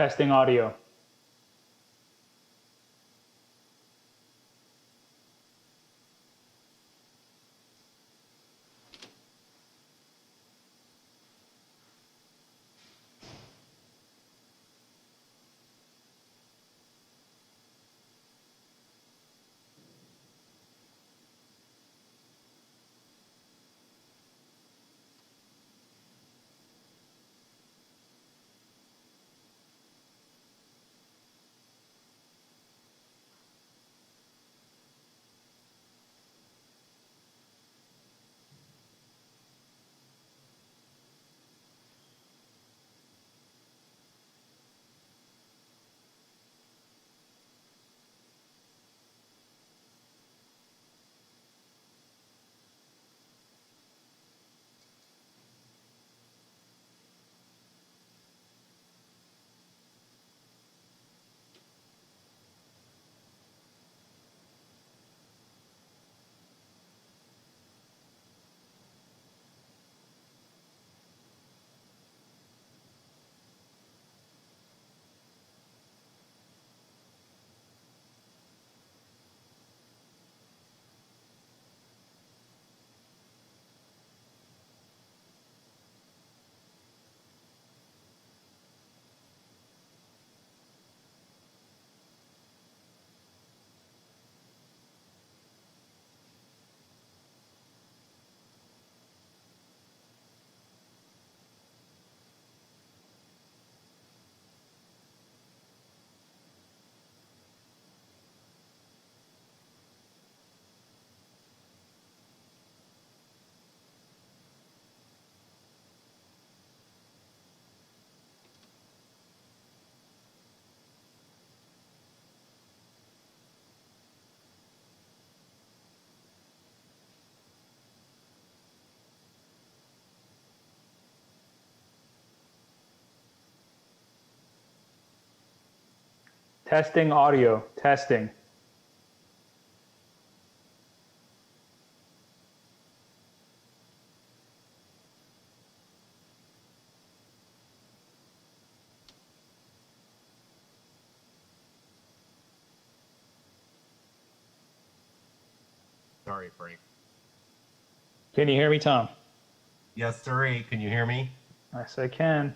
Testing audio. Testing audio. Testing. Sorry, Frank. Can you hear me, Tom? Yes, sirree. Can you hear me? Yes, I can.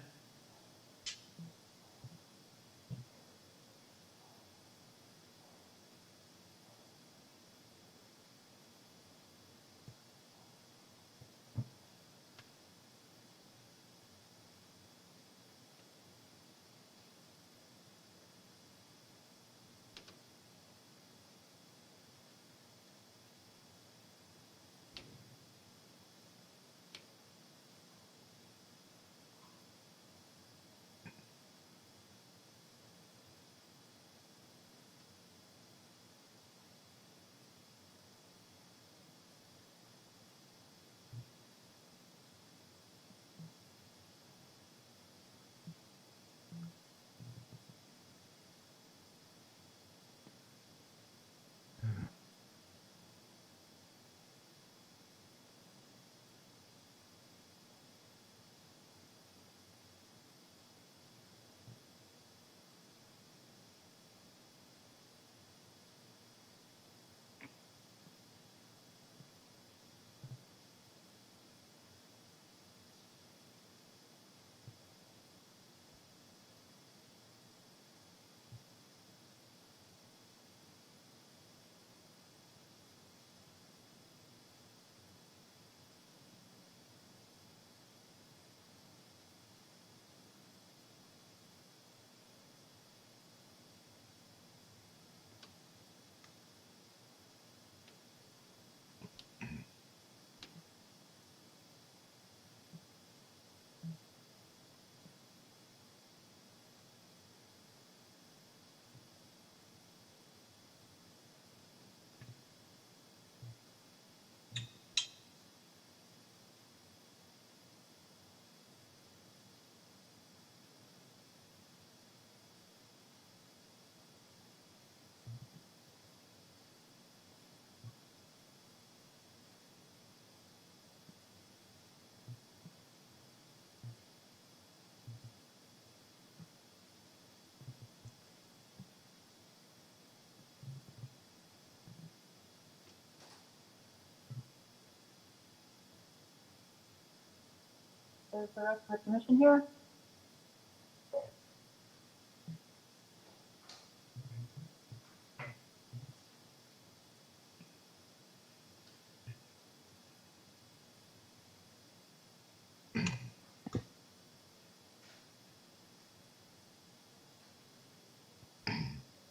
Is the rest of the commission here?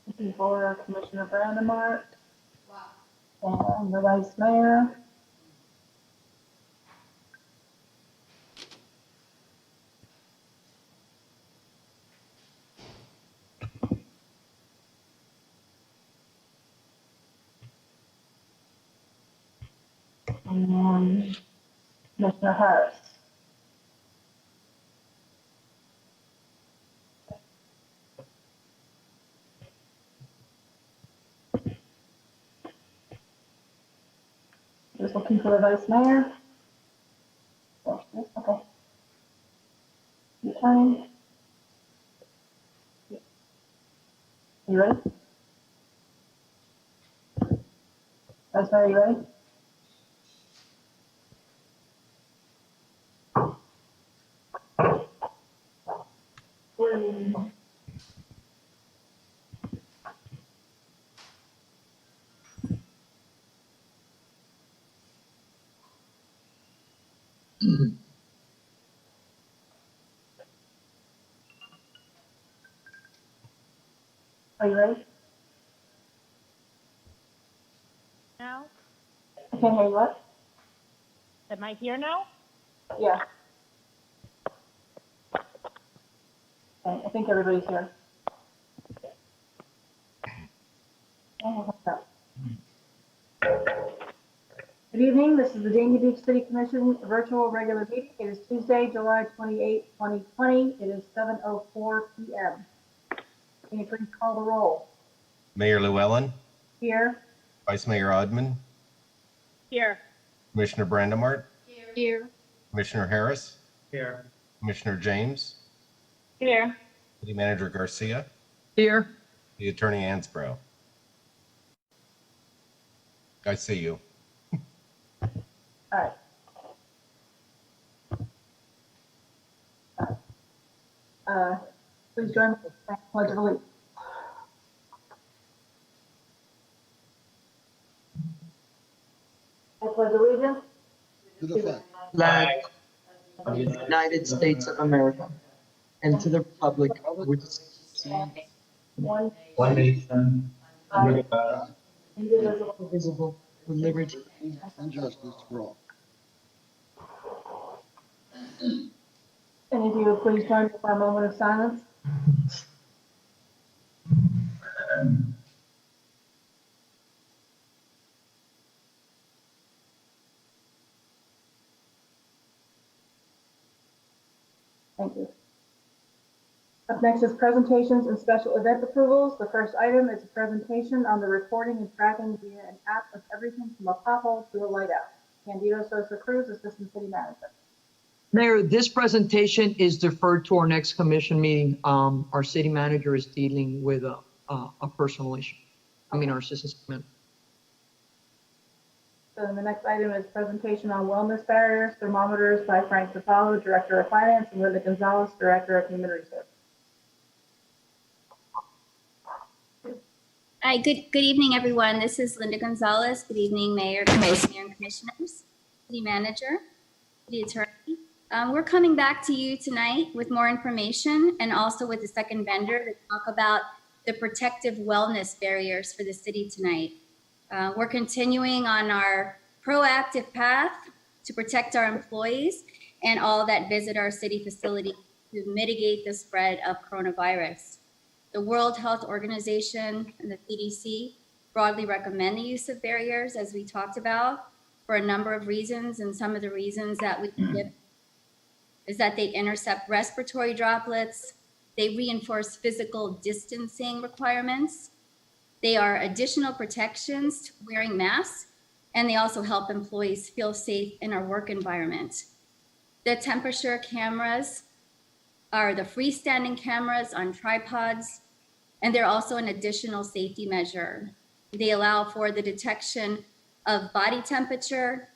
Looking for Commissioner Brandemart and the Vice Mayor. And Commissioner Harris. Just looking for the Vice Mayor. Oh, yes, okay. Your turn. You ready? Vice Mayor, you ready? Are you ready? Now, I can't hear you. What? am I here now? Yeah. Okay, I think everybody's here. Oh, what's up? Good evening. This is the Dania Beach City Commission virtual regular meeting. It is Tuesday, July 28, 2020. It is 7:04 p.m. Can you please call the roll? Mayor Llewellyn, Here. Vice Mayor Odman, Here. Commissioner Brandemart, Here. Commissioner Harris, Here. Commissioner James, Here. City Manager Garcia, Here. the Attorney Ansbro. I see you. All right. Please join me in the Pledge of Allegiance. I pledge allegiance To the flag Flag of the United States of America and to the republic which stands one One nation, under God, indivisible. indivisible with liberty. and justice for all. And if you would please join me for a moment of silence. Thank you. Up next is presentations and special event approvals. The first item is a presentation on the reporting and tracking via an app of everything from a pothole to a light out. Candido Sosa Cruz, Assistant City Manager. Mayor, this presentation is deferred to our next commission meeting. Our city manager is dealing with a personal issue. Our assistant manager. So the next item is presentation on wellness barriers, thermometers by Frank Capallo, Director of Finance, and Linda Gonzalez, Director of Human Resources. Hi, good evening, everyone. This is Linda Gonzalez. Good evening, Mayor, Vice Mayor, and Commissioners, City Manager, City Attorney. We're coming back to you tonight with more information and also with the second vendor to talk about the protective wellness barriers for the city tonight. We're continuing on our proactive path to protect our employees and all that visit our city facility to mitigate the spread of coronavirus. The World Health Organization and the CDC broadly recommend the use of barriers, as we talked about, for a number of reasons. And some of the reasons that we can give is that they intercept respiratory droplets, they reinforce physical distancing requirements, they are additional protections to wearing masks, and they also help employees feel safe in our work environment. The temperature cameras are the freestanding cameras on tripods, and they're also an additional safety measure. They allow for the detection of body temperature.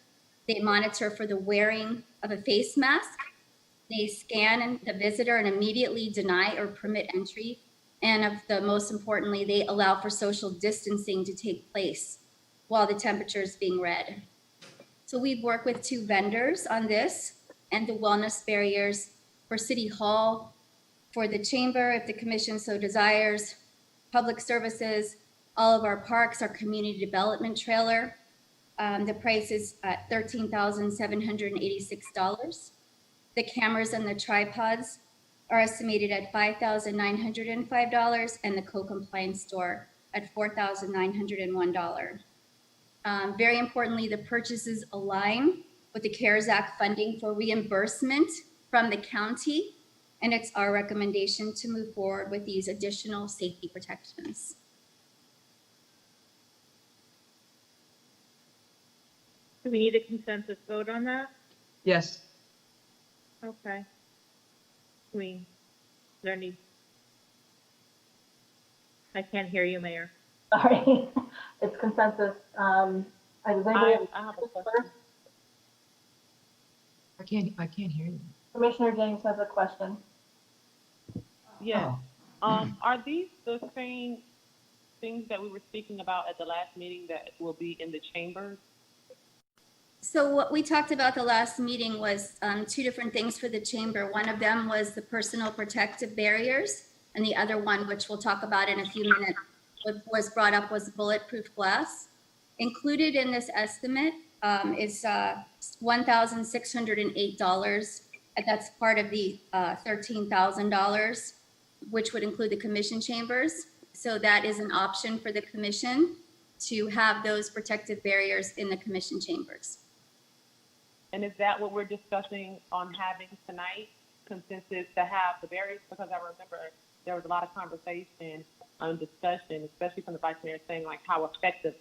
They monitor for the wearing of a face mask, They scan the visitor and immediately deny or permit entry. And most importantly, they allow for social distancing to take place while the temperature is being read. So we've worked with 2 vendors on this and the wellness barriers for City Hall, for the chamber, if the commission so desires, public services, all of our parks, our community development trailer. The price is at $13,786. The cameras and the tripods are estimated at $5,905 and the co-compliance store at $4,901. Very importantly, the purchases align with the CARES Act funding for reimbursement from the county, and it's our recommendation to move forward with these additional safety protections. Do we need a consensus vote on that? Yes. Okay. Is there any? I can't hear you, Mayor. Sorry, it's consensus. Does anybody have I have a questions question. first? I can't hear you. Commissioner James has a question. Yeah. Oh. Are these the same things that we were speaking about at the last meeting that will be in the chambers? So what we talked about the last meeting was 2 different things for the chamber. One of them was the personal protective barriers, and the other one, which we'll talk about in a few minutes, what was brought up was bulletproof glass. Included in this estimate is $1,608. That's part of the $13,000, which would include the commission chambers. So that is an option for the commission to have those protective barriers in the commission chambers. And is that what we're discussing on having tonight, consensus to have the barriers? Because I remember there was a lot of conversation and discussion, especially from the vice mayor, saying like how effective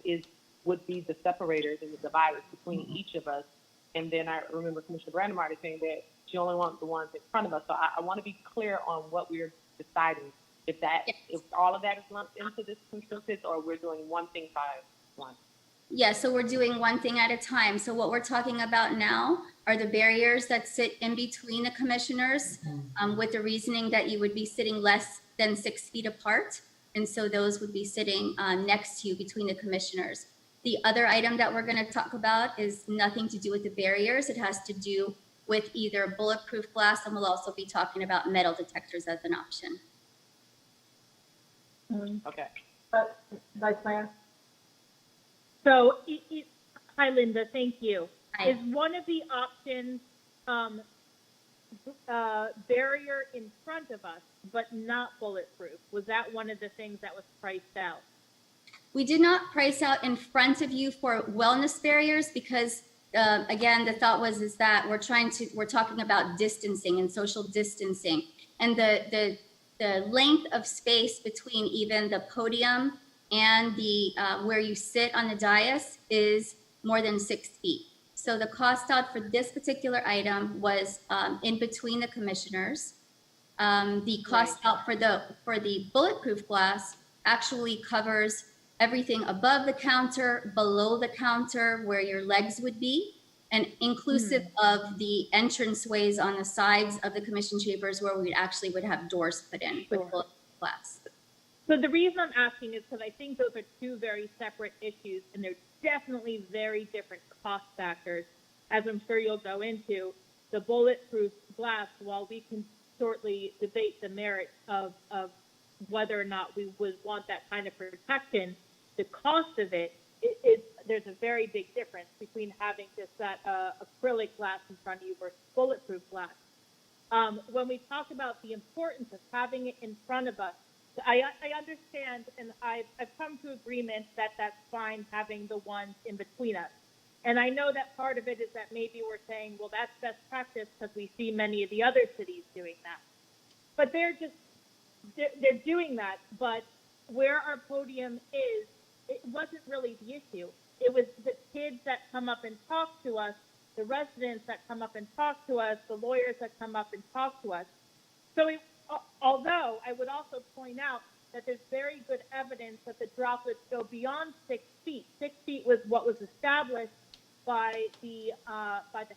would be the separators and the dividers between each of us. And then I remember Commissioner Brandemeier saying that she only wants the ones in front of us. So I want to be clear on what we're deciding. If all of that is lumped into this consensus, or we're doing one thing by one. Yeah, so we're doing one thing at a time. So what we're talking about now are the barriers that sit in between the commissioners, with the reasoning that you would be sitting less than 6 feet apart. And so those would be sitting next to you between the commissioners. The other item that we're going to talk about is nothing to do with the barriers. It has to do with either bulletproof glass, and we'll also be talking about metal detectors as an option. Okay. Vice Mayor? So, hi, Linda, thank you. Hi. Is one of the options barrier in front of us, but not bulletproof? Was that one of the things that was priced out? We did not price out in front of you for wellness barriers because, again, the thought is that we're talking about distancing and social distancing, and the length of space between even the podium and the where you sit on the dais is more than 6 feet. So the cost out for this particular item was in between the commissioners. The cost out for the bulletproof glass actually covers everything above the counter, below the counter, where your legs would be, and inclusive of the entranceways on the sides of the commission chambers where we actually would have doors put in with bulletproof glass. So the reason I'm asking is because I think those are 2 very separate issues, and they're definitely very different cost factors. As I'm sure you'll go into, the bulletproof glass, while we can shortly debate the merit of whether or not we would want that kind of protection, the cost of it, there's a very big difference between having just that acrylic glass in front of you versus bulletproof glass. When we talk about the importance of having it in front of us, I understand, and I've come to agreement that that's fine having the ones in between us. And I know that part of it is that maybe we're saying, well, that's best practice because we see many of the other cities doing that. But they're doing that, but where our podium is, it wasn't really the issue. It was the kids that come up and talk to us, the residents that come up and talk to us, the lawyers that come up and talk to us. So although I would also point out that there's very good evidence that the droplets go beyond 6 feet. 6 feet was what was established by the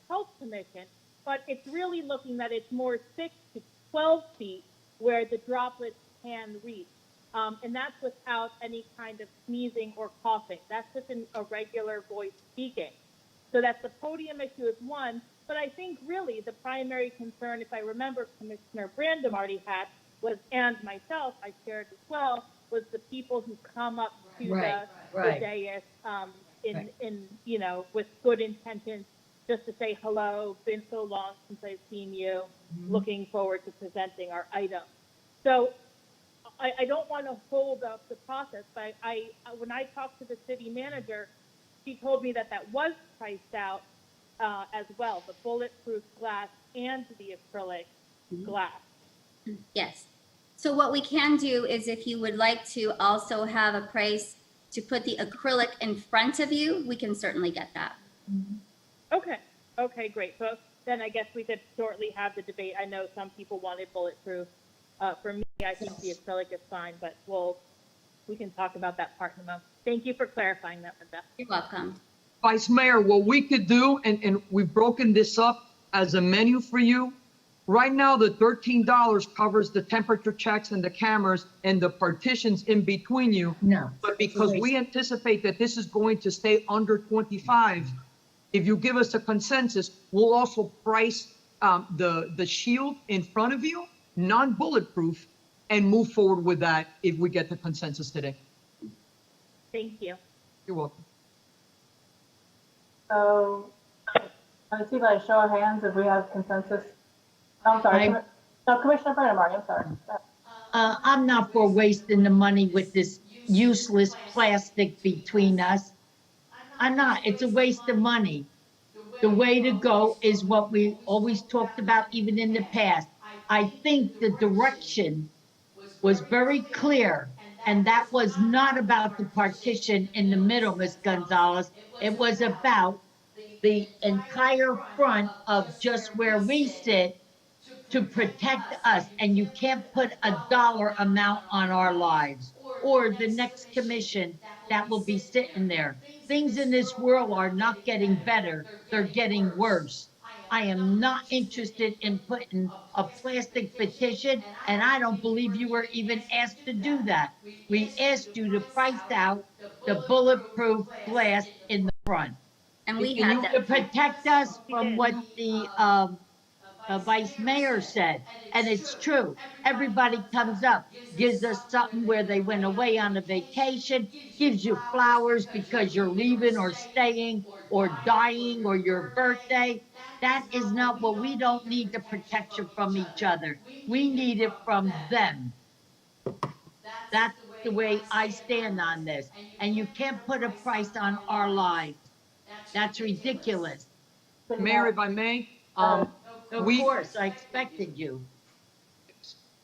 Health Commission, but it's really looking that it's more 6 to 12 feet where the droplets can reach. And that's without any kind of sneezing or coughing. That's just in a regular voice speaking. So that's the podium issue is one, but I think really the primary concern, if I remember Commissioner Brandom already had, was, and myself, I shared as well, was the people who come up to the dais in you know, with good intentions, just to say hello, been so long since I've seen you, looking forward to presenting our item. So I don't want to hold up the process, but when I talked to the city manager, she told me that was priced out as well, the bulletproof glass and the acrylic glass. Yes. So what we can do is if you would like to also have a price to put the acrylic in front of you, we can certainly get that. Okay, great. So then I guess we could shortly have the debate. I know some people wanted bulletproof. For me, I think the acrylic is fine, but we can talk about that part in a moment. Thank you for clarifying that, Linda. You're welcome. Vice Mayor, what we could do, and we've broken this up as a menu for you. Right now, the $13 covers the temperature checks and the cameras and the partitions in between you. No. But because we anticipate that this is going to stay under 25, if you give us a consensus, we'll also price the shield in front of you, non-bulletproof, and move forward with that if we get the consensus today. Thank you. You're welcome. So, let's see by a show of hands if we have consensus. I'm sorry. Commissioner Brandemar, I'm sorry. I'm not for wasting the money with this useless plastic between us. I'm not. It's a waste of money. The way to go is what we always talked about, even in the past. I think the direction was very clear, and that was not about the partition in the middle, Ms. Gonzalez. It was about the entire front of just where we sit to protect us, and you can't put a dollar amount on our lives or the next commission that will be sitting there. Things in this world are not getting better, they're getting worse. I am not interested in putting a plastic petition, and I don't believe you were even asked to do that. We asked you to price out the bulletproof glass in the front. And we had To that. protect us from what the Vice Mayor said, and it's true. Everybody comes up, gives us something where they went away on a vacation, gives you flowers because you're leaving or staying or dying or your birthday. That is not what we don't need the protection from each other. We need it from them. That's the way I stand on this. And you can't put a price on our lives. That's ridiculous. Mayor, if I may, Of course, I expected you.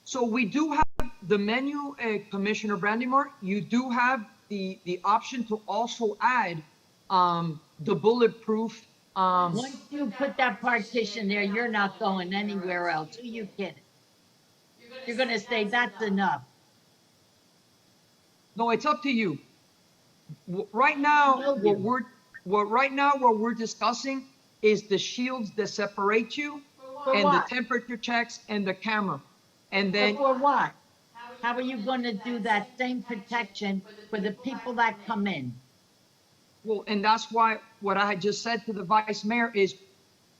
so we do have the menu, Commissioner Brandimore. You do have the option to also add the bulletproof. Once you put that partition there, you're not going anywhere else. Who you kidding? You're gonna say that's enough. No, it's up to you. Right now, what we're discussing is the shields that separate you For and what? the temperature checks and the camera. And But then, for what? How are you gonna do that same protection for the people that come in? well, and that's why what I had just said to the Vice Mayor is,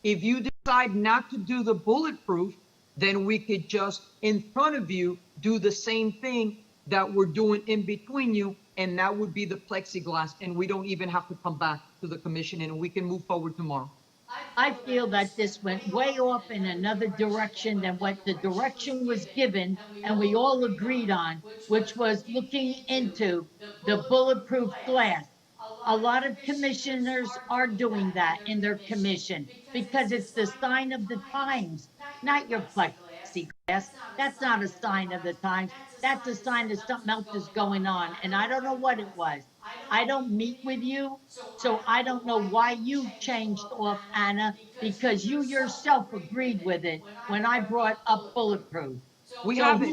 if you decide not to do the bulletproof, then we could just, in front of you, do the same thing that we're doing in between you, and that would be the plexiglass, and we don't even have to come back to the commission, and we can move forward tomorrow. I feel that this went way off in another direction than what the direction was given and we all agreed on, which was looking into the bulletproof glass. A lot of commissioners are doing that in their commission because it's the sign of the times, not your plexiglass. That's not a sign of the times. That's a sign that something else is going on, and I don't know what it was. I don't meet with you, so I don't know why you changed off, Anna, because you yourself agreed with it when I brought up bulletproof. We So haven't.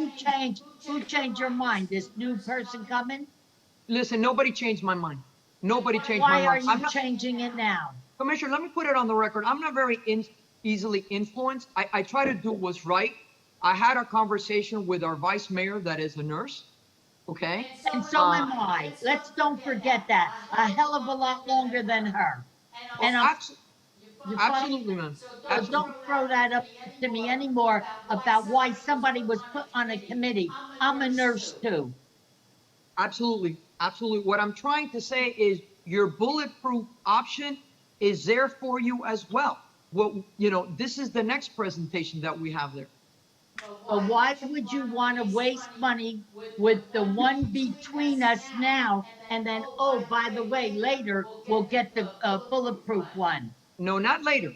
who changed your mind? This new person coming? Listen, nobody changed my mind. Nobody changed my Why are mind. I'm you not, changing it now? Commissioner, let me put it on the record. I'm not very easily influenced. I try to do what's right. I had a conversation with our vice mayor that is a nurse, okay? And so am I. Let's don't forget that. A hell of a lot longer than her. And I'm, you follow? Absolutely, man. So don't throw that up to me anymore about why somebody was put on a committee. I'm a nurse too. Absolutely, absolutely. What I'm trying to say is your bulletproof option is there for you as well. What, you know, this is the next presentation that we have there. But why would you want to waste money with the one between us now? And then, oh, by the way, later we'll get the bulletproof one. No, not later.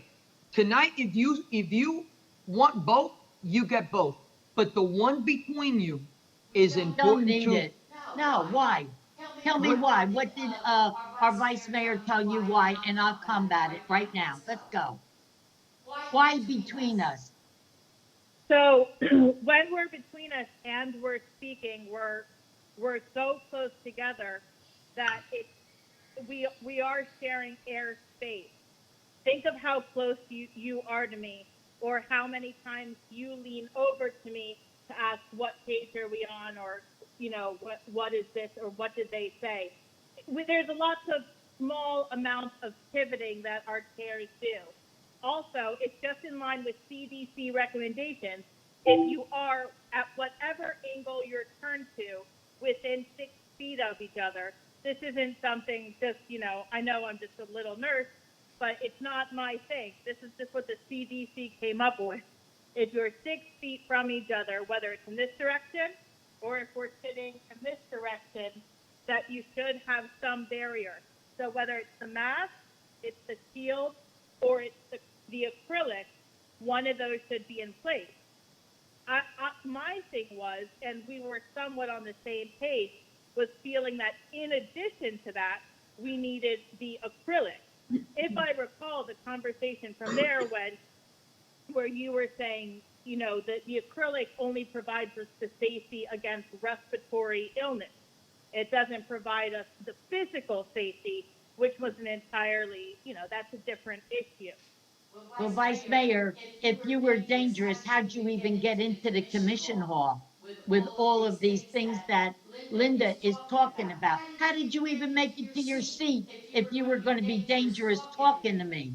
Tonight, if you want both, you get both. But the one between you is Don't important need to. it. No, why? Tell me why. What did our vice mayor tell you why? And I'll combat it right now. Let's go. Why between us? So when we're between us and we're speaking, we're so close together that we are sharing airspace. Think of how close you are to me, or how many times you lean over to me to ask what page are we on, or you know what is this, or what did they say. There's a lots of small amounts of pivoting that our chairs do. Also, it's just in line with CDC recommendations. If you are at whatever angle you're turned to within 6 feet of each other, this isn't something just, you know, I know I'm just a little nurse, but it's not my thing. This is just what the CDC came up with. If you're 6 feet from each other, whether it's in this direction or if we're sitting in this direction, that you should have some barrier. So whether it's the mask, it's the shield, or it's the acrylic, one of those should be in place. My thing was, and we were somewhat on the same page, was feeling that in addition to that, we needed the acrylic. If I recall the conversation from there where you were saying, you know, that the acrylic only provides us the safety against respiratory illness. It doesn't provide us the physical safety, which was an entirely, you know, that's a different issue. Well, Vice Mayor, if you were dangerous, how'd you even get into the commission hall with all of these things that Linda is talking about? How did you even make it to your seat if you were going to be dangerous talking to me?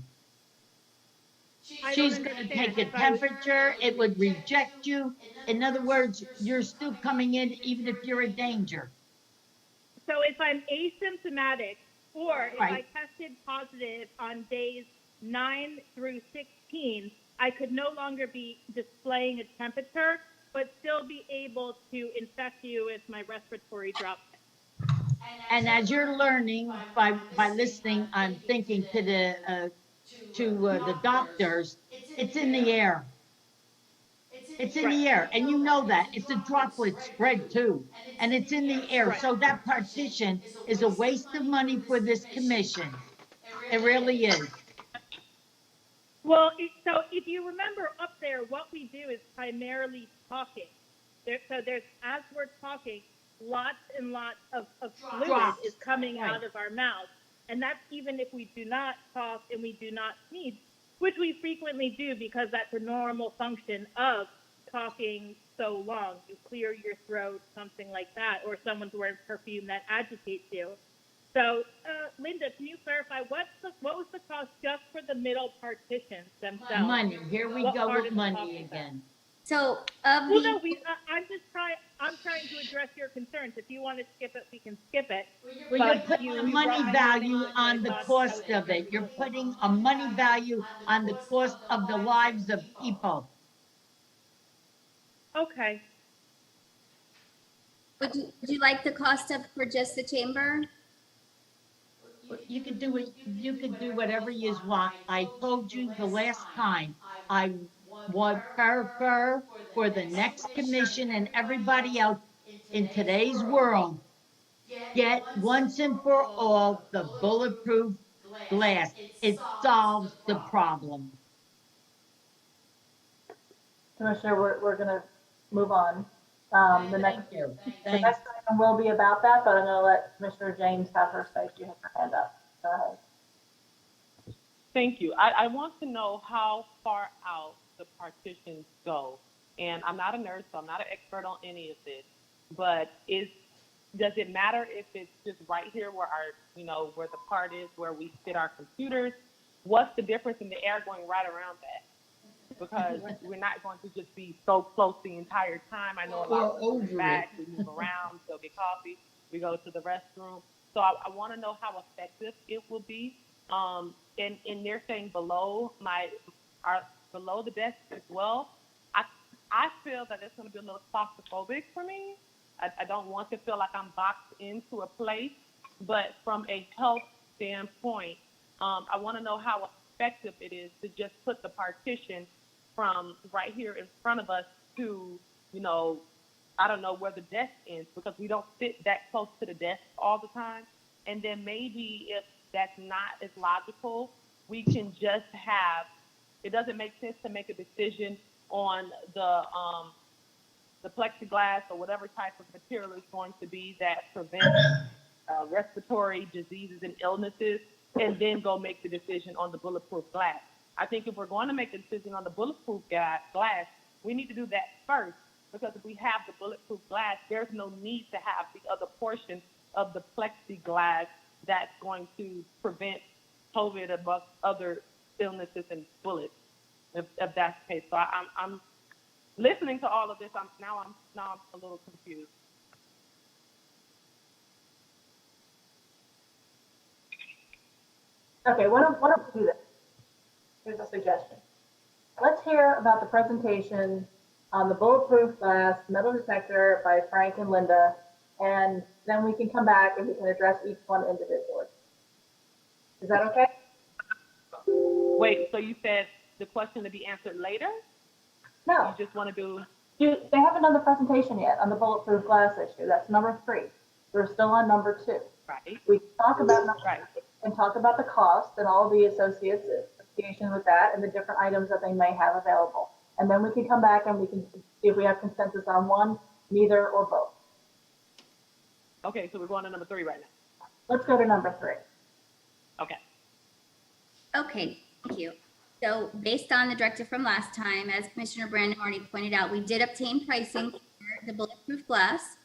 She's going to take a temperature, it would reject you. In other words, you're still coming in even if you're a danger. So if I'm asymptomatic, or if Right. I tested positive on days 9 through 16, I could no longer be displaying a temperature, but still be able to infect you with my respiratory droplet. And as you're learning by listening, I'm thinking to the doctors, it's in the air. It's in the air, and you know that. It's a droplet spread too, and it's in the air. So that partition is a waste of money for this commission. It really is. Well, so if you remember up there, what we do is primarily talking. So there's, as we're talking, lots and lots of fluid Drops. is coming Right. out of our mouth. And that's even if we do not cough and we do not sneeze, which we frequently do because that's a normal function of talking so long. You clear your throat, something like that, or someone's wearing perfume that agitates you. So, Linda, can you clarify what was the cost just for the middle partitions themselves? Money. Here we What go part with of the money cost is that? again. So Well, no, I'm trying to address your concerns. If you want to skip it, we can skip it. Well, But you're putting you a money brought value everything on up, the I thought cost that of it. You're putting a money value on the cost of the lives of people. Okay. would you like the cost of for just the chamber? You could do it, you could do whatever you want. I told you the last time, I would prefer for the next commission and everybody else in today's world, get once and for all the bulletproof glass. It solves the problem. Commissioner, we're gonna move on. The next, Thank you. the Thanks. next item will be about that, but I'm gonna let Commissioner James have her say. She has her hand up. Go ahead. Thank you. I want to know how far out the partitions go. And I'm not a nurse, so I'm not an expert on any of this. But does it matter if it's just right here where where the part is where we sit our computers? What's the difference in the air going right around that? Because we're not going to just be so close the entire time. I know a lot of people over back, we move around, go get coffee, we go to the restroom. So I want to know how effective it will be. And they're saying below below the desk as well. I feel that it's going to be a little claustrophobic for me. I don't want to feel like I'm boxed into a place, but from a health standpoint, I want to know how effective it is to just put the partition from right here in front of us to, I don't know where the desk ends, because we don't sit that close to the desk all the time. And then maybe if that's not as logical, we can just it doesn't make sense to make a decision on the plexiglass or whatever type of material is going to be that prevents respiratory diseases and illnesses, and then go make the decision on the bulletproof glass. I think if we're going to make the decision on the bulletproof glass, we need to do that first, because if we have the bulletproof glass, there's no need to have the other portion of the plexiglass that's going to prevent COVID amongst other illnesses and bullets, if that's the case. So I'm listening to all of this. I'm a little confused. Okay, why don't we do this? Here's a suggestion. Let's hear about the presentation on the bulletproof glass metal detector by Frank and Linda, and then we can come back and we can address each one individually. Is that okay? Wait, so you said the question to be answered later? No, You just want to do... they haven't done the presentation yet on the bulletproof glass issue. That's number 3. We're still on number 2. Right. We can talk about number Right. and talk about the cost and all the associated with that and the different items that they may have available. And then we can come back and we can see if we have consensus on one, neither, or both. Okay, so we're going to number 3 right now. Let's go to number 3. Okay. Okay, thank you. So based on the directive from last time, as Commissioner Brandon already pointed out, we did obtain pricing for the bulletproof glass.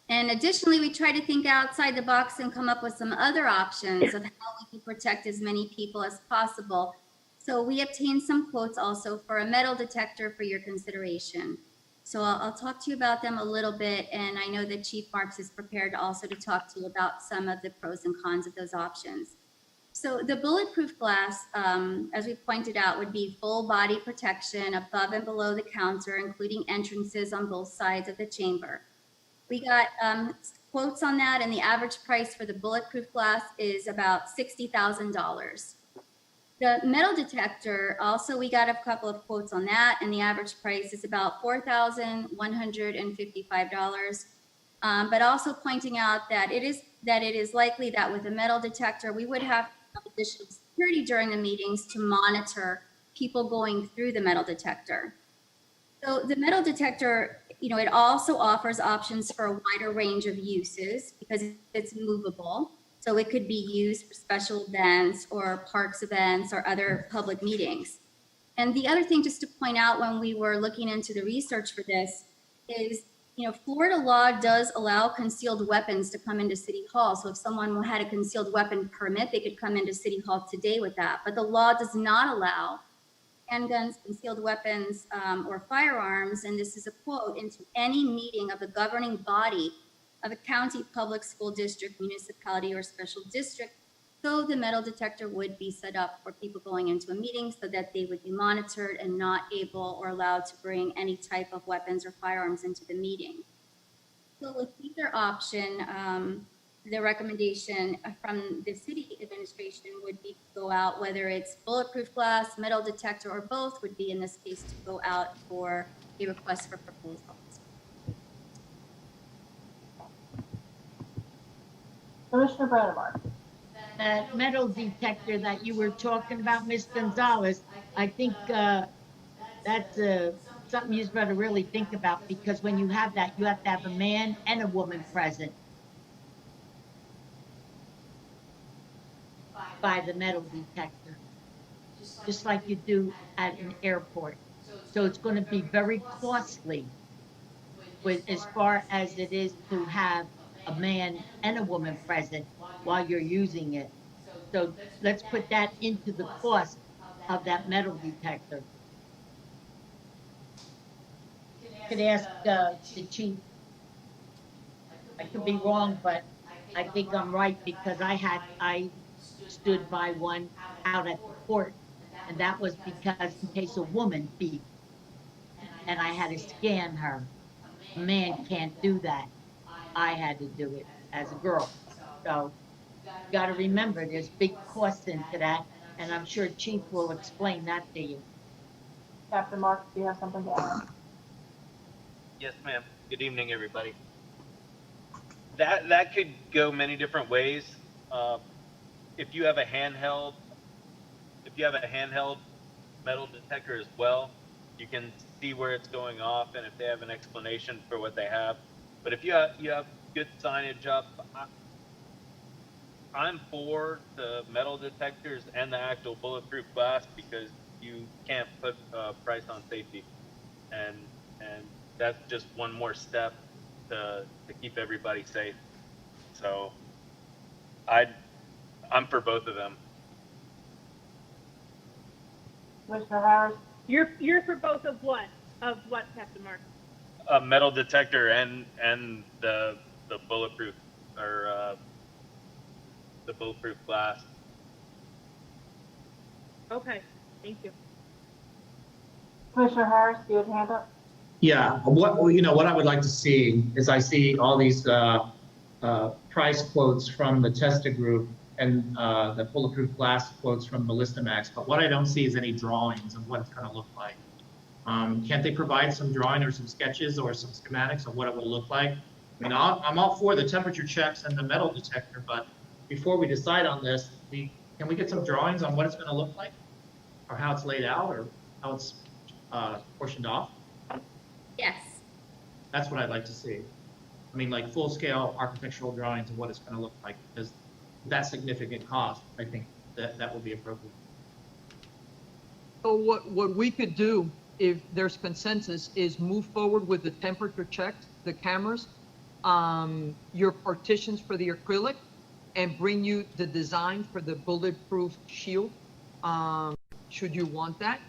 And additionally, we tried to think outside the box and come up with some other options of how we can protect as many people as possible. So we obtained some quotes also for a metal detector for your consideration. So I'll talk to you about them a little bit. And I know that Chief Marks is prepared also to talk to you about some of the pros and cons of those options. So the bulletproof glass, as we pointed out, would be full body protection above and below the counter, including entrances on both sides of the chamber. We got quotes on that, and the average price for the bulletproof glass is about $60,000. The metal detector, also we got a couple of quotes on that, and the average price is about $4,155. But also pointing out that it is likely that with a metal detector, we would have additional security during the meetings to monitor people going through the metal detector. So the metal detector, it also offers options for a wider range of uses because it's movable. So it could be used for special events or parks events or other public meetings. And the other thing just to point out when we were looking into the research for this is, Florida law does allow concealed weapons to come into City Hall. So if someone had a concealed weapon permit, they could come into City Hall today with that. But the law does not allow handguns, concealed weapons, or firearms, and this is a quote, into any meeting of the governing body of a county, public school district, municipality, or special district. So the metal detector would be set up for people going into a meeting so that they would be monitored and not able or allowed to bring any type of weapons or firearms into the meeting. So with either option, the recommendation from the city administration would be to go out, whether it's bulletproof glass, metal detector, or both would be in this case to go out for a request for proposals. Commissioner Brandemar. That metal detector that you were talking about, Ms. Gonzalez, I think that's something you better really think about, because when you have that, you have to have a man and a woman present by the metal detector. just like you do at an airport. So it's gonna be very costly with, as far as it is to have a man and a woman present while you're using it. So let's put that into the cost of that metal detector. Could ask, the chief. I could be wrong, but I think I'm right because I stood by one out at the court, and that was because in case a woman beat, and I had to scan her. A man can't do that. I had to do it as a girl. So you gotta remember, there's big costs into that, and I'm sure Chief will explain that to you. Captain Mark, do you have something to add? Yes, ma'am. Good evening, everybody. That could go many different ways. If you have a handheld metal detector as well, you can see where it's going off and if they have an explanation for what they have. But if you have good signage up, I'm for the metal detectors and the actual bulletproof glass because you can't put a price on safety, and that's just one more step to keep everybody safe. So I'm for both of them. Commissioner Harris? You're for both of what? Of what, Captain Mark? A metal detector and the bulletproof or the bulletproof glass. Okay, thank you. Commissioner Harris, do you have a hand up? Yeah, what I would like to see is I see all these price quotes from the Testa Group and the bulletproof glass quotes from Ballistamax, but what I don't see is any drawings of what it's going to look like. Can't they provide some drawing or some sketches or some schematics of what it will look like? I mean, I'm all for the temperature checks and the metal detector, but before we decide on this, can we get some drawings on what it's going to look like, or how it's laid out, or how it's portioned off? Yes. That's what I'd like to see. I mean, like full-scale architectural drawings of what it's going to look like, because that significant cost, I think that would be appropriate. So what we could do, if there's consensus, is move forward with the temperature checks, the cameras, your partitions for the acrylic, and bring you the design for the bulletproof shield, should you want that.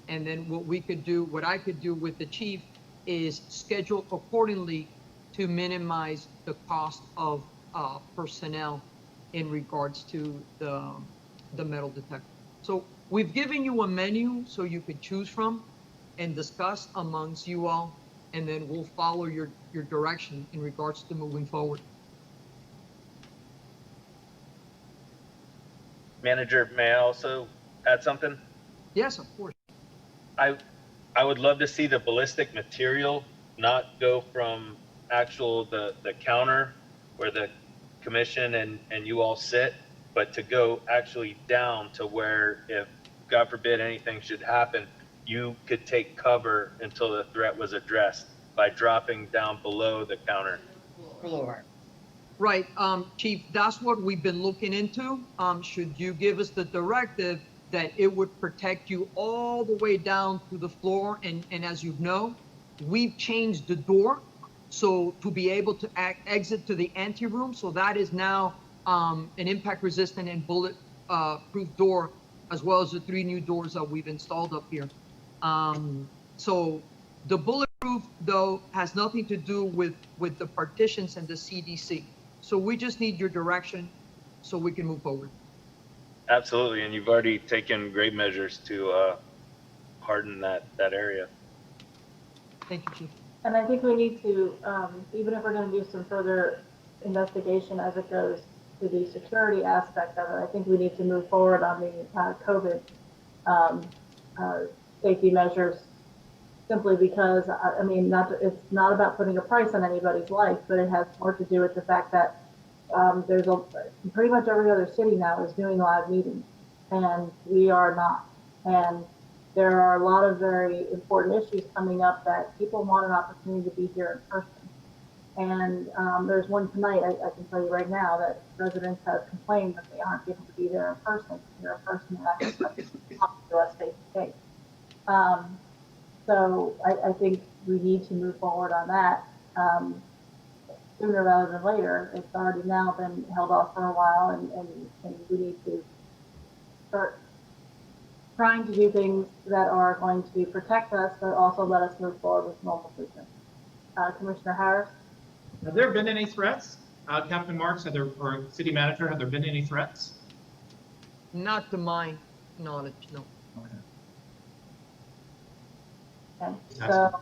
And then what I could do with the chief is schedule accordingly to minimize the cost of personnel in regards to the metal detector. So we've given you a menu so you could choose from and discuss amongst you all, and then we'll follow your direction in regards to moving forward. Manager, may I also add something? Yes, of course. I would love to see the ballistic material not go from the counter where the commission and you all sit, but to go actually down to where, if God forbid anything should happen, you could take cover until the threat was addressed by dropping down below the counter. Floor. Right, Chief, that's what we've been looking into. Should you give us the directive that it would protect you all the way down to the floor, and as you know, we've changed the door so to be able to exit to the anteroom, so that is now an impact resistant and bullet proof door, as well as the 3 new doors that we've installed up here. So the bulletproof, though, has nothing to do with the partitions and the CDC. So we just need your direction so we can move forward. Absolutely, and you've already taken great measures to harden that area. Thank you, Chief. And I think we need to, even if we're going to do some further investigation as it goes to the security aspect of it, I think we need to move forward on the COVID safety measures, simply because, I mean, it's not about putting a price on anybody's life, but it has more to do with the fact that there's pretty much every other city now is doing live meetings, and we are not. And there are a lot of very important issues coming up that people want an opportunity to be here in person. And there's one tonight, I can tell you right now, that residents have complained that they aren't able to be there in person. They're a person that actually talks to us face to face. So I think we need to move forward on that sooner rather than later. It's already now been held off for a while, and we need to start trying to do things that are going to protect us, but also let us move forward with normal business. Commissioner Harris? Have there been any threats? Captain Marks, or city manager, have there been any threats? Not to my knowledge, no. Okay, so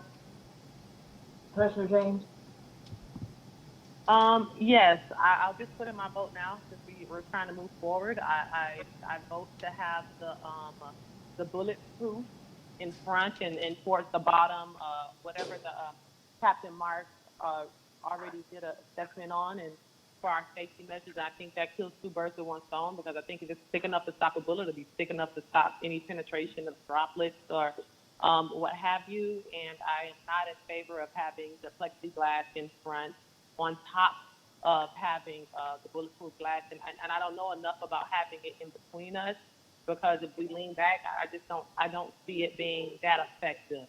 Commissioner James? Yes, I'll just put in my vote now since we're trying to move forward. I vote to have the bulletproof in front and towards the bottom, whatever the Captain Mark already did a assessment on, and for our safety measures, I think that kills two birds with one stone, because I think if it's thick enough to stop a bullet, it'll be thick enough to stop any penetration of droplets or what have you. And I am not in favor of having the plexiglass in front on top of having the bulletproof glass. And I don't know enough about having it in between us, because if we lean back, I don't see it being that effective.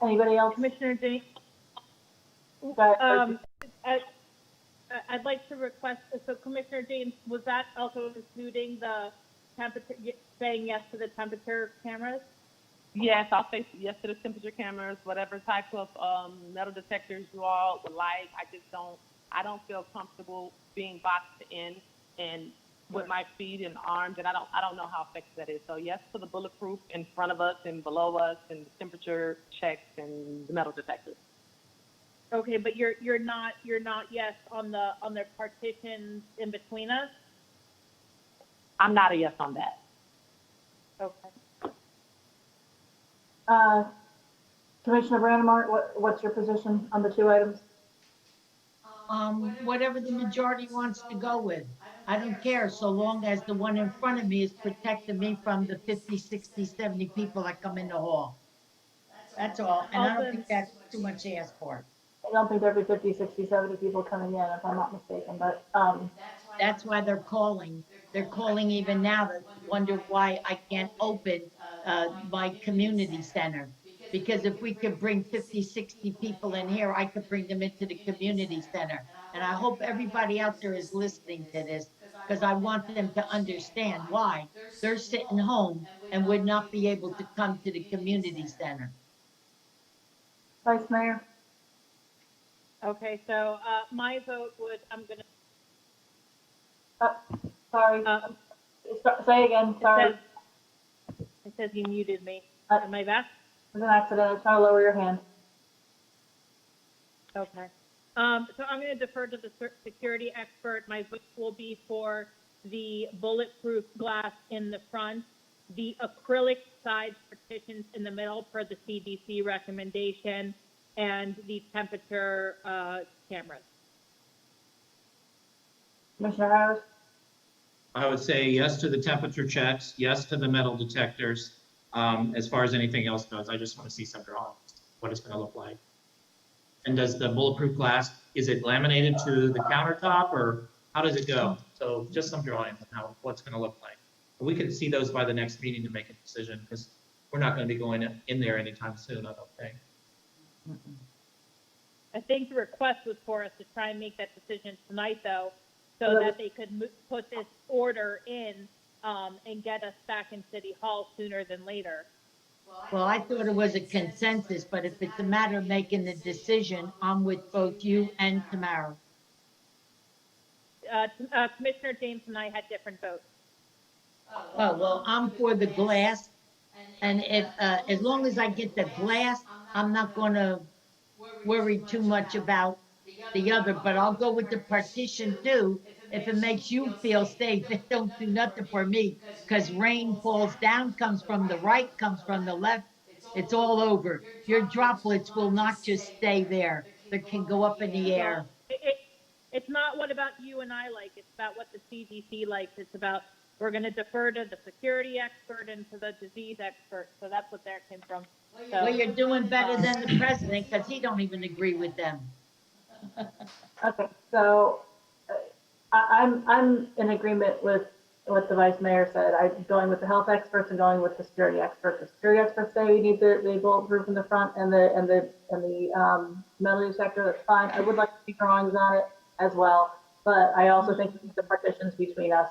Anybody else? Commissioner James, Guys, I'd like to request, so Commissioner James, was that also including the temperature, saying yes to the temperature cameras? Yes, I'll say yes to the temperature cameras, whatever type of metal detectors you all would like. I don't feel comfortable being boxed in and with my feet and arms, and I don't know how effective that is. So yes to the bulletproof in front of us and below us, and the temperature checks and the metal detectors. Okay, but you're not yes on the partitions in between us? I'm not a yes on that. Okay. Commissioner Brandemart, what's your position on the two items? Whatever the majority wants to go with. I don't care, so long as the one in front of me is protecting me from the 50, 60, 70 people that come in the hall. That's all, and I don't think that's too much to ask for. I don't think there'll be 50, 60, 70 people coming in, if I'm not mistaken, but, That's why they're calling. They're calling even now to wonder why I can't open my community center. Because if we could bring 50, 60 people in here, I could bring them into the community center. And I hope everybody out there is listening to this, because I want them to understand why they're sitting home and would not be able to come to the community center. Vice Mayor? Okay, so my vote would, I'm gonna. Sorry, say again, sorry. It says you muted me. Uh, Am I back? It was an accident, I was trying to lower your hand. Okay. So I'm going to defer to the security expert. My vote will be for the bulletproof glass in the front, the acrylic side partitions in the middle per the CDC recommendation, and the temperature cameras. Commissioner Harris? I would say yes to the temperature checks, yes to the metal detectors. As far as anything else goes, I just want to see some drawings, what it's going to look like. And does the bulletproof glass, is it laminated to the countertop, or how does it go? So just some drawings on what's going to look like. We can see those by the next meeting to make a decision, because we're not going to be going in there anytime soon, I don't think. I think the request was for us to try and make that decision tonight, though, so that they could put this order in and get us back in City Hall sooner than later. Well, I thought it was a consensus, but if it's a matter of making the decision, I'm with both you and Tamara. Commissioner James and I had different votes. Oh, well, I'm for the glass, and if, as long as I get the glass, I'm not gonna worry too much about the other, but I'll go with the partition too. If it makes you feel safe, it don't do nothing for me, because rain falls down, comes from the right, comes from the left, it's all over. Your droplets will not just stay there. They can go up in the air. It's not what about you and I like, it's about what the CDC likes. It's about, we're going to defer to the security expert and to the disease expert. So that's what that came from. Well, So, you're doing better than the president because he don't even agree with them. Okay, so I'm in agreement with what the vice mayor said. I'm going with the health experts and going with the security experts. The security experts say we need the bulletproof in the front and the metal detector. That's fine. I would like to see drawings on it as well, but I also think we need the partitions between us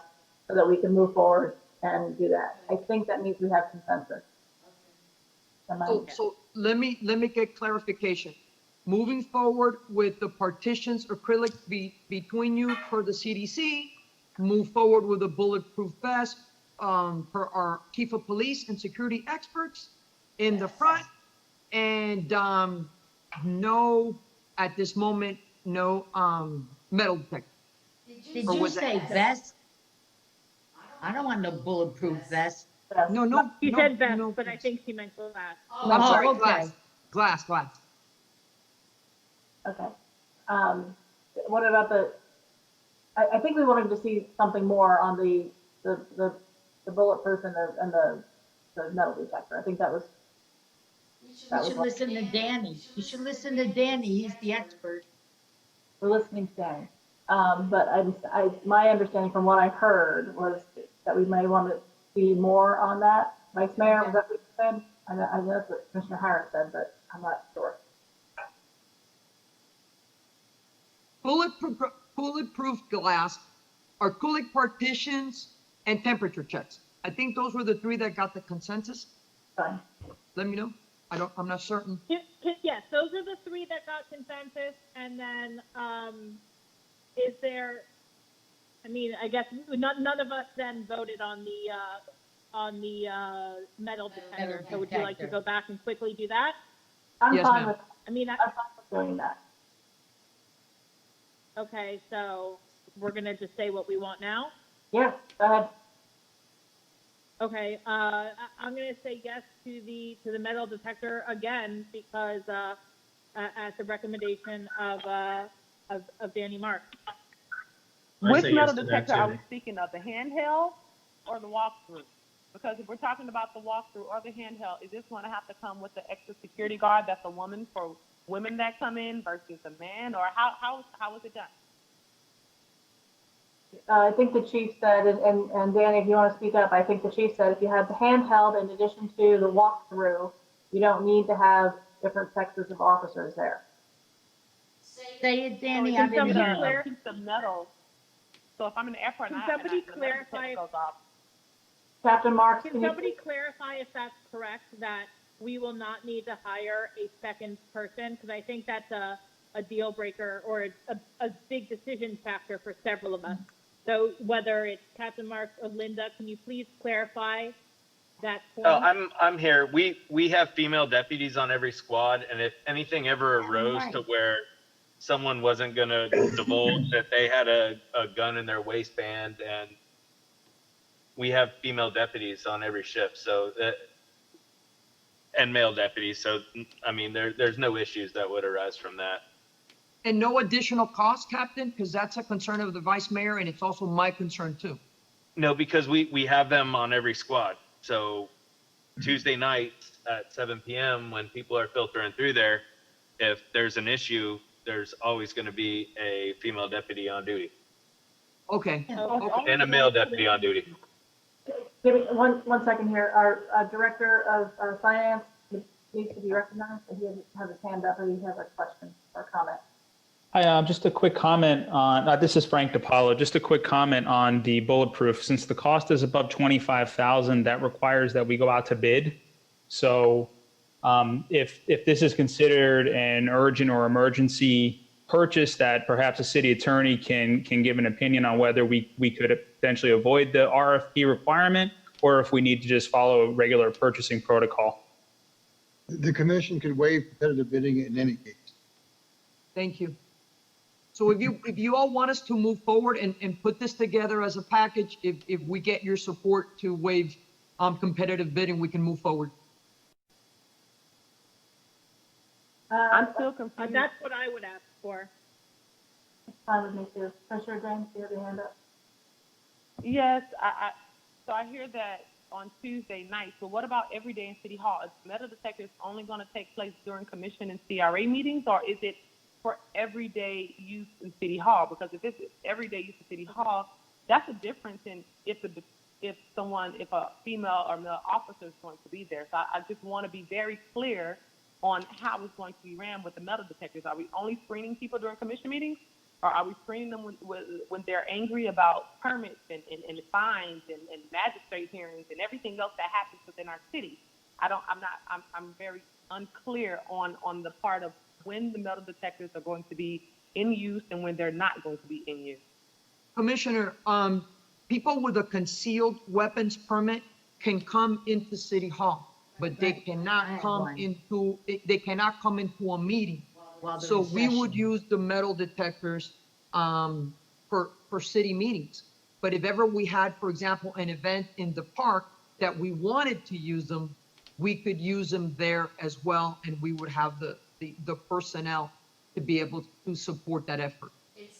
so that we can move forward and do that. I think that means we have consensus. So let me get clarification. Moving forward with the partitions acrylic between you per the CDC, move forward with a bulletproof vest, per our chief of police and security experts in the front. And, no, at this moment, no, metal detector. Did Or you was that- say vest? I don't want no bulletproof vest. No. she no, said vest, no. but I think she meant glass. I'm sorry, Oh, okay. glass. Okay. What about I think we wanted to see something more on the bulletproof and the metal detector. I think that was. You should listen to Danny. You should listen to Danny. He's the expert. We're listening to Danny. But my understanding from what I heard was that we may want to see more on that. Vice Mayor, was that what you said? I know that's what Commissioner Harris said, but I'm not sure. Bulletproof glass, acrylic partitions, and temperature checks. I think those were the three that got the consensus. Fine. Let me know. I'm not certain. Yes, those are the three that got consensus. And then, is there, I mean, I guess none of us then voted on the metal detector. So would you like to go back and quickly do that? I'm Yes, fine ma'am. with, I mean, I'm fine with doing that. okay, so we're gonna just say what we want now? Yeah, go ahead. Okay, I'm gonna say yes to the metal detector again because, at the recommendation of Danny Mark. I Which say yes metal to that, detector are too. we speaking of, the handheld or the walkthrough? Because if we're talking about the walkthrough or the handheld, is this going to have to come with the extra security guard that's a woman for women that come in versus a man, or how is it done? I think the chief said, and Danny, if you want to speak up, I think the chief said if you have the handheld in addition to the walkthrough, you don't need to have different sexes of officers there. Say it, Danny. So I it's didn't just hear a piece of metal. So if I'm in the airport and Can somebody the metal detector clarify- goes off, Captain Marks, Can can you somebody clarify if that's correct, that we will not need to hire a second person? Because I think that's a deal breaker or a big decision factor for several of us. So whether it's Captain Marks or Linda, can you please clarify that point? Oh, I'm here. We have female deputies on every squad, and if anything ever arose to Right. where someone wasn't gonna divulge that they had a gun in their waistband, and we have female deputies on every ship, so that, and male deputies, so I mean, there's no issues that would arise from that. And no additional cost, Captain, because that's a concern of the vice mayor, and it's also my concern too. No, because we have them on every squad. So Tuesday night at 7 p.m. when people are filtering through there, if there's an issue, there's always going to be a female deputy on duty Okay. Okay. and a male deputy on duty. give me one second here? Our director of finance needs to be recognized, and he has his hand up, or he has a question or comment. Hi, just a quick comment on, this is Frank DiPaolo, just a quick comment on the bulletproof. Since the cost is above 25,000, that requires that we go out to bid. So if this is considered an urgent or emergency purchase, that perhaps a city attorney can give an opinion on whether we could potentially avoid the RFP requirement, or if we need to just follow regular purchasing protocol. The commission could waive competitive bidding in any case. Thank you. So if you all want us to move forward and put this together as a package, if we get your support to waive competitive bidding, we can move forward. I'm still confused. That's what I would ask for. Fine with me too. Commissioner James, you have your hand up. Yes, so I hear that on Tuesday nights, but what about every day in City Hall? Is metal detectors only going to take place during commission and CRA meetings, or is it for everyday use in City Hall? Because if it's everyday use in City Hall, that's a difference in if a female or male officer is going to be there. So I just want to be very clear on how it's going to be ran with the metal detectors. Are we only screening people during commission meetings? Or are we screening them when they're angry about permits and fines and magistrate hearings and everything else that happens within our city? I'm very unclear on the part of when the metal detectors are going to be in use and when they're not going to be in use. Commissioner, people with a concealed weapons permit can come into City Hall, but they cannot come into a meeting. So we would use the metal detectors for city meetings. But if ever we had, for example, an event in the park that we wanted to use them, we could use them there as well, and we would have the personnel to be able to support that effort.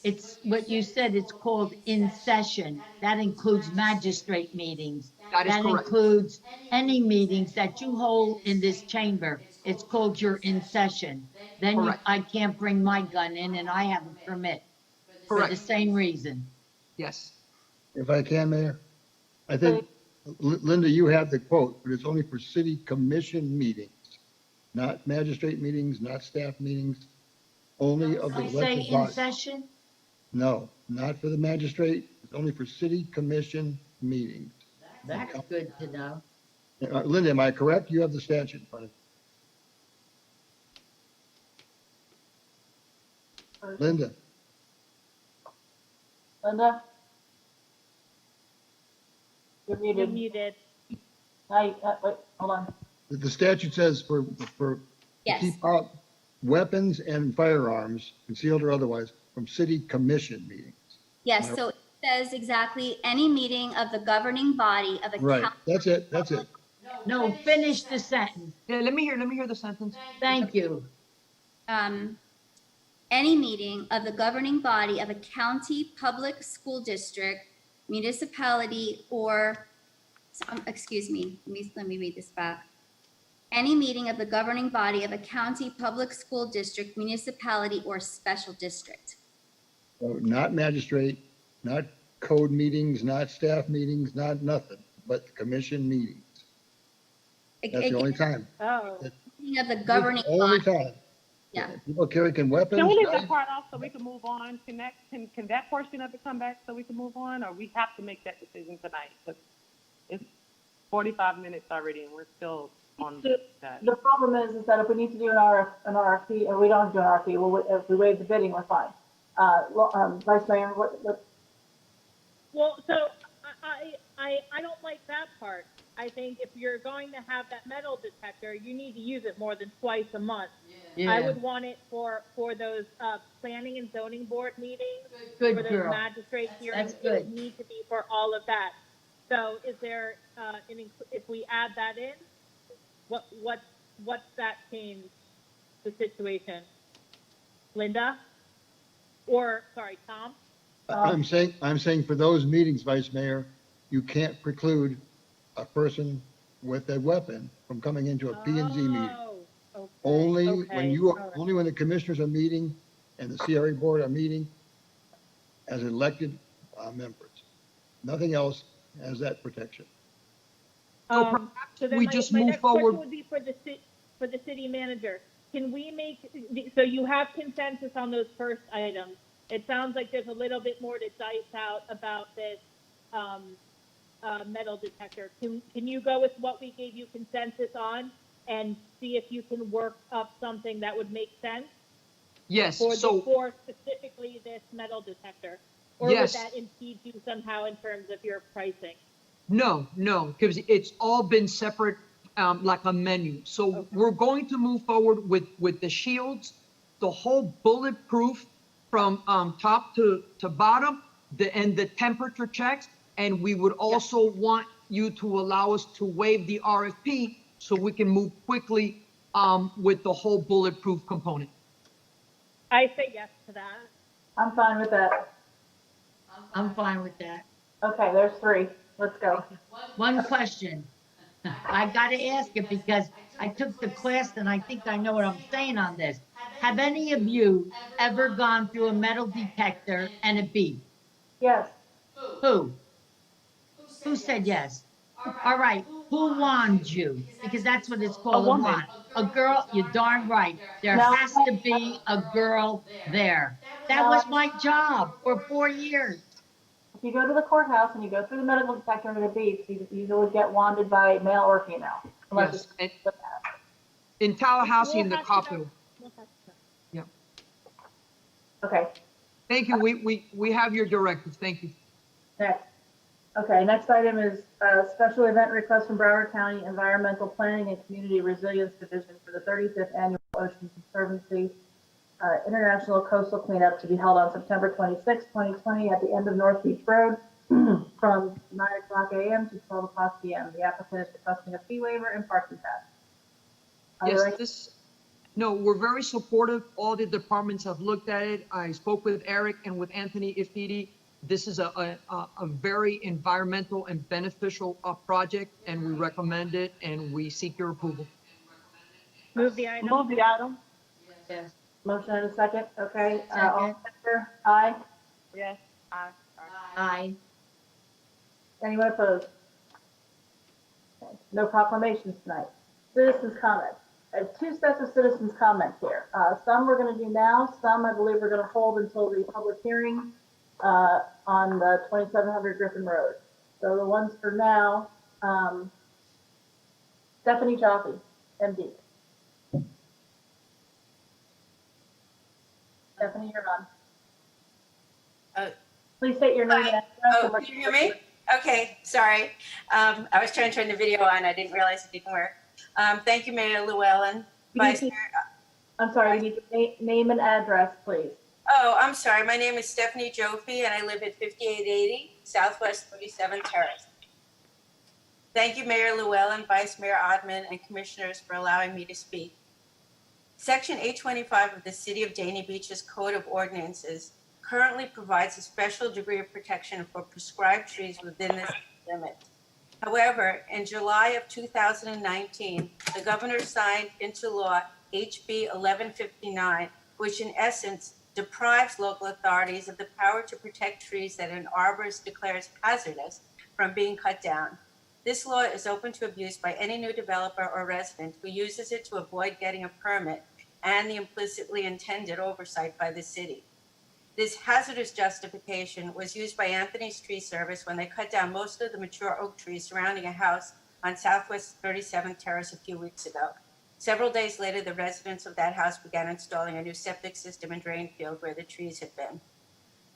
It's what you said, it's called in session. That includes magistrate meetings. That is correct. Includes any meetings that you hold in this chamber. It's called your in session. Then Correct. I can't bring my gun in and I have a permit for the Correct. same reason. Yes. If I can, Mayor, I think, Linda, you have the quote, but it's only for city commission meetings, not magistrate meetings, not staff meetings, only of the I say elected in body. session? No, not for the magistrate, it's only for city commission meetings. That's good to know. Linda, am I correct? You have the statute in front of you. Linda, Linda? You're You're muted. muted. Wait, hold on. the statute says for Yes. keep out weapons and firearms, concealed or otherwise, from city commission meetings. Yes, so it says exactly any meeting of the governing body of a Right, county. that's it, that's it. No, finish the sentence. Yeah, let me hear the sentence. Thank you. Any meeting of the governing body of a county public school district, municipality, or, excuse me, let me read this back. Any meeting of the governing body of a county public school district, municipality, or special district. So not magistrate, not code meetings, not staff meetings, not nothing, but commission meetings. That's the only time. Oh. Meeting of the governing Only body, time. yeah. People carrying weapons. Can we leave that knives, part off so we can move on? Can that portion of it come back so we can move on, or we have to make that decision tonight? 'Cause it's 45 minutes already and we're still on that. The problem is that if we need to do an RFP, or we don't do an RFP, if we waive the bidding, we're fine. Vice Mayor, what? Well, so I don't like that part. I think if you're going to have that metal detector, you need to use it more than twice a month. I would want it for those planning and zoning board meetings, Good for those girl. magistrate hearings. That's It would good. need to be for all of that. So is there, if we add that in, what's that change the situation? Linda? Or, sorry, Tom? I'm saying for those meetings, Vice Mayor, you can't preclude a person with a weapon from coming into a P and Z meeting. Oh, okay. Only Okay, when all right. only when the commissioners are meeting and the CRA board are meeting as elected members. Nothing else has that protection. So So perhaps then we my just next move forward. question would be for the city manager. Can we so you have consensus on those first items. It sounds like there's a little bit more to dice out about this metal detector. Can you go with what we gave you consensus on and see if you can work up something that would make sense Yes, for so, for specifically this metal detector? Or Yes. would that impede you somehow in terms of your pricing? no, because it's all been separate, like a menu. So we're going to move forward with the shields, the whole bulletproof from top to bottom, and the temperature checks. And we would also want you to allow us to waive the RFP so we can move quickly with the whole bulletproof component. I say yes to that. I'm fine with that. I'm fine with that. Okay, there's three. let's go. One question. I gotta ask it because I took the class and I think I know what I'm saying on this. Have any of you ever gone through a metal detector and a beep? Yes, Who? Who said yes? All right, who warned you? Because that's what it's called, a woman. wand. A girl, you're darn right. There No. has to be a girl there. That was my job for 4 years. if you go to the courthouse and you go through the medical detector and it beeps, you usually get wanded by male or female. Unless Yes, it's and in Tallahassee, in the We'll have to Capitol. We'll have to Okay, Thank you. We have your directive. Thank you. next. Okay, next item is a special event request from Broward County Environmental Planning and Community Resilience Division for the 35th Annual Ocean Conservancy International Coastal Cleanup to be held on September 26, 2020 at the end of North Beach Road from 9 o'clock a.m. to 12 o'clock p.m. The applicant is requesting a fee waiver and parking pass. Yes, no, we're very supportive. All the departments have looked at it. I spoke with Eric and with Anthony Ifidi. This is a very environmental and beneficial project, and we recommend it, and we seek your approval. move the item. Move the item. Yes. Motion and a second, okay. All Second. in favor? Aye. Yes. Aye. Aye. Anyone opposed? Okay, no proclamations tonight. Citizens' comments. I have two sets of citizens' comments here. Some we're going to do now, some I believe we're going to hold until the public hearing on the 2700 Griffin Road. So the ones for now, Stephanie Jaffe, MD. Stephanie, you're on. Please state your name and address. Oh, can you hear me? Okay, sorry. I was trying to turn the video on. I didn't realize it didn't work. Thank you, Mayor Llewellyn. Vice Mayor. I'm sorry, you need to name and address, please. Oh, I'm sorry. My name is Stephanie Joffe, and I live at 5880 Southwest 37th Terrace. Thank you, Mayor Llewellyn, Vice Mayor Odman, and Commissioners for allowing me to speak. Section 825 of the City of Dania Beach's Code of Ordinances currently provides a special degree of protection for prescribed trees within this limit. However, in July of 2019, the governor signed into law HB 1159, which in essence deprives local authorities of the power to protect trees that an arborist declares hazardous from being cut down. This law is open to abuse by any new developer or resident who uses it to avoid getting a permit and the implicitly intended oversight by the city. This hazardous justification was used by Anthony's Tree Service when they cut down most of the mature oak trees surrounding a house on Southwest 37th Terrace a few weeks ago. Several days later, the residents of that house began installing a new septic system and drain field where the trees had been.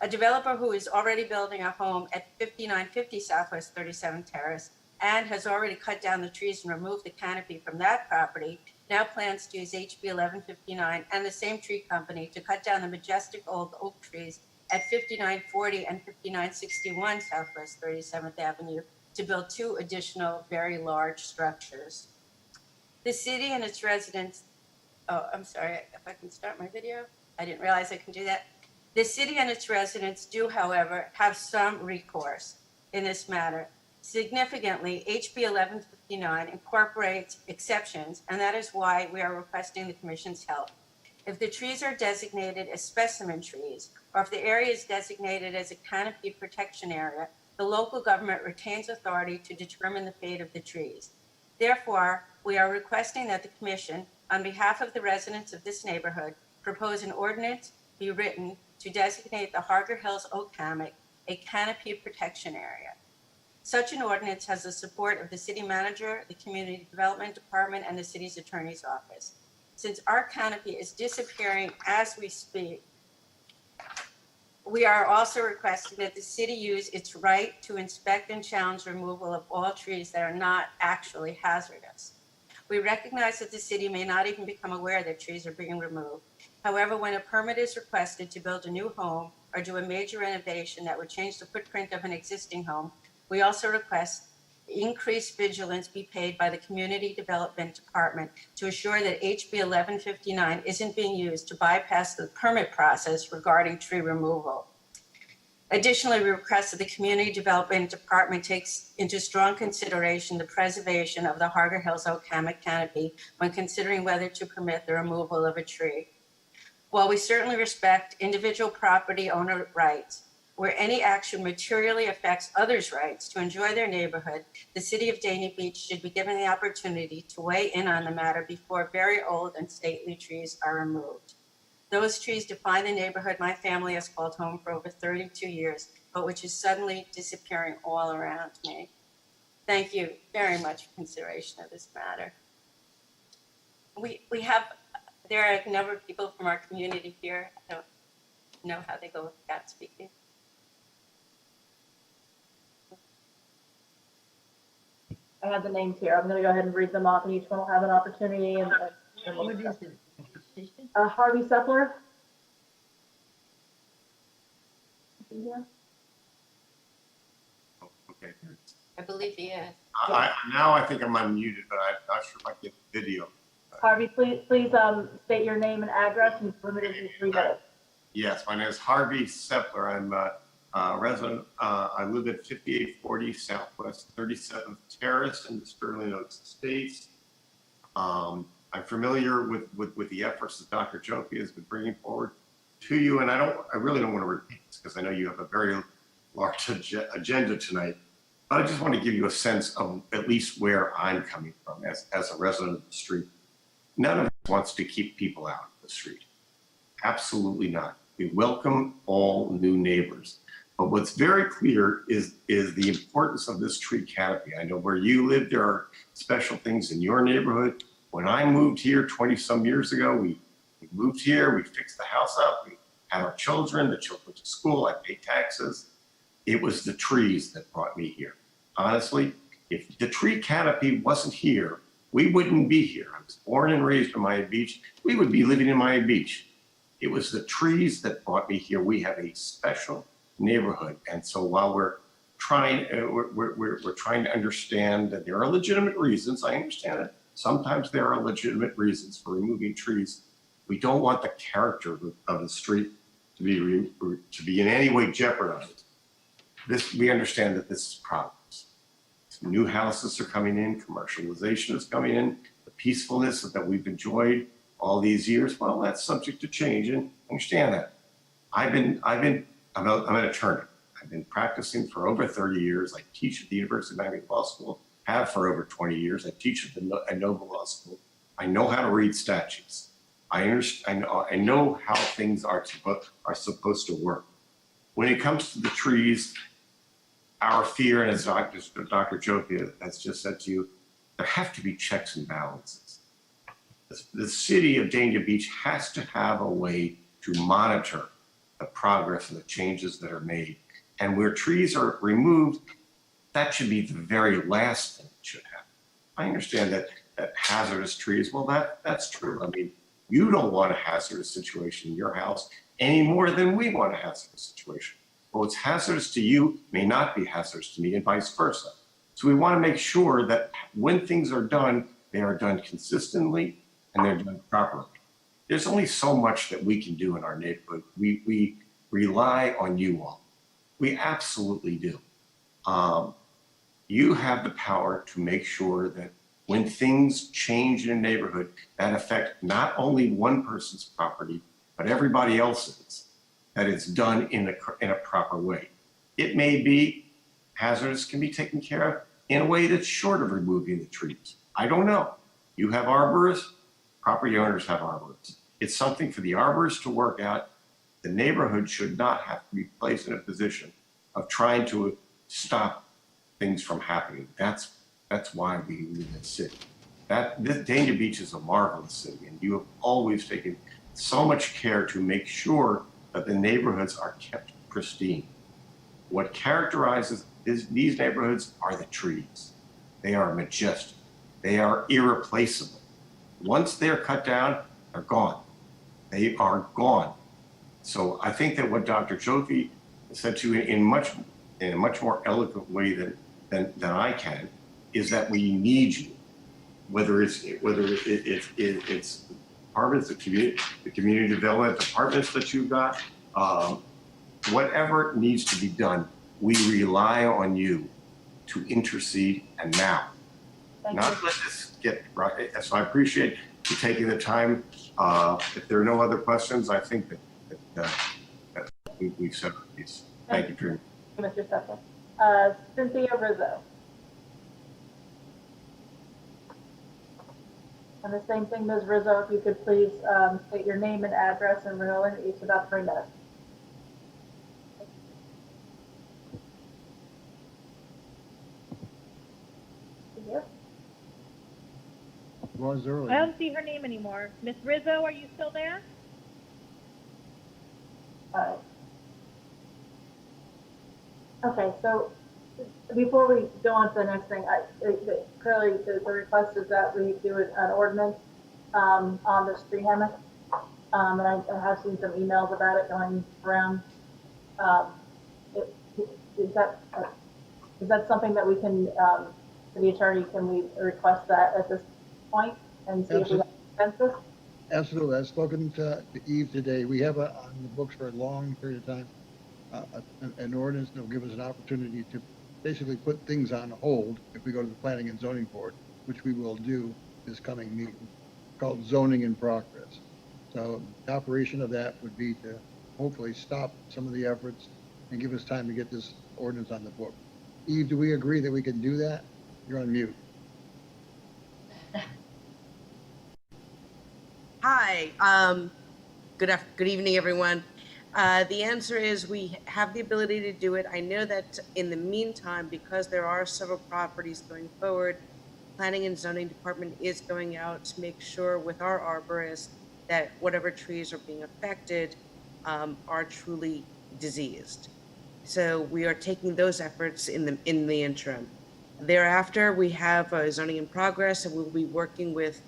A developer who is already building a home at 5950 Southwest 37th Terrace and has already cut down the trees and removed the canopy from that property now plans to use HB 1159 and the same tree company to cut down the majestic old oak trees at 5940 and 5961 Southwest 37th Avenue to build two additional very large structures. The city and its residents, oh, I'm sorry, if I can start my video. I didn't realize I can do that. The city and its residents do, however, have some recourse in this matter. Significantly, HB 1159 incorporates exceptions, and that is why we are requesting the Commission's help. If the trees are designated as specimen trees, or if the area is designated as a canopy protection area, the local government retains authority to determine the fate of the trees. Therefore, we are requesting that the Commission, on behalf of the residents of this neighborhood, propose an ordinance be written to designate the Harger Hills Oak Hammock a canopy protection area. Such an ordinance has the support of the city manager, the community development department, and the city's attorney's office. Since our canopy is disappearing as we speak, we are also requesting that the city use its right to inspect and challenge removal of all trees that are not actually hazardous. We recognize that the city may not even become aware that trees are being removed. However, when a permit is requested to build a new home or do a major renovation that would change the footprint of an existing home, we also request increased vigilance be paid by the Community Development Department to assure that HB 1159 isn't being used to bypass the permit process regarding tree removal. Additionally, we request that the Community Development Department takes into strong consideration the preservation of the Harger Hills oak hammock canopy when considering whether to permit the removal of a tree. While we certainly respect individual property owner rights, where any action materially affects others' rights to enjoy their neighborhood, the city of Dania Beach should be given the opportunity to weigh in on the matter before very old and stately trees are removed. Those trees define the neighborhood my family has called home for over 32 years, but which is suddenly disappearing all around me. Thank you very much for consideration of this matter. There are a number of people from our community here. I don't know how they go without speaking. I have the names here. I'm going to go ahead and read them off, and each one will have an opportunity. And we'll What discuss. is it? Harvey Suppler. Okay. I believe he is. Now I think I'm unmuted, but I'm not sure if I get the video. Harvey, please state your name and address, and limited to 3 minutes. Yes, my name is Harvey Sepler. I'm a resident. I live at 5840 Southwest 37th Terrace in the Sterling Oaks Estates. I'm familiar with the efforts that Dr. Joffe has been bringing forward to you, and I really don't want to repeat this because I know you have a very large agenda tonight. But I just want to give you a sense of at least where I'm coming from as a resident of the street. None of us wants to keep people out of the street. Absolutely not. We welcome all new neighbors. But what's very clear is the importance of this tree canopy. I know where you live, there are special things in your neighborhood. When I moved here 20 some years ago, we moved here, we fixed the house up, we had our children, the children went to school, I paid taxes. It was the trees that brought me here. Honestly, if the tree canopy wasn't here, we wouldn't be here. I was born and raised in Miami Beach. We would be living in Miami Beach. It was the trees that brought me here. We have a special neighborhood. And so while we're trying to understand that there are legitimate reasons, I understand it. Sometimes there are legitimate reasons for removing trees. We don't want the character of the street to be in any way jeopardized. We understand that this is progress. New houses are coming in, commercialization is coming in, the peacefulness that we've enjoyed all these years, well, that's subject to change, and understand that. I'm an attorney. I've been practicing for over 30 years. I teach at the University of Miami Law School, have for over 20 years. I teach at Nova Law School. I know how to read statutes. I know how things are supposed to work. When it comes to the trees, our fear, and as Dr. Joffe has just said to you, there have to be checks and balances. The city of Dania Beach has to have a way to monitor the progress and the changes that are made. And where trees are removed, that should be the very last thing that should happen. I understand that hazardous trees, well, that's true. I mean, you don't want a hazardous situation in your house any more than we want a hazardous situation. But what's hazardous to you may not be hazardous to me, and vice versa. So we want to make sure that when things are done, they are done consistently and they're done properly. There's only so much that we can do in our neighborhood. We rely on you all. We absolutely do. You have the power to make sure that when things change in a neighborhood that affect not only one person's property, but everybody else's, that it's done in a proper way. It may be hazardous can be taken care of in a way that's short of removing the trees. I don't know. You have arborists, property owners have arborists. It's something for the arborists to work out. The neighborhood should not have to be placed in a position of trying to stop things from happening. That's why we live in the city. Dania Beach is a marvelous city, and you have always taken so much care to make sure that the neighborhoods are kept pristine. What characterizes these neighborhoods are the trees. They are majestic. They are irreplaceable. Once they're cut down, they're gone. They are gone. So I think that what Dr. Joffe said to you in a much more eloquent way than I can is that we need you. Whether it's departments, the community development departments that you've got, whatever needs to be done, we rely on you to intercede and now. Thank Not you. let this get right. So I appreciate you taking the time. If there are no other questions, I think that we've said our piece. Thank you, Drew. Mr. Sefton. Cynthia Rizzo. And the same thing, Ms. Rizzo, if you could please state your name and address and we're only each about 3 minutes. Here. Was early. I don't see her name anymore. Miss Rizzo, are you still there? Okay, so before we go on to the next thing, clearly the request is that we do an ordinance on this tree hammock. And I have seen some emails about it going around. Is that something that we can, the attorney, can we request that at this point and see if we have consensus? Absolutely. I've spoken to Eve today. We have on the books for a long period of time, an ordinance that will give us an opportunity to basically put things on hold if we go to the Planning and Zoning Board, which we will do this coming meeting, called Zoning in Progress. So the operation of that would be to hopefully stop some of the efforts and give us time to get this ordinance on the book. Eve, do we agree that we can do that? You're on mute. Hi, good evening, everyone. The answer is we have the ability to do it. I know that in the meantime, because there are several properties going forward, Planning and Zoning Department is going out to make sure with our arborists that whatever trees are being affected are truly diseased. So we are taking those efforts in the interim. Thereafter, we have zoning in progress, and we'll be working with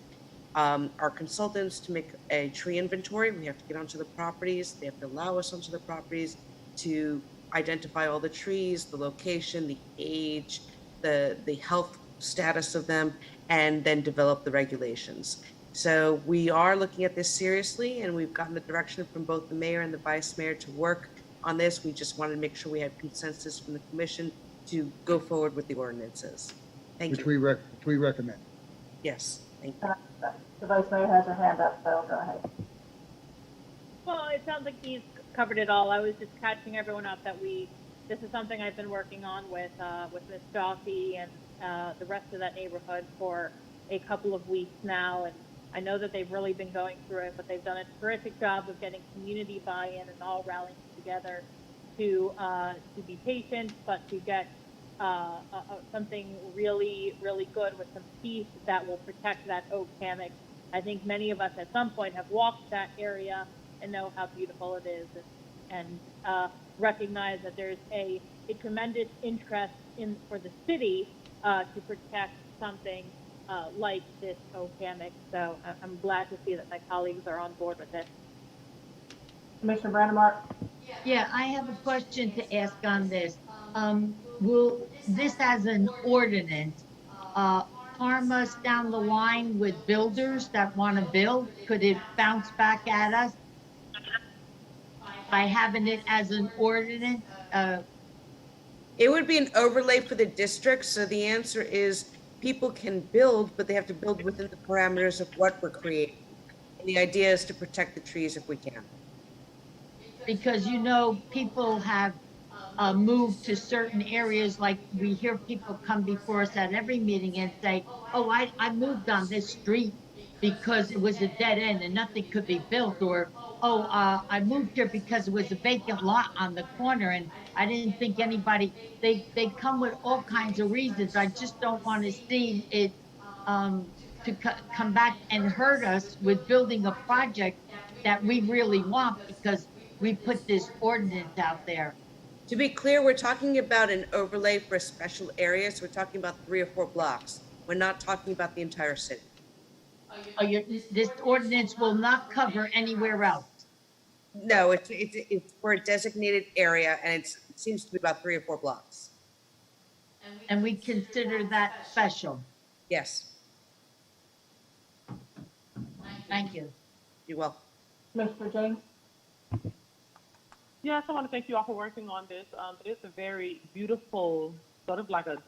our consultants to make a tree inventory. We have to get onto the properties. They have to allow us onto the properties to identify all the trees, the location, the age, the health status of them, and then develop the regulations. So we are looking at this seriously, and we've gotten the direction from both the mayor and the vice mayor to work on this. We just wanted to make sure we had consensus from the commission to go forward with the ordinances. Thank you. Which we recommend. Yes, thank you. The vice mayor has her hand up, so go ahead. Well, it sounds like he's covered it all. I was just catching everyone up that this is something I've been working on with Ms. Stalky and the rest of that neighborhood for a couple of weeks now. And I know that they've really been going through it, but they've done a terrific job of getting community buy-in and all rallying together to be patient, but to get something really, really good with some teeth that will protect that oak hammock. I think many of us at some point have walked that area and know how beautiful it is, and recognize that there's a tremendous interest for the city to protect something like this oak hammock. So I'm glad to see that my colleagues are on board with it. Commissioner Brandemart? Yeah, I have a question to ask on this. Will this as an ordinance harm us down the line with builders that want to build? Could it bounce back at us by having it as an ordinance? It would be an overlay for the district. So the answer is people can build, but they have to build within the parameters of what we're creating. And the idea is to protect the trees if we can. Because, you know, people have moved to certain areas, like we hear people come before us at every meeting and say, oh, I moved on this street because it was a dead end and nothing could be built, or oh, I moved here because it was a vacant lot on the corner and I didn't think anybody, they come with all kinds of reasons. I just don't want to see it come back and hurt us with building a project that we really want because we put this ordinance out there. To be clear, we're talking about an overlay for a special area. So we're talking about 3 or 4 blocks. We're not talking about the entire city. This ordinance will not cover anywhere else. No, it's for a designated area, and it seems to be about 3 or 4 blocks. And we consider that special. Yes. Thank you. You're welcome. Commissioner James? Yes, I want to thank you all for working on this. It's a very beautiful, sort of like a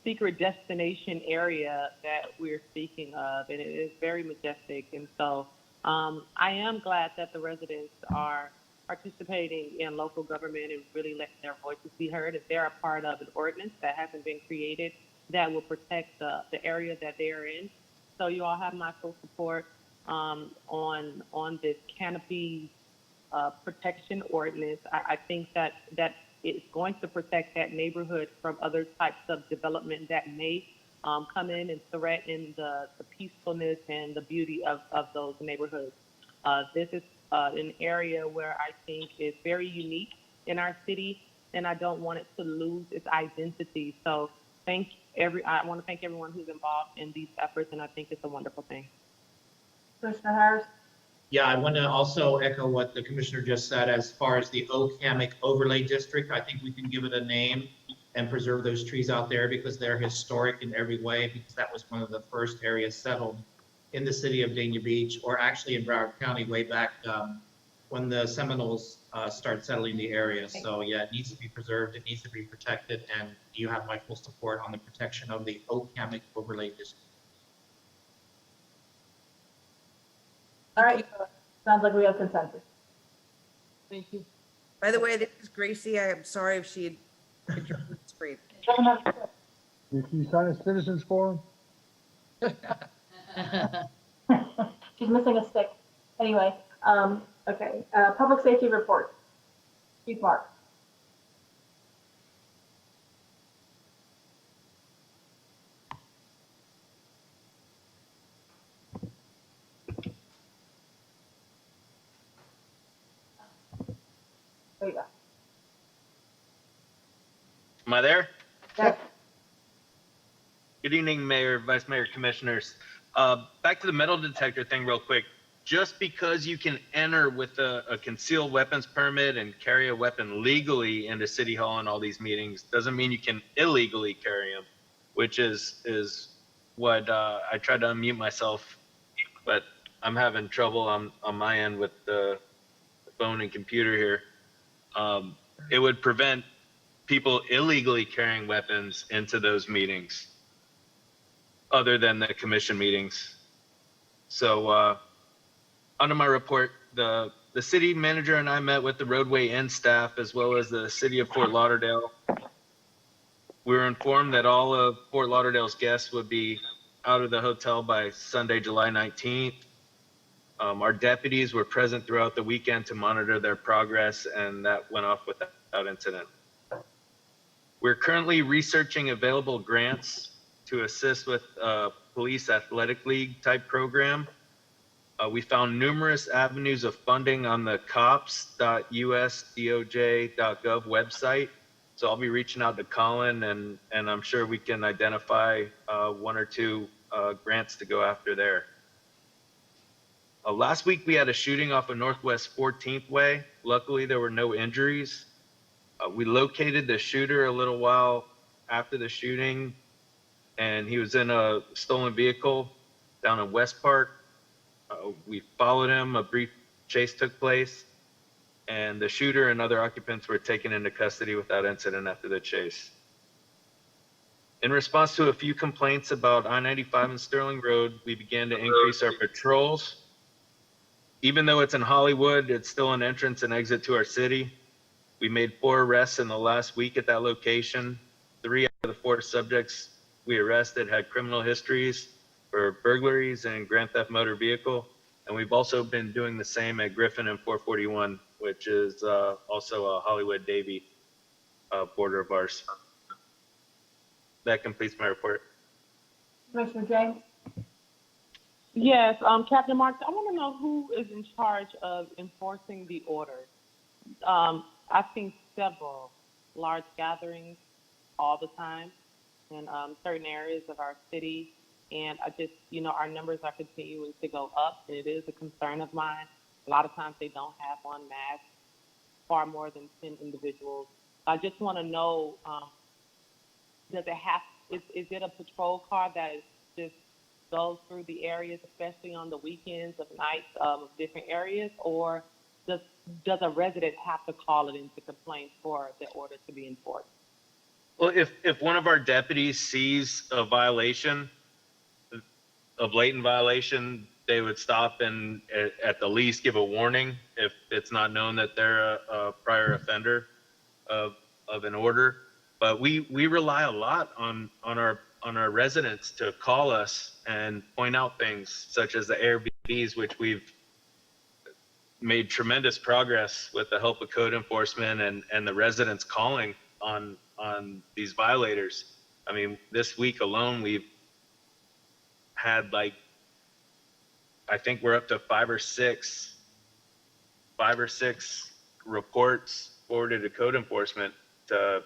secret destination area that we're speaking of, and it is very majestic. And so I am glad that the residents are participating in local government and really letting their voices be heard. If they're a part of an ordinance that hasn't been created that will protect the area that they're in. So you all have my full support on this canopy protection ordinance. I think that it's going to protect that neighborhood from other types of development that may come in and threaten the peacefulness and the beauty of those neighborhoods. This is an area where I think is very unique in our city, and I don't want it to lose its identity. So I want to thank everyone who's involved in these efforts, and I think it's a wonderful thing. Commissioner Harris? Yeah, I want to also echo what the commissioner just said as far as the Oak Hammock Overlay District. I think we can give it a name and preserve those trees out there because they're historic in every way, because that was one of the first areas settled in the city of Dania Beach, or actually in Broward County way back when the Seminoles started settling the area. So yeah, it needs to be preserved, it needs to be protected, and you have my full support on the protection of the Oak Hammock Overlay District. All right, sounds like we have consensus. Thank you. By the way, this is Gracie. I am sorry if she had put your screen. Did she sign a citizens forum? She's missing a stick. Anyway, okay, public safety report. Chief Mark. There you go. Am I there? Yes. Good evening, Mayor, Vice Mayor, Commissioners. Back to the metal detector thing real quick. Just because you can enter with a concealed weapons permit and carry a weapon legally into City Hall and all these meetings doesn't mean you can illegally carry them, which is what I tried to unmute myself, but I'm having trouble on my end with the phone and computer here. It would prevent people illegally carrying weapons into those meetings other than the commission meetings. So under my report, the city manager and I met with the roadway and staff as well as the city of Fort Lauderdale. We were informed that all of Fort Lauderdale's guests would be out of the hotel by Sunday, July 19th. Our deputies were present throughout the weekend to monitor their progress, and that went off without incident. We're currently researching available grants to assist with police athletic league type program. We found numerous avenues of funding on the cops.usdoj.gov website. So I'll be reaching out to Colin, and I'm sure we can identify one or two grants to go after there. Last week we had a shooting off of Northwest 14th Way. Luckily there were no injuries. We located the shooter a little while after the shooting, and he was in a stolen vehicle down in West Park. We followed him, a brief chase took place, and the shooter and other occupants were taken into custody without incident after the chase. In response to a few complaints about I-95 and Sterling Road, we began to increase our patrols. Even though it's in Hollywood, it's still an entrance and exit to our city. We made 4 arrests in the last week at that location. 3 out of the 4 subjects we arrested had criminal histories for burglaries and grand theft motor vehicle. And we've also been doing the same at Griffin and 441, which is also a Hollywood-Davie border of ours. That completes my report. Commissioner James? Yes, Captain Marks, I want to know who is in charge of enforcing the orders. I've seen several large gatherings all the time in certain areas of our city, and I just, our numbers are continuing to go up, and it is a concern of mine. A lot of times they don't have on masks, far more than 10 individuals. I just want to know, is it a patrol car that is just goes through the areas, especially on the weekends of nights of different areas, or does a resident have to call it into complaint for the order to be enforced? Well, if one of our deputies sees a violation, a blatant violation, they would stop and at the least give a warning if it's not known that they're a prior offender of an order. But we rely a lot on our residents to call us and point out things such as the Airbnbs, which we've made tremendous progress with the help of code enforcement and the residents calling on these violators. I mean, this week alone, we've had I think we're up to five or six reports forwarded to code enforcement to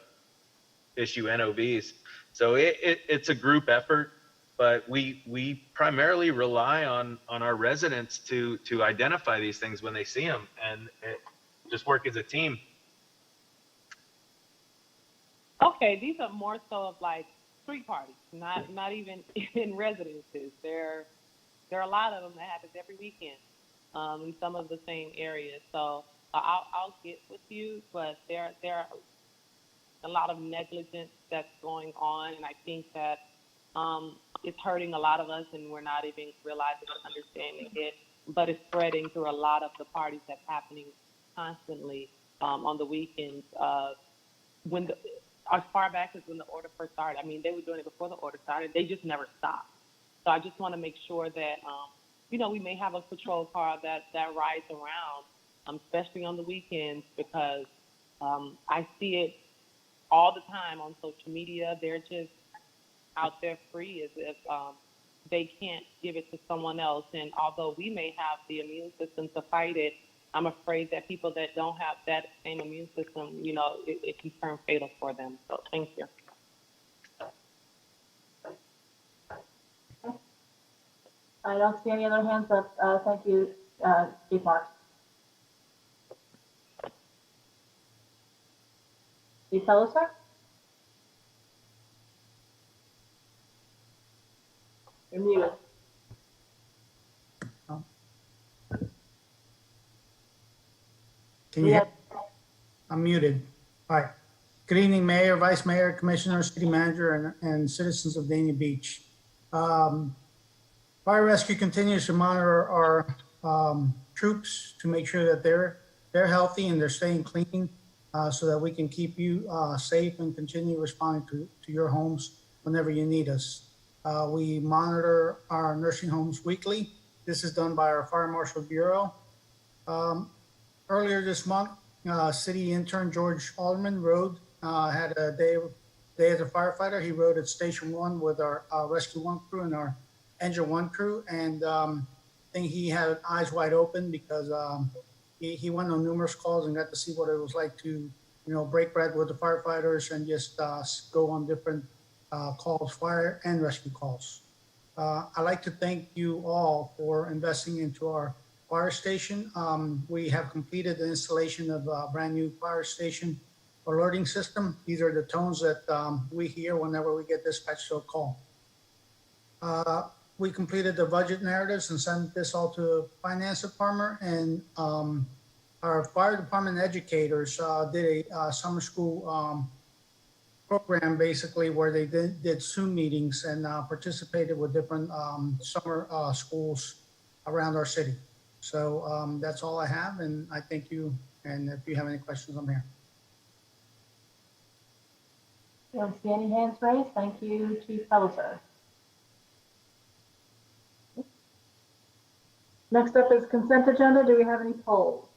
issue NOVs. So it's a group effort, but we primarily rely on our residents to identify these things when they see them and just work as a team. Okay, these are more so of like street parties, not even in residences. There are a lot of them that happens every weekend in some of the same areas. So I'll get with you, but there are a lot of negligence that's going on, and I think that it's hurting a lot of us, and we're not even realizing or understanding it. But it's spreading through a lot of the parties that's happening constantly on the weekends. As far back as when the order first started, I mean, they were doing it before the order started. They just never stopped. So I just want to make sure that, we may have a patrol car that rides around, especially on the weekends, because I see it all the time on social media. They're just out there free as if they can't give it to someone else. And although we may have the immune system to fight it, I'm afraid that people that don't have that same immune system, it can turn fatal for them. So thank you. I don't see any other hands up. Thank you, Chief Marks. Chief Pellicer? You're muted. Can you hear? I'm muted. All right. Good evening, Mayor, Vice Mayor, Commissioner, City Manager, and citizens of Dania Beach. Fire Rescue continues to monitor our troops to make sure that they're healthy and they're staying clean so that we can keep you safe and continue responding to your homes whenever you need us. We monitor our nursing homes weekly. This is done by our Fire Marshal Bureau. Earlier this month, city intern George Alderman had a day as a firefighter. He rode at Station 1 with our Rescue 1 crew and our Engine 1 crew. And I think he had eyes wide open because he went on numerous calls and got to see what it was like to, break bread with the firefighters and just go on different calls, fire and rescue calls. I'd like to thank you all for investing into our fire station. We have completed the installation of a brand new fire station alerting system. These are the tones that we hear whenever we get dispatched to a call. We completed the budget narratives and sent this all to the finance department, and our fire department educators did a summer school program basically where they did Zoom meetings and participated with different summer schools around our city. So that's all I have, and I thank you. And if you have any questions, I'm here. Don't see any hands raised. Thank you, Chief Pellicer. Next up is consent agenda. Do we have any polls?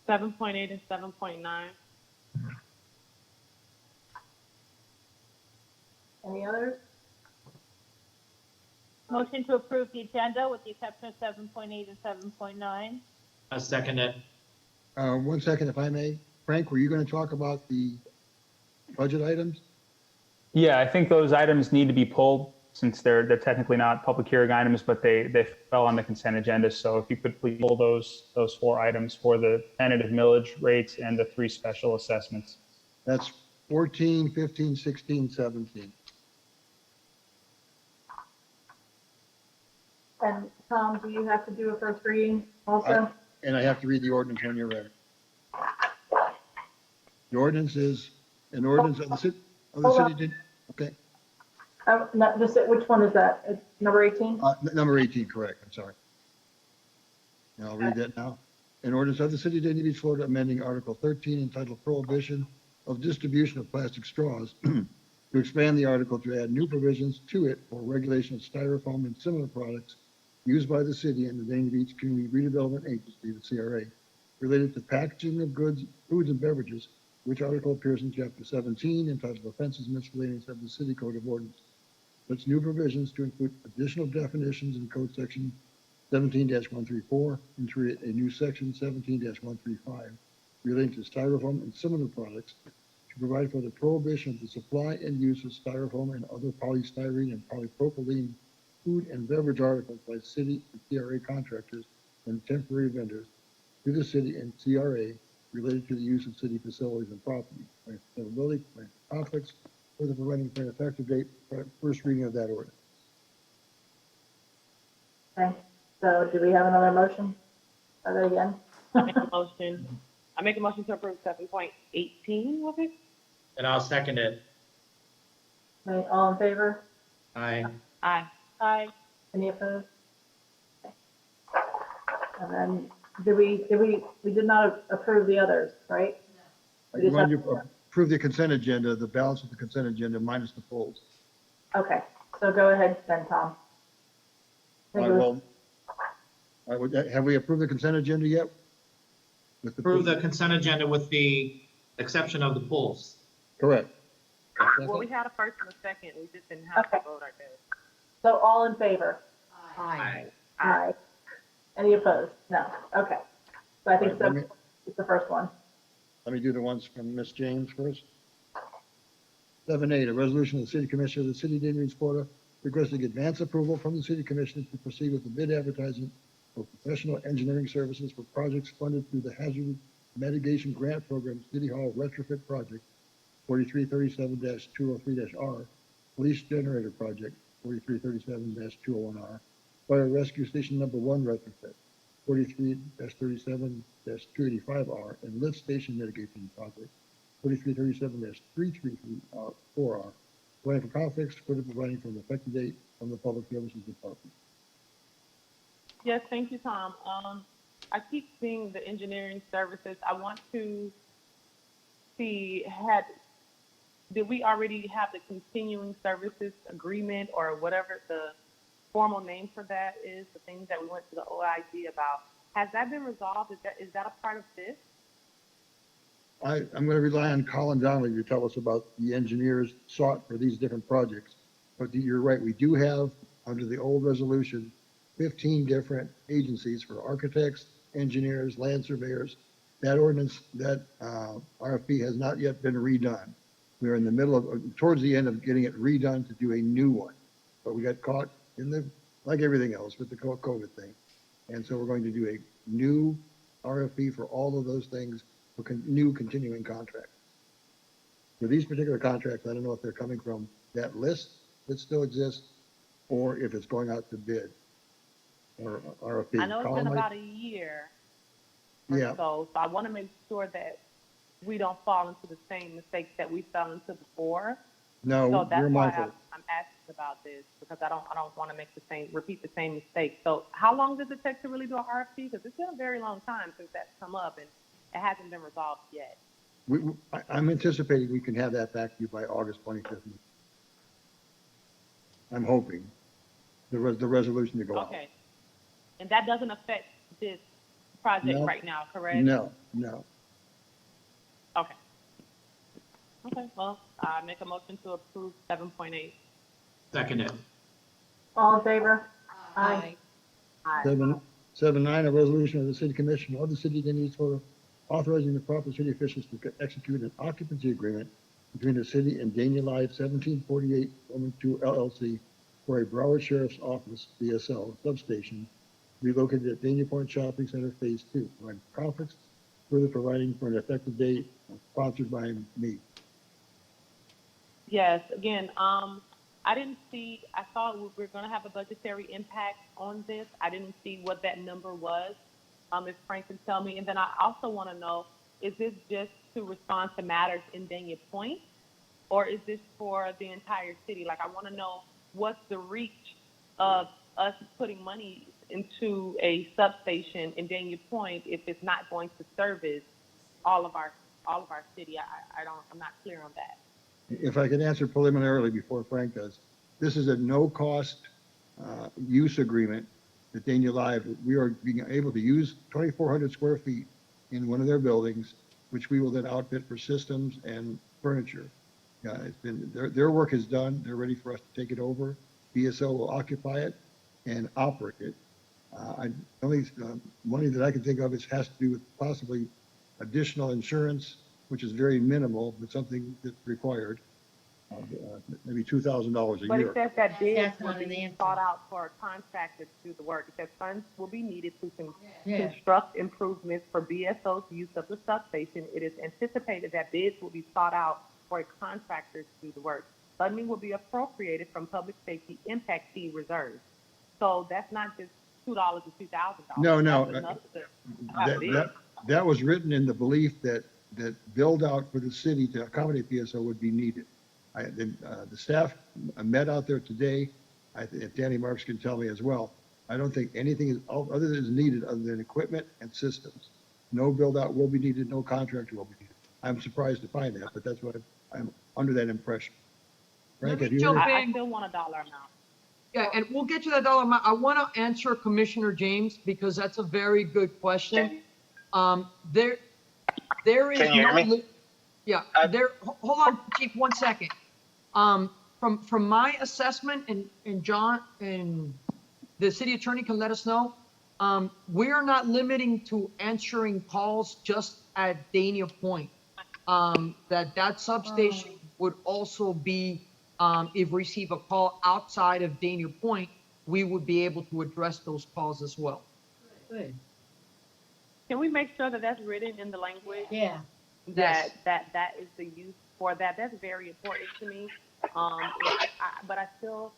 7.8 and 7.9. Any others? Motion to approve the agenda with the exception of 7.8 and 7.9. I second it. 1 second, if I may. Frank, were you going to talk about the budget items? Yeah, I think those items need to be pulled since they're technically not public hearing items, but they fell on the consent agenda. So if you could please pull those 4 items for the tentative millage rates and the 3 special assessments. That's 14, 15, 16, 17. And Tom, do you have to do a first reading also? and I have to read the ordinance when you're ready. The ordinance is an ordinance of the city, okay, No, just, which one is that? It's number 18? number 18, correct, I'm sorry. And I'll read that now. An ordinance of the city of Dania Beach, Florida, amending Article 13 entitled Prohibition of Distribution of Plastic Straws to expand the article to add new provisions to it for regulation of styrofoam and similar products used by the city and the Dania Beach Community Redevelopment Agency, the CRA, related to packaging of goods, foods, and beverages, which article appears in Chapter 17 entitled Offenses Miscellaneous of the City Code of Ordinance. Such new provisions to include additional definitions in Code Section 17-134 and create a new Section 17-135 relating to styrofoam and similar products to provide for the prohibition of the supply and use of styrofoam and other polystyrene and polypropylene food and beverage articles by city and CRA contractors and temporary vendors to the city and CRA related to the use of city facilities and property, availability, conflicts, further providing for an effective date for first reading of that ordinance. Okay, so do we have another motion? Are they again? I make a motion to approve 7.18, was it? And I'll second it. Okay, all in favor? Aye. Aye. Aye. Any opposed? Okay. And then, we did not approve the others, right? I remind you, approve the consent agenda, the balance of the consent agenda minus the polls. Okay, so go ahead then, Tom. Have we approved the consent agenda yet? Approve the consent agenda with the exception of the polls. Correct. Well, we had a first and a second. We just didn't have to vote, I guess. So all in favor? Aye. Aye. Any opposed? No. Okay. So I think Right, let me- it's the first one. Let me do the ones from Ms. James first. 7A, a resolution of the City Commission of the City of Dania Beach, Florida, requesting advance approval from the City Commission to proceed with the bid advertising for professional engineering services for projects funded through the Hazard Mitigation Grant Program City Hall Retrofit Project 4337-203-R, Police Generator Project 4337-201R, Fire Rescue Station Number 1 Retrofit 43-37-285R, and Lift Station Mitigation Project 4337-333-4R, providing for conflicts, further providing for an effective date from the Public Services Department. Yes, thank you, Tom. I keep seeing the engineering services. I want to see, did we already have the continuing services agreement or whatever the formal name for that is, the things that we went to the OIG about? Has that been resolved? Is that a part of this? I'm going to rely on Colin Donnelly to tell us about the engineers sought for these different projects. But you're right, we do have, under the old resolution, 15 different agencies for architects, engineers, land surveyors. That ordinance, that RFP has not yet been redone. We're in the middle of, towards the end of getting it redone to do a new one. But we got caught in the, like everything else with the COVID thing. And so we're going to do a new RFP for all of those things for new continuing contracts. For these particular contracts, I don't know if they're coming from that list that still exists or if it's going out to bid or RFP. I know it's Colin, been about a year or Yeah. so I want to make sure that we don't fall into the same mistakes that we fell into before. No, So that's we're why mindful. I'm asking about this, because I don't want to repeat the same mistake. So how long does it take to really do an RFP? Because it's been a very long time since that's come up and it hasn't been resolved yet. I'm anticipating we can have that back to you by August 25th. I'm hoping the resolution to go out. Okay. And that doesn't affect this project No. right now, correct? No. Okay. Okay, well, I make a motion to approve 7.8. Second it. All in favor? Aye. 7.9, a resolution of the City Commission of the City of Dania Beach, Florida, authorizing the proper city officials to execute an occupancy agreement between the city and Dania Live 1748 Roman 2 LLC for a Broward Sheriff's Office, BSL, substation relocated at Dania Point Shopping Center Phase 2, providing conflicts, further providing for an effective date, sponsored by me. Yes, again, I thought we were going to have a budgetary impact on this. I didn't see what that number was. if Frank can tell me. And then I also want to know, is this just to respond to matters in Dania Point? Or is this for the entire city? Like, I want to know what's the reach of us putting money into a substation in Dania Point if it's not going to service all of our city. I'm not clear on that. If I can answer preliminarily before Frank does, this is a no-cost use agreement that Dania Live, we are being able to use 2,400 square feet in one of their buildings, which we will then outfit for systems and furniture. It's been, their work is done. They're ready for us to take it over. BSO will occupy it and operate it. Only money that I can think of has to do with possibly additional insurance, which is very minimal, but something that's required. Maybe $2,000 a But year. it says that bids That's will not an be answer. sought out for contractors to do the work. It says funds will be needed to Yeah. construct improvements for BSO's use of the substation. It is anticipated that bids will be sought out for a contractor to do the work. Funding will be appropriated from public safety impact fee reserves. So that's not just $2 to $2,000. No, no. That's enough to have bids. That was written in the belief that build out for the city to accommodate PSO would be needed. The staff met out there today. If Danny Marks can tell me as well, I don't think anything is other than is needed other than equipment and systems. No build out will be needed. No contractor will be needed. I'm surprised to find that, but that's what I'm under that impression. Frank, Let have me you heard? jump I in. still want a dollar amount. Yeah, and we'll get to that dollar amount. I want to answer Commissioner James because that's a very good question. There is Can you hear no, me? yeah, hold on, Chief, 1 second. From my assessment, and John and the city attorney can let us know, we are not limiting to answering calls just at Dania Point. That substation would also be, if we receive a call outside of Dania Point, we would be able to address those calls as well. Good. Can we make sure that that's written in the language? Yeah. Yes. That is the use for that. That's very important to me. But I still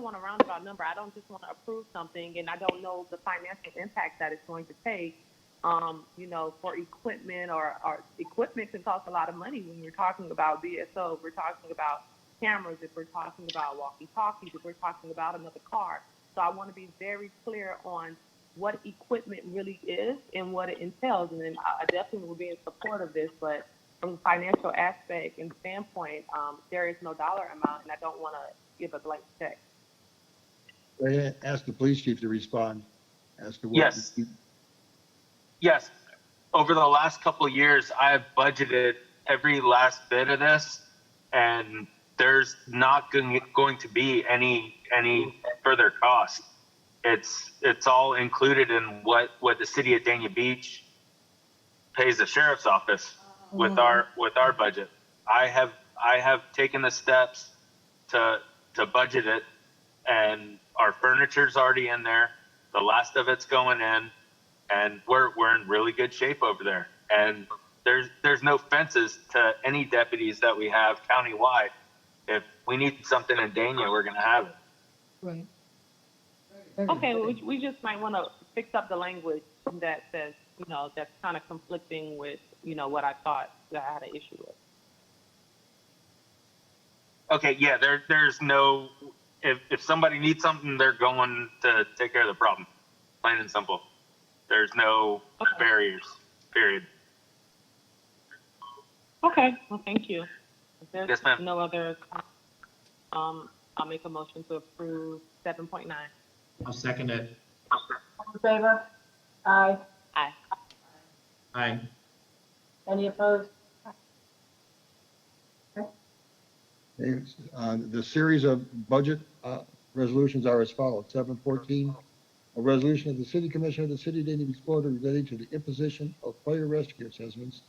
want a roundabout number. I don't just want to approve something and I don't know the financial impact that it's going to take. For equipment or equipment can cost a lot of money when we're talking about BSO. We're talking about cameras, if we're talking about walkie-talkies, if we're talking about another car. So I want to be very clear on what equipment really is and what it entails. And then I definitely will be in support of this, but from a financial aspect and standpoint, there is no dollar amount and I don't want to give a blank check. I asked the police chief to respond as to what. Yes. Yes. Over the last couple of years, I have budgeted every last bit of this, and there's not going to be any further cost. It's all included in what the city of Dania Beach pays the sheriff's office with our budget. I have taken the steps to budget it, and our furniture's already in there. The last of it's going in, and we're in really good shape over there. And there's no fences to any deputies that we have countywide. If we need something in Dania, we're gonna have it. Right. Okay, we just might want to fix up the language that says, that's kind of conflicting with, what I thought that I had an issue with. Okay, yeah, there's no, if somebody needs something, they're going to take care of the problem. Plain and simple. There's no barriers, period. Okay, well, thank you. If there's Yes, ma'am. no other, I'll make a motion to approve 7.9. I'll second it. All in favor? Aye. Aye. Aye. Any opposed? The series of budget resolutions are as follows. 714, a resolution of the City Commission of the City of Dania Beach, Florida relating to the imposition of fire rescue assessments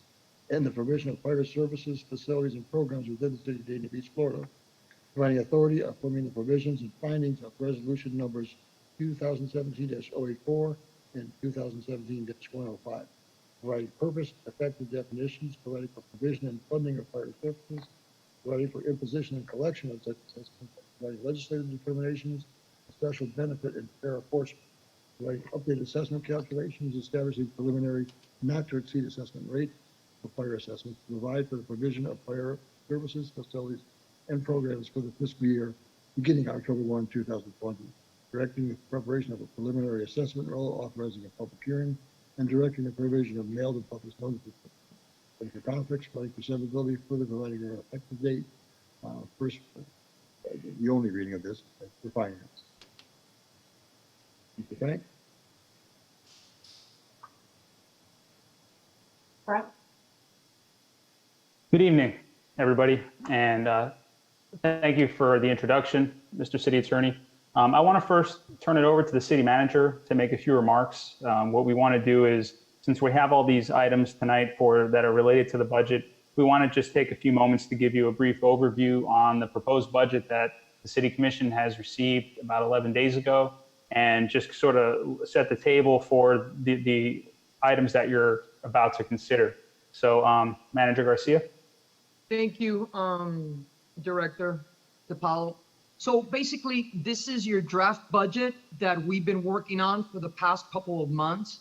and the provision of fire services, facilities, and programs within the City of Dania Beach, Florida, providing authority, affirming the provisions and findings of resolution numbers 2017-084 and 2017-105, providing purpose, effective definitions, providing for provision and funding of fire services, providing for imposition and collection of such assessments, providing legislative determinations, special benefit and fair apportionment, Right, updated assessment calculations, establishing preliminary not to exceed assessment rate for fire assessments, provide for the provision of fire services, facilities, and programs for the fiscal year beginning October 1, 2020. Directing the preparation of a preliminary assessment roll, authorizing a public hearing, and directing the provision of mailed and published notices for conflicts, providing for severability, further providing an effective date. First, the only reading of this for finance. Mr. Frank? Frank? Good evening, everybody, and thank you for the introduction, Mr. City Attorney. I want to first turn it over to the city manager to make a few remarks. What we want to do is, since we have all these items tonight that are related to the budget, we want to just take a few moments to give you a brief overview on the proposed budget that the City Commission has received about 11 days ago, and just sort of set the table for the items that you're about to consider. So, Manager Garcia. Thank you, Director DiPaolo. So basically, this is your draft budget that we've been working on for the past couple of months.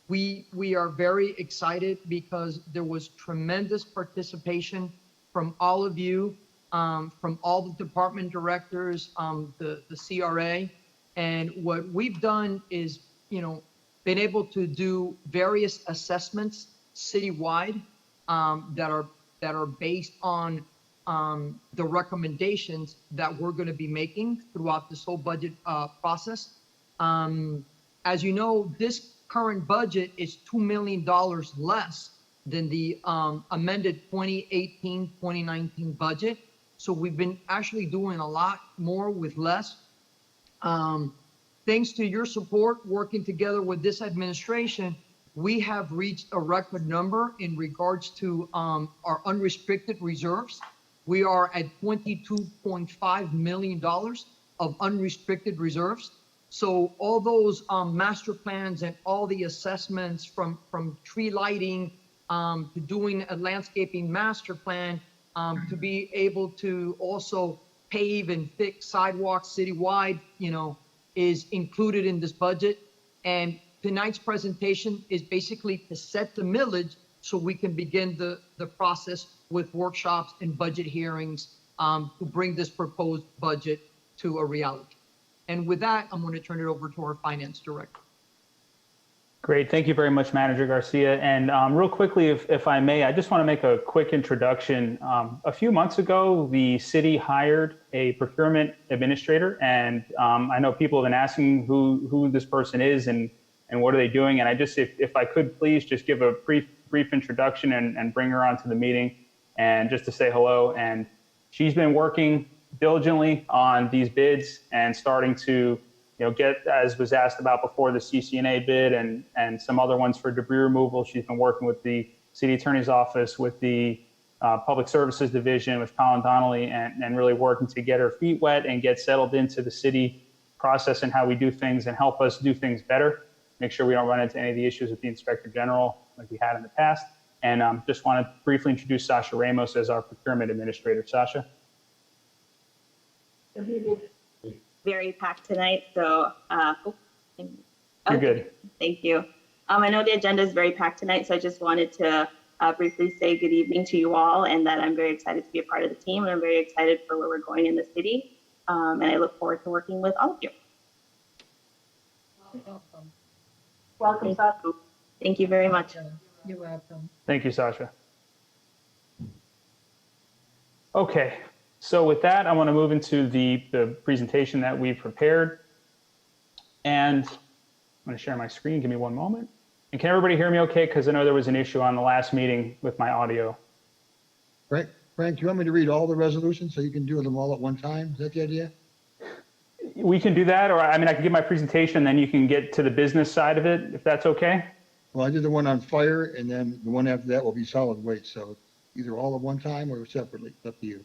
We are very excited because there was tremendous participation from all of you, from all the department directors, the CRA. And what we've done is, been able to do various assessments citywide that are based on the recommendations that we're going to be making throughout this whole budget process. As you know, this current budget is $2 million less than the amended 2018-2019 budget. So we've been actually doing a lot more with less. Thanks to your support, working together with this administration, we have reached a record number in regards to our unrestricted reserves. We are at $22.5 million of unrestricted reserves. So all those master plans and all the assessments from tree lighting to doing a landscaping master plan to be able to also pave and fix sidewalks citywide, is included in this budget. And tonight's presentation is basically to set the millage so we can begin the process with workshops and budget hearings to bring this proposed budget to a reality. And with that, I'm going to turn it over to our finance director. Great. Thank you very much, Manager Garcia. And real quickly, if I may, I just want to make a quick introduction. A few months ago, the city hired a procurement administrator, and I know people have been asking who this person is and what are they doing. And I just, if I could please just give a brief introduction and bring her onto the meeting and just to say hello. And she's been working diligently on these bids and starting to get, as was asked about before, the CCNA bid and some other ones for debris removal. She's been working with the city attorney's office, with the public services division, with Colin Donnelly, and really working to get her feet wet and get settled into the city process and how we do things and help us do things better. Make sure we don't run into any of the issues with the Inspector General like we had in the past. And just want to briefly introduce Sasha Ramos as our procurement administrator. Sasha. Very packed tonight, so You're good. Thank you. I know the agenda is very packed tonight, so I just wanted to briefly say good evening to you all, and that I'm very excited to be a part of the team, and I'm very excited for where we're going in the city, and I look forward to working with all of you. Welcome, Sasha. Thank you very much. You're welcome. Thank you, Sasha. Okay, so with that, I want to move into the presentation that we've prepared. And I'm going to share my screen. Give me one moment. And can everybody hear me okay? Because I know there was an issue on the last meeting with my audio. Frank, do you want me to read all the resolutions so you can do them all at one time? Is that the idea? We can do that, or I mean, I can give my presentation, then you can get to the business side of it, if that's okay. Well, I did the one on fire, and then the one after that will be solid waste. So either all at one time or separately. It's up to you.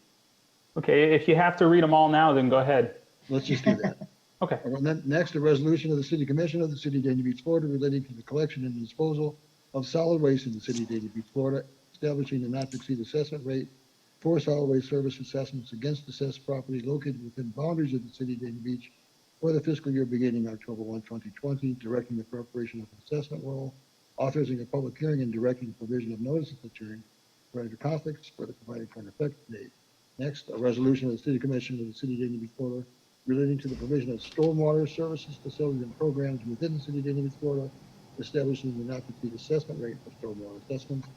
Okay, if you have to read them all now, then go ahead. Let's just do that. Okay. And then next, a resolution of the City Commission of the City of Dania Beach, Florida, relating to the collection and disposal of solid waste in the City of Dania Beach, Florida, establishing a not to exceed assessment rate for solid waste service assessments against assessed property located within boundaries of the City of Dania Beach, for the fiscal year beginning October 1, 2020, directing the preparation of assessment roll, authorizing a public hearing and directing the provision of notice of the hearing, related to conflicts, further providing for an effective date. Next, a resolution of the City Commission of the City of Dayton Beach, Florida, relating to the provision of stormwater services, facilities, and programs within the City of Dayton Beach, Florida, establishing the not-to-exceed assessment rate for stormwater assessments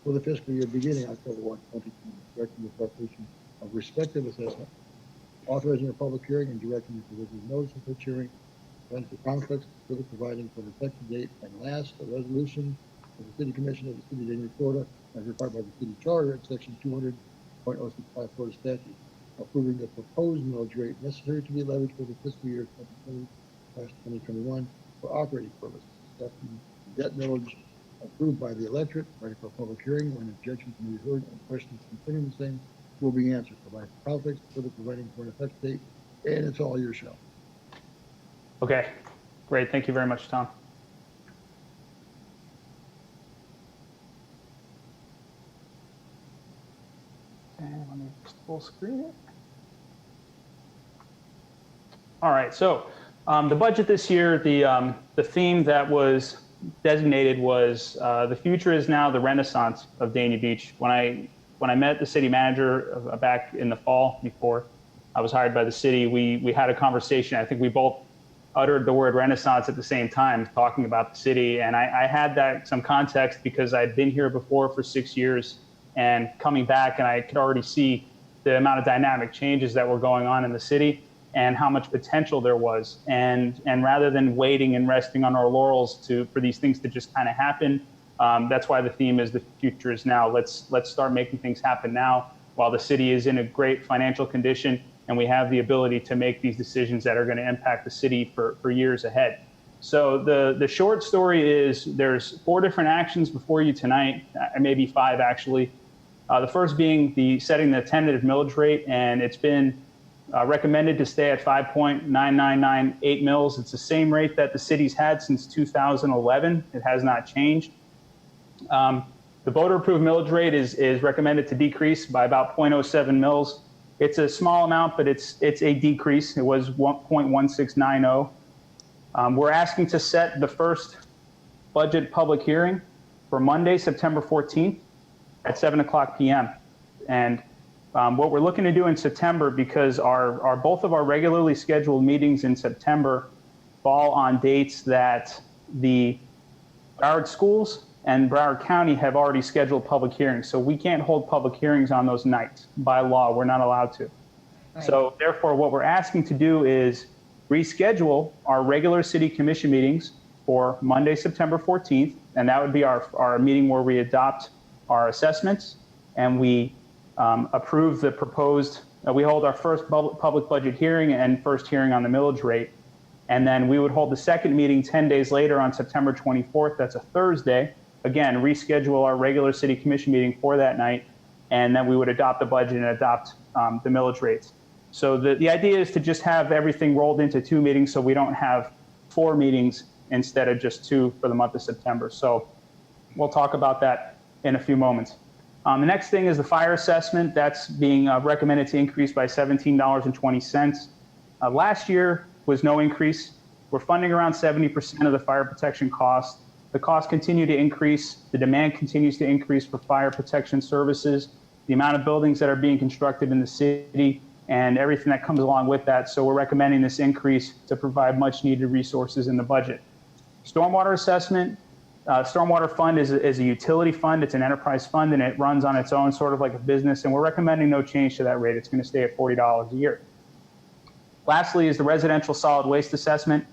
for the fiscal year beginning October 1, 2020, directing the preparation of respective assessment, authorizing a public hearing and directing the provision of notice of such hearing, related to conflicts, further providing for an effective date. And last, a resolution of the City Commission of the City of Dayton Beach, Florida, as required by the city charter at section 200.065 Florida statute, approving the proposed millage rate necessary to be levied for the fiscal year 2020/2021 for operating purposes. Debt millage approved by the electorate, ready for a public hearing when objections can be heard and questions concerning the same will be answered, providing for conflicts, further providing for an effective date, and it's all your show. Okay, great. Thank you very much, Tom. And let me full screen it. All right, so the budget this year, the theme that was designated was the future is now the renaissance of Dania Beach. When I met the city manager back in the fall before I was hired by the city, we had a conversation. I think we both uttered the word renaissance at the same time, talking about the city. And I had that some context because I'd been here before for 6 years and coming back, and I could already see the amount of dynamic changes that were going on in the city and how much potential there was. And rather than waiting and resting on our laurels for these things to just kind of happen, that's why the theme is the future is now. Let's start making things happen now while the city is in a great financial condition and we have the ability to make these decisions that are going to impact the city for years ahead. So the short story is there's 4 different actions before you tonight, maybe 5 actually. The first being setting the tentative millage rate, and it's been recommended to stay at 5.9998 mils. It's the same rate that the city's had since 2011. It has not changed. The voter-approved millage rate is recommended to decrease by about 0.07 mils. It's a small amount, but it's a decrease. It was 1.1690. We're asking to set the first budget public hearing for Monday, September 14th at 7:00 p.m. And what we're looking to do in September, because both of our regularly scheduled meetings in September fall on dates that the Broward schools and Broward County have already scheduled public hearings. So we can't hold public hearings on those nights. By law, we're not allowed to. Right. So therefore, what we're asking to do is reschedule our regular city commission meetings for Monday, September 14th. And that would be our meeting where we adopt our assessments and we approve the proposed, we hold our first public budget hearing and first hearing on the millage rate. And then we would hold the second meeting 10 days later on September 24th. That's a Thursday. Again, reschedule our regular city commission meeting for that night. And then we would adopt the budget and adopt the millage rates. So the idea is to just have everything rolled into 2 meetings so we don't have 4 meetings instead of just 2 for the month of September. So we'll talk about that in a few moments. The next thing is the fire assessment. That's being recommended to increase by $17.20. Last year was no increase. We're funding around 70% of the fire protection cost. The costs continue to increase. The demand continues to increase for fire protection services, the amount of buildings that are being constructed in the city, and everything that comes along with that. So we're recommending this increase to provide much needed resources in the budget. Stormwater assessment. Stormwater fund is a utility fund. It's an enterprise fund, and it runs on its own, sort of like a business. And we're recommending no change to that rate. It's going to stay at $40 a year. Lastly is the residential solid waste assessment.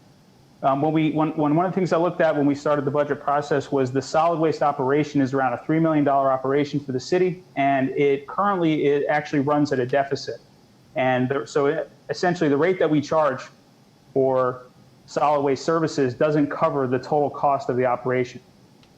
One of the things I looked at when we started the budget process was the solid waste operation is around a $3 million operation for the city, and it actually runs at a deficit. And essentially the rate that we charge for solid waste services doesn't cover the total cost of the operation.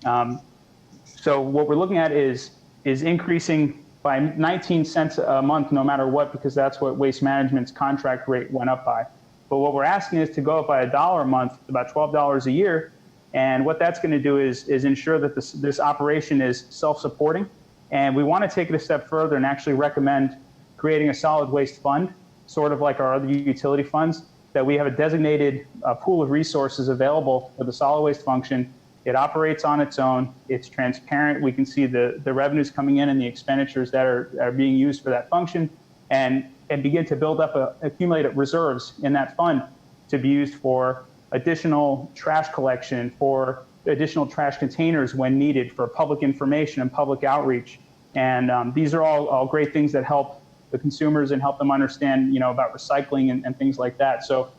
So what we're looking at is increasing by 19 cents a month, no matter what, because that's what Waste Management's contract rate went up by. But what we're asking is to go up by $1 a month, about $12 a year. And what that's going to do is ensure that this operation is self-supporting. And we want to take it a step further and actually recommend creating a solid waste fund, sort of like our other utility funds, that we have a designated pool of resources available for the solid waste function. It operates on its own. It's transparent. We can see the revenues coming in and the expenditures that are being used for that function, and begin to build up accumulate reserves in that fund to be used for additional trash collection, for additional trash containers when needed, for public information and public outreach. And these are all great things that help the consumers and help them understand, about recycling and things like that. So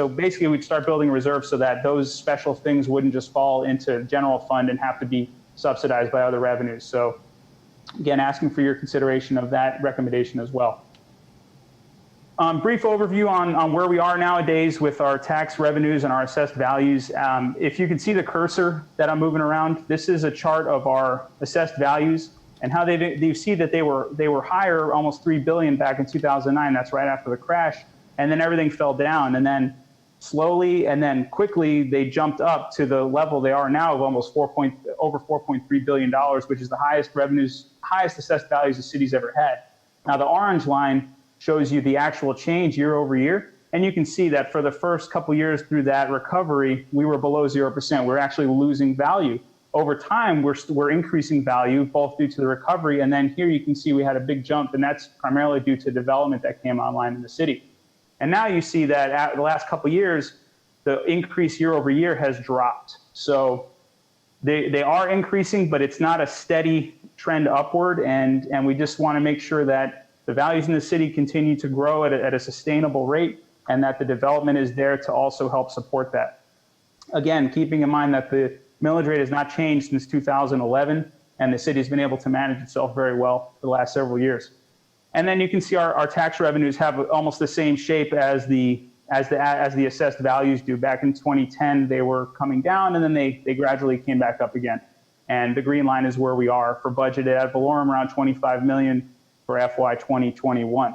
basically we'd start building reserves so that those special things wouldn't just fall into general fund and have to be subsidized by other revenues. So again, asking for your consideration of that recommendation as well. Brief overview on where we are nowadays with our tax revenues and our assessed values. If you can see the cursor that I'm moving around, this is a chart of our assessed values and how you see that they were higher, almost $3 billion back in 2009. That's right after the crash. And then everything fell down. And then slowly and then quickly, they jumped up to the level they are now of almost over $4.3 billion, which is the highest assessed values the city's ever had. Now, the orange line shows you the actual change year over year. And you can see that for the first couple years through that recovery, we were below 0%. We're actually losing value. Over time, we're increasing value, both due to the recovery. And then here you can see we had a big jump, and that's primarily due to development that came online in the city. And now you see that at the last couple of years, the increase year over year has dropped. So they are increasing, but it's not a steady trend upward. And we just want to make sure that the values in the city continue to grow at a sustainable rate, and that the development is there to also help support that. Again, keeping in mind that the millage rate has not changed since 2011, and the city has been able to manage itself very well for the last several years. And then you can see our tax revenues have almost the same shape as the assessed values do. Back in 2010, they were coming down, and then they gradually came back up again. And the green line is where we are for budgeted ad valorem, around $25 million for FY 2021.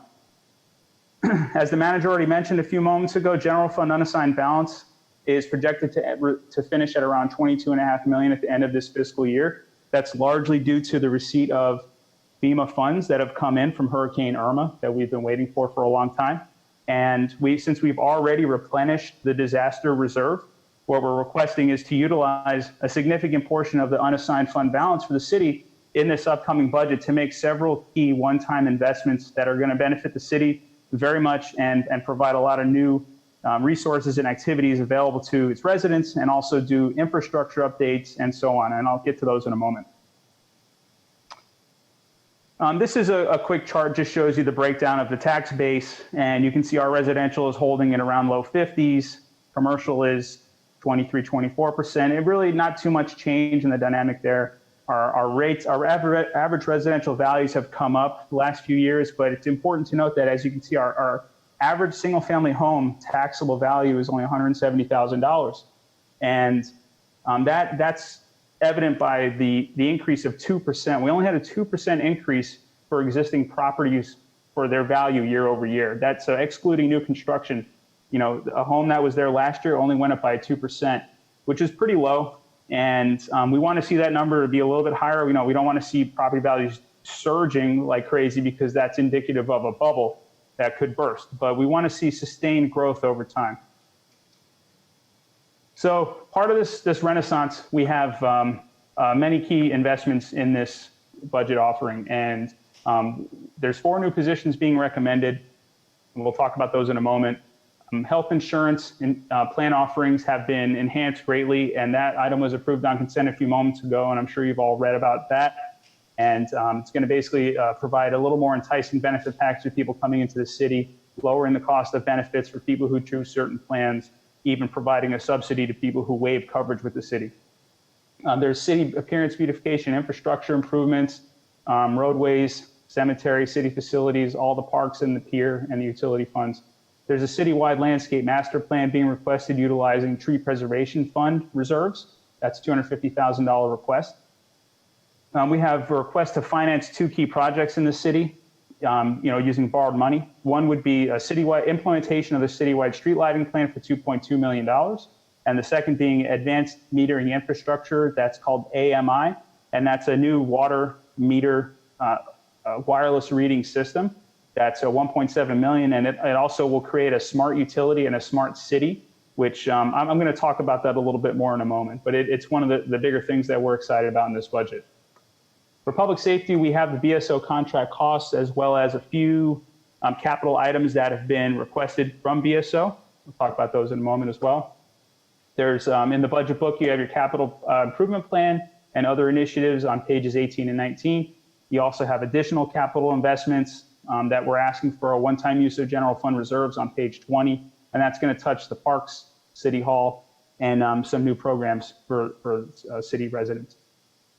As the manager already mentioned a few moments ago, general fund unassigned balance is projected to finish at around $22.5 million at the end of this fiscal year. That's largely due to the receipt of FEMA funds that have come in from Hurricane Irma that we've been waiting for a long time. And since we've already replenished the disaster reserve, what we're requesting is to utilize a significant portion of the unassigned fund balance for the city in this upcoming budget to make several key one-time investments that are going to benefit the city very much and provide a lot of new resources and activities available to its residents, and also do infrastructure updates and so on. And I'll get to those in a moment. This is a quick chart, just shows you the breakdown of the tax base. And you can see our residential is holding in around low 50s. Commercial is 23, 24%. It really not too much change in the dynamic there. Our rates, our average residential values have come up the last few years, but it's important to note that, as you can see, our average single family home taxable value is only $170,000. And that's evident by the increase of 2%. We only had a 2% increase for existing properties for their value year over year. That's excluding new construction. A home that was there last year only went up by 2%, which is pretty low. And we want to see that number be a little bit higher. We don't want to see property values surging like crazy, because that's indicative of a bubble that could burst. But we want to see sustained growth over time. So part of this renaissance, we have many key investments in this budget offering. And there's 4 new positions being recommended. And we'll talk about those in a moment. Health insurance and plan offerings have been enhanced greatly, and that item was approved on consent a few moments ago, and I'm sure you've all read about that. And it's going to basically provide a little more enticing benefit package for people coming into the city, lowering the cost of benefits for people who choose certain plans, even providing a subsidy to people who waive coverage with the city. There's city appearance beautification, infrastructure improvements, roadways, cemetery, city facilities, all the parks and the pier, and the utility funds. There's a citywide landscape master plan being requested utilizing tree preservation fund reserves. That's $250,000 request. We have a request to finance 2 key projects in the city, using borrowed money. One would be a citywide implementation of the citywide street lighting plan for $2.2 million. And the second being advanced metering infrastructure, that's called AMI. And that's a new water meter wireless reading system That's a 1.7 million, and it also will create a smart utility and a smart city, which I'm going to talk about that a little bit more in a moment. But it's one of the bigger things that we're excited about in this budget. For public safety, we have the BSO contract costs as well as a few capital items that have been requested from BSO. We'll talk about those in a moment as well. There's in the budget book, you have your capital improvement plan and other initiatives on pages 18 and 19. You also have additional capital investments that we're asking for a one-time use of general fund reserves on page 20, and that's going to touch the parks, City Hall, and some new programs for city residents.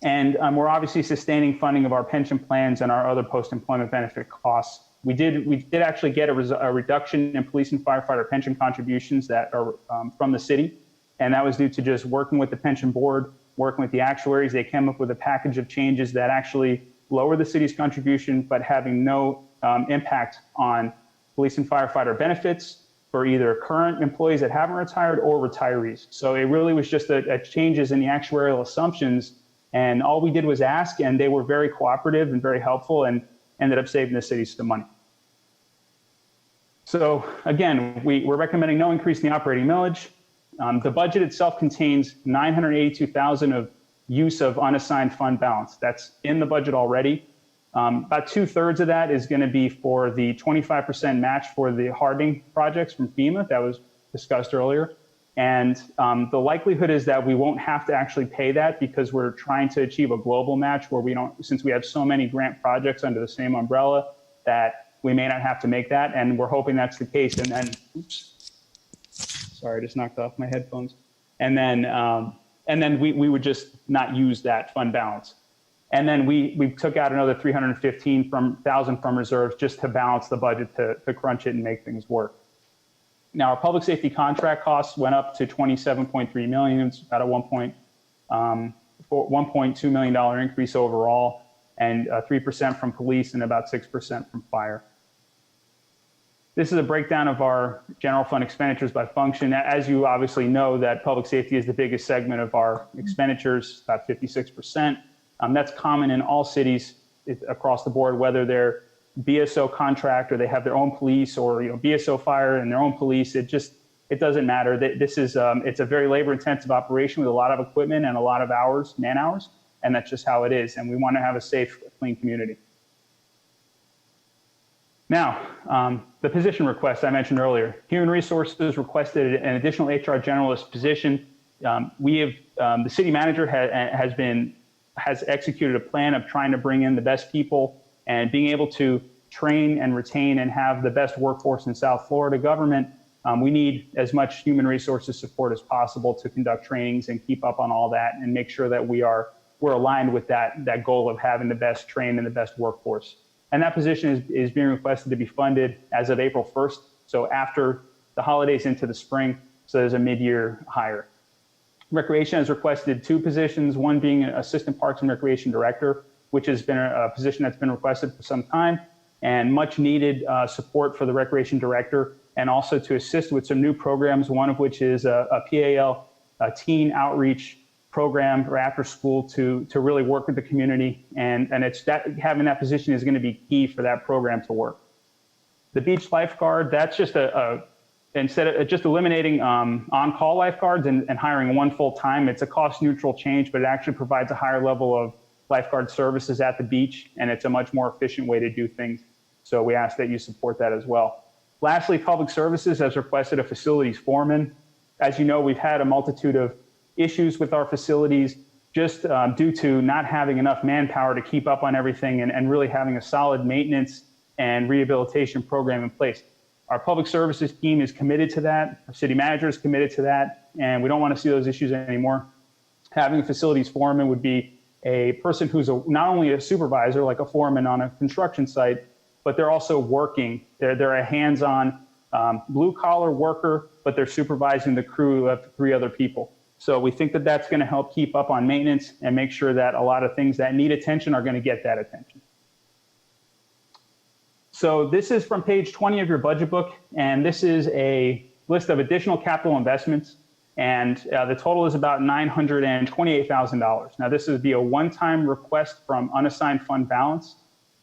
And we're obviously sustaining funding of our pension plans and our other post-employment benefit costs. We did actually get a reduction in police and firefighter pension contributions that are from the city, and that was due to just working with the pension board, working with the actuaries. They came up with a package of changes that actually lower the city's contribution, but having no impact on police and firefighter benefits for either current employees that haven't retired or retirees. So it really was just a changes in the actuarial assumptions. And all we did was ask, and they were very cooperative and very helpful and ended up saving the city some money. So again, we're recommending no increase in the operating millage. The budget itself contains $982,000 of use of unassigned fund balance. That's in the budget already. About 2/3 of that is going to be for the 25% match for the hardening projects from FEMA that was discussed earlier. And the likelihood is that we won't have to actually pay that because we're trying to achieve a global match where we don't, since we have so many grant projects under the same umbrella, that we may not have to make that. And we're hoping that's the case. And then, oops, sorry, I just knocked off my headphones. And then we would just not use that fund balance. And then we took out another $315,000 from reserves just to balance the budget to crunch it and make things work. Now, our public safety contract costs went up to $27.3 million. It's about a $1.2 million increase overall, and 3% from police and about 6% from fire. This is a breakdown of our general fund expenditures by function. As you obviously know, that public safety is the biggest segment of our expenditures, about 56%. That's common in all cities across the board, whether they're BSO contract or they have their own police, or BSO fire and their own police. It doesn't matter. This is it's a very labor intensive operation with a lot of equipment and a lot of hours, man hours, and that's just how it is. And we want to have a safe, clean community. Now, the position request I mentioned earlier. Human Resources requested an additional HR generalist position. The city manager has executed a plan of trying to bring in the best people and being able to train and retain and have the best workforce in South Florida government. We need as much human resources support as possible to conduct trainings and keep up on all that and make sure that we're aligned with that goal of having the best trained and the best workforce. And that position is being requested to be funded as of April 1st. So after the holidays into the spring. So there's a mid-year hire. Recreation has requested 2 positions, one being an Assistant Parks and Recreation Director, which has been a position that's been requested for some time, and much needed support for the Recreation Director, and also to assist with some new programs, one of which is a PAL, a teen outreach program or after school to really work with the community. And it's that having that position is going to be key for that program to work. The beach lifeguard, that's just instead of just eliminating on-call lifeguards and hiring one full-time, it's a cost-neutral change, but it actually provides a higher level of lifeguard services at the beach, and it's a much more efficient way to do things. So we ask that you support that as well. Lastly, Public Services has requested a facilities foreman. As you know, we've had a multitude of issues with our facilities just due to not having enough manpower to keep up on everything and really having a solid maintenance and rehabilitation program in place. Our public services team is committed to that. Our city manager is committed to that, and we don't want to see those issues anymore. Having a facilities foreman would be a person who's not only a supervisor, like a foreman on a construction site, but they're also working. They're a hands-on blue-collar worker, but they're supervising the crew of 3 other people. So we think that that's going to help keep up on maintenance and make sure that a lot of things that need attention are going to get that attention. So this is from page 20 of your budget book, and this is a list of additional capital investments, and the total is about $928,000. Now this would be a one-time request from unassigned fund balance,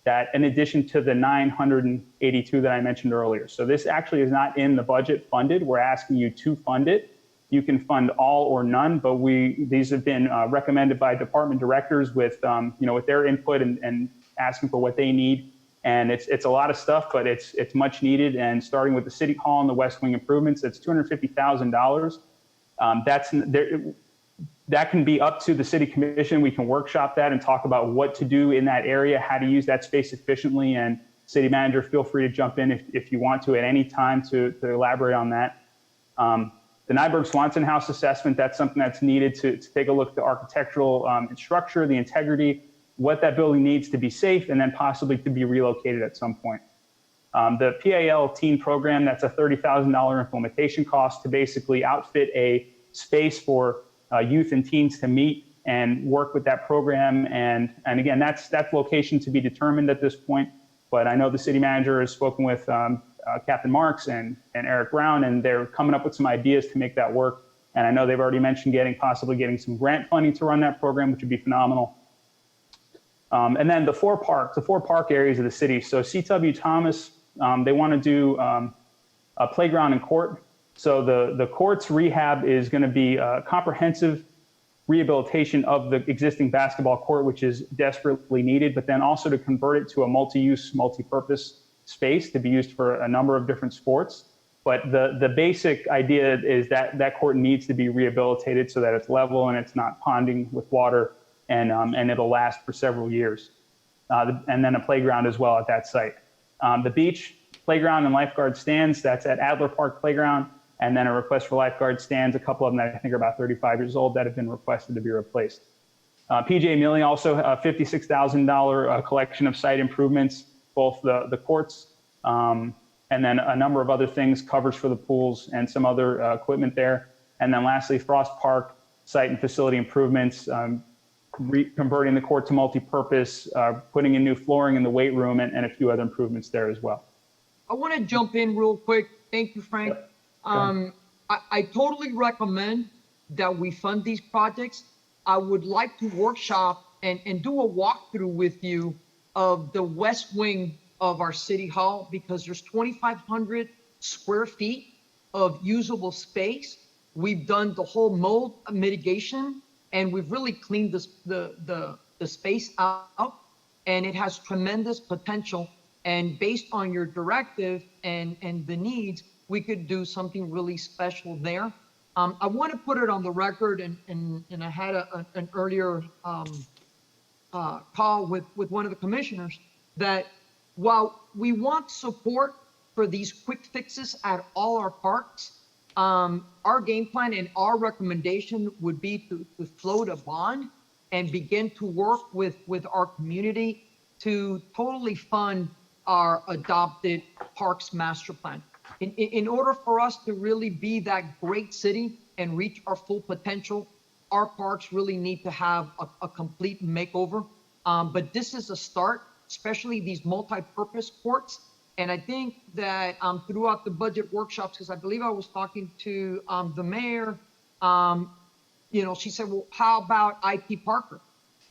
that in addition to the 982 that I mentioned earlier. So this actually is not in the budget funded. We're asking you to fund it. You can fund all or none, but these have been recommended by department directors with with their input and asking for what they need. And it's a lot of stuff, but it's much needed. And starting with the City Hall and the West Wing improvements, it's $250,000. That can be up to the City Commission. We can workshop that and talk about what to do in that area, how to use that space efficiently. And City Manager, feel free to jump in if you want to at any time to elaborate on that. The Nyberg Swanson House assessment, that's something that's needed to take a look at the architectural structure, the integrity, what that building needs to be safe, and then possibly to be relocated at some point. The PAL teen program, that's a $30,000 implementation cost to basically outfit a space for youth and teens to meet and work with that program. And again, that's location to be determined at this point. But I know the city manager has spoken with Captain Marks and Eric Brown, and they're coming up with some ideas to make that work. And I know they've already mentioned possibly getting some grant funding to run that program, which would be phenomenal. And then the four park areas of the city. So C.W. Thomas, they want to do a playground and court. So the court's rehab is going to be a comprehensive rehabilitation of the existing basketball court, which is desperately needed, but then also to convert it to a multi-use, multi-purpose space to be used for a number of different sports. But the basic idea is that that court needs to be rehabilitated so that it's level and it's not ponding with water, and it'll last for several years. And then a playground as well at that site. The beach, playground, and lifeguard stands, that's at Adler Park Playground, and then a request for lifeguard stands, a couple of them that I think are about 35 years old that have been requested to be replaced. PJ Millie also a $56,000 collection of site improvements, both the courts, and then a number of other things, covers for the pools and some other equipment there. And then lastly, Frost Park site and facility improvements, converting the court to multi-purpose, putting in new flooring in the weight room, and a few other improvements there as well. I want to jump in real quick. Thank you, Frank. I totally recommend that we fund these projects. I would like to workshop and do a walkthrough with you of the west wing of our city hall, because there's 2,500 square feet of usable space. We've done the whole mold mitigation, and we've really cleaned the space out, and it has tremendous potential. And based on your directive and the needs, we could do something really special there. I want to put it on the record, and I had an earlier call with one of the commissioners, that while we want support for these quick fixes at all our parks, our game plan and our recommendation would be to float a bond and begin to work with our community to totally fund our adopted parks master plan. In order for us to really be that great city and reach our full potential, our parks really need to have a complete makeover. But this is a start, especially these multi-purpose courts. And I think that throughout the budget workshops, because I believe I was talking to the mayor, she said, well, how about IP Parker?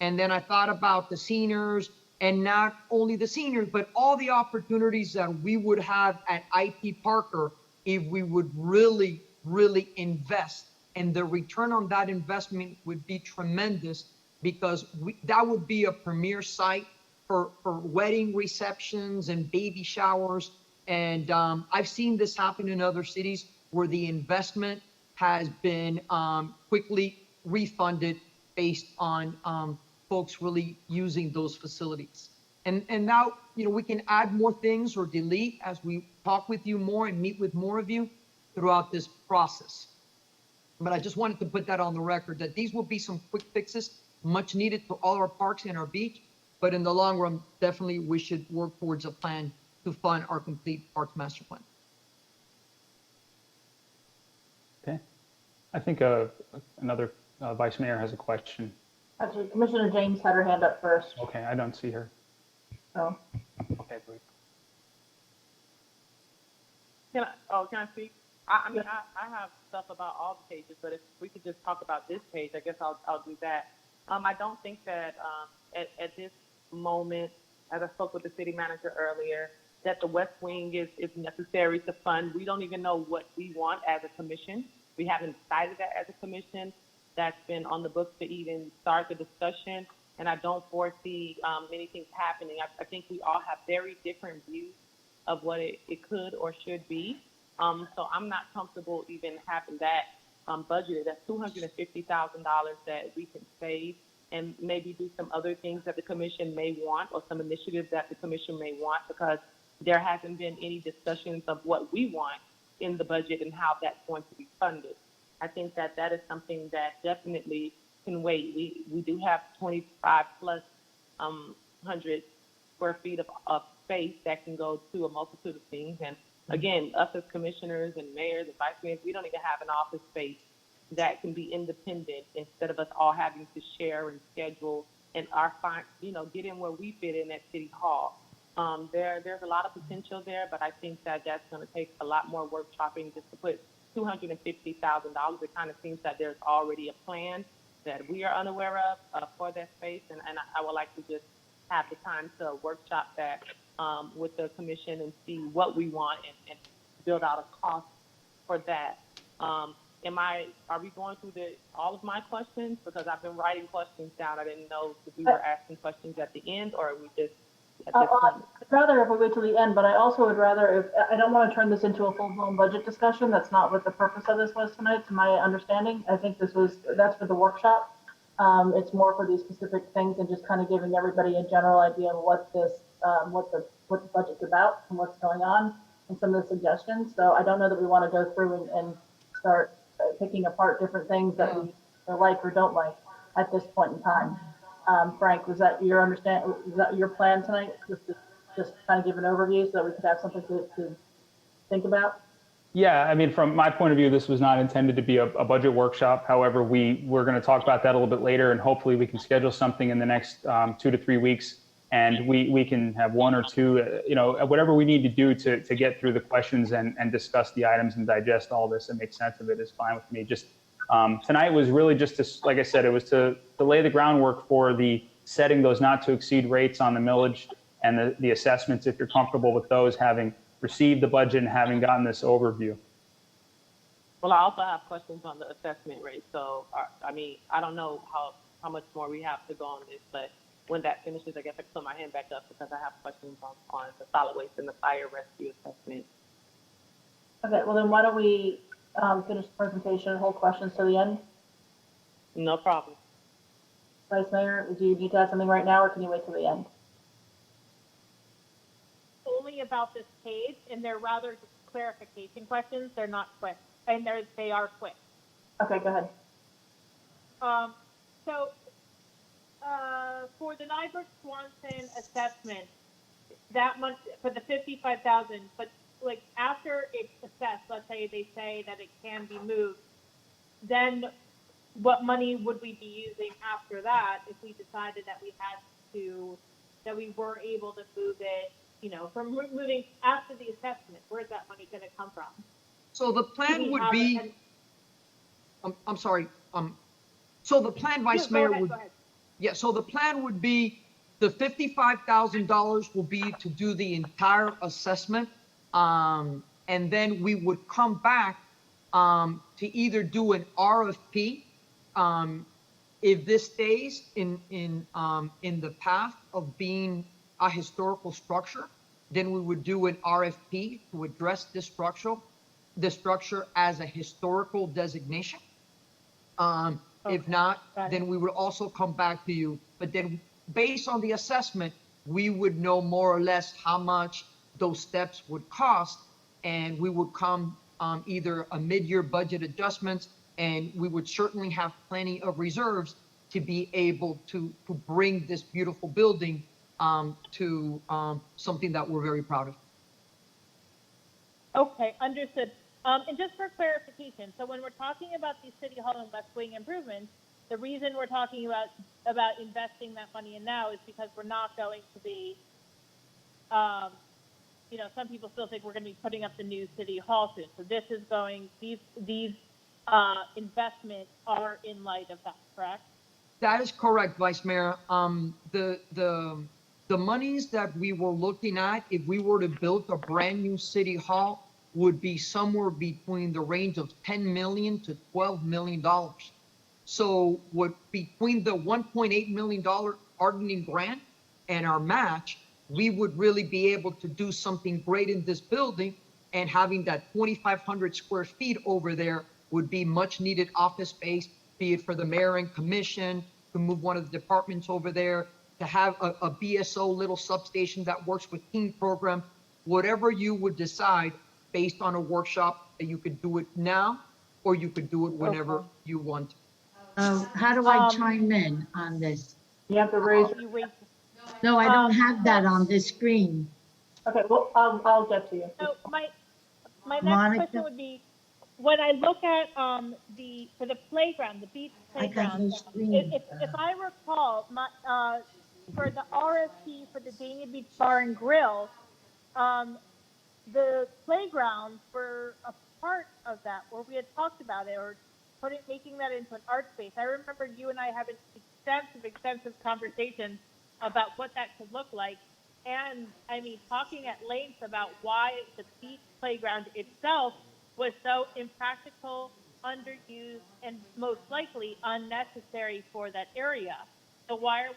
And then I thought about the seniors, and not only the seniors, but all the opportunities that we would have at IP Parker if we would really, really invest. And the return on that investment would be tremendous, because that would be a premier site for wedding receptions and baby showers. And I've seen this happen in other cities where the investment has been quickly refunded based on folks really using those facilities. And now, we can add more things or delete as we talk with you more and meet with more of you throughout this process. But I just wanted to put that on the record, that these will be some quick fixes, much needed to all our parks and our beach. But in the long run, definitely we should work towards a plan to fund our complete parks master plan. Okay. I think another vice mayor has a question. Actually, Commissioner James had her hand up first. Okay, I don't see her. Oh. Okay, please. Can I speak? I mean, I have stuff about all the pages, but if we could just talk about this page, I guess I'll do that. I don't think that at this moment as I spoke with the city manager earlier, that the West Wing is necessary to fund. We don't even know what we want as a commission. We haven't decided that as a commission. That's been on the books to even start the discussion, and I don't foresee many things happening. I think we all have very different views of what it could or should be. So I'm not comfortable even having that budgeted. That's $250,000 that we can save and maybe do some other things that the commission may want, or some initiatives that the commission may want, because there hasn't been any discussions of what we want in the budget and how that's going to be funded. I think that that is something that definitely can wait. We do have 25 plus 100 square feet of space that can go to a multitude of things. And again, us as commissioners and mayors and vice mayors, we don't even have an office space that can be independent, instead of us all having to share and schedule and get in where we fit in at City Hall. There's a lot of potential there, but I think that that's going to take a lot more workshopping just to put $250,000. It kind of seems that there's already a plan that we are unaware of for that space, and I would like to just have the time to workshop that with the commission and see what we want and build out a cost for that. Are we going through all of my questions? Because I've been writing questions down. I didn't know if we were asking questions at the end, or are we just at this point? I'd rather if we wait till the end, but I also would rather, I don't want to turn this into a full-blown budget discussion. That's not what the purpose of this was tonight, to my understanding. I think that's for the workshop. It's more for these specific things and just kind of giving everybody a general idea of what the budget's about and what's going on and some of the suggestions. So I don't know that we want to go through and start picking apart different things that we like or don't like at this point in time. Frank, was that your plan tonight? Just kind of give an overview so that we could have something to think about? Yeah, I mean, from my point of view, this was not intended to be a budget workshop. However, we're going to talk about that a little bit later, and hopefully we can schedule something in the next 2 to 3 weeks, and we can have one or two, whatever we need to do to get through the questions and discuss the items and digest all this and make sense of it is fine with me. Just tonight was really just to, like I said, it was to lay the groundwork for the setting those not to exceed rates on the millage and the assessments, if you're comfortable with those, having received the budget and having gotten this overview. Well, I also have questions on the assessment rate. So, I don't know how much more we have to go on this, but when that finishes, I guess I can put my hand back up because I have questions on the solid waste and the fire rescue assessment. Okay, well then why don't we finish the presentation and hold questions to the end? No problem. Vice Mayor, do you need to add something right now, or can you wait till the end? Only about this page, and they're rather just clarification questions. They're not quick, and they are quick. Okay, go ahead. For the Nyberg Swanson assessment, that much for the 55,000, but like after it's assessed, let's say they say that it can be moved, then what money would we be using after that if we decided that we were able to move it, from moving after the assessment? Where's that money going to come from? So the plan would be, I'm sorry. So the plan, Vice Mayor, go ahead. Yeah, so the plan would be the $55,000 will be to do the entire assessment. And then we would come back to either do an RFP. If this stays in the path of being a historical structure, then we would do an RFP to address the structure as a historical designation. If not, then we would also come back to you. But then based on the assessment, we would know more or less how much those steps would cost. And we would come either a mid-year budget adjustments, and we would certainly have plenty of reserves to be able to bring this beautiful building to something that we're very proud of. Okay, understood. And just for clarification, so when we're talking about these City Hall and West Wing improvements, the reason we're talking about investing that money in now is because we're not going to be, some people still think we're going to be putting up the new City Hall soon. So this is these investments are in light of that, correct? That is correct, Vice Mayor. The the monies that we were looking at, if we were to build a brand new city hall, would be somewhere between the range of $10 million to $12 million. So what between the $1.8 million hardening grant and our match, we would really be able to do something great in this building, and having that 2,500 square feet over there would be much needed office space, be it for the mayor and commission, to move one of the departments over there, to have a BSO little substation that works with teen program, whatever you would decide based on a workshop, that you could do it now, or you could do it whenever you want. How do I chime in on this? You have to raise. No, I don't have that on this screen. Okay, well, I'll get to you. So my next Monica? question would be, when I look at for the playground, the beach I got playground, no screen. if I recall, for the RFP for the Dania Beach Bar and Grill, the playgrounds were a part of that, where we had talked about it, or making that into an art space. I remember you and I having extensive conversations about what that could look like. And I mean, talking at length about why the beach playground itself was so impractical, underused, and most likely unnecessary for that area. So why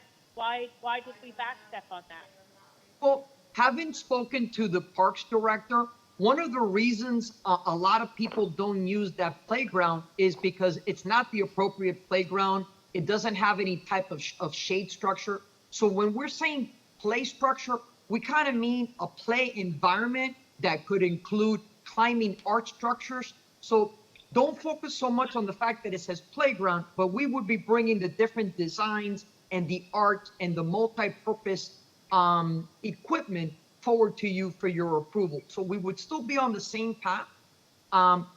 did we backstep on that? Well, having spoken to the parks director, one of the reasons a lot of people don't use that playground is because it's not the appropriate playground. It doesn't have any type of shade structure. So when we're saying play structure, we kind of mean a play environment that could include climbing art structures. So don't focus so much on the fact that it says playground, but we would be bringing the different designs and the art and the multi-purpose equipment forward to you for your approval. So we would still be on the same path.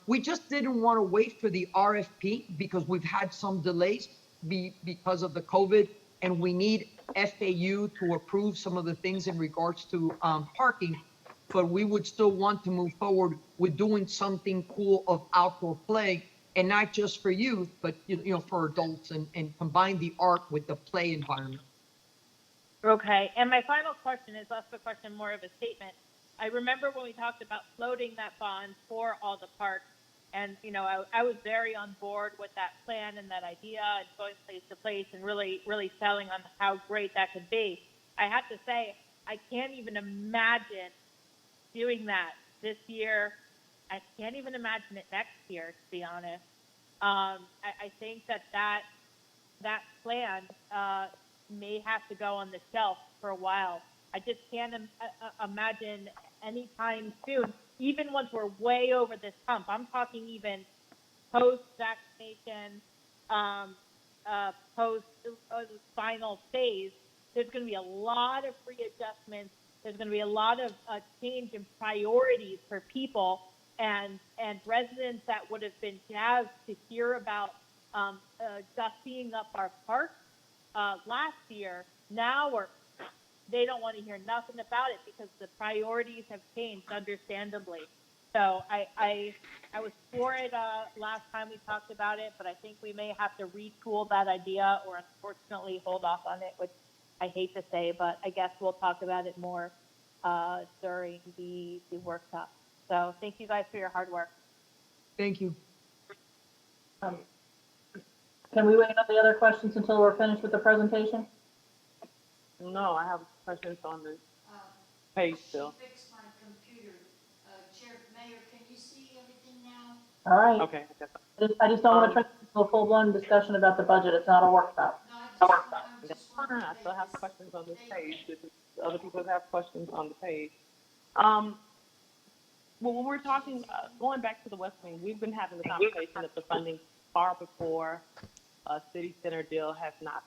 We just didn't want to wait for the RFP because we've had some delays because of the COVID, and we need FAU to approve some of the things in regards to parking. But we would still want to move forward with doing something cool of outdoor play, and not just for youth, but for adults, and combine the art with the play environment. Okay, and my final question is less a question, more of a statement. I remember when we talked about floating that bond for all the parks, and I was very on board with that plan and that idea, and going place to place and really selling on how great that could be. I have to say, I can't even imagine doing that this year. I can't even imagine it next year, to be honest. I think that plan may have to go on the shelf for a while. I just can't imagine anytime soon, even once we're way over this hump. I'm talking even post-vaccination, post-final phase. There's going to be a lot of readjustments. There's going to be a lot of change in priorities for people, and residents that would have been jazzed to hear about dusting up our parks last year, now they don't want to hear nothing about it because the priorities have changed, understandably. So I was for it last time we talked about it, but I think we may have to retool that idea, or unfortunately hold off on it, which I hate to say, but I guess we'll talk about it more during the workshop. So thank you guys for your hard work. Thank you. Can we wait on the other questions until we're finished with the presentation? No, I have questions on the page still. Fix my computer. Chair, Mayor, can you see everything now? All right. Okay. I just don't want to turn into a full-blown discussion about the budget. It's not a workshop. That's fine. I still have questions on this page. Other people have questions on the page. Well, when we're talking, going back to the West Wing, we've been having the conversation that the funding far before City Center deal has not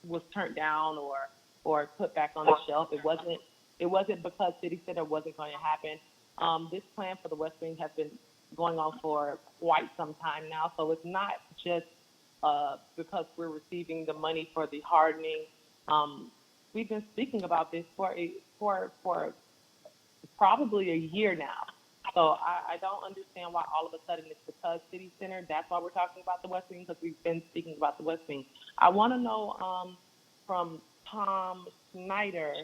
was turned down or put back on the shelf. It wasn't because City Center wasn't going to happen. This plan for the West Wing has been going on for quite some time now, so it's not just because we're receiving the money for the hardening. We've been speaking about this for probably a year now. So I don't understand why all of a sudden it's because City Center, that's why we're talking about the West Wing, because we've been speaking about the West Wing. I want to know from Tom Snyder,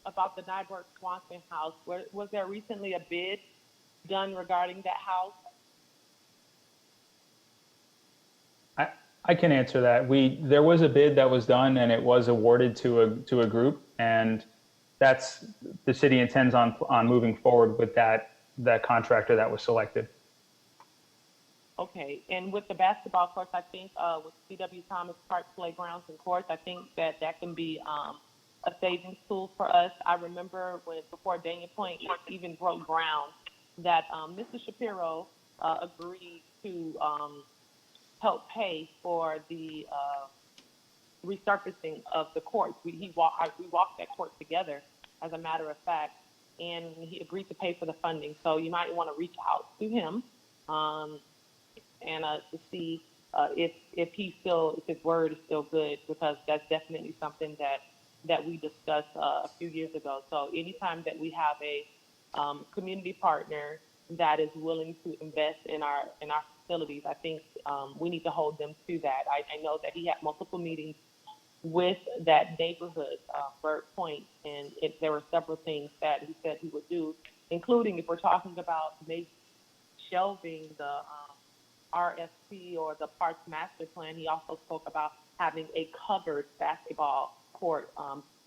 about the Nyberg Swanson house. Was there recently a bid done regarding that house? I can answer that. There was a bid that was done and it was awarded to a group, and that's the city intends on moving forward with that contractor that was selected. Okay, and with the basketball courts, I think with C.W. Thomas Park Playgrounds and Courts, I think that can be a savings tool for us. I remember before Daniel Point even broke ground, that Mr. Shapiro agreed to help pay for the resurfacing of the courts. We walked that court together, as a matter of fact, and he agreed to pay for the funding. So you might want to reach out to him and to see if his word is still good, because that's definitely something that we discussed a few years ago. So anytime that we have a community partner that is willing to invest in our facilities, I think we need to hold them to that. I know that he had multiple meetings with that neighborhood, Bird Point, and there were several things that he said he would do, including if we're talking about maybe shelving the RFP or the Parks Master Plan. He also spoke about having a covered basketball court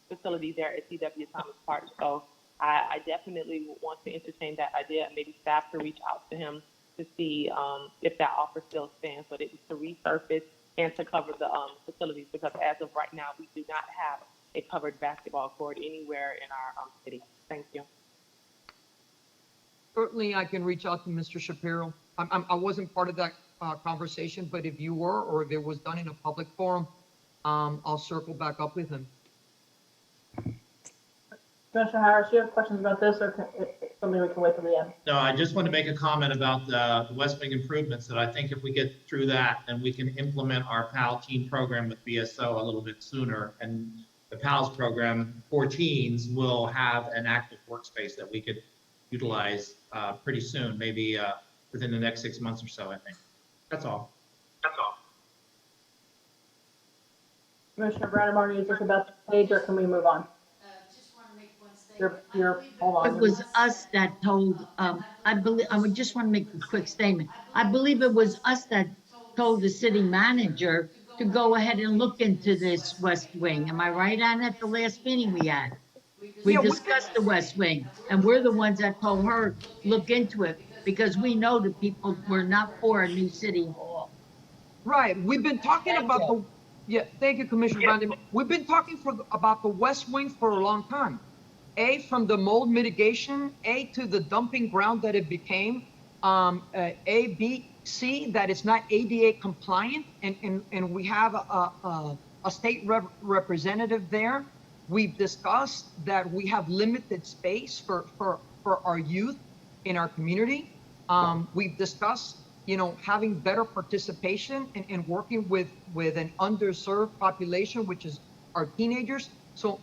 facility there at C.W. Thomas Park. So I definitely want to entertain that idea, and maybe staff to reach out to him to see if that offer still stands, but it was to resurface and to cover the facilities, because as of right now, we do not have a covered basketball court anywhere in our city. Thank you. Certainly, I can reach out to Mr. Shapiro. I wasn't part of that conversation, but if you were, or if it was done in a public forum, I'll circle back up with him. Commissioner Harris, you have questions about this, or something we can wait till the end? No, I just want to make a comment about the West Wing improvements, that I think if we get through that, then we can implement our PAL teen program with BSO a little bit sooner. And the PALS program for teens will have an active workspace that we could utilize pretty soon, maybe within the next 6 months or so, I think. That's all. Commissioner Brandemar, is this about the page, or can we move on? Just want to make one statement. Hold on. It was us that told, I believe, I would just want to make a quick statement. I believe it was us that told the city manager to go ahead and look into this West Wing. Am I right, Anna, at the last meeting we had? We discussed the West Wing, and we're the ones that told her, look into it, because we know the people were not for a new city hall. Right, we've been talking about thank you, Commissioner Brandon. We've been talking about the West Wing for a long time. From the mold mitigation, to the dumping ground that it became, A, B, C, that it's not ADA compliant, and we have a state representative there. We've discussed that we have limited space for our youth in our community. We've discussed, having better participation and working with an underserved population, which is our teenagers. So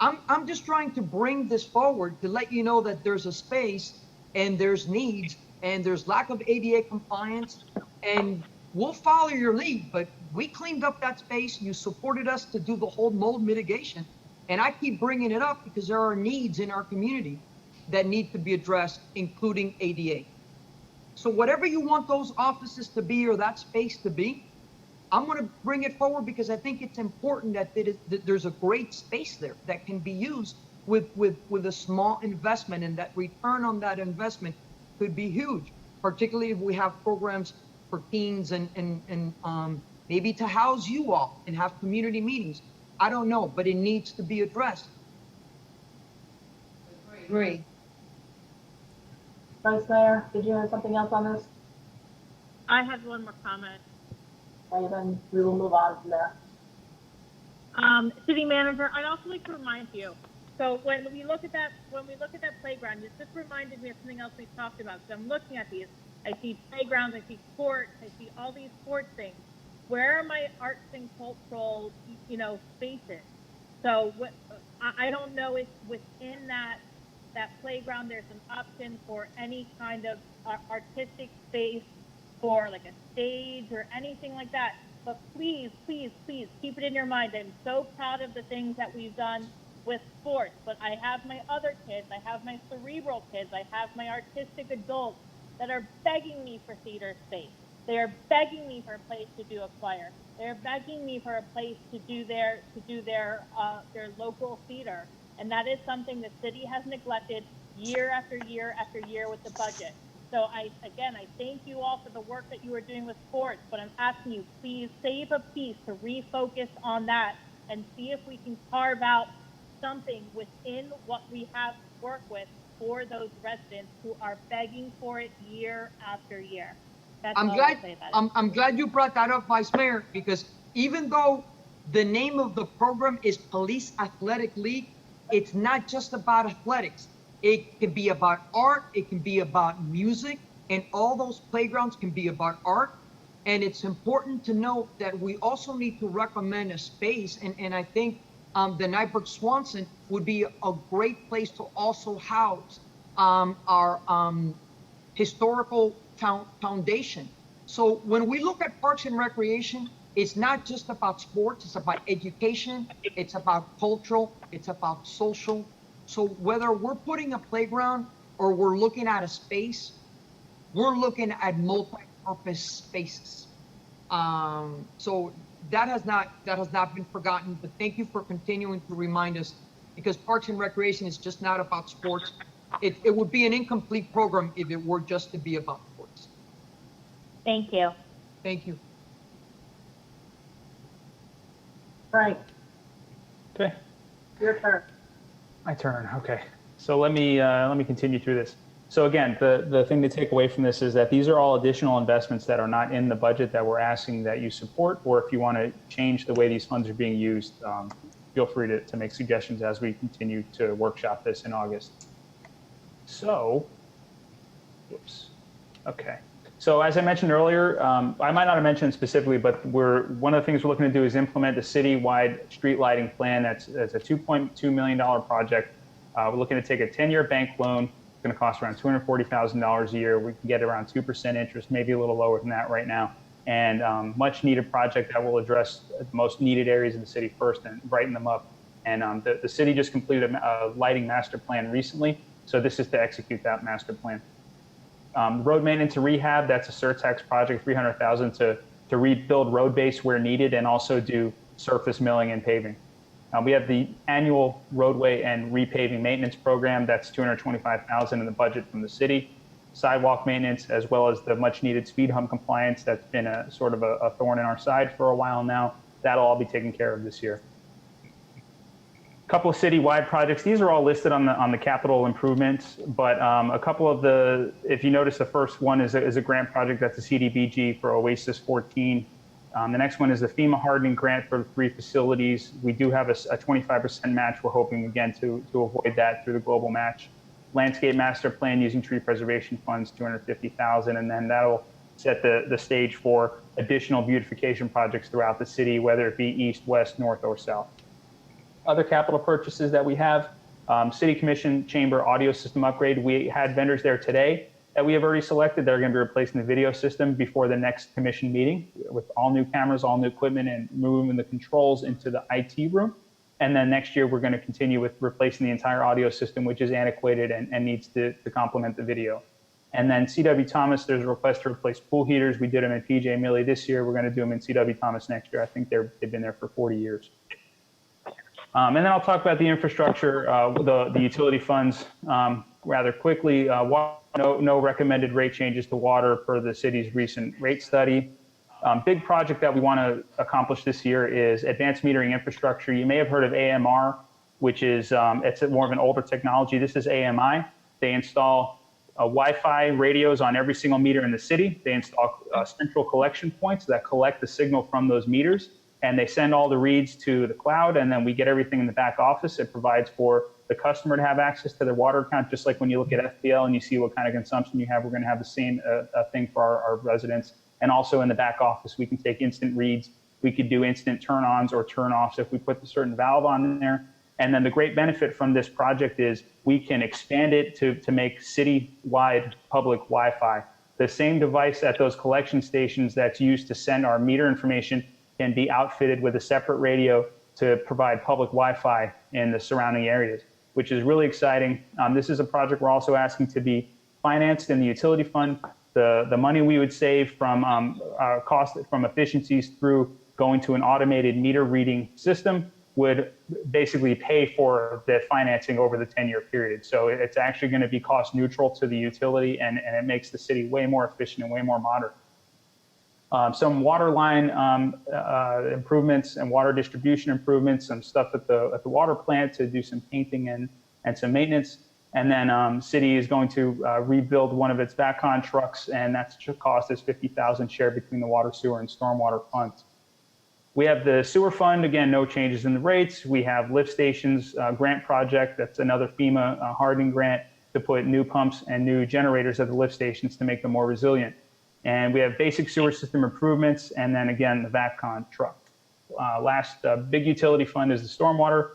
I'm just trying to bring this forward to let you know that there's a space and there's needs and there's lack of ADA compliance, and we'll follow your lead, but we cleaned up that space. You supported us to do the whole mold mitigation. And I keep bringing it up because there are needs in our community that need to be addressed, including ADA. So whatever you want those offices to be or that space to be, I'm going to bring it forward because I think it's important that there's a great space there that can be used with a small investment, and that return on that investment could be huge, particularly if we have programs for teens and maybe to house you all and have community meetings. I don't know, but it needs to be addressed. Agree. Vice Mayor, did you have something else on this? I have one more comment. Okay, then we will move on from there. City Manager, I'd also like to remind you. So when we look at that playground, it just reminded me of something else we talked about. So I'm looking at these. I see playgrounds, I see sports, I see all these sports things. Where are my arts and cultural, spaces? So I don't know if within that playground there's an option for any kind of artistic space for like a stage or anything like that. But please, please, please keep it in your mind. I'm so proud of the things that we've done with sports, but I have my other kids, I have my cerebral kids, I have my artistic adults that are begging me for theater space. They are begging me for a place to do a choir. They're begging me for a place to do their local theater. And that is something the city has neglected year after year after year with the budget. So I thank you all for the work that you are doing with sports, but I'm asking you, please save a piece to refocus on that and see if we can carve out something within what we have to work with for those residents who are begging for it year after year. That's all I'll say about it. I'm glad you brought that up, Vice Mayor, because even though the name of the program is Police Athletic League, it's not just about athletics. It can be about art, it can be about music, and all those playgrounds can be about art. And it's important to note that we also need to recommend a space, and I think the Nyberg Swanson would be a great place to also house our historical foundation. So when we look at Parks and Recreation, it's not just about sports, it's about education, it's about cultural, it's about social. So whether we're putting a playground or we're looking at a space, we're looking at multi-purpose spaces. So that has not been forgotten, but thank you for continuing to remind us, because Parks and Recreation is just not about sports. It would be an incomplete program if it were just to be about sports. Thank you. Thank you. Frank, Okay, your turn. my turn. Okay, so let me continue through this. So again, the thing to take away from this is that these are all additional investments that are not in the budget that we're asking that you support, or if you want to change the way these funds are being used, feel free to make suggestions as we continue to workshop this in August. So, whoops. Okay. So as I mentioned earlier, I might not have mentioned specifically, but one of the things we're looking to do is implement a citywide street lighting plan. That's a $2.2 million project. We're looking to take a 10-year bank loan. It's going to cost around $240,000 a year. We can get around 2% interest, maybe a little lower than that right now. And much needed project that will address the most needed areas of the city first and brighten them up. And the city just completed a lighting master plan recently. So this is to execute that master plan. Road maintenance and rehab, that's a surtax project, $300,000 to rebuild road base where needed and also do surface milling and paving. We have the annual roadway and repaving maintenance program, that's $225,000 in the budget from the city. Sidewalk maintenance, as well as the much needed speed hump compliance, that's been a sort of a thorn in our side for a while now. That'll all be taken care of this year. Couple of citywide projects. These are all listed on the capital improvements, but a couple of if you notice, the first one is a grant project that's a CDBG for Oasis 14. The next one is the FEMA hardening grant for 3 facilities. We do have a 25% match. We're hoping again to avoid that through the global match. Landscape master plan using tree preservation funds, $250,000, and then that'll set the stage for additional beautification projects throughout the city, whether it be east, west, north, or south. Other capital purchases that we have, City Commission Chamber audio system upgrade. We had vendors there today that we have already selected. They're going to be replacing the video system before the next commission meeting with all new cameras, all new equipment, and moving the controls into the IT room. And then next year, we're going to continue with replacing the entire audio system, which is antiquated and needs to complement the video. And then CW Thomas, there's a request to replace pool heaters. We did them in PJ Milley this year. We're going to do them in CW Thomas next year. I think they've been there for 40 years. And then I'll talk about the infrastructure, the utility funds rather quickly. No recommended rate changes to water per the city's recent rate study. Big project that we want to accomplish this year is advanced metering infrastructure. You may have heard of AMR, which is it's more of an older technology. This is AMI. They install Wi-Fi radios on every single meter in the city. They install central collection points that collect the signal from those meters, and they send all the reads to the cloud, and then we get everything in the back office. It provides for the customer to have access to their water account, just like when you look at FPL and you see what kind of consumption you have. We're going to have the same thing for our residents. And also in the back office, we can take instant reads. We could do instant turn-ons or turn-offs if we put a certain valve on there. And then the great benefit from this project is we can expand it to make city-wide public Wi-Fi. the same device at those collection stations that's used to send our meter information can be outfitted with a separate radio to provide public Wi-Fi in the surrounding areas, which is really exciting. This is a project we're also asking to be financed in the utility fund. The money we would save from cost from efficiencies through going to an automated meter reading system would basically pay for the financing over the 10-year period. So it's actually going to be cost neutral to the utility, and it makes the city way more efficient and way more modern. Some water line improvements and water distribution improvements, some stuff at the water plant to do some painting and some maintenance. And then city is going to rebuild one of its VACCON trucks, and that's cost is $50,000 shared between the water, sewer, and stormwater funds. We have the sewer fund, again, no changes in the rates. We have lift stations grant project, that's another FEMA hardening grant to put new pumps and new generators at the lift stations to make them more resilient. And we have basic sewer system improvements, and then again, the VACCON truck. Last big utility fund is the stormwater.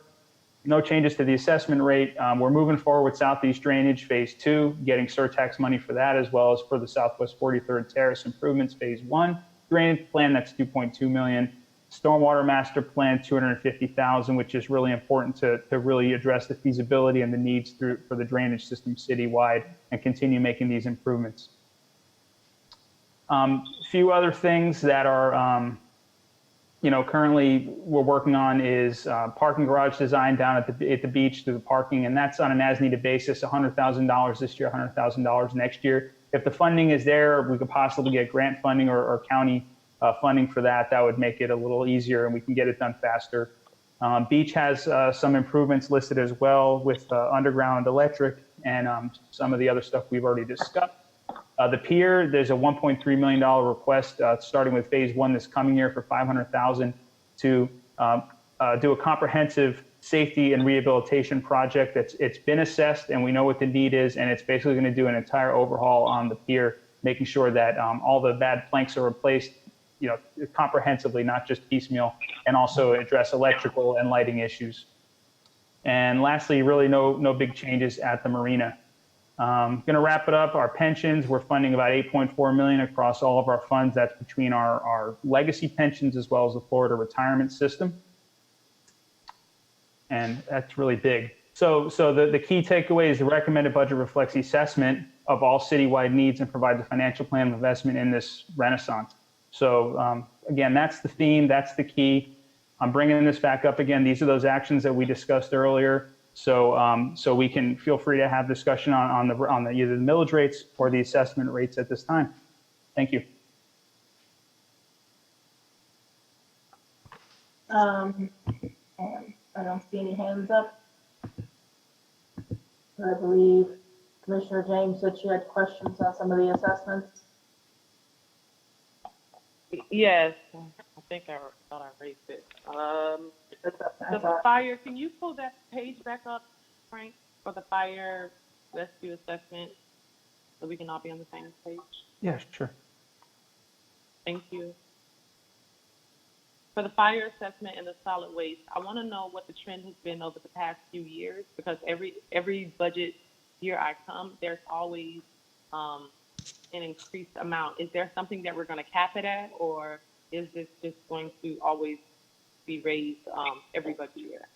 No changes to the assessment rate. We're moving forward with Southeast Drainage Phase 2, getting surtax money for that, as well as for the Southwest 43rd Terrace Improvements Phase 1. Drainage plan, that's $2.2 million. Stormwater master plan, $250,000, which is really important to really address the feasibility and the needs for the drainage system citywide and continue making these improvements. A few other things that are, currently we're working on is parking garage design down at the beach through the parking, and that's on an as-needed basis, $100,000 this year, $100,000 next year. If the funding is there, we could possibly get grant funding or county funding for that. That would make it a little easier, and we can get it done faster. Beach has some improvements listed as well with underground electric and some of the other stuff we've already discussed. The pier, there's a $1.3 million request starting with phase 1 this coming year for $500,000 to do a comprehensive safety and rehabilitation project. It's been assessed, and we know what the need is, and it's basically going to do an entire overhaul on the pier, making sure that all the bad planks are replaced, comprehensively, not just piecemeal, and also address electrical and lighting issues. And lastly, really no big changes at the marina. Going to wrap it up. Our pensions, we're funding about $8.4 million across all of our funds. That's between our legacy pensions as well as the Florida retirement system. And that's really big. So the key takeaway is the recommended budget reflects the assessment of all citywide needs and provides a financial plan of investment in this renaissance. So again, that's the theme, that's the key. I'm bringing this back up again. These are those actions that we discussed earlier. So so we can feel free to have discussion on either the millage rates or the assessment rates at this time. Thank you. And I don't see any hands up. I believe Commissioner James said she had questions on some of the assessments. Yes, I think I thought I raised it. The fire, can you pull that page back up, Frank, for the fire rescue assessment so we can all be on the same page? Yeah, sure. Thank you. For the fire assessment and the solid waste, I want to know what the trend has been over the past few years, because every budget year I come, there's always an increased amount. Is there something that we're going to cap it at, or is this just going to always be raised every budget year?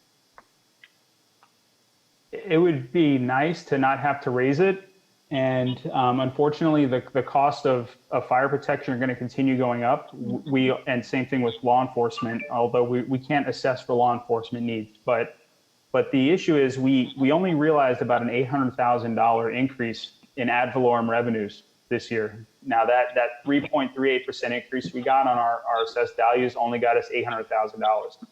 It would be nice to not have to raise it. And unfortunately, the cost of fire protection are going to continue going up. And same thing with law enforcement, although we can't assess for law enforcement needs. But the issue is we only realized about an $800,000 increase in ad valorem revenues this year. Now that 3.38% increase we got on our assessed values only got us $800,000.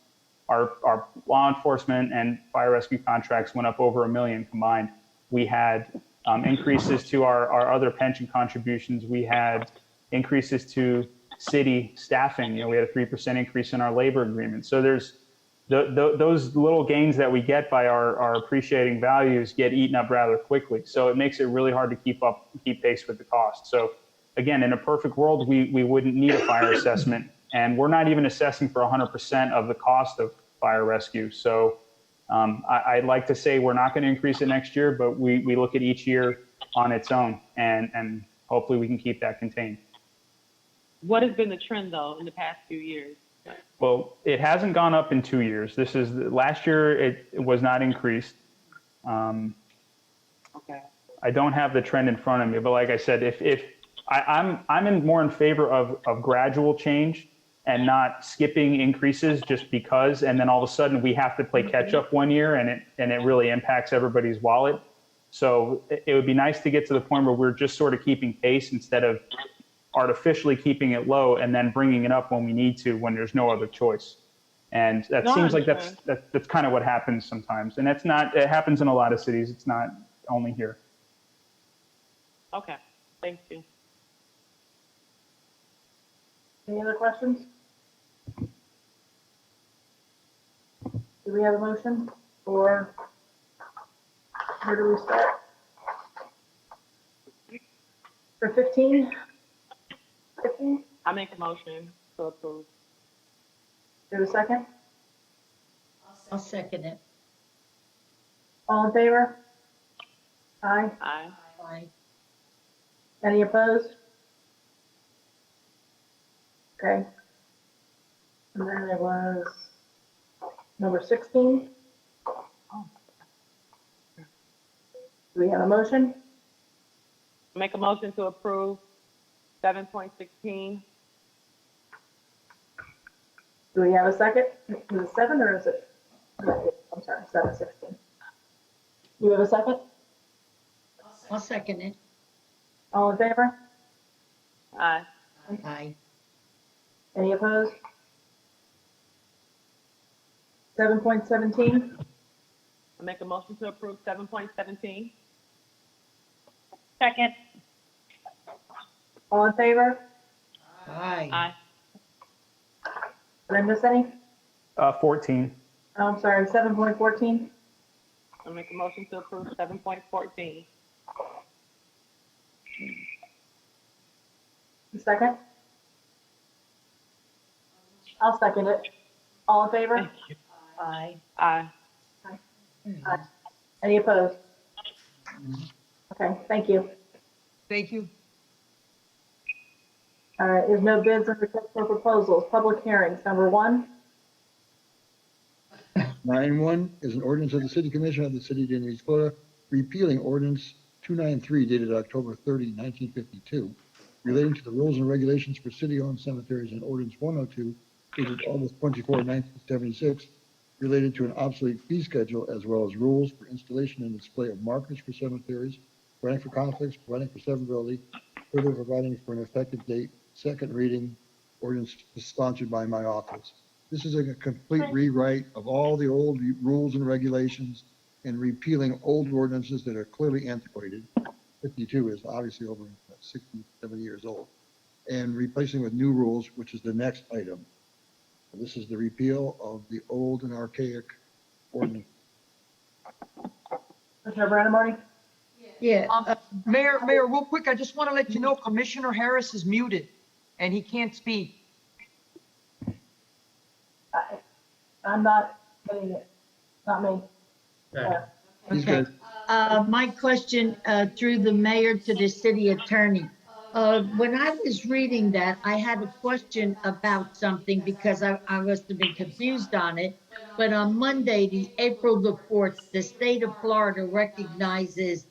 Our law enforcement and fire rescue contracts went up over $1 million combined. We had increases to our other pension contributions. We had increases to city staffing. We had a 3% increase in our labor agreement. So there's those little gains that we get by our appreciating values get eaten up rather quickly. So it makes it really hard to keep pace with the cost. So again, in a perfect world, we wouldn't need a fire assessment, and we're not even assessing for 100% of the cost of fire rescue. So I'd like to say we're not going to increase it next year, but we look at each year on its own, and hopefully we can keep that contained. What has been the trend though in the past few years? Well, it hasn't gone up in 2 years. Last year, it was not increased. Okay. I don't have the trend in front of me, but like I said, I'm more in favor of gradual change and not skipping increases just because, and then all of a sudden we have to play catch up one year and it really impacts everybody's wallet. So it would be nice to get to the point where we're just sort of keeping pace instead of artificially keeping it low and then bringing it up when we need to, when there's no other choice. And that seems like that's kind of what happens sometimes. And it happens in a lot of cities. It's not only here. Okay, thank you. Any other questions? Do we have a motion, or where do we start? For 15? 15? I make a motion to approve. Do a second? I'll second it. All in favor? Aye. Aye. Aye. Any opposed? Okay. And then there was number 16. Do we have a motion? Make a motion to approve 7.16. Do we have a second? Is it 7 or is it? No, I'm sorry, 7:16. Do you have a second? I'll second it. All in favor? Aye. Aye. Any opposed? 7.17. I make a motion to approve 7.17. Second. All in favor? Aye. Aye. Did I miss any? 14. Oh, I'm sorry, 7.14. I make a motion to approve 7.14. Second? I'll second it. All in favor? Aye. Aye. Aye. Any opposed? Okay, thank you. Thank you. All right, there's no bids or for proposals. Public hearings, number 1. 9-1 is an ordinance of the City Commission of the City of Dania Beach, Florida, repealing ordinance 293 dated October 30, 1952, relating to the rules and regulations for city-owned cemeteries, and ordinance 102 dated August 24, 1976, related to an obsolete fee schedule, as well as rules for installation and display of markers for cemeteries, providing for conflicts, providing for severability, further providing for an effective date. Second reading, ordinance sponsored by my office. This is a complete rewrite of all the old rules and regulations and repealing old ordinances that are clearly antiquated. 52 is obviously over 60, 70 years old, and replacing with new rules, which is the next item. This is the repeal of the old and archaic ordinance. Commissioner Brandon? Yeah. Mayor, real quick, I just want to let you know Commissioner Harris is muted and he can't speak. I'm not getting it. Not me. Okay. He's Okay. good. My question, through the mayor to the city attorney. When I was reading that, I had a question about something because I must have been confused on it. But on Monday, the April the 4th, the state of Florida recognizes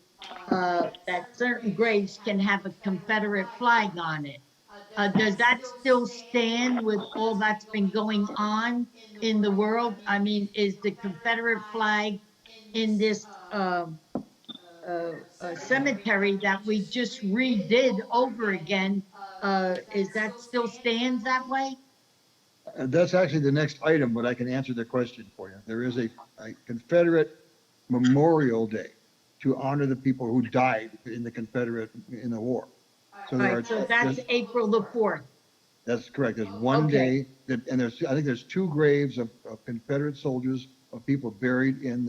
that certain graves can have a Confederate flag on it. Does that still stand with all that's been going on in the world? I mean, is the Confederate flag in this cemetery that we just redid over again, is that still stands that way? That's actually the next item, but I can answer the question for you. There is a Confederate Memorial Day to honor the people who died in the war. So All right, so that's April the 4th. That's correct. There's one Okay. day that, and I think there's 2 graves of Confederate soldiers, of people buried in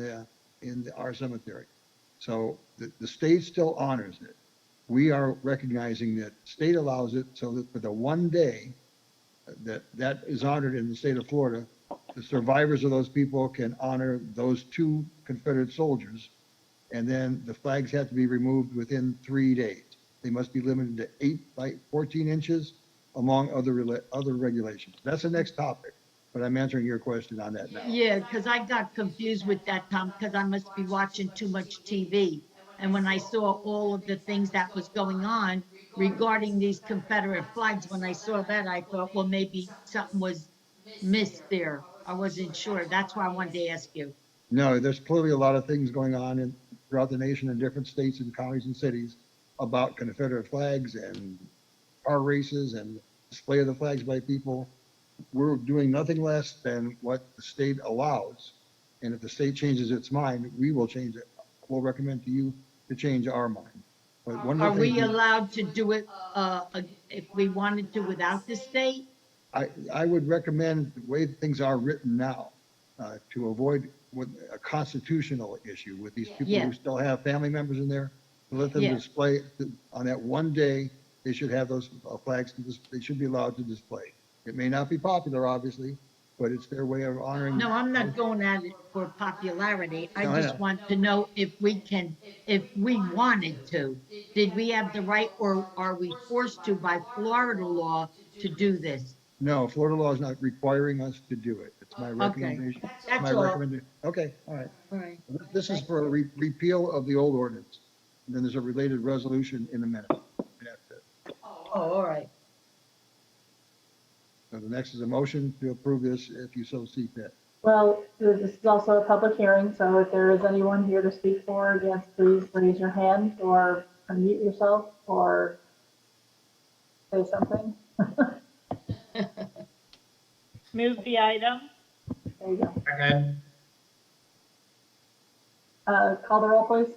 our cemetery. So the state still honors it. We are recognizing that state allows it so that for the one day that is honored in the state of Florida, the survivors of those people can honor those 2 Confederate soldiers. And then the flags have to be removed within 3 days. They must be limited to 8 by 14 inches, among other regulations. That's the next topic, but I'm answering your question on that now. Yeah, because I got confused with that, Tom, because I must be watching too much TV. And when I saw all of the things that was going on regarding these Confederate flags, when I saw that, I thought, well, maybe something was missed there. I wasn't sure. That's why I wanted to ask you. No, there's clearly a lot of things going on throughout the nation in different states and counties and cities about Confederate flags and car races and display of the flags by people. We're doing nothing less than what the state allows. And if the state changes its mind, we will change it. We'll recommend to you to change our mind. But one Are of the we things allowed to do it, if we wanted to without the state? I would recommend the way things are written now, to avoid a constitutional issue with these people Yeah. who still have family members in there. To let them Yeah. display on that one day, they should have those flags. They should be allowed to display. It may not be popular, obviously, but it's their way of honoring. No, I'm not going at it for popularity. I No, I just know. want to know if we wanted to, did we have the right, or are we forced to by Florida law to do this? No, Florida law is not requiring us to do it. It's my Okay. recommendation. That's My all. recommendation. Okay, all right. All right. This is for a repeal of the old ordinance. And then there's a related resolution in a minute. That's it. Oh, all right. So the next is a motion to approve this if you so see fit. Well, this is also a public hearing, so if there is anyone here to speak for or against, please raise your hand or unmute yourself or say something. Move the item. There you go. Second. Call the roll, please.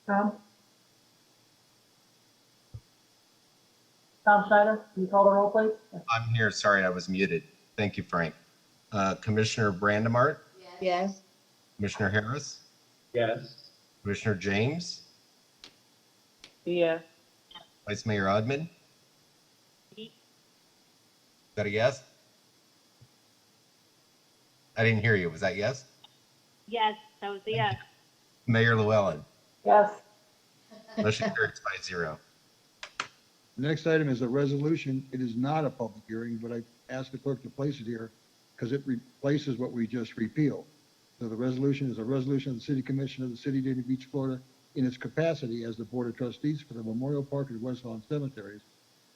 Tom? Tom Schneider, can you call the roll, please? I'm here. Sorry, I was muted. Thank you, Frank. Commissioner Brandimart, Yes. Commissioner Harris, Yes. Commissioner James, Yes. Vice Mayor Odman. That a yes? I didn't hear you. Was that yes? Yes, that was a yes. Mayor Llewellyn. Yes. Motion carries 5-0. The next item is a resolution. It is not a public hearing, but I asked the clerk to place it here because it replaces what we just repealed. So the resolution is a resolution of the City Commission of the City of Dayton Beach, Florida, in its capacity as the Board of Trustees for the Memorial Park and West Lawn Cemeteries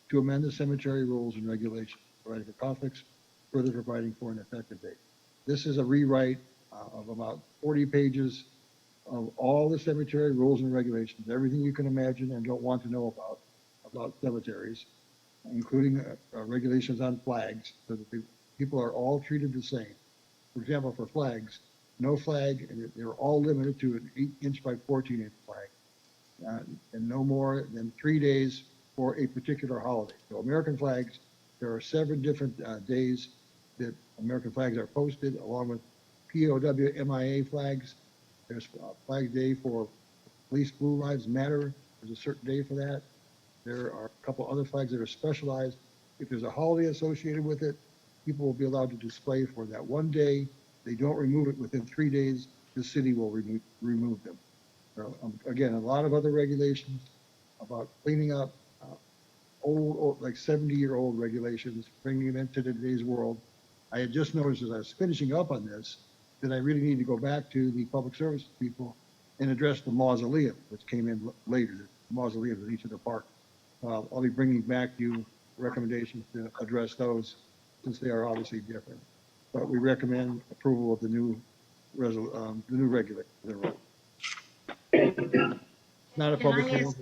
to amend the cemetery rules and regulations, providing for conflicts, further providing for an effective date. This is a rewrite of about 40 pages of all the cemetery rules and regulations, everything you can imagine and don't want to know about cemeteries, including regulations on flags, so that the people are all treated the same. For example, for flags, no flag, and they're all limited to an 8-inch by 14-inch flag, and no more than 3 days for a particular holiday. So American flags, there are 7 different days that American flags are posted, along with POW MIA flags. There's Flag Day for Police Blue Lives Matter. There's a certain day for that. There are a couple other flags that are specialized. If there's a holiday associated with it, people will be allowed to display for that one day. They don't remove it within 3 days, the city will remove them. Again, a lot of other regulations about cleaning up old, like 70-year-old regulations, bringing them into today's world. I had just noticed as I was finishing up on this, that I really need to go back to the public service people and address the mausoleum, which came in later, the mausoleums in each of the parks. I'll be bringing back to you recommendations to address those, since they are obviously different. But we recommend approval of the new regulation. Not a Can public I hearing. ask-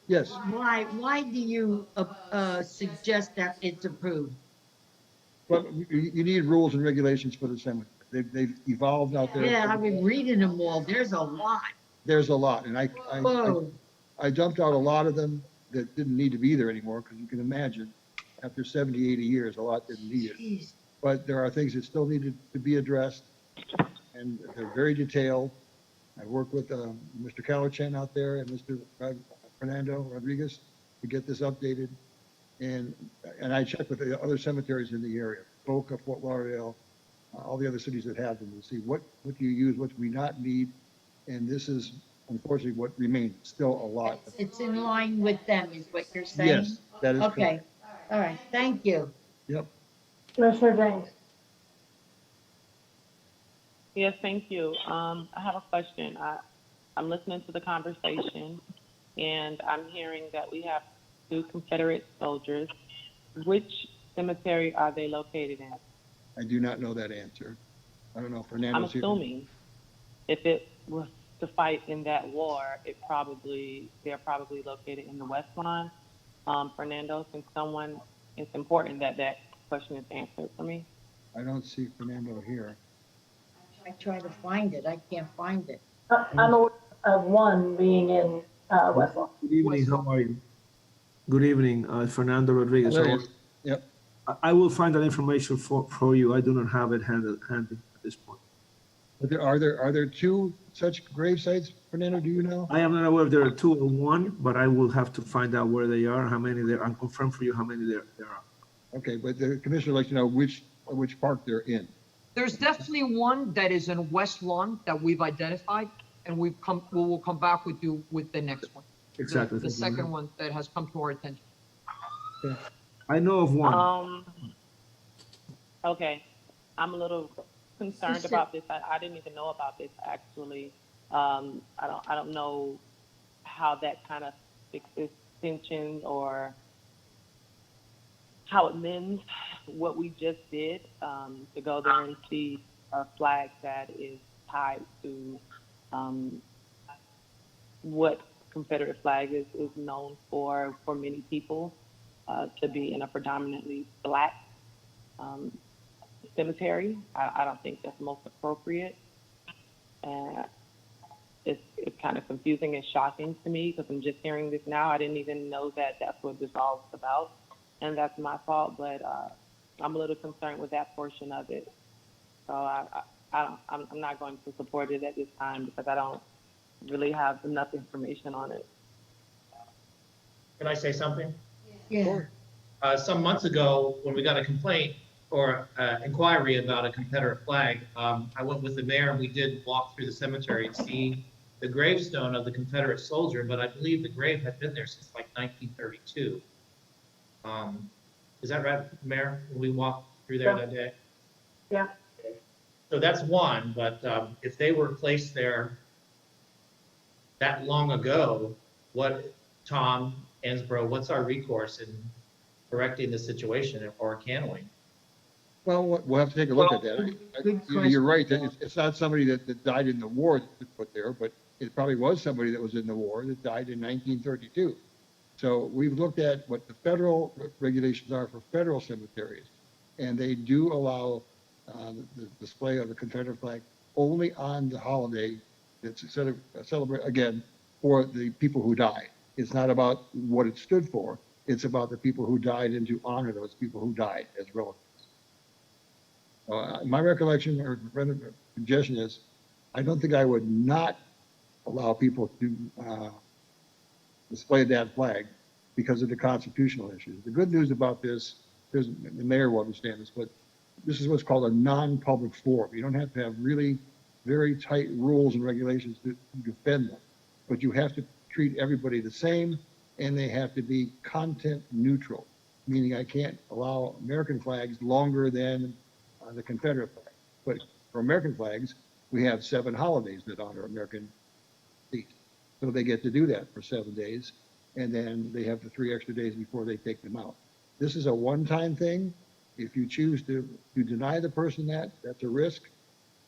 Yes, Why do you, suggest that it's approved? but you need rules and regulations for the cemetery. They've evolved out there. Yeah, I've been reading them all. There's a lot. There's a lot, and Whoa. I dumped out a lot of them that didn't need to be there anymore, because you can imagine, after 70, 80 years, a lot didn't need it. Jeez. But there are things that still needed to be addressed, and they're very detailed. I worked with Mr. Calachan out there and Mr. Fernando Rodriguez to get this updated. And I checked with the other cemeteries in the area, Boca, Fort Lauderdale, all the other cities that have them, to see what do you use, what do we not need? And this is unfortunately what remains, still a lot. It's in line with them, is what you're saying? Yes, that is Okay, correct. all right, thank you. Yep. Commissioner James. Yes, thank you. I have a question. I'm listening to the conversation, and I'm hearing that we have 2 Confederate soldiers. Which cemetery are they located in? I do not know that answer. I don't know if I'm Fernando's here. assuming if it was to fight in that war, they're probably located in the West Lawn. Fernando, since it's important that that question is answered for me. I don't see Fernando here. I try to find it, I can't find it. I'm aware of one being in West Lawn. Good evening, how are you? Good evening, Fernando Rodriguez. There he is. Yep. I will find that information for you. I do not have it handy at this point. But are there 2 such grave sites, Fernando, do you know? I am not aware if there are 2 or 1, but I will have to find out where they are, how many there are, and confirm for you how many there are. Okay, but the commissioner would like to know which park they're in. There's definitely one that is in West Lawn that we've identified, and we will come back with you with the next one. Exactly. The second one that has come to our attention. Okay. I know of one. Okay, I'm a little concerned about this. I didn't even know about this actually. I don't know how that kind of fixes tension or how it mends what we just did, to go there and see a flag that is tied to what Confederate flag is known for many people, to be in a predominantly Black cemetery. I don't think that's most appropriate. And it's kind of confusing and shocking to me because I'm just hearing this now. I didn't even know that that's what this all is about. And that's my fault, but I'm a little concerned with that portion of it. So I'm not going to support it at this time because I don't really have enough information on it. Can I say something? Yeah. Some months ago, when we got a complaint or inquiry about a Confederate flag, I went with the mayor and we did walk through the cemetery and see the gravestone of the Confederate soldier, but I believe the grave had been there since like 1932. Is that right, Mayor? When we walked through there that day? Yeah. So that's one, but if they were placed there that long ago, Tom Ansbro, what's our recourse in correcting the situation or can we? Well, we'll have to take a look at that. You're right, that it's not somebody that died in the war that put there, but it probably was somebody that was in the war that died in 1932. So we've looked at what the federal regulations are for federal cemeteries, and they do allow the display of the Confederate flag only on the holiday that's celebrate again for the people who died. It's not about what it stood for. It's about the people who died and to honor those people who died as relatives. My recollection or suggestion is, I don't think I would not allow people to display that flag because of the constitutional issues. The good news about this, the mayor will understand this, but this is what's called a non-public forum. You don't have to have really very tight rules and regulations to defend them, but you have to treat everybody the same, and they have to be content neutral, meaning I can't allow American flags longer than the Confederate flag. But for American flags, we have 7 holidays that honor American feet. So they get to do that for 7 days, and then they have the 3 extra days before they take them out. This is a one-time thing. If you choose to deny the person that, that's a risk.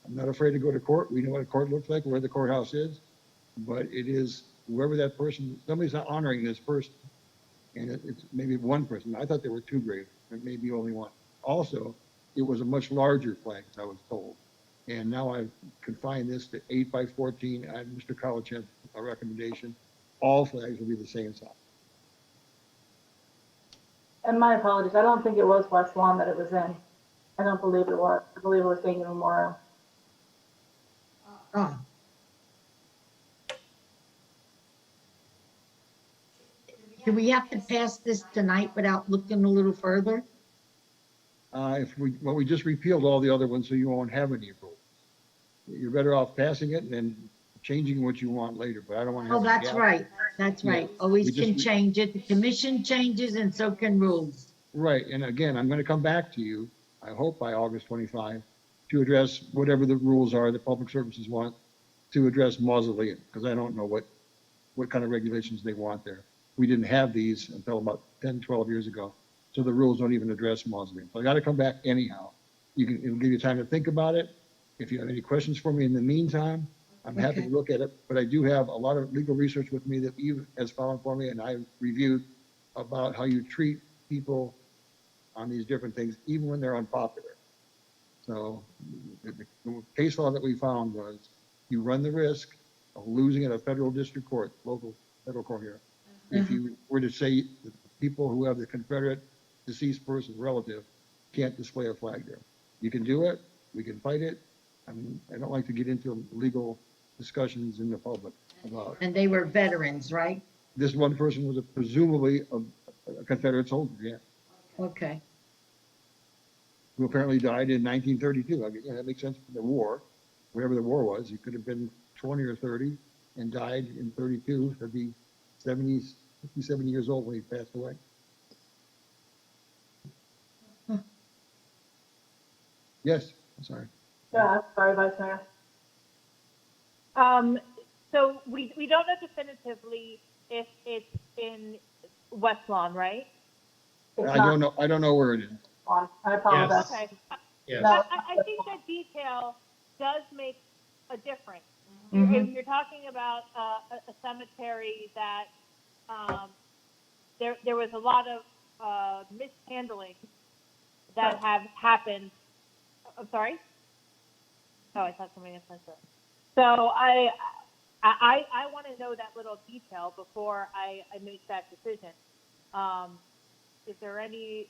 I'm not afraid to go to court. We know what a court looks like, where the courthouse is, but it is whoever that person, somebody's not honoring this person. And it's maybe one person. I thought there were 2 graves, but maybe only one. Also, it was a much larger flag, as I was told. And now I've confined this to 8 by 14. Mr. Colachin, a recommendation. All flags will be the same size. And my apologies, I don't think it was West Lawn that it was in. I don't believe it was. I believe it was Dayton Memorial. Oh. Do we have to pass this tonight without looking a little further? Well, we just repealed all the other ones, so you won't have any rules. You're better off passing it and then changing what you want later, but I don't want to have. Oh, a that's gap. right. That's Yeah. right. Always We just- can change it. The commission changes and so can rules. Right, and again, I'm going to come back to you, I hope by August 25, to address whatever the rules are that public services want to address mausoleum, because I don't know what kind of regulations they want there. We didn't have these until about 10, 12 years ago, so the rules don't even address mausoleum. So I got to come back anyhow. It'll give you time to think about it. If you have any questions for me in the meantime, I'm happy to look at it, but I do have a lot of legal research with me that Eve has found for me, and I reviewed about how you treat people on these different things, even when they're unpopular. So the case law that we found was you run the risk of losing at a federal district court, local federal court here. If you were to say that the people who have the Confederate deceased person relative can't display a flag there. You can do it, we can fight it. I mean, I don't like to get into legal discussions in the public about. And they were veterans, right? This one person was presumably a Confederate soldier, yeah, Okay. who apparently died in 1932. I mean, yeah, that makes sense for the war, whatever the war was. He could have been 20 or 30 and died in 32. He'd be 57 years old when he passed away. Yes, I'm sorry. Yeah, sorry, Vice Mayor. So we don't know definitively if it's in West Lawn, right? I don't know where it is. I apologize. Okay. Yes. But I think that detail does make a difference. Mhm. If you're talking about a cemetery that there was a lot of mishandling that have happened. I'm sorry? Oh, I thought somebody else said that. So I want to know that little detail before I make that decision. Is there any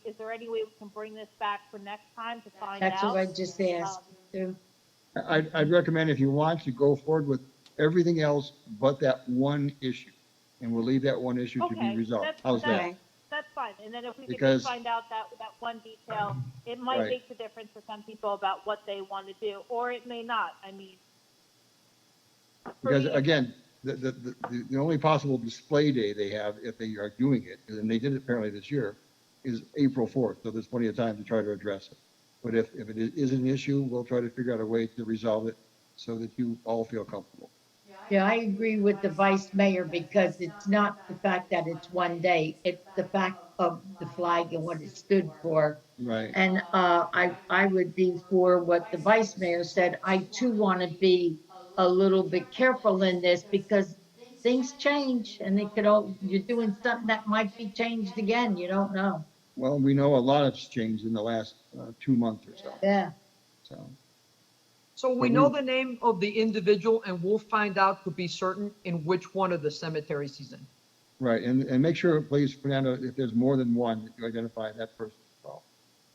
way we can bring this back for next time to find out? That's what I just asked. too. I'd recommend if you want to go forward with everything else but that one issue. And we'll leave that one issue to be Okay, resolved. that's- How's that? That's fine. And then if we could Because- just find out that one detail, it might Right. make the difference for some people about what they want to do, or it may not. I mean, Because again, the only possible display day they have, if they are doing it, and they did it apparently this year, is April 4th. So there's plenty of time to try to address it. But if it is an issue, we'll try to figure out a way to resolve it so that you all feel comfortable. Yeah, I agree with the vice mayor because it's not the fact that it's one day, it's the fact of the flag and what it stood for. Right. And I would be for what the vice mayor said. I too want to be a little bit careful in this because things change and you're doing something that might be changed again. You don't know. Well, we know a lot has changed in the last 2 months or so. Yeah. So, So we know the name of the individual and we'll find out to be certain in which one of the cemeteries he's in. right. And make sure, please, Fernando, if there's more than one, that you identify that person as well.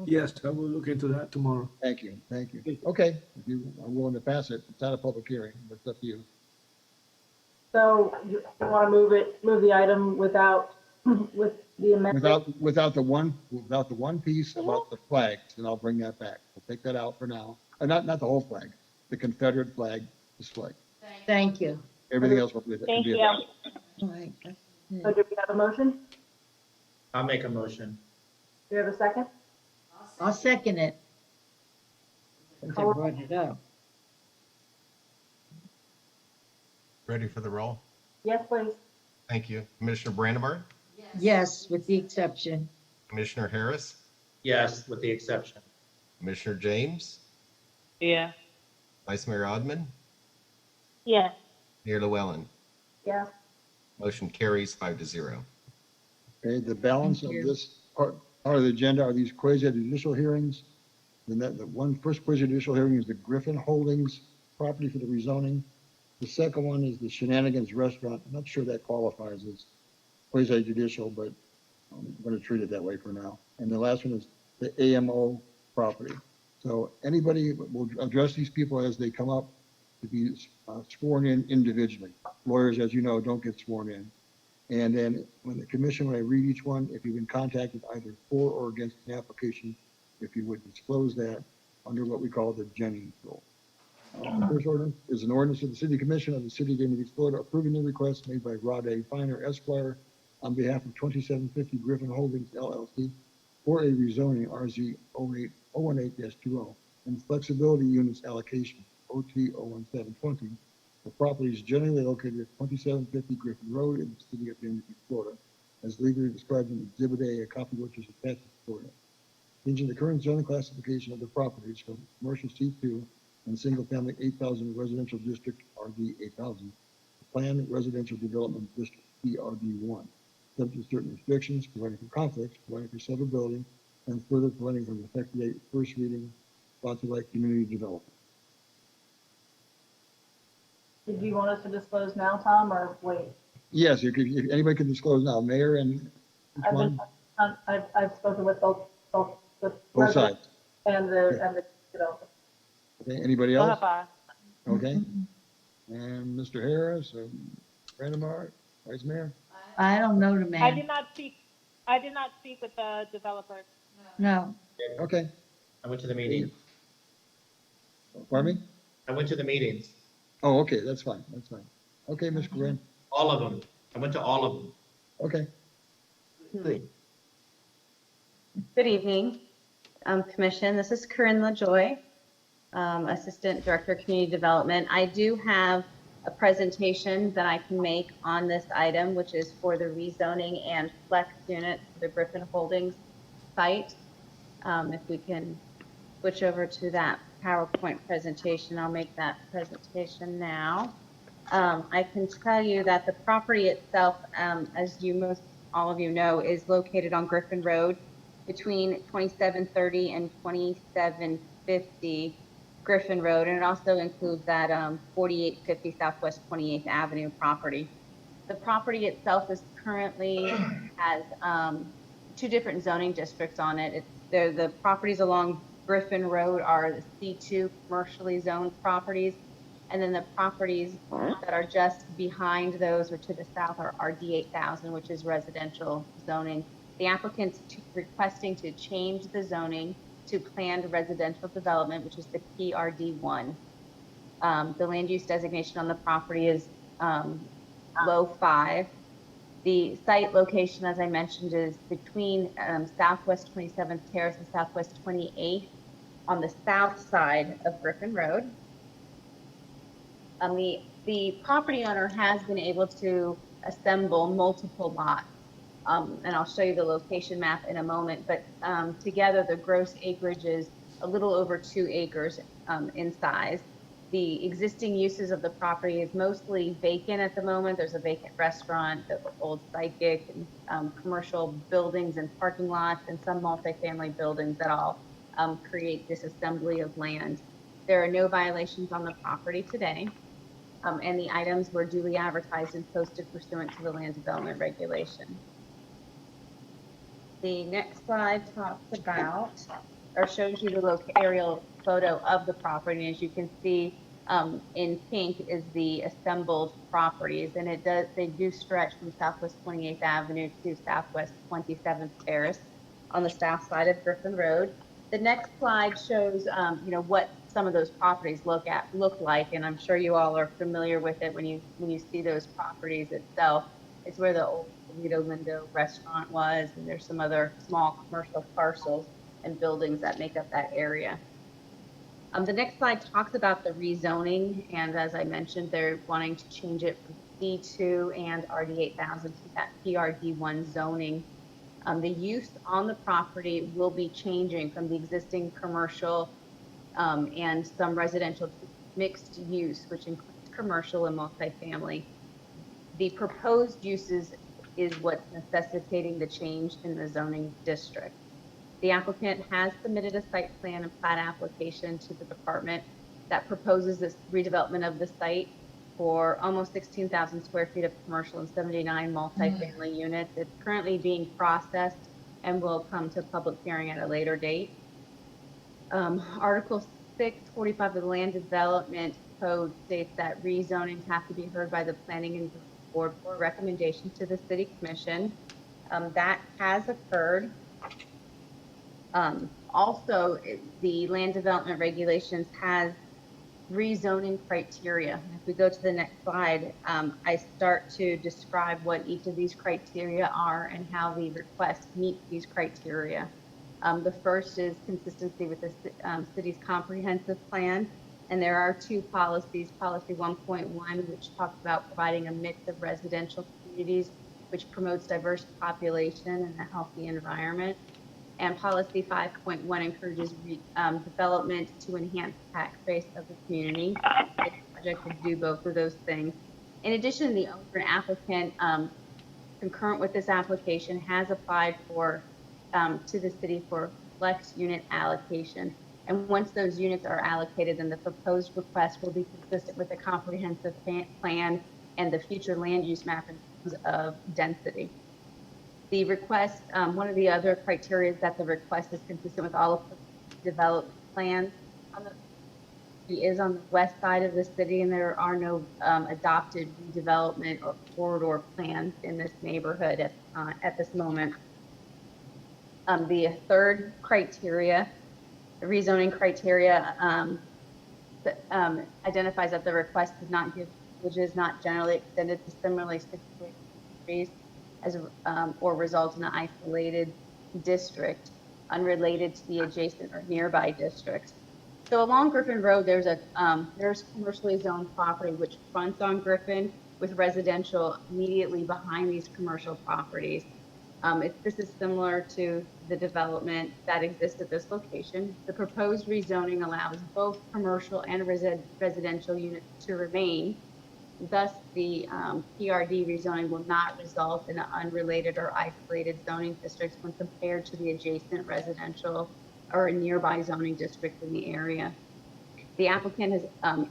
Yes, I will look into that tomorrow. Thank you. Thank you. Okay. If you are willing to pass it, it's not a public hearing, but it's up to you. So you want to move the item with the amendment? Without the one piece about the flags, and I'll bring that back. We'll take that out for now. Not the whole flag, the Confederate flag display. Thank you. Everything else will be. thank you. All right. So do we have a motion? I'll make a motion. Do we have a second? I'll second it. Since I brought it up. Ready for the roll? Yes, please. Thank you. Commissioner Brandemar, Yes, with the exception. Commissioner Harris, Yes, with the exception. Commissioner James, Yeah. Vice Mayor Odman, Yes. Mayor Llewellyn. Yes. Motion carries 5-0. Okay, the balance of this part of the agenda are these quasi-judicial hearings. And the first quasi-judicial hearing is the Griffin Holdings property for the rezoning. The second one is the Shenanigans Restaurant. I'm not sure that qualifies as quasi-judicial, but I'm going to treat it that way for now. And the last one is the AMO property. So anybody will address these people as they come up to be sworn in individually. Lawyers, as you know, don't get sworn in. And then when I read each one, if you've been contacted either for or against an application, if you would disclose that under what we call the Jennings rule. The first ordinance is an ordinance of the City Commission of the City of Dania Beach, Florida, approving the request made by Rod A. Finer Esquire on behalf of 2750 Griffin Holdings LLC for a rezoning RZ 018-20 and flexibility units allocation OT 01720 for properties generally located at 2750 Griffin Road in the City of Dania Beach, Florida, as legally described in Exhibit A, a copy of which is attached to the ordinance. Changing the current zoning classification of the properties from commercial C2 and single-family 8,000 residential district RD 8,000, planned residential development district PRD1, subject to certain restrictions, providing for conflicts, providing for severability, and further providing for the effective date, first reading, sponsored by community development. Did you want us to disclose now, Tom, or wait? Yes, if anybody can disclose now, mayor and which I've one? been, I've spoken with both the Both sides. and the developer. Okay, anybody Go else? ahead, Vi. Okay. And Mr. Harris, Brandemar, Vice Mayor? I don't know the I man. did not speak with the developers. No. Okay. I went to the meeting. Pardon me? I went to the meetings, Oh, okay, that's fine, that's fine. Okay, Ms. Corinne, all of them. I went to all of them. okay. Good. Good evening, Commission. This is Corinne LaJoy, Assistant Director of Community Development. I do have a presentation that I can make on this item, which is for the rezoning and flex unit for the Griffin Holdings site. If we can switch over to that PowerPoint presentation, I'll make that presentation now. I can tell you that the property itself, as all of you know, is located on Griffin Road between 2730 and 2750 Griffin Road, and it also includes that 4850 Southwest 28th Avenue property. The property itself is currently has two different zoning districts on it. The properties along Griffin Road are the C2 commercially zoned properties, and then the properties that are just behind those or to the south are RD 8000, which is residential zoning. The applicant's requesting to change the zoning to planned residential development, which is the PRD1. The land use designation on the property is low 5. The site location, as I mentioned, is between Southwest 27th Terrace and Southwest 28th on the south side of Griffin Road. The property owner has been able to assemble multiple lots, and I'll show you the location map in a moment, but together the gross acreage is a little over 2 acres in size. The existing uses of the property is mostly vacant at the moment. There's a vacant restaurant, the old psychic, and commercial buildings and parking lots, and some multifamily buildings that all create this assembly of land. There are no violations on the property today, and the items were duly advertised and posted pursuant to the land development regulation. The next slide talks about, or shows you the aerial photo of the property. As you can see, in pink is the assembled properties, and they do stretch from Southwest 28th Avenue to Southwest 27th Terrace on the south side of Griffin Road. The next slide shows, what some of those properties look like, and I'm sure you all are familiar with it when you see those properties itself. It's where the old Lido Lindo restaurant was, and there's some other small commercial parcels and buildings that make up that area. The next slide talks about the rezoning, and as I mentioned, they're wanting to change it from C2 and RD 8000 to that PRD1 zoning. The use on the property will be changing from the existing commercial and some residential mixed use, which includes commercial and multifamily. The proposed uses is what's necessitating the change in the zoning district. The applicant has submitted a site plan and plat application to the department that proposes this redevelopment of the site for almost 16,000 square feet of commercial and 79 multifamily units. It's currently being processed and will come to public hearing at a later date. Article 645 of the Land Development Code states that rezonings have to be heard by the Planning and Board for recommendation to the City Commission. That has occurred. Also, the land development regulations has rezoning criteria. If we go to the next slide, I start to describe what each of these criteria are and how the request meets these criteria. The first is consistency with the city's comprehensive plan. And there are two policies, policy 1.1, which talks about providing a mix of residential communities, which promotes diverse population and a healthy environment. And policy 5.1 encourages development to enhance the tax base of the community. This project would do both of those things. In addition, the owner applicant, concurrent with this application, has applied for to the city for flex unit allocation. And once those units are allocated, then the proposed request will be consistent with the comprehensive plan and the future land use map in terms of density. The request, one of the other criteria is that the request is consistent with all of the development plans. It is on the west side of the city, and there are no adopted redevelopment or corridor plans in this neighborhood at this moment. The third criteria, the rezoning criteria, identifies that the request does not give privileges not generally extended to similarly situated communities or result in an isolated district unrelated to the adjacent or nearby districts. So along Griffin Road, there's commercially zoned property which fronts on Griffin with residential immediately behind these commercial properties. This is similar to the development that exists at this location. The proposed rezoning allows both commercial and residential units to remain. Thus, the PRD rezoning will not result in an unrelated or isolated zoning districts when compared to the adjacent residential or nearby zoning districts in the area. The applicant has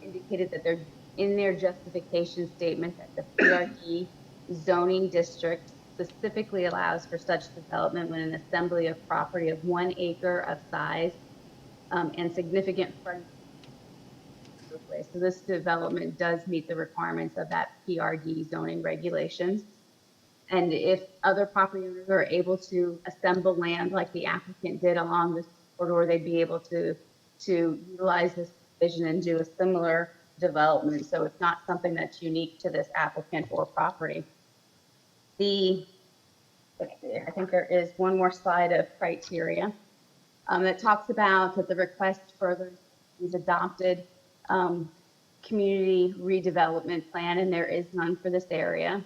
indicated that they're in their justification statement that the PRD zoning district specifically allows for such development when an assembly of property of 1 acre of size and significant frontage. So this development does meet the requirements of that PRD zoning regulations. And if other property owners are able to assemble land like the applicant did along this corridor, they'd be able to utilize this vision and do a similar development. So it's not something that's unique to this applicant or property. I think there is one more slide of criteria that talks about that the request further is adopted community redevelopment plan, and there is none for this area.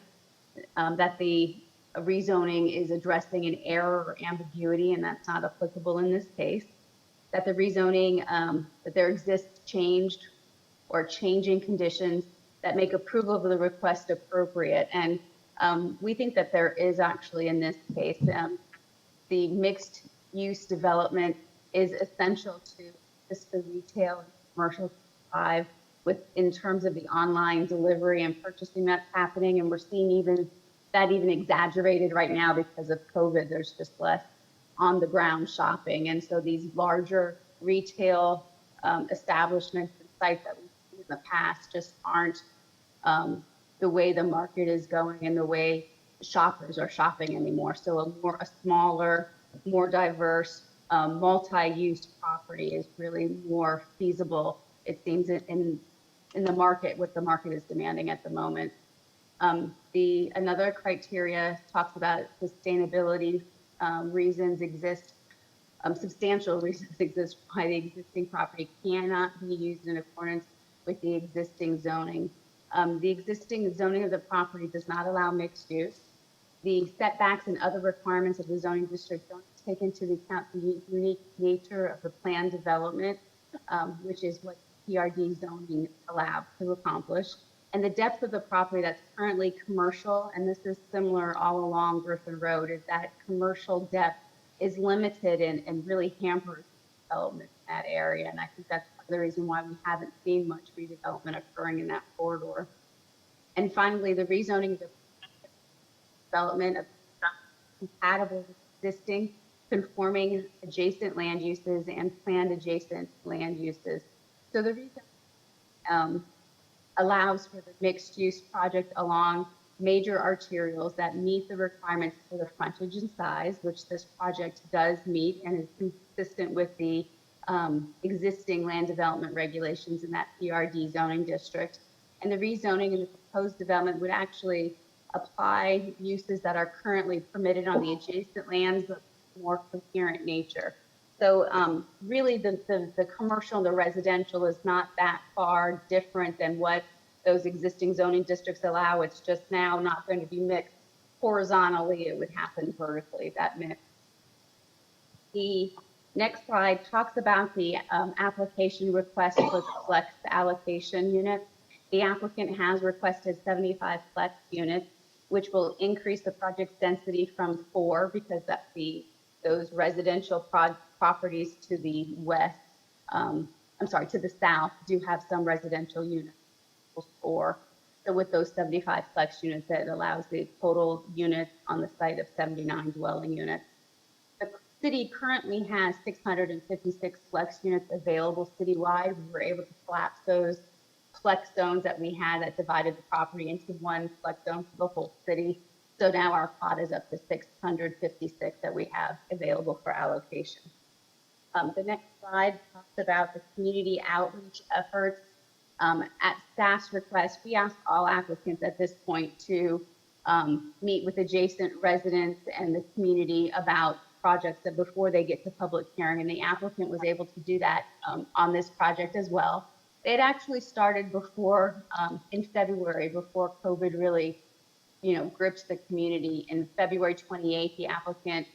That the rezoning is addressing an error or ambiguity, and that's not applicable in this case. That the rezoning, that there exists changed or changing conditions that make approval of the request appropriate. And we think that there is actually in this case, the mixed use development is essential to just the retail and commercial thrive in terms of the online delivery and purchasing that's happening. And we're seeing even exaggerated right now because of COVID. There's just less on the ground shopping. And so these larger retail establishments and sites that we've seen in the past just aren't the way the market is going and the way shoppers are shopping anymore. So a smaller, more diverse, multi-use property is really more feasible, it seems, in the market, what the market is demanding at the moment. Another criteria talks about sustainability reasons exist, substantial reasons exist why the existing property cannot be used in accordance with the existing zoning. The existing zoning of the property does not allow mixed use. The setbacks and other requirements of the zoning district don't take into account the unique nature of the planned development, which is what PRD zoning allowed to accomplish. And the depth of the property that's currently commercial, and this is similar all along Griffin Road, is that commercial depth is limited and really hampers development in that area. And I think that's the reason why we haven't seen much redevelopment occurring in that corridor. And finally, the rezoning of the development of compatible with existing conforming adjacent land uses and planned adjacent land uses. So the rezoning allows for the mixed use project along major arterials that meet the requirements for the frontage and size, which this project does meet and is consistent with the existing land development regulations in that PRD zoning district. And the rezoning in the proposed development would actually apply uses that are currently permitted on the adjacent lands of more coherent nature. So really the commercial and the residential is not that far different than what those existing zoning districts allow. It's just now not going to be mixed horizontally. It would happen vertically, that mix. The next slide talks about the application request for flex allocation units. The applicant has requested 75 flex units, which will increase the project's density from 4 because that's those residential properties to the west, to the south do have some residential units. 4. So with those 75 flex units, that allows the total units on the site of 79 dwelling units. The city currently has 656 flex units available citywide. We were able to collapse those flex zones that we had that divided the property into one flex zone for the whole city. So now our plot is up to 656 that we have available for allocation. The next slide talks about the community outreach efforts. At staff's request, we asked all applicants at this point to meet with adjacent residents and the community about projects that before they get to public hearing, and the applicant was able to do that on this project as well. They had actually started before, in February, before COVID really, gripped the community. In February 28th, the applicant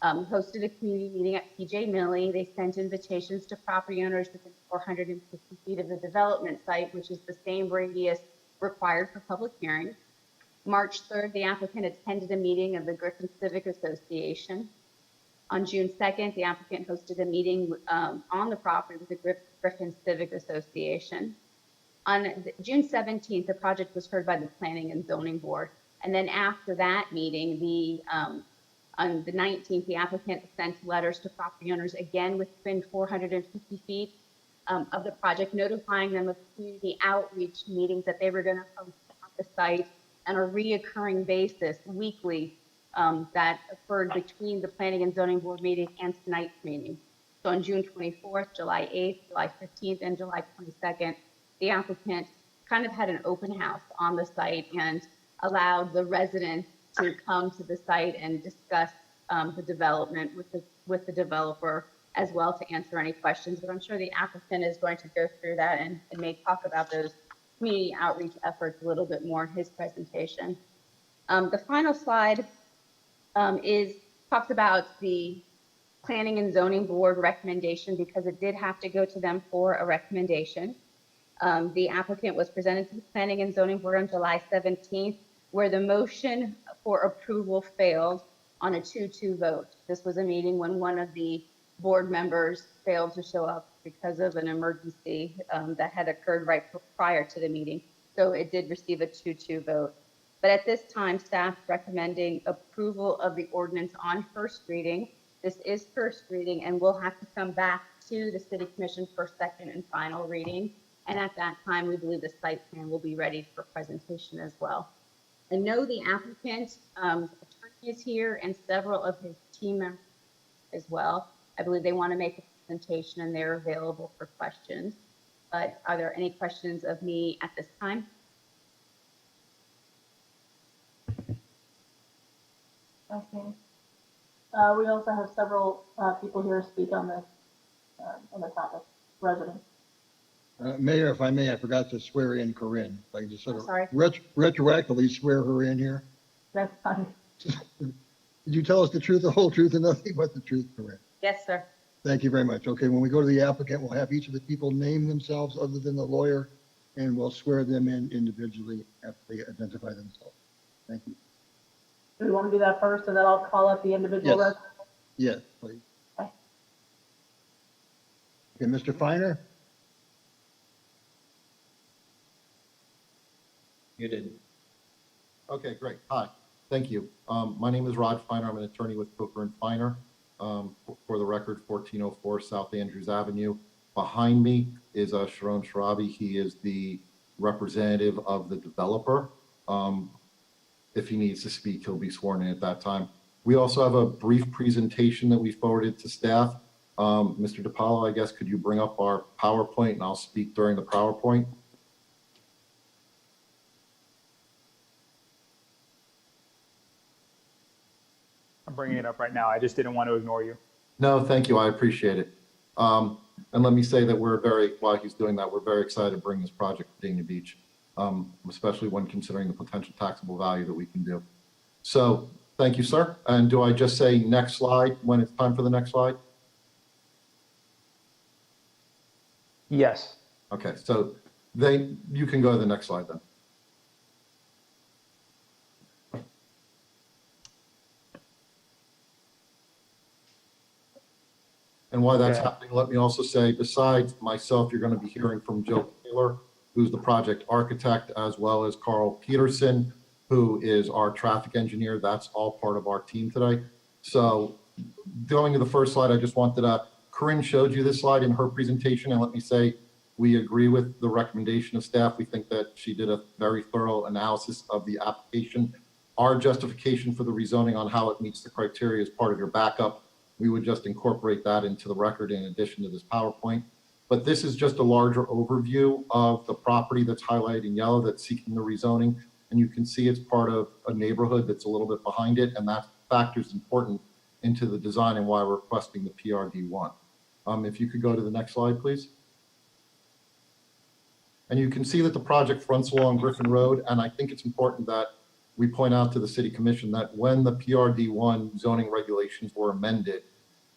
hosted a community meeting at PJ Millie. They sent invitations to property owners within 450 feet of the development site, which is the same radius required for public hearings. March 3rd, the applicant attended a meeting of the Griffin Civic Association. On June 2nd, the applicant hosted a meeting on the property with the Griffin Civic Association. On June 17th, the project was heard by the Planning and Zoning Board. And then after that meeting, on the 19th, the applicant sent letters to property owners again within 450 feet of the project, notifying them of community outreach meetings that they were going to host at the site on a reoccurring basis weekly that occurred between the Planning and Zoning Board meeting and tonight's meeting. So on June 24th, July 8th, July 15th, and July 22nd, the applicant kind of had an open house on the site and allowed the residents to come to the site and discuss the development with the developer as well to answer any questions. But I'm sure the applicant is going to go through that and may talk about those community outreach efforts a little bit more in his presentation. The final slide talks about the Planning and Zoning Board recommendation because it did have to go to them for a recommendation. The applicant was presented to the Planning and Zoning Board on July 17th, where the motion for approval failed on a 2-2 vote. This was a meeting when one of the board members failed to show up because of an emergency that had occurred right prior to the meeting. So it did receive a 2-2 vote. But at this time, staff recommending approval of the ordinance on first reading. This is first reading and will have to come back to the City Commission for second and final reading. And at that time, we believe the site plan will be ready for presentation as well. I know the applicant attorney is here and several of his team members as well. I believe they want to make a presentation and they're available for questions. But are there any questions of me at this time? I see. We also have several people here to speak on this topic, residents. Mayor, if I may, I forgot to swear in Corinne. If I can just sort of Sorry. retroactively swear her in here. That's fine. Did you tell us the truth, the whole truth, and nothing but the truth, Corinne? Yes, sir. Thank you very much. Okay, when we go to the applicant, we'll have each of the people name themselves other than the lawyer, and we'll swear them in individually after they identify themselves. Thank you. Do we want to do that first, and then I'll call up the individual Yes. residents? Yes, please. Okay. Okay, Mr. Finer? Muted. Okay, great. Hi, thank you. My name is Rod Finer. I'm an attorney with Coker and Finer. For the record, 1404 South Andrews Avenue. Behind me is Sharon Sharabi. He is the representative of the developer. if he needs to speak, he'll be sworn in at that time. We also have a brief presentation that we forwarded to staff. Mr. DiPaolo, I guess, could you bring up our PowerPoint and I'll speak during the PowerPoint? I'm bringing it up right now. I just didn't want to ignore you. No, thank you. I appreciate it. And let me say that while he's doing that, we're very excited to bring this project to Dania Beach, especially when considering the potential taxable value that we can do. So thank you, sir. And do I just say next slide when it's time for the next slide? Yes. Okay, so you can go to the next slide then. And while that's happening, let me also say, besides myself, you're going to be hearing from Joe Taylor, who's the project architect, as well as Carl Peterson, who is our traffic engineer. That's all part of our team today. So going to the first slide, I just wanted to, Corinne showed you this slide in her presentation, and let me say, we agree with the recommendation of staff. We think that she did a very thorough analysis of the application. Our justification for the rezoning on how it meets the criteria is part of your backup. We would just incorporate that into the record in addition to this PowerPoint. But this is just a larger overview of the property that's highlighted in yellow that's seeking the rezoning. And you can see it's part of a neighborhood that's a little bit behind it. And that factor is important into the design and why we're requesting the PRD1. If you could go to the next slide, please. And you can see that the project fronts along Griffin Road. And I think it's important that we point out to the City Commission that when the PRD1 zoning regulations were amended,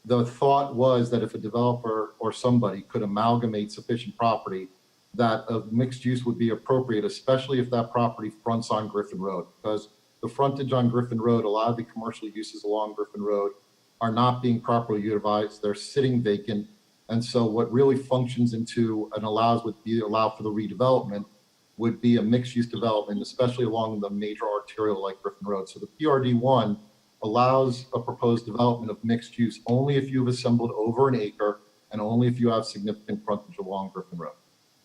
the thought was that if a developer or somebody could amalgamate sufficient property, that a mixed use would be appropriate, especially if that property fronts on Griffin Road. Because the frontage on Griffin Road, a lot of the commercial uses along Griffin Road are not being properly utilized. They're sitting vacant. And so what really functions into and allow for the redevelopment would be a mixed-use development, especially along the major arterial like Griffin Road. So the PRD1 allows a proposed development of mixed use only if you've assembled over an acre and only if you have significant frontage along Griffin Road,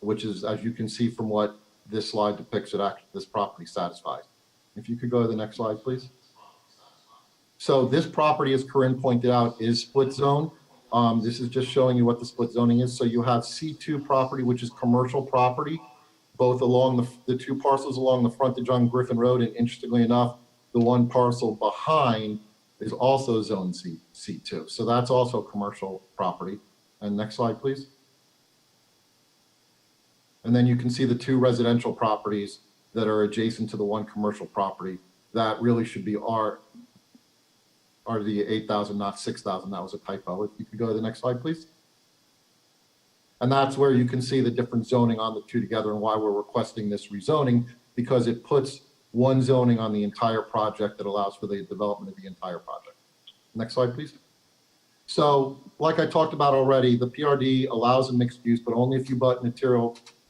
which is, as you can see from what this slide depicts, that actually this property satisfies. If you could go to the next slide, please. So this property, as Corinne pointed out, is split zone. This is just showing you what the split zoning is. So you have C2 property, which is commercial property, both along the two parcels along the frontage on Griffin Road. And interestingly enough, the one parcel behind is also zone C2. So that's also commercial property. And next slide, please. And then you can see the two residential properties that are adjacent to the one commercial property that really should be are the 8,000, not 6,000. That was a typo. If you could go to the next slide, please. And that's where you can see the different zoning on the two together and why we're requesting this rezoning, because it puts one zoning on the entire project that allows for the development of the entire project. Next slide, please. So like I talked about already, the PRD allows a mixed use, but only if you butt an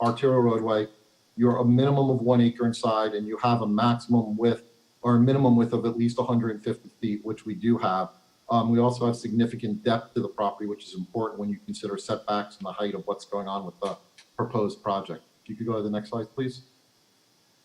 arterial roadway. You're a minimum of 1 acre inside, and you have a maximum width or a minimum width of at least 150 feet, which we do have. We also have significant depth to the property, which is important when you consider setbacks and the height of what's going on with the proposed project. If you could go to the next slide, please.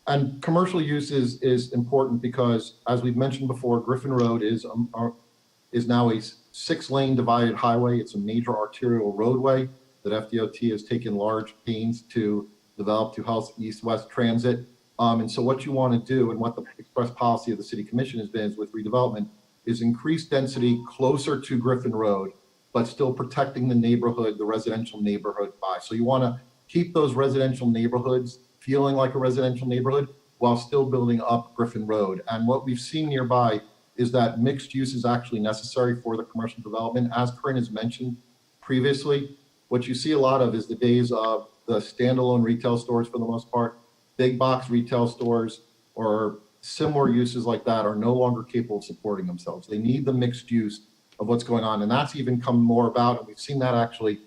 And commercial use is important because, as we've mentioned before, Griffin Road is now a 6-lane divided highway. It's a major arterial roadway that FDOT has taken large pains to develop to help east-west transit. And so what you want to do, and what the express policy of the City Commission has been, is with redevelopment, is increase density closer to Griffin Road, but still protecting the neighborhood, the residential neighborhood by. So you want to keep those residential neighborhoods feeling like a residential neighborhood while still building up Griffin Road. And what we've seen nearby is that mixed use is actually necessary for the commercial development. As Corinne has mentioned previously, what you see a lot of is the days of the standalone retail stores, for the most part. Big box retail stores or similar uses like that are no longer capable of supporting themselves. They need the mixed use of what's going on. And that's even come more about, and we've seen that actually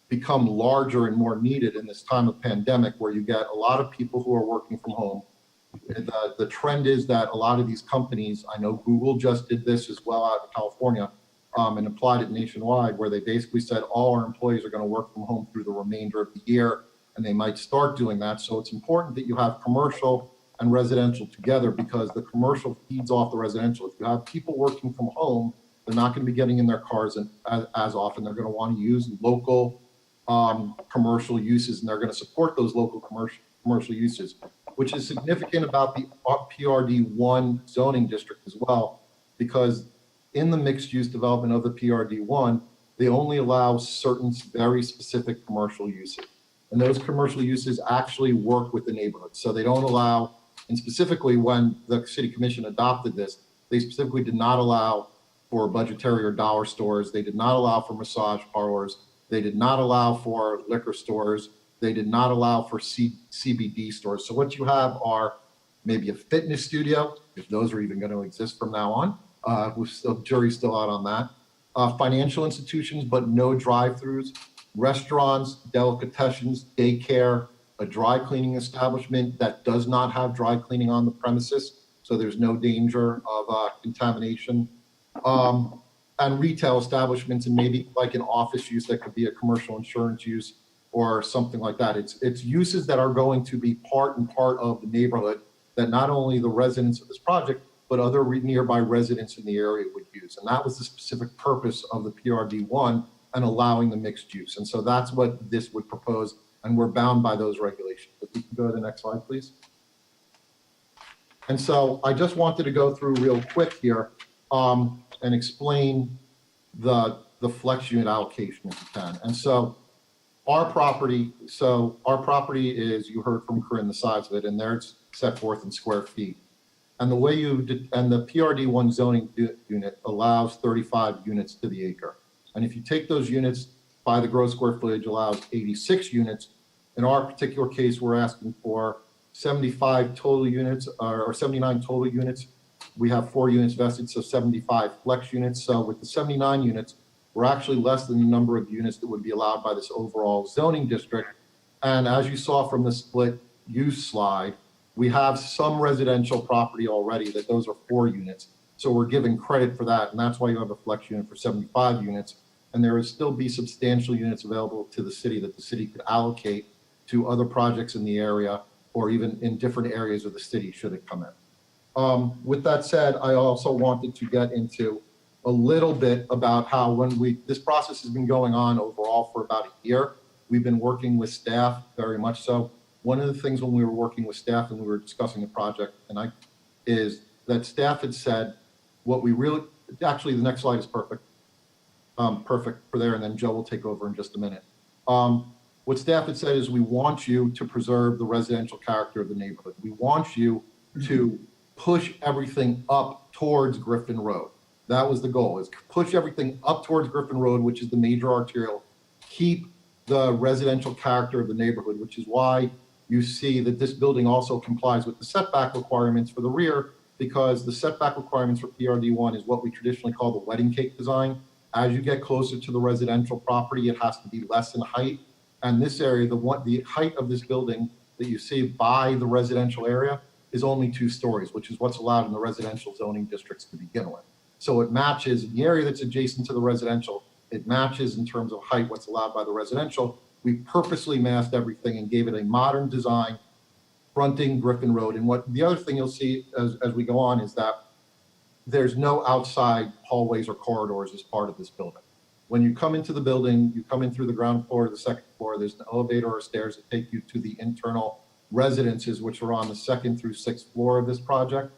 become larger and more needed in this time of pandemic, where you get a lot of people who are working from home. The trend is that a lot of these companies, I know Google just did this as well out in California, and applied it nationwide, where they basically said all our employees are going to work from home through the remainder of the year, and they might start doing that. So it's important that you have commercial and residential together because the commercial feeds off the residential. If you have people working from home, they're not going to be getting in their cars as often. They're going to want to use local commercial uses, and they're going to support those local commercial uses, which is significant about the PRD1 zoning district as well, because in the mixed use development of the PRD1, they only allow certain very specific commercial uses. And those commercial uses actually work with the neighborhood. So they don't allow, and specifically when the city commission adopted this, they specifically did not allow for budgetary or dollar stores. They did not allow for massage parlors. They did not allow for liquor stores. They did not allow for CBD stores. So what you have are maybe a fitness studio, if those are even going to exist from now on. Jury's still out on that. Financial institutions, but no drive-throughs. Restaurants, delicatessens, daycare, a dry cleaning establishment that does not have dry cleaning on the premises, so there's no danger of contamination. And retail establishments, and maybe like an office use that could be a commercial insurance use or something like that. It's uses that are going to be part of the neighborhood that not only the residents of this project, but other nearby residents in the area would use. And that was the specific purpose of the PRD1 and allowing the mixed use. And so that's what this would propose, and we're bound by those regulations. If we can go to the next slide, please. And so I just wanted to go through real quick here and explain the flex unit allocation if you can. And so our property is, you heard from Corinne, the size of it, and there it's set forth in square feet. And the way and the PRD1 zoning unit allows 35 units to the acre. And if you take those units by the gross square footage allows 86 units. In our particular case, we're asking for 75 total units or 79 total units. We have 4 units vested, so 75 flex units. So with the 79 units, we're actually less than the number of units that would be allowed by this overall zoning district. And as you saw from the split use slide, we have some residential property already that those are 4 units. So we're giving credit for that. And that's why you have a flex unit for 75 units. And there would still be substantial units available to the city that the city could allocate to other projects in the area or even in different areas of the city should it come in. With that said, I also wanted to get into a little bit about how this process has been going on overall for about a year. We've been working with staff very much so. One of the things when we were working with staff and we were discussing the project is that staff had said actually the next slide is perfect. Perfect for there, and then Joe will take over in just a minute. What staff had said is we want you to preserve the residential character of the neighborhood. We want you to push everything up towards Griffin Road. That was the goal, is push everything up towards Griffin Road, which is the major arterial, keep the residential character of the neighborhood, which is why you see that this building also complies with the setback requirements for the rear, because the setback requirements for PRD1 is what we traditionally call the wedding cake design. As you get closer to the residential property, it has to be less in height. And this area, the height of this building that you see by the residential area is only 2 stories, which is what's allowed in the residential zoning districts to begin with. So it matches the area that's adjacent to the residential. It matches in terms of height what's allowed by the residential. We purposely masked everything and gave it a modern design fronting Griffin Road. And the other thing you'll see as we go on is that there's no outside hallways or corridors as part of this building. When you come into the building, you come in through the ground floor to the second floor, there's an elevator or stairs that take you to the internal residences, which are on the 2nd through 6th floor of this project.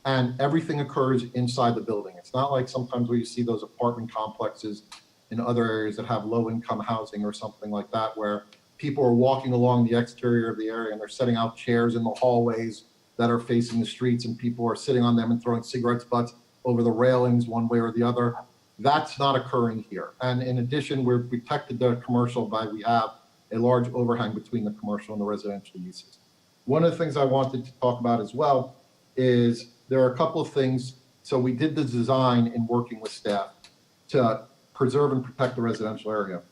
And everything occurs inside the building. It's not like sometimes where you see those apartment complexes in other areas that have low income housing or something like that, where people are walking along the exterior of the area and they're setting out chairs in the hallways that are facing the streets and people are sitting on them and throwing cigarettes butts over the railings one way or the other. That's not occurring here. And in addition, we've protected the commercial by we have a large overhang between the commercial and the residential uses. One of the things I wanted to talk about as well is there are a couple of things. So we did the design in working with staff to preserve and protect the residential area.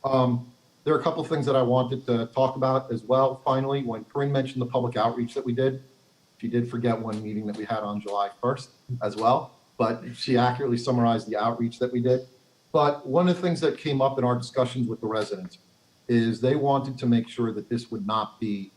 There are a couple of things that I wanted to talk about as well. Finally, when Corinne mentioned the public outreach that we did, she did forget one meeting that we had on July 1st as well, but she accurately summarized the outreach that we did. But one of the things that came up in our discussions with the residents is they wanted to make sure that this would not be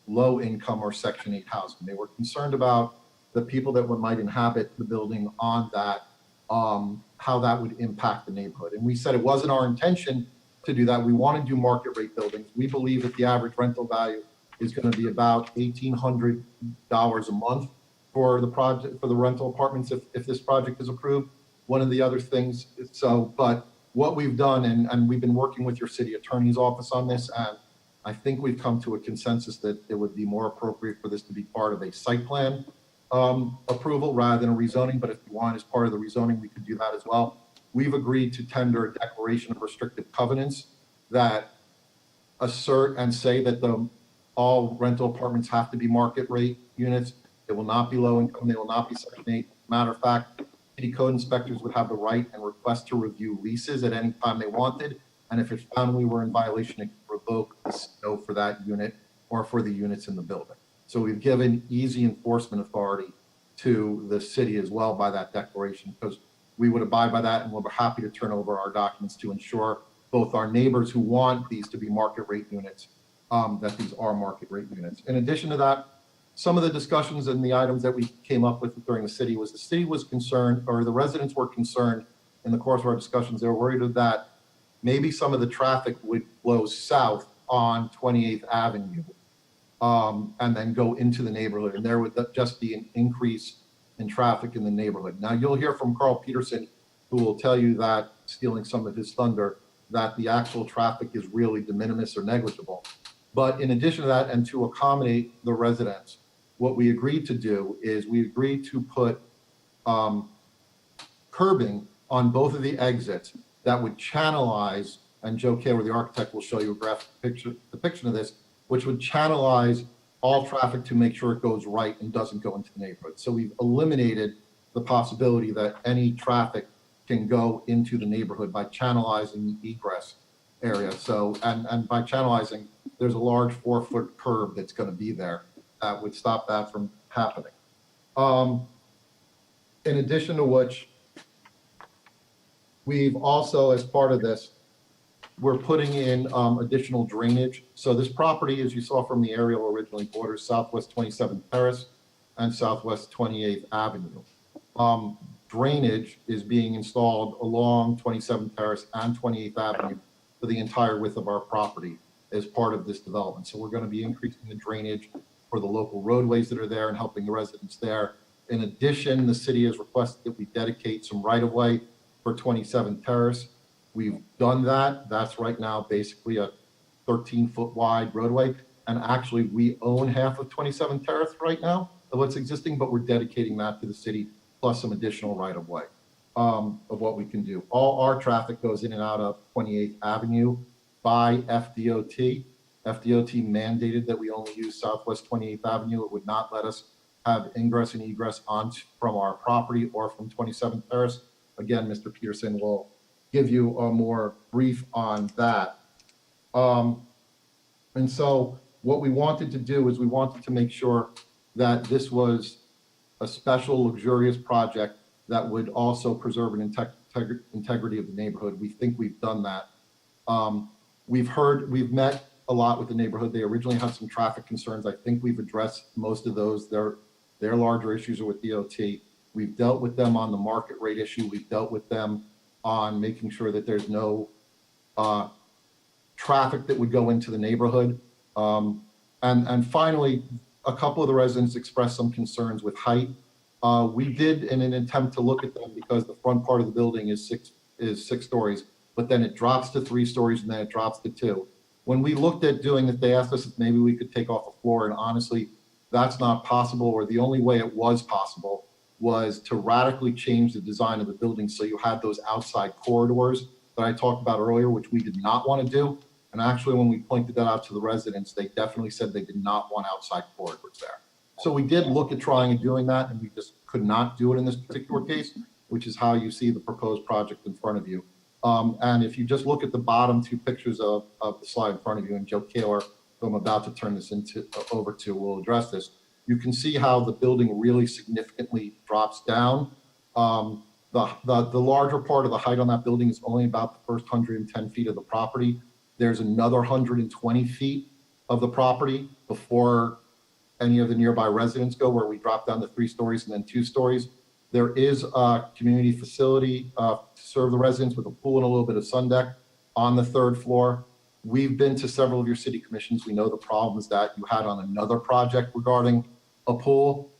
low income or Section 8 housing. They were concerned about the people that might inhabit the building on that, how that would impact the neighborhood. And we said it wasn't our intention to do that. We want to do market rate buildings. We believe that the average rental value is going to be about $1,800 a month for the project, for the rental apartments if this project is approved. One of the other things, but what we've done, and we've been working with your city attorney's office on this, and I think we've come to a consensus that it would be more appropriate for this to be part of a site plan approval rather than a rezoning, but if you want as part of the rezoning, we could do that as well. We've agreed to tender a declaration of restrictive covenants that assert and say that all rental apartments have to be market rate units. They will not be low income. They will not be Section 8. Matter of fact, city code inspectors would have the right and request to review leases at any time they wanted. And if it found we were in violation, it could revoke the CO for that unit or for the units in the building. So we've given easy enforcement authority to the city as well by that declaration, because we would abide by that, and we're happy to turn over our documents to ensure both our neighbors who want these to be market rate units, that these are market rate units. In addition to that, some of the discussions and the items that we came up with during the city was concerned, or the residents were concerned in the course of our discussions. They were worried that maybe some of the traffic would flow south on 28th Avenue and then go into the neighborhood, and there would just be an increase in traffic in the neighborhood. Now, you'll hear from Carl Peterson, who will tell you that, stealing some of his thunder, that the actual traffic is really de minimis or negligible. But in addition to that, and to accommodate the residents, what we agreed to do is we agreed to put curbing on both of the exits that would channelize, and Joe Kaler, the architect, will show you a graphic depiction of this, which would channelize all traffic to make sure it goes right and doesn't go into the neighborhood. So we've eliminated the possibility that any traffic can go into the neighborhood by channelizing the egress area. So, and by channelizing, there's a large 4-foot curb that's going to be there that would stop that from happening. In addition to which, we've also, as part of this, we're putting in additional drainage. So this property, as you saw from the aerial, originally borders Southwest 27th Terrace and Southwest 28th Avenue. Drainage is being installed along 27th Terrace and 28th Avenue for the entire width of our property as part of this development. So we're going to be increasing the drainage for the local roadways that are there and helping the residents there. In addition, the city has requested that we dedicate some right-of-way for 27th Terrace. We've done that. That's right now basically a 13-foot wide roadway. And actually, we own half of 27th Terrace right now of what's existing, but we're dedicating that to the city, plus some additional right-of-way of what we can do. All our traffic goes in and out of 28th Avenue by FDOT. FDOT mandated that we only use Southwest 28th Avenue. It would not let us have ingress and egress from our property or from 27th Terrace. Again, Mr. Peterson will give you a more brief on that. And so what we wanted to do is we wanted to make sure that this was a special luxurious project that would also preserve an integrity of the neighborhood. We think we've done that. We've met a lot with the neighborhood. They originally had some traffic concerns. I think we've addressed most of those. Their larger issues are with DOT. We've dealt with them on the market rate issue. We've dealt with them on making sure that there's no traffic that would go into the neighborhood. And finally, a couple of the residents expressed some concerns with height. We did, in an attempt to look at them, because the front part of the building is six stories, but then it drops to 3 stories and then it drops to 2. When we looked at doing it, they asked us if maybe we could take off a floor, and honestly, that's not possible, or the only way it was possible was to radically change the design of the building so you had those outside corridors that I talked about earlier, which we did not want to do. And actually, when we pointed that out to the residents, they definitely said they did not want outside corridors there. So we did look at trying and doing that, and we just could not do it in this particular case, which is how you see the proposed project in front of you. And if you just look at the bottom 2 pictures of the slide in front of you, and Joe Kaler, who I'm about to turn this over to, will address this, you can see how the building really significantly drops down. The larger part of the height on that building is only about the first 110 feet of the property. There's another 120 feet of the property before any of the nearby residents go, where we drop down to 3 stories and then 2 stories. There is a community facility to serve the residents with a pool and a little bit of sun deck on the 3rd floor. We've been to several of your city commissions. We know the problems that you had on another project regarding a pool.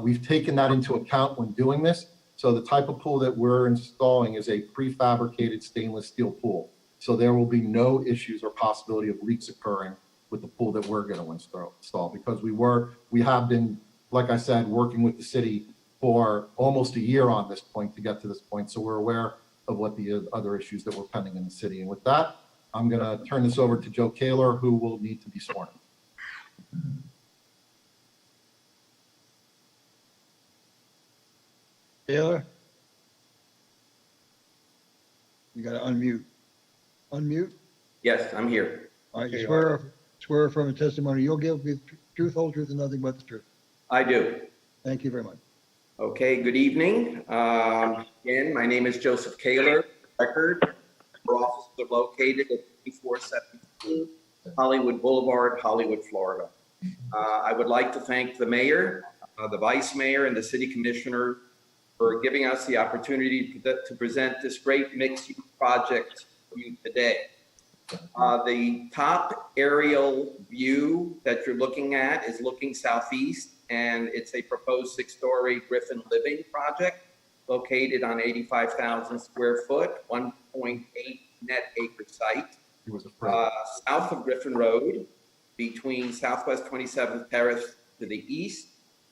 We've taken that into account when doing this. So the type of pool that we're installing is a prefabricated stainless steel pool. So there will be no issues or possibility of leaks occurring with the pool that we're going to install, because we have been, like I said, working with the city for almost a year on this point to get to this point. So we're aware of what the other issues that were pending in the city. And with that, I'm going to turn this over to Joe Kaler, who will need to be sworn in. Taylor? You got to unmute. Unmute? Yes, I'm here. All right, you swear from a testimony you'll give the truth, whole truth, and nothing but the truth. I do. Thank you very much. Okay, good evening. Again, my name is Joseph Kaler. Record. Our offices are located at 2417 Hollywood Boulevard, Hollywood, Florida. I would like to thank the mayor, the vice mayor, and the city commissioner for giving us the opportunity to present this great mixed-use project for you today. The top aerial view that you're looking at is looking southeast, and it's a proposed 6-story Griffin Living project located on 85,000 square foot, 1.8 net acre site. South of Griffin Road, between Southwest 27th Terrace to the east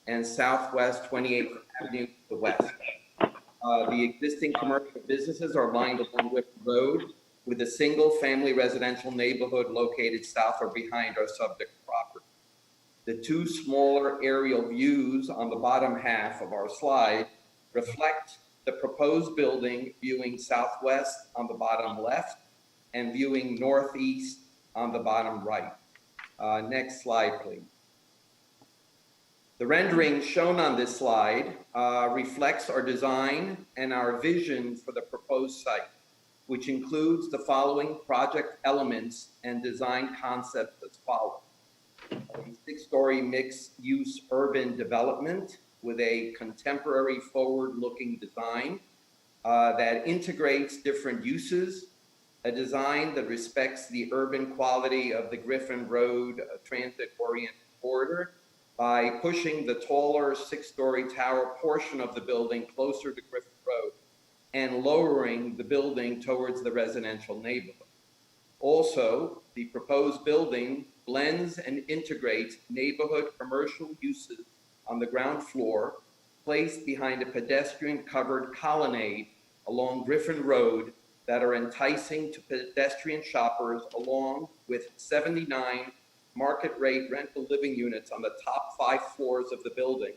and Southwest 28th Avenue to the west. The existing commercial businesses are lined along Griffin Road with a single-family residential neighborhood located south or behind our subject property. The 2 smaller aerial views on the bottom half of our slide reflect the proposed building viewing southwest on the bottom left and viewing northeast on the bottom right. Next slide, please. The rendering shown on this slide reflects our design and our vision for the proposed site, which includes the following project elements and design concepts as follows. A 6-story mixed-use urban development with a contemporary forward-looking design that integrates different uses, a design that respects the urban quality of the Griffin Road transit-oriented corridor by pushing the taller 6-story tower portion of the building closer to Griffin Road and lowering the building towards the residential neighborhood. Also, the proposed building blends and integrates neighborhood commercial uses on the ground floor, placed behind a pedestrian-covered colonnade along Griffin Road that are enticing to pedestrian shoppers, along with 79 market-rate rental living units on the top 5 floors of the building,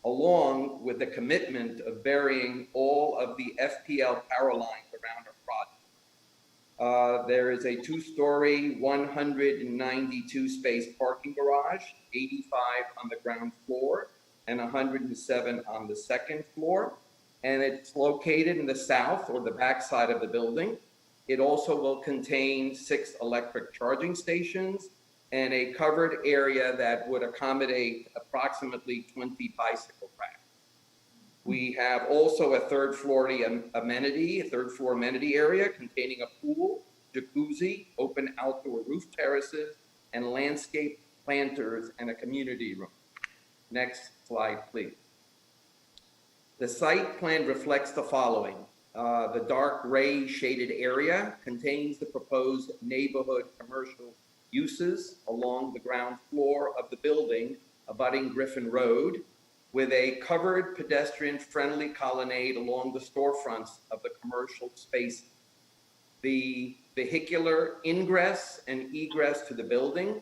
along with the commitment of burying all of the FPL power lines around our project. There is a 2-story, 192 space parking garage, 85 on the ground floor and 107 on the second floor. And it's located in the south or the back side of the building. It also will contain 6 electric charging stations and a covered area that would accommodate approximately 20 bicycle racks. We have also a third floor amenity area containing a pool, jacuzzi, open outdoor roof terraces, and landscape planters and a community room. Next slide, please. The site plan reflects the following. The dark gray shaded area contains the proposed neighborhood commercial uses along the ground floor of the building abutting Griffin Road, with a covered pedestrian-friendly colonnade along the storefronts of the commercial space. The vehicular ingress and egress to the building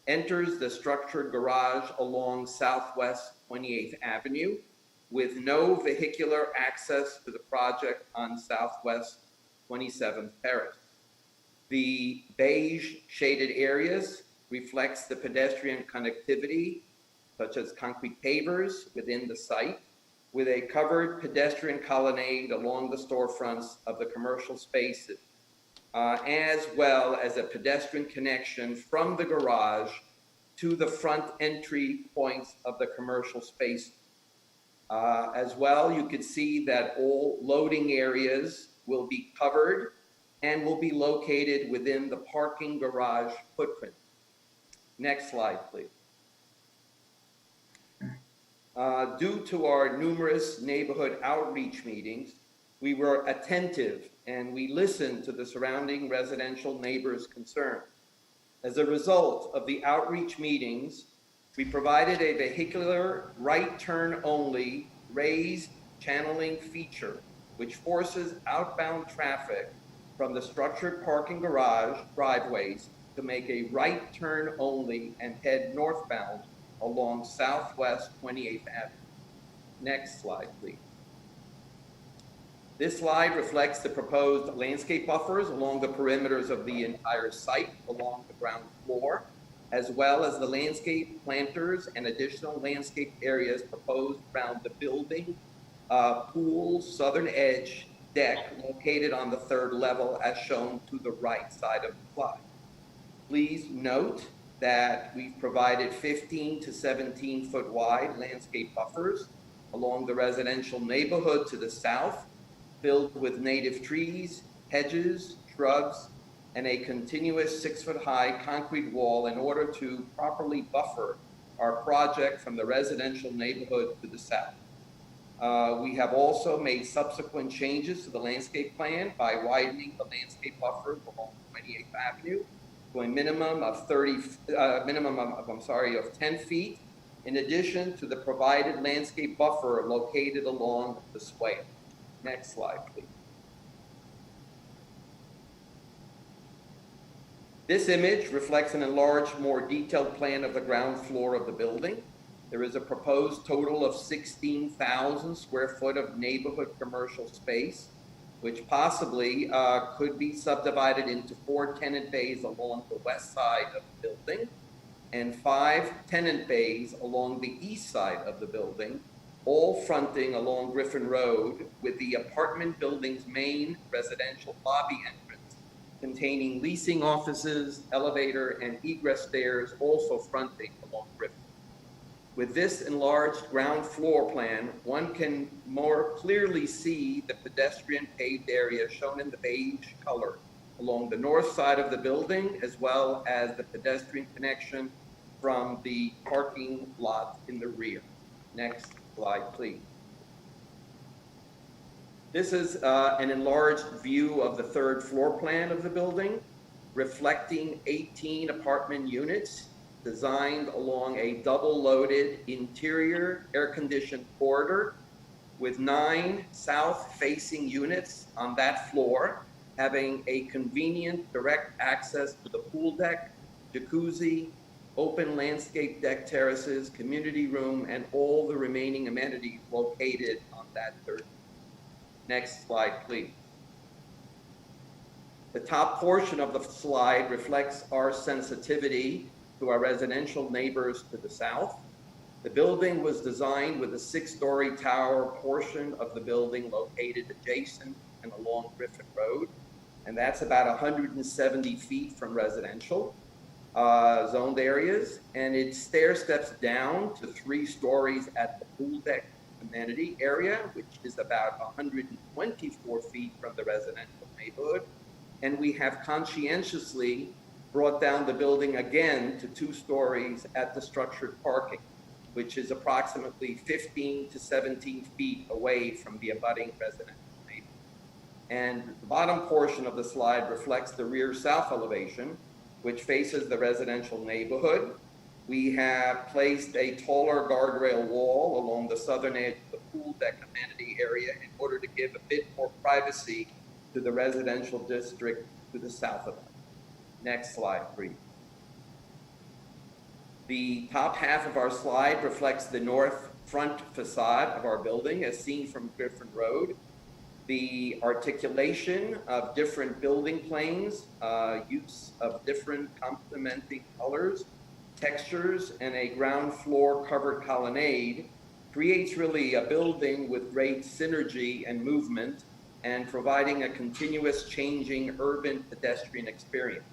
enters the structured garage along Southwest 28th Avenue, with no vehicular access to the project on Southwest 27th Terrace. The beige shaded areas reflects the pedestrian connectivity, such as concrete pavers within the site, with a covered pedestrian colonnade along the storefronts of the commercial spaces. as well as a pedestrian connection from the garage to the front entry points of the commercial space. As well, you can see that all loading areas will be covered and will be located within the parking garage footprint. Next slide, please. Due to our numerous neighborhood outreach meetings, we were attentive and we listened to the surrounding residential neighbors' concerns. As a result of the outreach meetings, we provided a vehicular right turn only raised channeling feature, which forces outbound traffic from the structured parking garage driveways to make a right turn only and head northbound along Southwest 28th Avenue. Next slide, please. This slide reflects the proposed landscape buffers along the perimeters of the entire site along the ground floor, as well as the landscape planters and additional landscape areas proposed around the building, pool, southern edge deck located on the third level as shown to the right side of the slide. Please note that we've provided 15 to 17 foot wide landscape buffers along the residential neighborhood to the south, filled with native trees, hedges, shrubs, and a continuous 6 foot high concrete wall in order to properly buffer our project from the residential neighborhood to the south. We have also made subsequent changes to the landscape plan by widening the landscape buffers along 28th Avenue to a minimum of 10 feet, in addition to the provided landscape buffer located along the swale. Next slide, please. This image reflects an enlarged, more detailed plan of the ground floor of the building. There is a proposed total of 16,000 square foot of neighborhood commercial space, which possibly could be subdivided into 4 tenant bays along the west side of the building and 5 tenant bays along the east side of the building, all fronting along Griffin Road, with the apartment building's main residential lobby entrance containing leasing offices, elevator, and egress stairs also fronting along Griffin. With this enlarged ground floor plan, one can more clearly see the pedestrian paved area shown in the beige color along the north side of the building, as well as the pedestrian connection from the parking lot in the rear. Next slide, please. This is an enlarged view of the third floor plan of the building, reflecting 18 apartment units designed along a double-loaded interior air-conditioned corridor with 9 south-facing units on that floor, having a convenient direct access to the pool deck, jacuzzi, open landscape deck terraces, community room, and all the remaining amenities located on that third. Next slide, please. The top portion of the slide reflects our sensitivity to our residential neighbors to the south. The building was designed with a 6-story tower portion of the building located adjacent and along Griffin Road, and that's about 170 feet from residential zoned areas, and it stair steps down to 3 stories at the pool deck amenity area, which is about 124 feet from the residential neighborhood. And we have conscientiously brought down the building again to 2 stories at the structured parking, which is approximately 15 to 17 feet away from the abutting residential neighborhood. And the bottom portion of the slide reflects the rear south elevation, which faces the residential neighborhood. We have placed a taller guardrail wall along the southern edge of the pool deck amenity area in order to give a bit more privacy to the residential district to the south of it. Next slide, please. The top half of our slide reflects the north front facade of our building as seen from Griffin Road. The articulation of different building planes, use of different complementing colors, textures, and a ground floor covered colonnade creates really a building with great synergy and movement and providing a continuous changing urban pedestrian experience.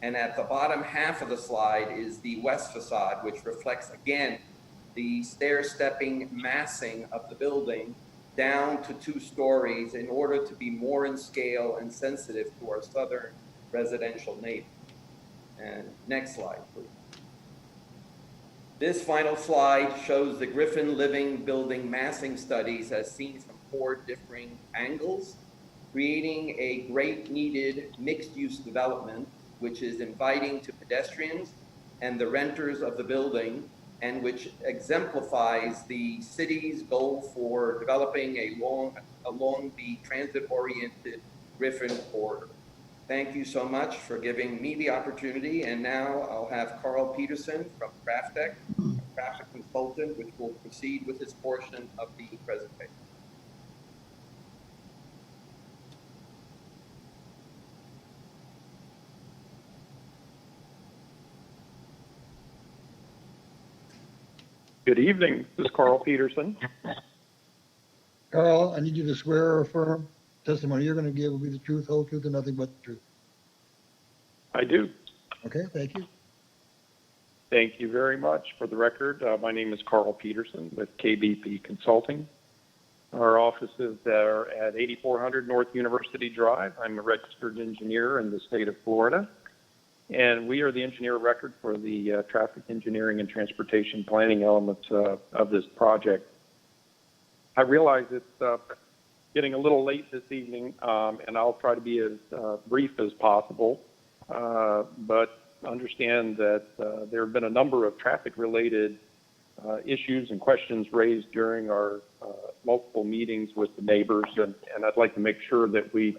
And at the bottom half of the slide is the west facade, which reflects again the stair-stepping massing of the building down to 2 stories in order to be more in scale and sensitive to our southern residential neighbors. And next slide, please. This final slide shows the Griffin Living Building massing studies as seen from 4 differing angles, creating a great needed mixed-use development, which is inviting to pedestrians and the renters of the building, and which exemplifies the city's goal for developing along the transit-oriented Griffin corridor. Thank you so much for giving me the opportunity, and now I'll have Carl Peterson from Traffic, a traffic consultant, which will proceed with his portion of the presentation. Good evening. This is Carl Peterson. Carl, I need you to swear or affirm testimony you're going to give will be the truth, whole truth, and nothing but the truth. I do. Okay, thank you. Thank you very much. For the record, my name is Carl Peterson with KBP Consulting. Our offices are at 8400 North University Drive. I'm a registered engineer in the state of Florida, and we are the engineer of record for the traffic engineering and transportation planning elements of this project. I realize it's getting a little late this evening, and I'll try to be as brief as possible, but understand that there have been a number of traffic-related issues and questions raised during our multiple meetings with the neighbors, and I'd like to make sure that we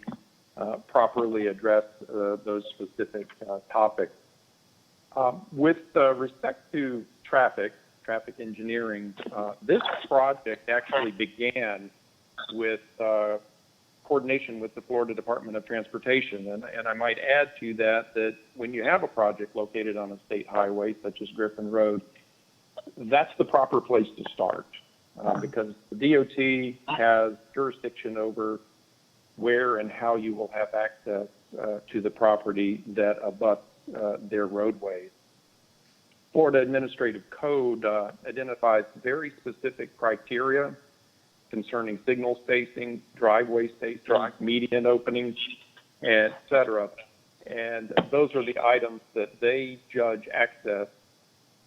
properly address those specific topics. With respect to traffic engineering, this project actually began with coordination with the Florida Department of Transportation. And I might add to that when you have a project located on a state highway, such as Griffin Road, that's the proper place to start because the DOT has jurisdiction over where and how you will have access to the property that abuts their roadways. Florida Administrative Code identifies very specific criteria concerning signal spacing, driveway spacing, median openings, et cetera. And those are the items that they judge access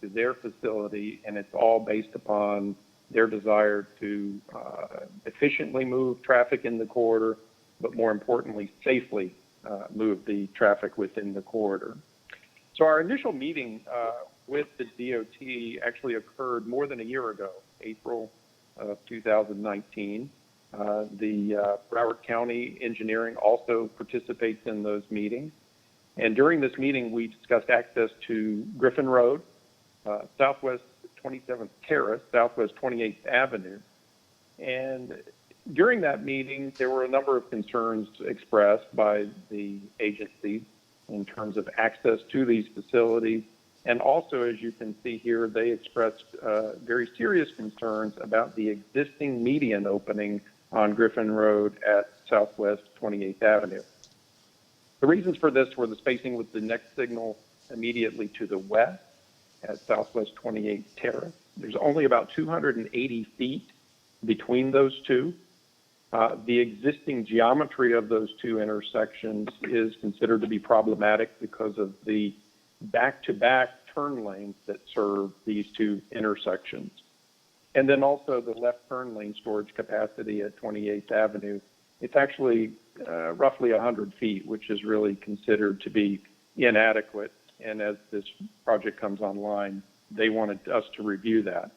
to their facility, and it's all based upon their desire to efficiently move traffic in the corridor, but more importantly, safely move the traffic within the corridor. So our initial meeting with the DOT actually occurred more than a year ago, April of 2019. The Broward County Engineering also participates in those meetings. And during this meeting, we discussed access to Griffin Road, Southwest 27th Terrace, Southwest 28th Avenue. And during that meeting, there were a number of concerns expressed by the agency in terms of access to these facilities. And also, as you can see here, they expressed very serious concerns about the existing median opening on Griffin Road at Southwest 28th Avenue. The reasons for this were the spacing with the next signal immediately to the west at Southwest 28th Terrace. There's only about 280 feet between those two. The existing geometry of those two intersections is considered to be problematic because of the back-to-back turn lanes that serve these two intersections. And then also the left turn lane storage capacity at 28th Avenue. It's actually roughly 100 feet, which is really considered to be inadequate. And as this project comes online, they wanted us to review that.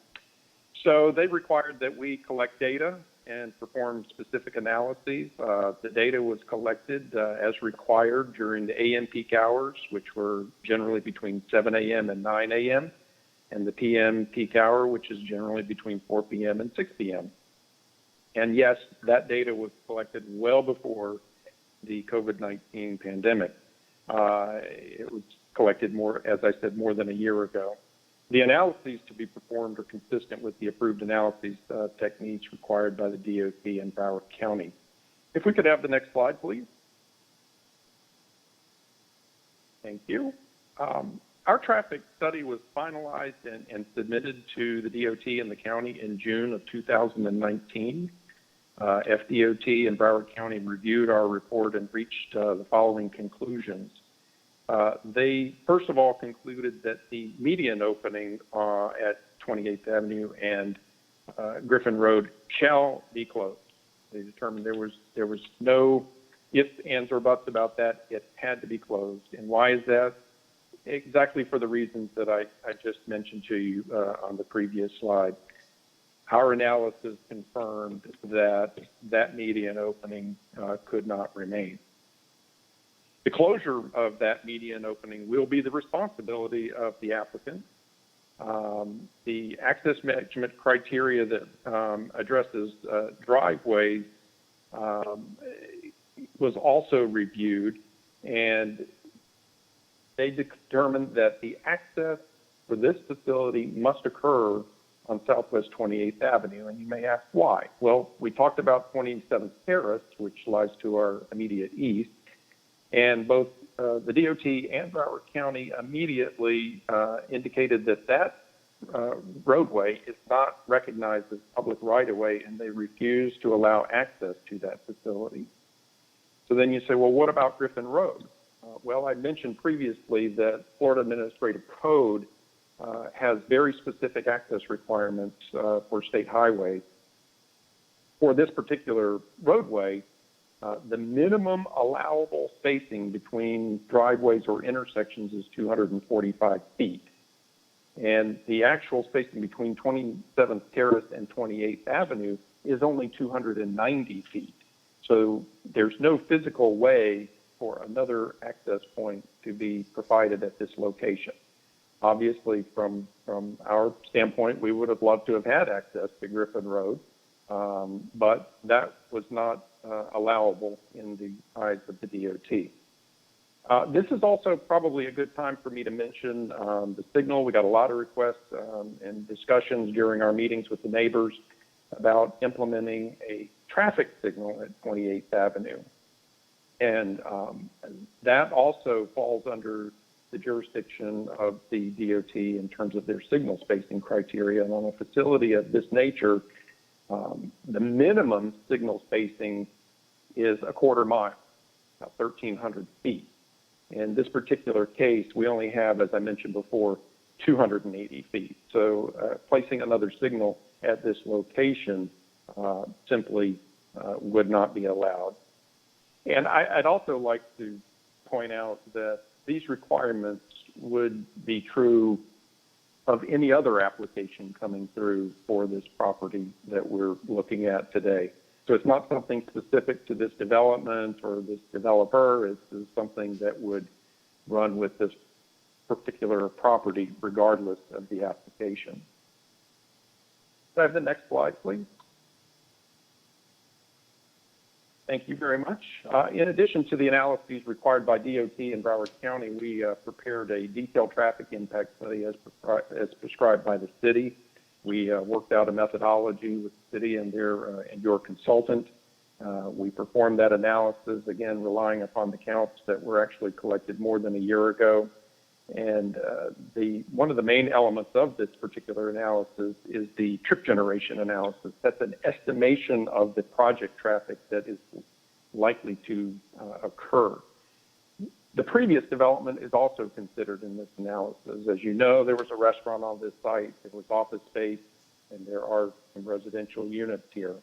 So they required that we collect data and perform specific analyses. The data was collected as required during the AM peak hours, which were generally between 7 a.m. and 9 a.m., and the PM peak hour, which is generally between 4 p.m. and 6 p.m. And yes, that data was collected well before the COVID-19 pandemic. It was collected more, as I said, more than a year ago. The analyses to be performed are consistent with the approved analyses techniques required by the DOT and Broward County. If we could have the next slide, please. Thank you. Our traffic study was finalized and submitted to the DOT and the county in June of 2019. FDOT and Broward County reviewed our report and reached the following conclusions. They first of all concluded that the median opening at 28th Avenue and Griffin Road shall be closed. They determined there was no ifs, ands, or buts about that. It had to be closed. And why is that? Exactly for the reasons that I just mentioned to you on the previous slide. Our analysis confirmed that that median opening could not remain. The closure of that median opening will be the responsibility of the applicant. The access management criteria that addresses driveways was also reviewed, and they determined that the access for this facility must occur on Southwest 28th Avenue. And you may ask why. Well, we talked about 27th Terrace, which lies to our immediate east, and both the DOT and Broward County immediately indicated that that roadway is not recognized as public right-of-way, and they refuse to allow access to that facility. So then you say, well, what about Griffin Road? Well, I mentioned previously that Florida Administrative Code has very specific access requirements for state highways. For this particular roadway, the minimum allowable spacing between driveways or intersections is 245 feet. And the actual spacing between 27th Terrace and 28th Avenue is only 290 feet. So there's no physical way for another access point to be provided at this location. Obviously, from our standpoint, we would have loved to have had access to Griffin Road, but that was not allowable in the eyes of the DOT. This is also probably a good time for me to mention the signal. We got a lot of requests and discussions during our meetings with the neighbors about implementing a traffic signal at 28th Avenue. And that also falls under the jurisdiction of the DOT in terms of their signal spacing criteria. And on a facility of this nature, the minimum signal spacing is a quarter mile, about 1,300 feet. In this particular case, we only have, as I mentioned before, 280 feet. So placing another signal at this location simply would not be allowed. And I'd also like to point out that these requirements would be true of any other application coming through for this property that we're looking at today. So it's not something specific to this development or this developer. It's something that would run with this particular property regardless of the application. Can I have the next slide, please? Thank you very much. In addition to the analyses required by DOT and Broward County, we prepared a detailed traffic impact study as prescribed by the city. We worked out a methodology with the city and your consultant. We performed that analysis, again, relying upon the counts that were actually collected more than a year ago. And one of the main elements of this particular analysis is the trip generation analysis. That's an estimation of the project traffic that is likely to occur. The previous development is also considered in this analysis. As you know, there was a restaurant on this site, there was office space, and there are some residential units here.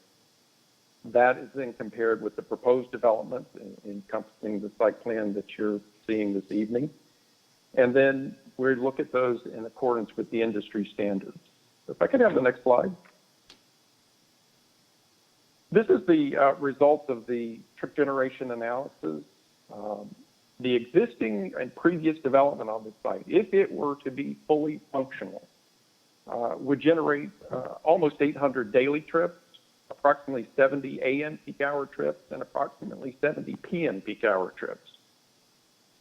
That is then compared with the proposed development encompassing the site plan that you're seeing this evening. And then we look at those in accordance with the industry standards. If I could have the next slide. This is the result of the trip generation analysis. The existing and previous development on this site, if it were to be fully functional, would generate almost 800 daily trips, approximately 70 AM peak hour trips, and approximately 70 PM peak hour trips.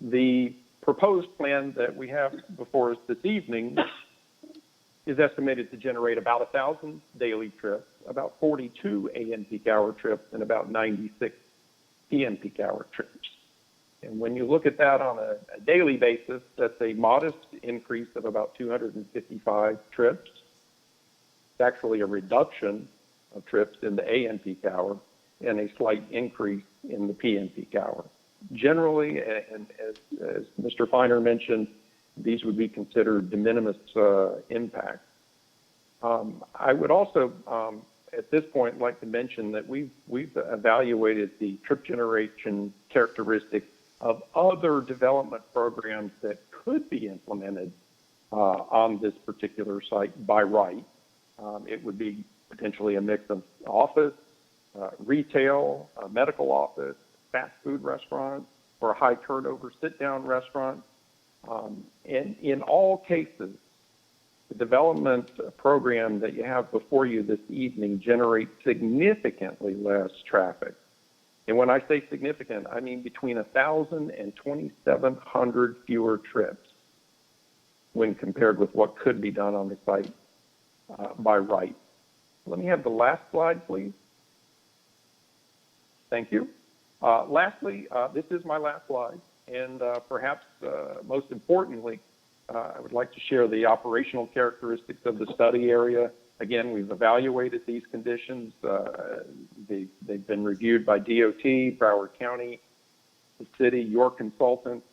The proposed plan that we have before us this evening is estimated to generate about 1,000 daily trips, about 42 AM peak hour trips, and about 96 PM peak hour trips. And when you look at that on a daily basis, that's a modest increase of about 255 trips. It's actually a reduction of trips in the AM peak hour and a slight increase in the PM peak hour. Generally, and as Mr. Finer mentioned, these would be considered de minimis impact. I would also, at this point, like to mention that we've evaluated the trip generation characteristics of other development programs that could be implemented on this particular site by right. It would be potentially a mix of office, retail, medical office, fast food restaurant, or a high turnover sit-down restaurant. And in all cases, the development program that you have before you this evening generates significantly less traffic. And when I say significant, I mean between 1,000 and 2,700 fewer trips when compared with what could be done on the site by right. Let me have the last slide, please. Thank you. Lastly, this is my last slide, and perhaps most importantly, I would like to share the operational characteristics of the study area. Again, we've evaluated these conditions. They've been reviewed by DOT, Broward County, the city, your consultant,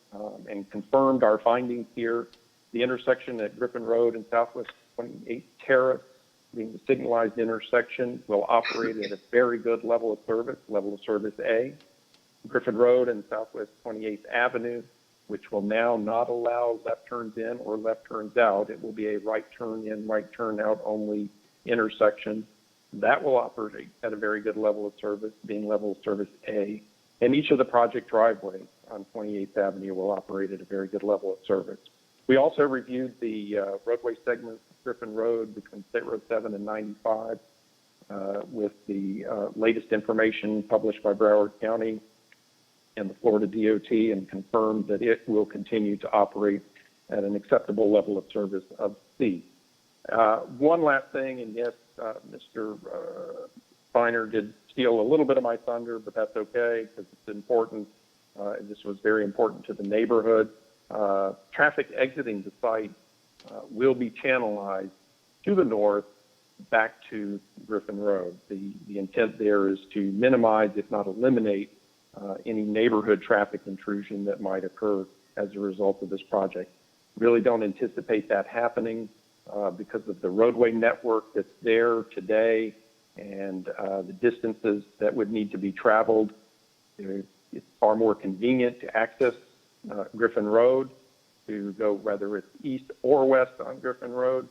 and confirmed our findings here. The intersection at Griffin Road and Southwest 28th Terrace, being the signalized intersection, will operate at a very good level of service A. Griffin Road and Southwest 28th Avenue, which will now not allow left turns in or left turns out. It will be a right turn in, right turn out only intersection. That will operate at a very good level of service, being level of service A. And each of the project driveways on 28th Avenue will operate at a very good level of service. We also reviewed the roadway segment of Griffin Road between State Road 7 and 95 with the latest information published by Broward County and the Florida DOT, and confirmed that it will continue to operate at an acceptable level of service of C. One last thing, and yes, Mr. Finer did steal a little bit of my thunder, but that's okay because it's important. This was very important to the neighborhood. Traffic exiting the site will be channelized to the north back to Griffin Road. The intent there is to minimize, if not eliminate, any neighborhood traffic intrusion that might occur as a result of this project. Really don't anticipate that happening because of the roadway network that's there today and the distances that would need to be traveled. It's far more convenient to access Griffin Road, to go whether it's east or west on Griffin Road.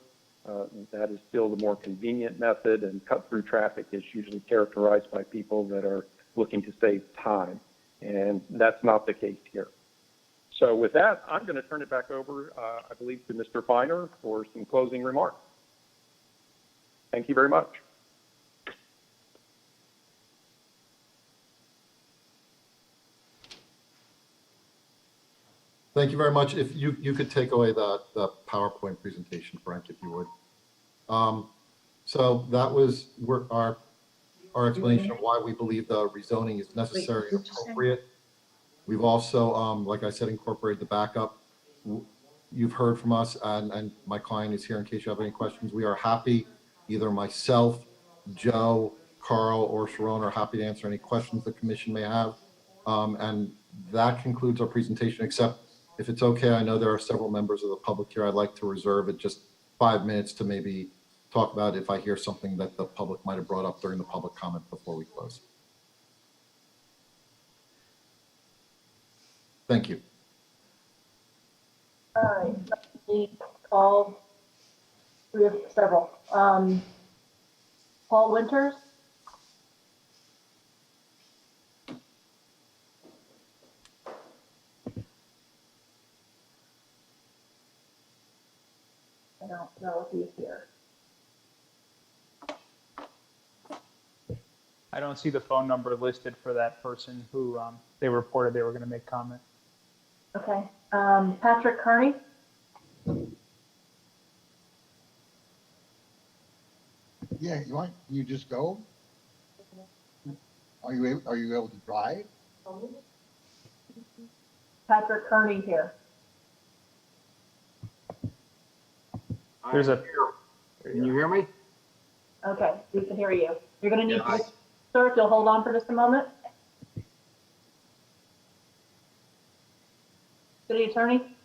That is still the more convenient method, and cut-through traffic is usually characterized by people that are looking to save time, and that's not the case here. So with that, I'm going to turn it back over, I believe, to Mr. Finer for some closing remarks. Thank you very much. Thank you very much. If you could take away the PowerPoint presentation, Frank, if you would. So that was our explanation of why we believe the rezoning is necessary and appropriate. We've also, like I said, incorporated the backup. You've heard from us, and my client is here in case you have any questions. We are happy, either myself, Joe, Carl, or Sharon are happy to answer any questions the commission may have. And that concludes our presentation, except if it's okay, I know there are several members of the public here. I'd like to reserve it just 5 minutes to maybe talk about if I hear something that the public might have brought up during the public comment before we close. Thank you. All right, we have several. Paul Winters. I don't know if he's here. I don't see the phone number listed for that person who they reported they were going to make comment. Okay. Patrick Kearney. Yeah, you just go? Are you able to drive? Patrick Kearney here. There's a, Can you hear me? Okay, we can hear you. You're gonna need Yes. to, sir, if you'll hold on for just a moment. City Attorney?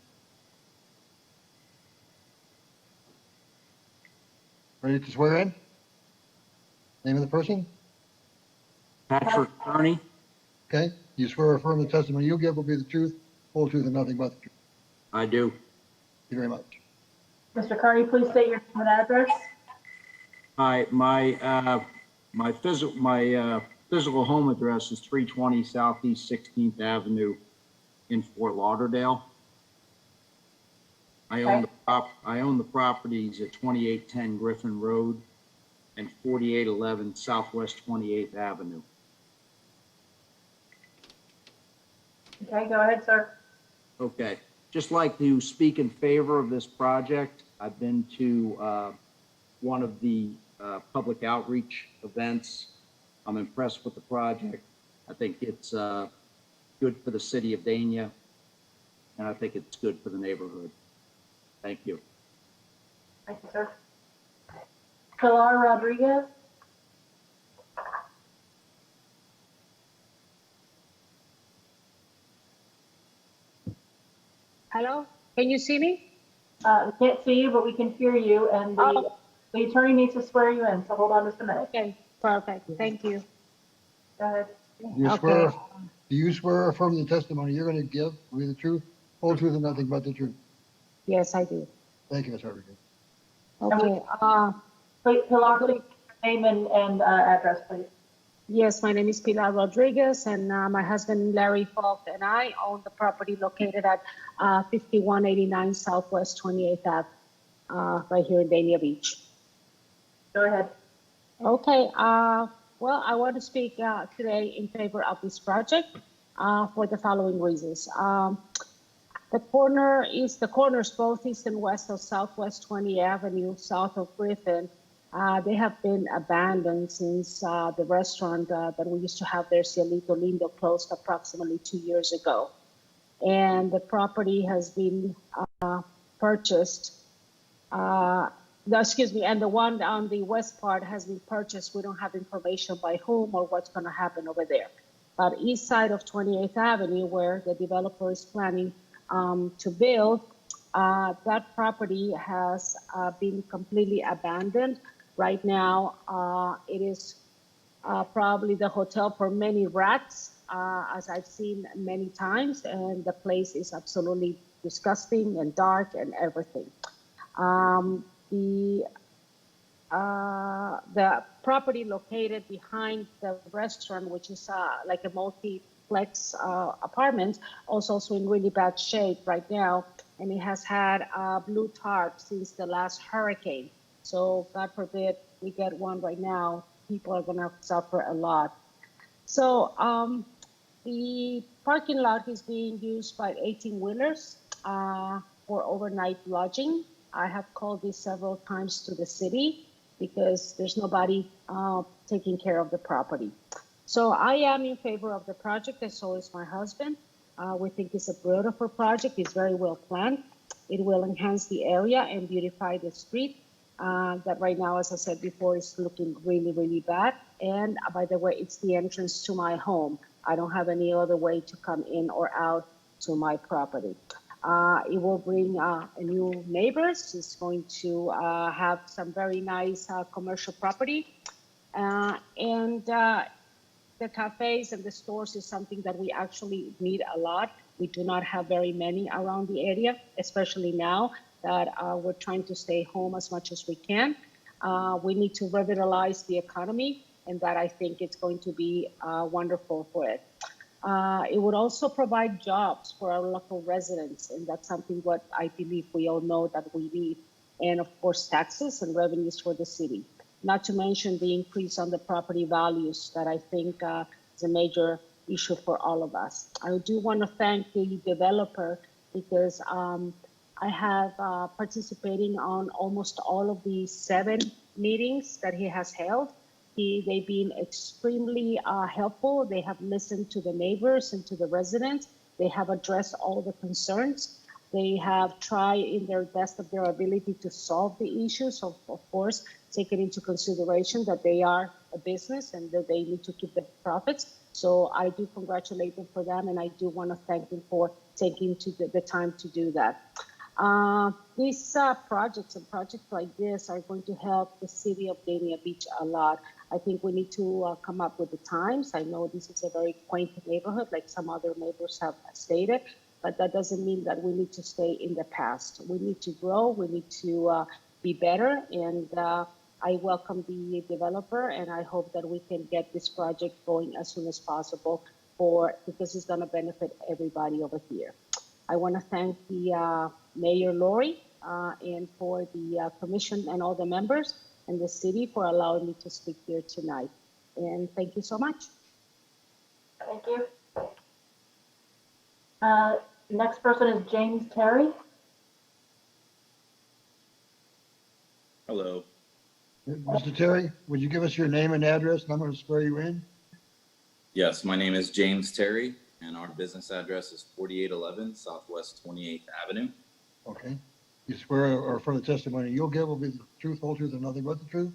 Ready to swear in? Name of the person? Patrick Kearney? Okay, you swear or affirm the testimony you give will be the truth, whole truth, and nothing but the truth. I do. Thank you very much. Mr. Kearney, please state your name and address. Hi, my physical home address is 320 Southeast 16th Avenue in Fort Lauderdale. I own the properties at 2810 Griffin Road and 4811 Southwest 28th Avenue. Okay, go ahead, sir. Okay, just like to speak in favor of this project. I've been to one of the public outreach events. I'm impressed with the project. I think it's good for the city of Dania, and I think it's good for the neighborhood. Thank you. Thank you, sir. Pilar Rodriguez? Hello, can you see me? We can't see you, but we can hear you, and the attorney needs to swear you in, so hold on just a minute. Okay, perfect, thank you. Go ahead. Do you swear or affirm the testimony you're going to give will be the truth, whole truth, and nothing but the truth? Yes, I do. Thank you, Ms. Rodriguez. Okay, Pilar, please, name and address, please. yes, my name is Pilar Rodriguez, and my husband Larry Falk and I own the property located at 5189 Southwest 28th Ave, right here in Dania Beach. Go ahead. Okay, well, I want to speak today in favor of this project for the following reasons. The corners both east and west of Southwest 20th Avenue, south of Griffin, they have been abandoned since the restaurant that we used to have there, Cielito Lindo, closed approximately 2 years ago. And the property has been purchased. And the one on the west part has been purchased. We don't have information by whom or what's going to happen over there. But east side of 28th Avenue, where the developer is planning to build, that property has been completely abandoned. Right now, it is probably the hotel for many rats, as I've seen many times, and the place is absolutely disgusting and dark and everything. The property located behind the restaurant, which is like a multiplex apartment, also in really bad shape right now, and it has had blue tarp since the last hurricane. So God forbid we get one right now, people are gonna suffer a lot. So the parking lot is being used by 18-wheelers for overnight lodging. I have called this several times to the city because there's nobody taking care of the property. So I am in favor of the project, and so is my husband. We think it's a beautiful project. It's very well planned. It will enhance the area and beautify the street that right now, as I said before, is looking really, really bad. And by the way, it's the entrance to my home. I don't have any other way to come in or out to my property. It will bring new neighbors. It's going to have some very nice commercial property. And the cafes and the stores is something that we actually need a lot. We do not have very many around the area, especially now that we're trying to stay home as much as we can. We need to revitalize the economy, and that I think it's going to be wonderful for it. It would also provide jobs for our local residents, and that's something what I believe we all know that we need. And of course, taxes and revenues for the city. Not to mention the increase on the property values that I think is a major issue for all of us. I do want to thank the developer because I have participating on almost all of the 7 meetings that he has held. They've been extremely helpful. They have listened to the neighbors and to the residents. They have addressed all the concerns. They have tried in their best of their ability to solve the issues. Of course, taking into consideration that they are a business and that they need to keep the profits. So I do congratulate them for them, and I do want to thank them for taking the time to do that. These projects and projects like this are going to help the city of Dania Beach a lot. I think we need to come up with the times. I know this is a very quaint neighborhood, like some other neighbors have stated, but that doesn't mean that we need to stay in the past. We need to grow, we need to be better, and I welcome the developer, and I hope that we can get this project going as soon as possible because it's gonna benefit everybody over here. I wanna thank the Mayor Lori and for the commission and all the members and the city for allowing me to speak here tonight. And thank you so much. Thank you. Next person is James Terry. Hello. Mr. Terry, would you give us your name and address, and I'm going to swear you in? Yes, my name is James Terry, and our business address is 4811 Southwest 28th Avenue. Okay. You swear or affirm the testimony you'll give will be the truth, whole truth, and nothing but the truth?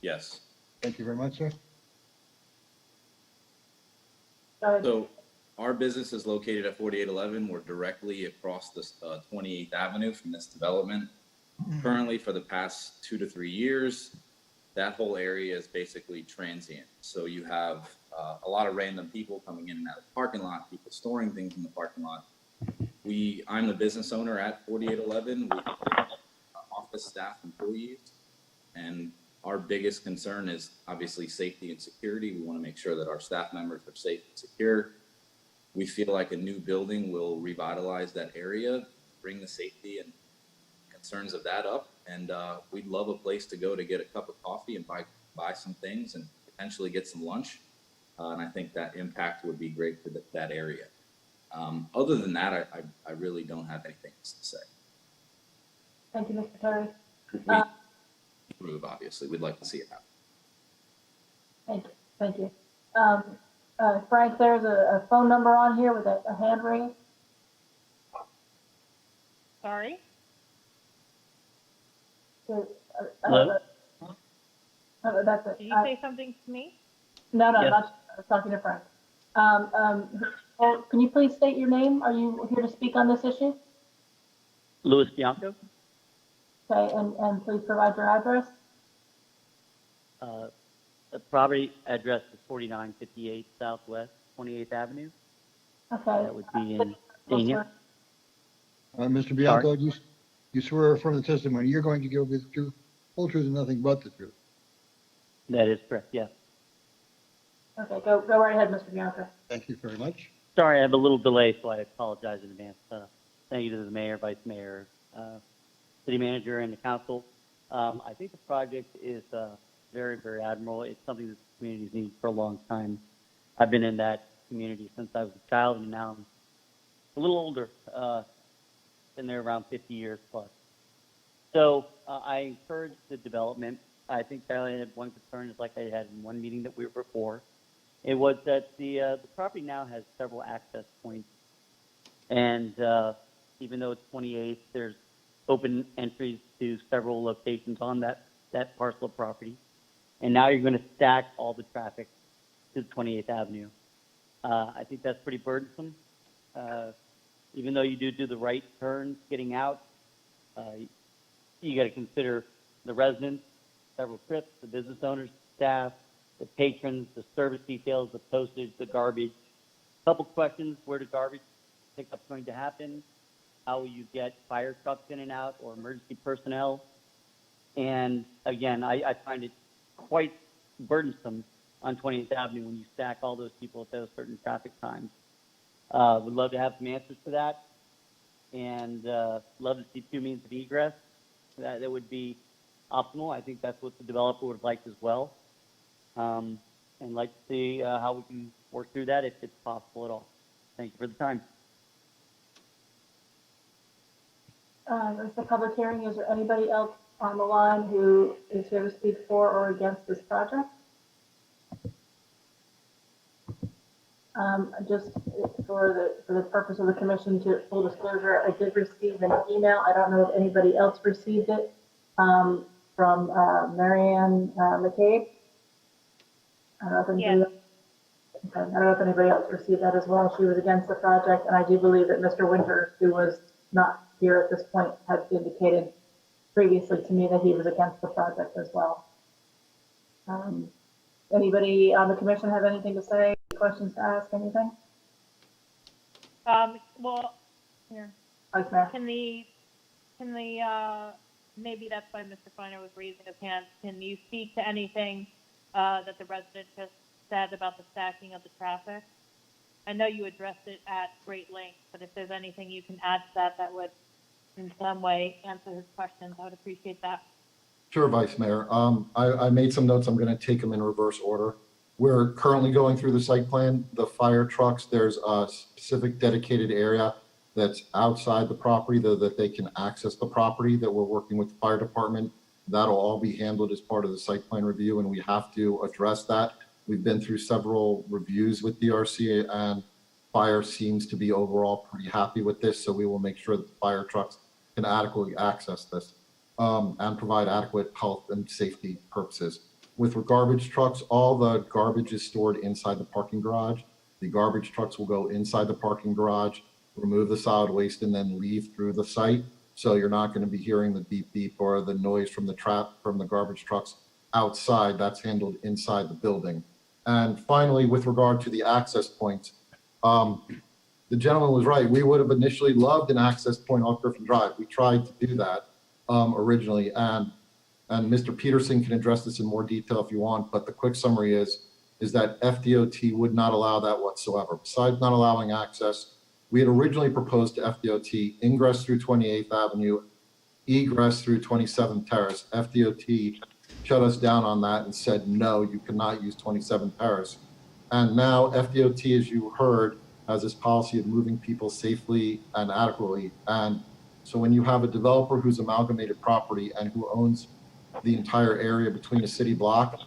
Yes. Thank you very much, sir. So our business is located at 4811. We're directly across the 28th Avenue from this development. Currently, for the past 2 to 3 years, that whole area is basically transient. So you have a lot of random people coming in and out of the parking lot, people storing things in the parking lot. I'm the business owner at 4811. We have office staff, employees, and our biggest concern is obviously safety and security. We want to make sure that our staff members are safe and secure. We feel like a new building will revitalize that area, bring the safety and concerns of that up, and we'd love a place to go to get a cup of coffee and buy some things and potentially get some lunch. And I think that impact would be great for that area. Other than that, I really don't have anything else to say. Thank you, Mr. Terry. Improve, obviously, we'd like to see it happen. Thank you. Thank you. Frank, there's a phone number on here with a hand raised. Sorry? Hello? That's it. Did you say something to me? No, Yes. I was talking to Frank. Can you please state your name? Are you here to speak on this issue? Louis Bianco. Okay, and please provide your address. The property address is 4958 Southwest 28th Avenue. Okay. That would be in Dania. Mr. Bianco, you swear or affirm the testimony you're going to give the truth, whole truth, and nothing but the truth? That is correct, yes. Okay, go right ahead, Mr. Bianco. Thank you very much. Sorry, I have a little delay, so I apologize in advance. Thank you to the mayor, vice mayor, city manager, and the council. I think the project is very, very admirable. It's something that the community's needed for a long time. I've been in that community since I was a child, and now I'm a little older. Been there around 50 years plus. So I encourage the development. I think I had one concern, is like I had in one meeting that we were before. It was that the property now has several access points, and even though it's 28th, there's open entries to several locations on that parcel of property. And now you're going to stack all the traffic to 28th Avenue. I think that's pretty burdensome. Even though you do the right turns getting out, you got to consider the residents, several trips, the business owners, staff, the patrons, the service details, the postage, the garbage. Couple questions: where the garbage pickup going to happen? How will you get fire trucks in and out, or emergency personnel? And again, I find it quite burdensome on 20th Avenue when you stack all those people at those certain traffic times. Would love to have some answers to that, and love to see 2 means of egress. That would be optimal. I think that's what the developer would have liked as well, and like to see how we can work through that if it's possible at all. Thank you for the time. It's the public hearing. Is there anybody else on the line who is here to speak for or against this project? Just for the purpose of the commission, to full disclosure, I did receive an email. I don't know if anybody else received it, from Marianne McCabe. I don't know if anybody else. Okay, I don't know if anybody else received that as well. She was against the project, and I do believe that Mr. Winters, who was not here at this point, had indicated previously to me that he was against the project as well. Anybody on the commission have anything to say, questions to ask, anything? Well, here. Vice Mayor. Can the, maybe that's why Mr. Feiner was raising his hand. Can you speak to anything that the resident just said about the stacking of the traffic? I know you addressed it at great length, but if there's anything you can add to that, that would in some way answer his questions, I would appreciate that. Sure, Vice Mayor. I made some notes. I'm going to take them in reverse order. We're currently going through the site plan. The fire trucks, there's a specific dedicated area that's outside the property that they can access the property that we're working with the fire department. That'll all be handled as part of the site plan review, and we have to address that. We've been through several reviews with DRC, and fire seems to be overall pretty happy with this, so we will make sure that the fire trucks can adequately access this and provide adequate health and safety purposes. With garbage trucks, all the garbage is stored inside the parking garage. The garbage trucks will go inside the parking garage, remove the solid waste, and then leave through the site. So you're not going to be hearing the beep beep or the noise from the garbage trucks outside. That's handled inside the building. And finally, with regard to the access points, the gentleman was right. We would have initially loved an access point off Griffin Drive. We tried to do that originally, and Mr. Peterson can address this in more detail if you want, but the quick summary is that FDOT would not allow that whatsoever. Besides not allowing access, we had originally proposed to FDOT ingress through 28th Avenue, egress through 27th Terrace. FDOT shut us down on that and said, no, you cannot use 27th Terrace. And now FDOT, as you heard, has this policy of moving people safely and adequately. And so when you have a developer who's amalgamated property and who owns the entire area between a city block,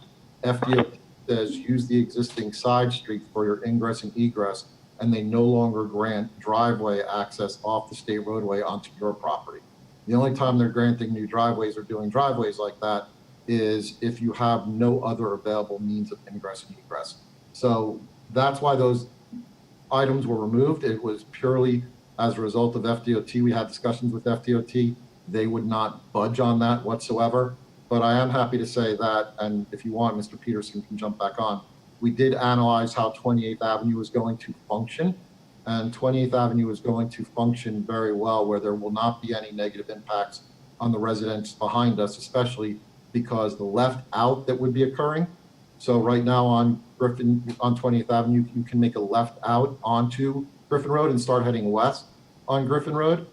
FDOT says use the existing side street for your ingress and egress, and they no longer grant driveway access off the state roadway onto your property. The only time they're granting new driveways or doing driveways like that is if you have no other available means of ingress and egress. So that's why those items were removed. It was purely as a result of FDOT. We had discussions with FDOT. They would not budge on that whatsoever. But I am happy to say that, and if you want, Mr. Peterson can jump back on. We did analyze how 28th Avenue is going to function, and 28th Avenue is going to function very well, where there will not be any negative impacts on the residents behind us, especially because the left out that would be occurring. So right now on 20th Avenue, you can make a left out onto Griffin Road and start heading west on Griffin Road.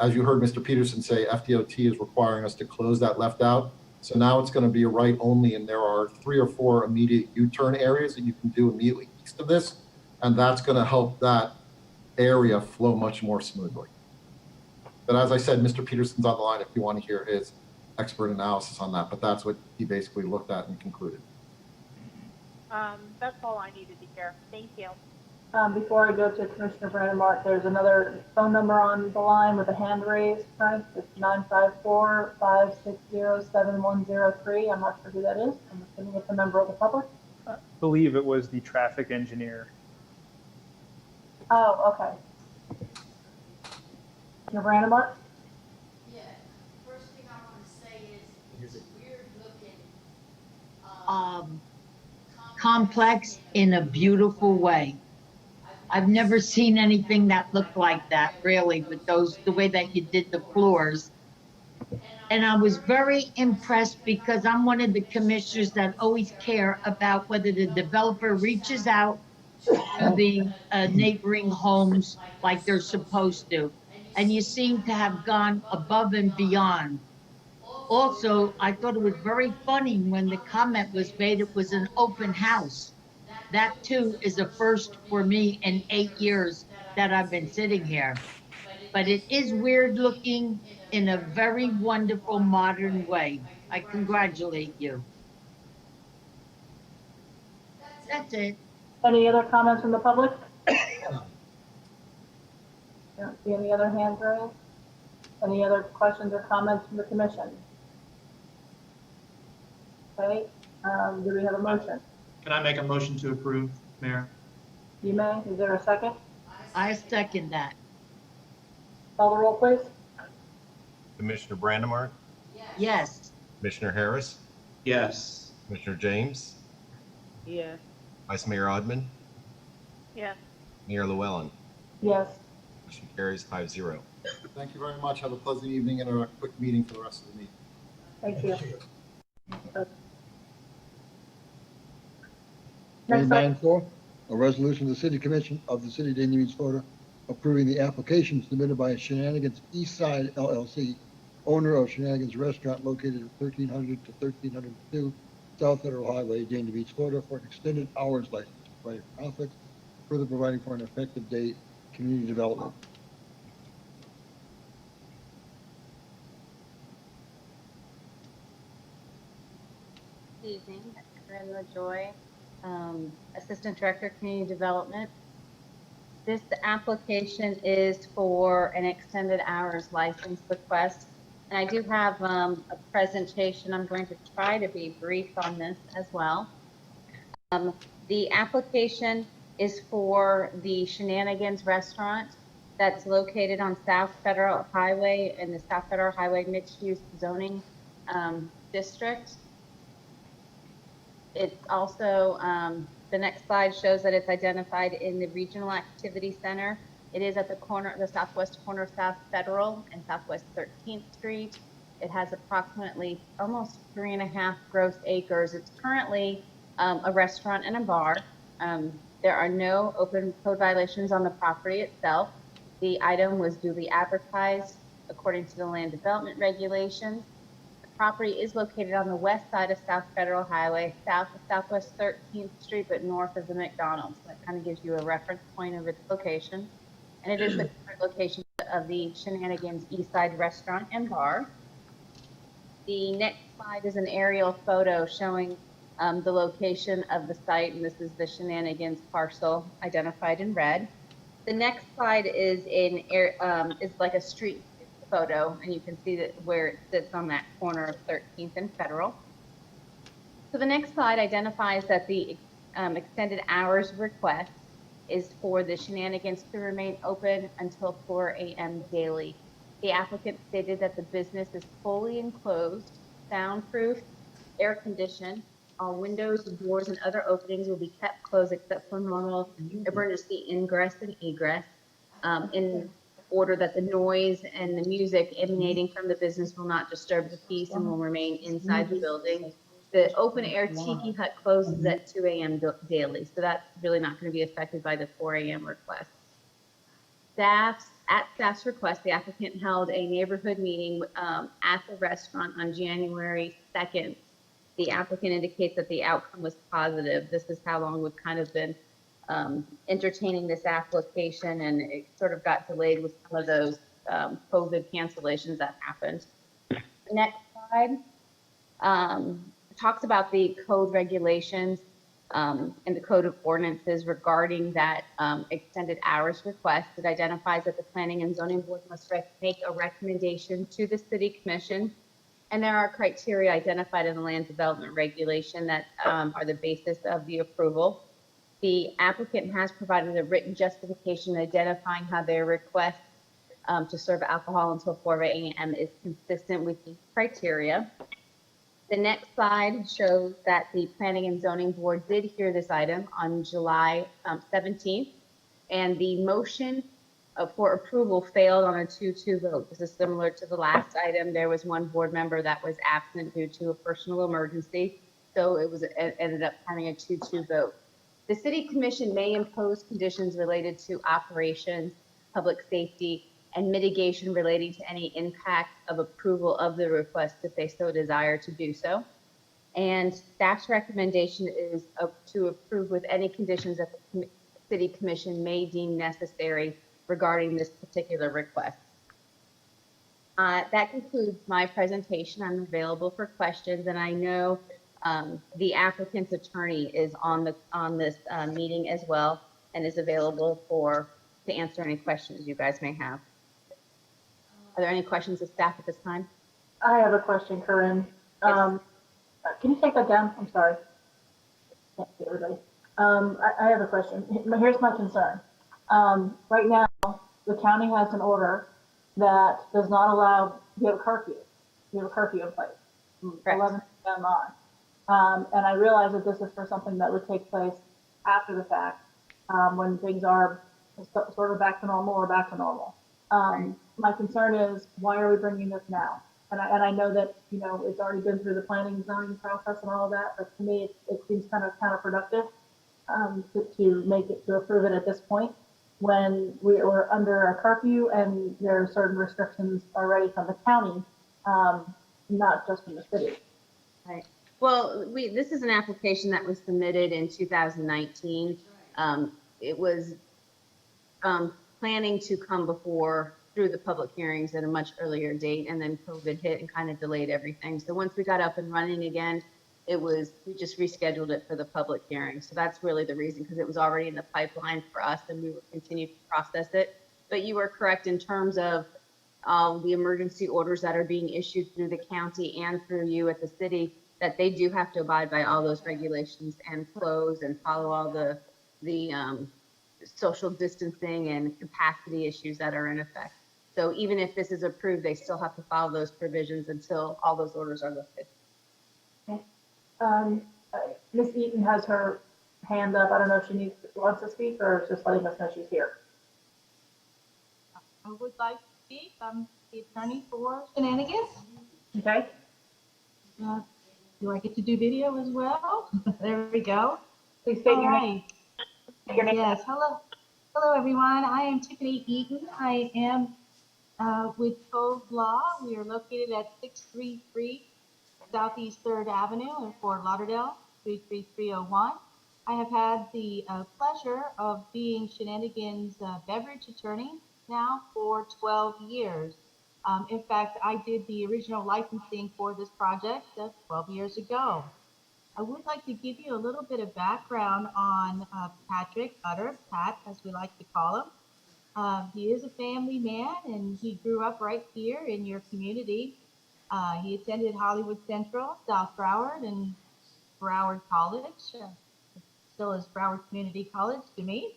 As you heard Mr. Peterson say, FDOT is requiring us to close that left out. So now it's going to be a right only, and there are 3 or 4 immediate U-turn areas that you can do immediately east of this, and that's going to help that area flow much more smoothly. But as I said, Mr. Peterson's on the line if you want to hear his expert analysis on that, but that's what he basically looked at and concluded. That's all I needed to hear. Thank you. Before I go to Commissioner Brandon Mark, there's another phone number on the line with a hand raised, Frank. It's 954-560-7103. I'm not sure who that is. I'm assuming it's a member of the public. I believe it was the traffic engineer. Oh, okay. Commissioner Brandon Mark? Yeah, first thing I want to say is it's weird looking, complex in a beautiful way. I've never seen anything that looked like that, really, with the way that you did the floors. And I was very impressed because I'm one of the commissioners that always care about whether the developer reaches out to the neighboring homes like they're supposed to. And you seem to have gone above and beyond. Also, I thought it was very funny when the comment was made it was an open house. That too is a first for me in 8 years that I've been sitting here. but it is weird looking in a very wonderful modern way. I congratulate you. That's it. Any other comments from the public? Don't see any other hands raised. Any other questions or comments from the commission? Okay, do we have a motion? Can I make a motion to approve, Mayor? You may. Is there a second? I second that. Call the roll, please. Commissioner Brandimart, Yes. Commissioner Harris, Yes. Commissioner James, Yes. Vice Mayor Odman, Yes. Mayor Llewellyn. Yes. Motion carries 5-0. Thank you very much. Have a pleasant evening and a quick meeting for the rest of the meeting. Thank you. Item Next item. 9.4, a resolution of the City Commission of the City of Dania Beach, Florida, approving the application submitted by Shenanigans East Side LLC, owner of Shenanigans Restaurant located at 1300 to 1302 South Federal Highway, Dania Beach, Florida, for an extended hours license, providing for conflicts, further providing for an effective date, community development. Good evening, Corinne LaJoy, Assistant Director, Community Development. This application is for an extended hours license request. And I do have a presentation. I'm going to try to be brief on this as well. The application is for the Shenanigans Restaurant that's located on South Federal Highway in the South Federal Highway Mixed-Use Zoning District. It's also, the next slide shows that it's identified in the Regional Activity Center. It is at the corner, the southwest corner of South Federal and Southwest 13th Street. It has approximately almost 3.5 gross acres. It's currently a restaurant and a bar. There are no open code violations on the property itself. The item was duly advertised according to the land development regulations. The property is located on the west side of South Federal Highway, south of Southwest 13th Street, but north of the McDonald's. That kind of gives you a reference point of its location. And it is the current location of the Shenanigans East Side Restaurant and Bar. The next slide is an aerial photo showing the location of the site, and this is the Shenanigans parcel identified in red. The next slide is is like a street photo, and you can see that where it sits on that corner of 13th and Federal. So the next slide identifies that the extended hours request is for the Shenanigans to remain open until 4 a.m. daily. The applicant stated that the business is fully enclosed, soundproof, air conditioned. All windows, doors, and other openings will be kept closed except for normal emergency ingress and egress, in order that the noise and the music emanating from the business will not disturb the peace and will remain inside the building. The open air tiki hut closes at 2 a.m. daily, so that's really not going to be affected by the 4 a.m. request. At staff's request, the applicant held a neighborhood meeting at the restaurant on January 2nd. The applicant indicates that the outcome was positive. This is how long we've kind of been entertaining this application, and it sort of got delayed with some of those COVID cancellations that happened. The next slide talks about the code regulations and the code of ordinances regarding that extended hours request. It identifies that the Planning and Zoning Board must make a recommendation to the City Commission. And there are criteria identified in the land development regulation that are the basis of the approval. The applicant has provided a written justification identifying how their request to serve alcohol until 4 a.m. is consistent with these criteria. The next slide shows that the Planning and Zoning Board did hear this item on July 17th, and the motion for approval failed on a 2-2 vote. This is similar to the last item. There was one board member that was absent due to a personal emergency, so it ended up having a 2-2 vote. The City Commission may impose conditions related to operations, public safety, and mitigation relating to any impact of approval of the request if they so desire to do so. And staff's recommendation is to approve with any conditions that the City Commission may deem necessary regarding this particular request. That concludes my presentation. I'm available for questions, and I know the applicant's attorney is on this meeting as well and is available to answer any questions you guys may have. Are there any questions of staff at this time? I have a question, Corinne. Can you take that down? I'm sorry. Can't see everybody. I have a question. Here's my concern. Right now, the county has an order that does not allow, you have a curfew. You have a curfew in place, 11 p.m. on. And I realize that this is for something that would take place after the fact, when things are sort of back to normal or back to normal. My concern is, why are we bringing this now? And I know that, you know, it's already been through the planning and zoning process and all of that, but to me, it seems kind of counterproductive to approve it at this point when we're under a curfew and there are certain restrictions already from the county, not just from the city. Right. Well, this is an application that was submitted in 2019. It was planning to come through the public hearings at a much earlier date, and then COVID hit and kind of delayed everything. So once we got up and running again, we just rescheduled it for the public hearing. So that's really the reason, because it was already in the pipeline for us and we would continue to process it. But you are correct in terms of the emergency orders that are being issued through the county and through you at the city, that they do have to abide by all those regulations and close and follow all the social distancing and capacity issues that are in effect. So even if this is approved, they still have to follow those provisions until all those orders are lifted. Ms. Eaton has her hand up. I don't know if she wants to speak or just letting us know she's here. I would like to speak. I'm the attorney for Shenanigans. Okay. Do I get to do video as well? There we go. Please state your name. Yes. Hello, everyone. I am Tiffany Eaton. I am with Cove Law. We are located at 633 Southeast 3rd Avenue in Fort Lauderdale, 33301. I have had the pleasure of being Shenanigans' beverage attorney now for 12 years. In fact, I did the original licensing for this project 12 years ago. I would like to give you a little bit of background on Patrick Utter, Pat, as we like to call him. He is a family man, and he grew up right here in your community. He attended Hollywood Central, South Broward, and Broward College, still is Broward Community College to me.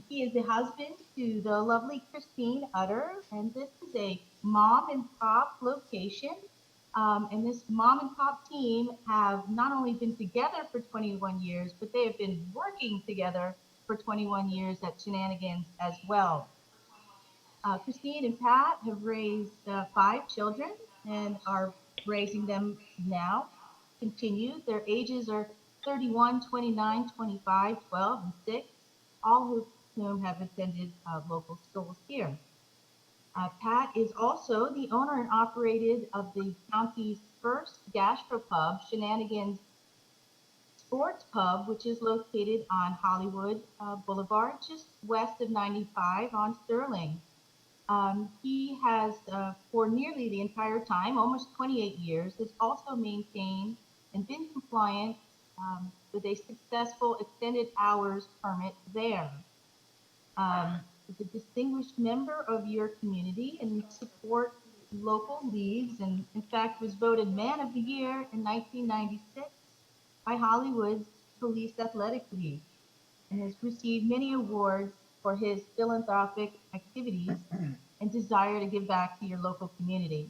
He is the husband to the lovely Christine Utter, and this is a mom and pop location. And this mom and pop team have not only been together for 21 years, but they have been working together for 21 years at Shenanigans as well. Christine and Pat have raised 5 children and are raising them now, continue. Their ages are 31, 29, 25, 12, and 6, all of whom have attended local schools here. Pat is also the owner and operator of the county's first gastropub, Shenanigans Sports Pub, which is located on Hollywood Boulevard, just west of 95 on Sterling. He has, for nearly the entire time, almost 28 years, has also maintained and been compliant with a successful extended hours permit there. Is a distinguished member of your community and support local leagues, and in fact was voted Man of the Year in 1996 by Hollywood's Police Athletic League, and has received many awards for his philanthropic activities and desire to give back to your local community.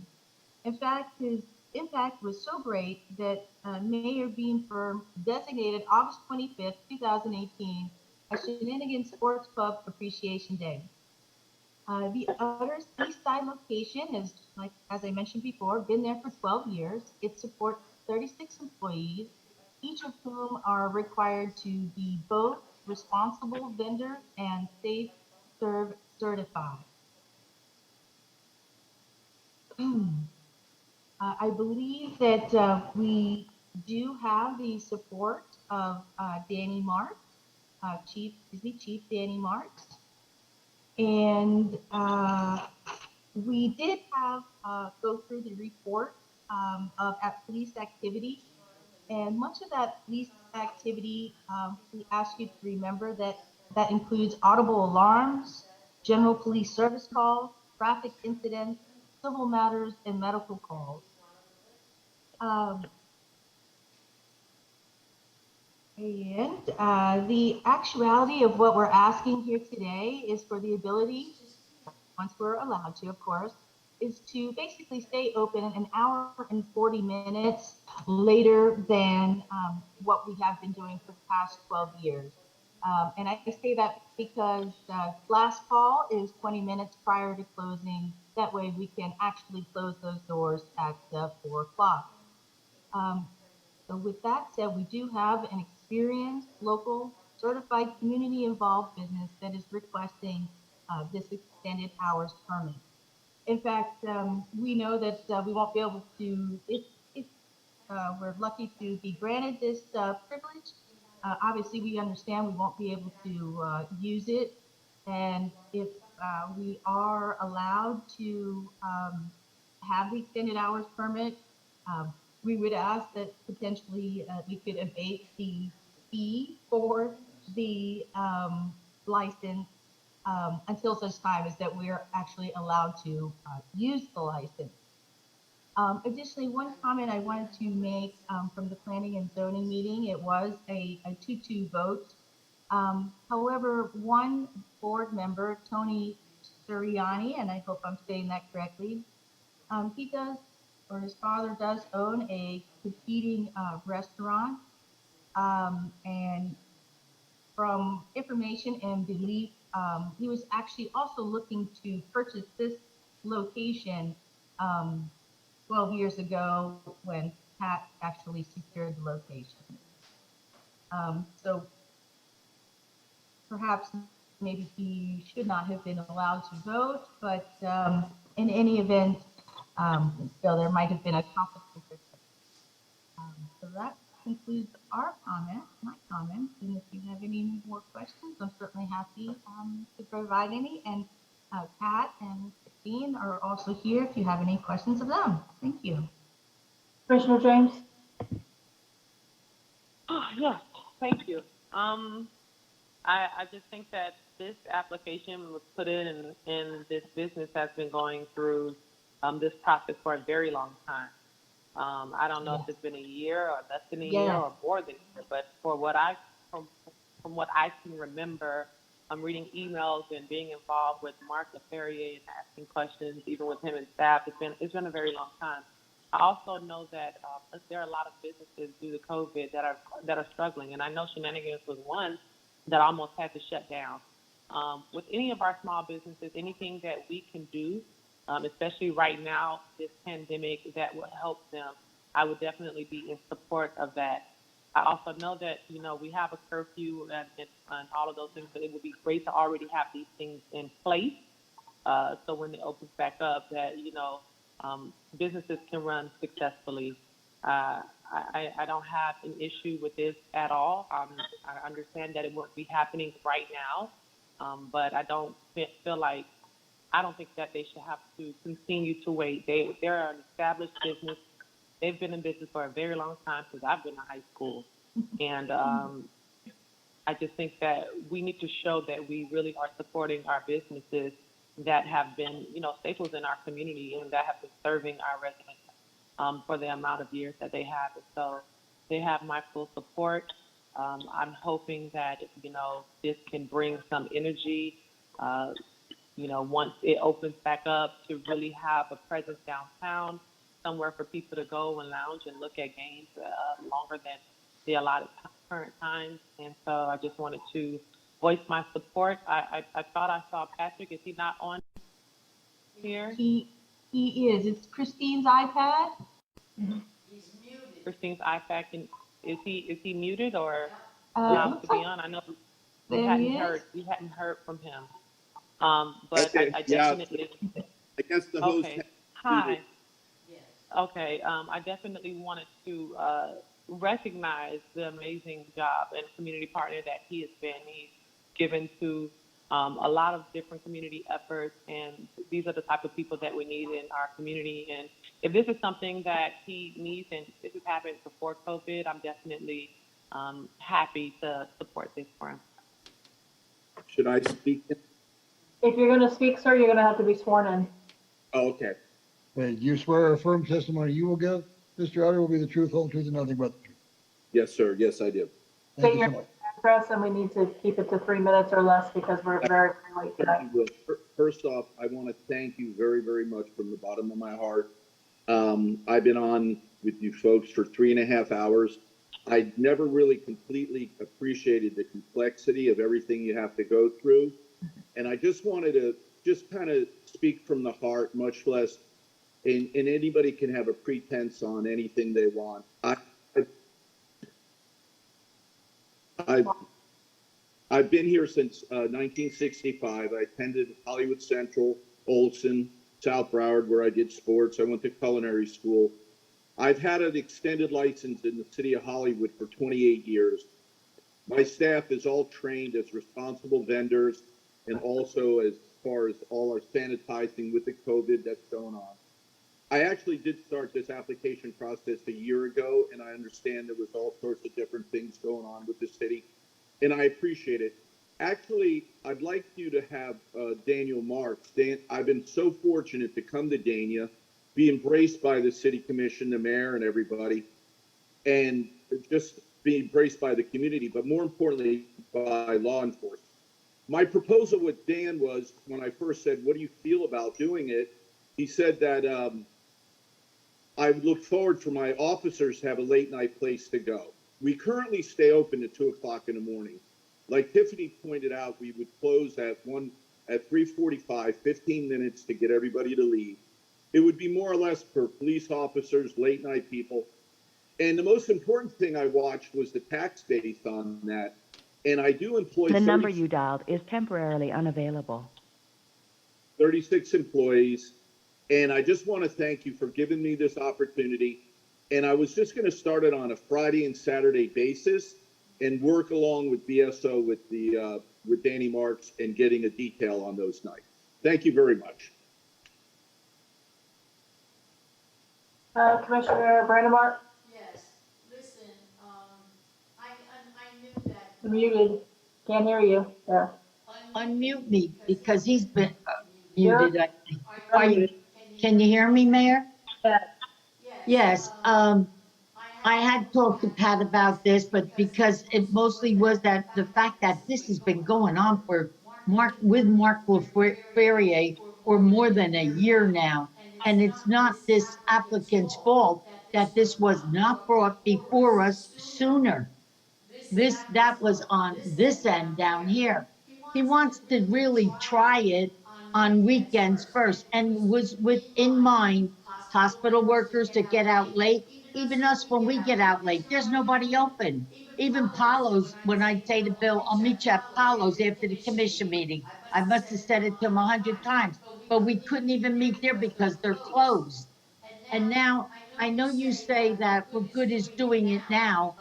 In fact, his impact was so great that Mayor Beanfirm designated August 25th, 2018 as Shenanigans Sports Pub Appreciation Day. The Utter's East Side location has, as I mentioned before, been there for 12 years. It supports 36 employees, each of whom are required to be both responsible vendor and safe serve certified. I believe that we do have the support of Danny Marks, Chief Danny Marks, and We did have go through the report of police activity, and much of that police activity, we ask you to remember that that includes audible alarms, general police service calls, traffic incidents, civil matters, and medical calls. The actuality of what we're asking here today is for the ability, once we're allowed to, of course, is to basically stay open an hour and 40 minutes later than what we have been doing for the past 12 years. And I say that because last call is 20 minutes prior to closing. That way we can actually close those doors at 4 o'clock. So with that said, we do have an experienced, local, certified, community-involved business that is requesting this extended hours permit. In fact, we know that we won't be able to, if we're lucky to be granted this privilege, obviously we understand we won't be able to use it. And if we are allowed to have the extended hours permit, we would ask that potentially we could abate the fee for the license until such time as that we're actually allowed to use the license. Additionally, one comment I wanted to make from the planning and zoning meeting, it was a 2-2 vote. However, one board member, Tony Suriani, and I hope I'm saying that correctly, he does, or his father does own a competing restaurant. And from information and belief, he was actually also looking to purchase this location 12 years ago when Pat actually secured the location. So perhaps maybe he should not have been allowed to vote, but in any event, so there might have been a conflict of interest. So that concludes our comments, my comments. And if you have any more questions, I'm certainly happy to provide any. And Pat and Christine are also here if you have any questions of them. Thank you. Commissioner James? Yes, thank you. I just think that this application was put in, and this business has been going through this process for a very long time. I don't know if it's been a year or less than a year or more than a year, but for what from what I can remember, I'm reading emails and being involved with Mark LaFerrier and asking questions, even with him and staff. It's been a very long time. I also know that there are a lot of businesses due to COVID that are struggling, and I know Shenanigans was one that almost had to shut down. With any of our small businesses, anything that we can do, especially right now, this pandemic, that will help them, I would definitely be in support of that. I also know that, we have a curfew and all of those things, but it would be great to already have these things in place. So when it opens back up that, businesses can run successfully. I don't have an issue with this at all. I understand that it won't be happening right now, but I don't think that they should have to continue to wait. They're an established business. They've been in business for a very long time, since I've been in high school. And I just think that we need to show that we really are supporting our businesses that have been, staples in our community and that have been serving our residents for the amount of years that they have. And so they have my full support. I'm hoping that, this can bring some energy, once it opens back up, to really have a presence downtown, somewhere for people to go and lounge and look at games longer than the allotted current times. And so I just wanted to voice my support. I thought I saw Patrick. Is he not on here? He is. It's Christine's iPad. He's muted. Christine's iPad. Is he muted or Looks to be like on? I know there he is. we hadn't heard from him. But I definitely. I guess the host. Okay. Hi. Okay. I definitely wanted to recognize the amazing job and community partner that he has been. He's given to a lot of different community efforts, and these are the type of people that we need in our community. And if this is something that he needs, and this has happened before COVID, I'm definitely happy to support this for him. Should I speak? If you're going to speak, sir, you're going to have to be sworn in. Oh, okay. Do you swear or affirm testimony you will give, Mr. Utter, will be the truth, whole truth, and nothing but the truth? Yes, sir. Yes, I do. Thank State you your so name much. and address, and we need to keep it to 3 minutes or less because we're very late tonight. First off, I want to thank you very, very much from the bottom of my heart. I've been on with you folks for 3.5 hours. I never really completely appreciated the complexity of everything you have to go through. And I just wanted to just kind of speak from the heart, much less, and anybody can have a pretense on anything they want. I've been here since 1965. I attended Hollywood Central, Olson, South Broward, where I did sports. I went to culinary school. I've had an extended license in the city of Hollywood for 28 years. My staff is all trained as responsible vendors and also as far as all our sanitizing with the COVID that's going on. I actually did start this application process a year ago, and I understand there was all sorts of different things going on with the city, and I appreciate it. Actually, I'd like you to have Daniel Marks. I've been so fortunate to come to Dania, be embraced by the city commission, the mayor, and everybody, and just be embraced by the community, but more importantly, by law enforcement. My proposal with Dan was, when I first said, what do you feel about doing it? He said that I look forward for my officers to have a late night place to go. We currently stay open at 2 o'clock in the morning. Like Tiffany pointed out, we would close at 3:45, 15 minutes to get everybody to leave. It would be more or less for police officers, late night people. And the most important thing I watched was the tax base on that. And I do employ The number you dialed is temporarily unavailable. 36 employees. And I just want to thank you for giving me this opportunity. And I was just going to start it on a Friday and Saturday basis and work along with BSO with Danny Marks and getting a detail on those nights. Thank you very much. Commissioner Brandemar? Yes, listen, I knew that. Muted. Can't hear you. There. Unmute me because he's been muted, I think. Are you, can you hear me, Mayor? Yes, I had talked to Pat about this, but because it mostly was that the fact that this has been going on for Mark Ferrier for more than a year now. And it's not this applicant's fault that this was not brought before us sooner. That was on this end down here. He wants to really try it on weekends first and was in mind hospital workers to get out late. Even us, when we get out late, there's nobody open. Even Paolo's, when I say to Bill, I'll meet you at Paolo's after the commission meeting. I must have said it to him 100 times, but we couldn't even meet there because they're closed. And now, I know you say that What Good is doing it now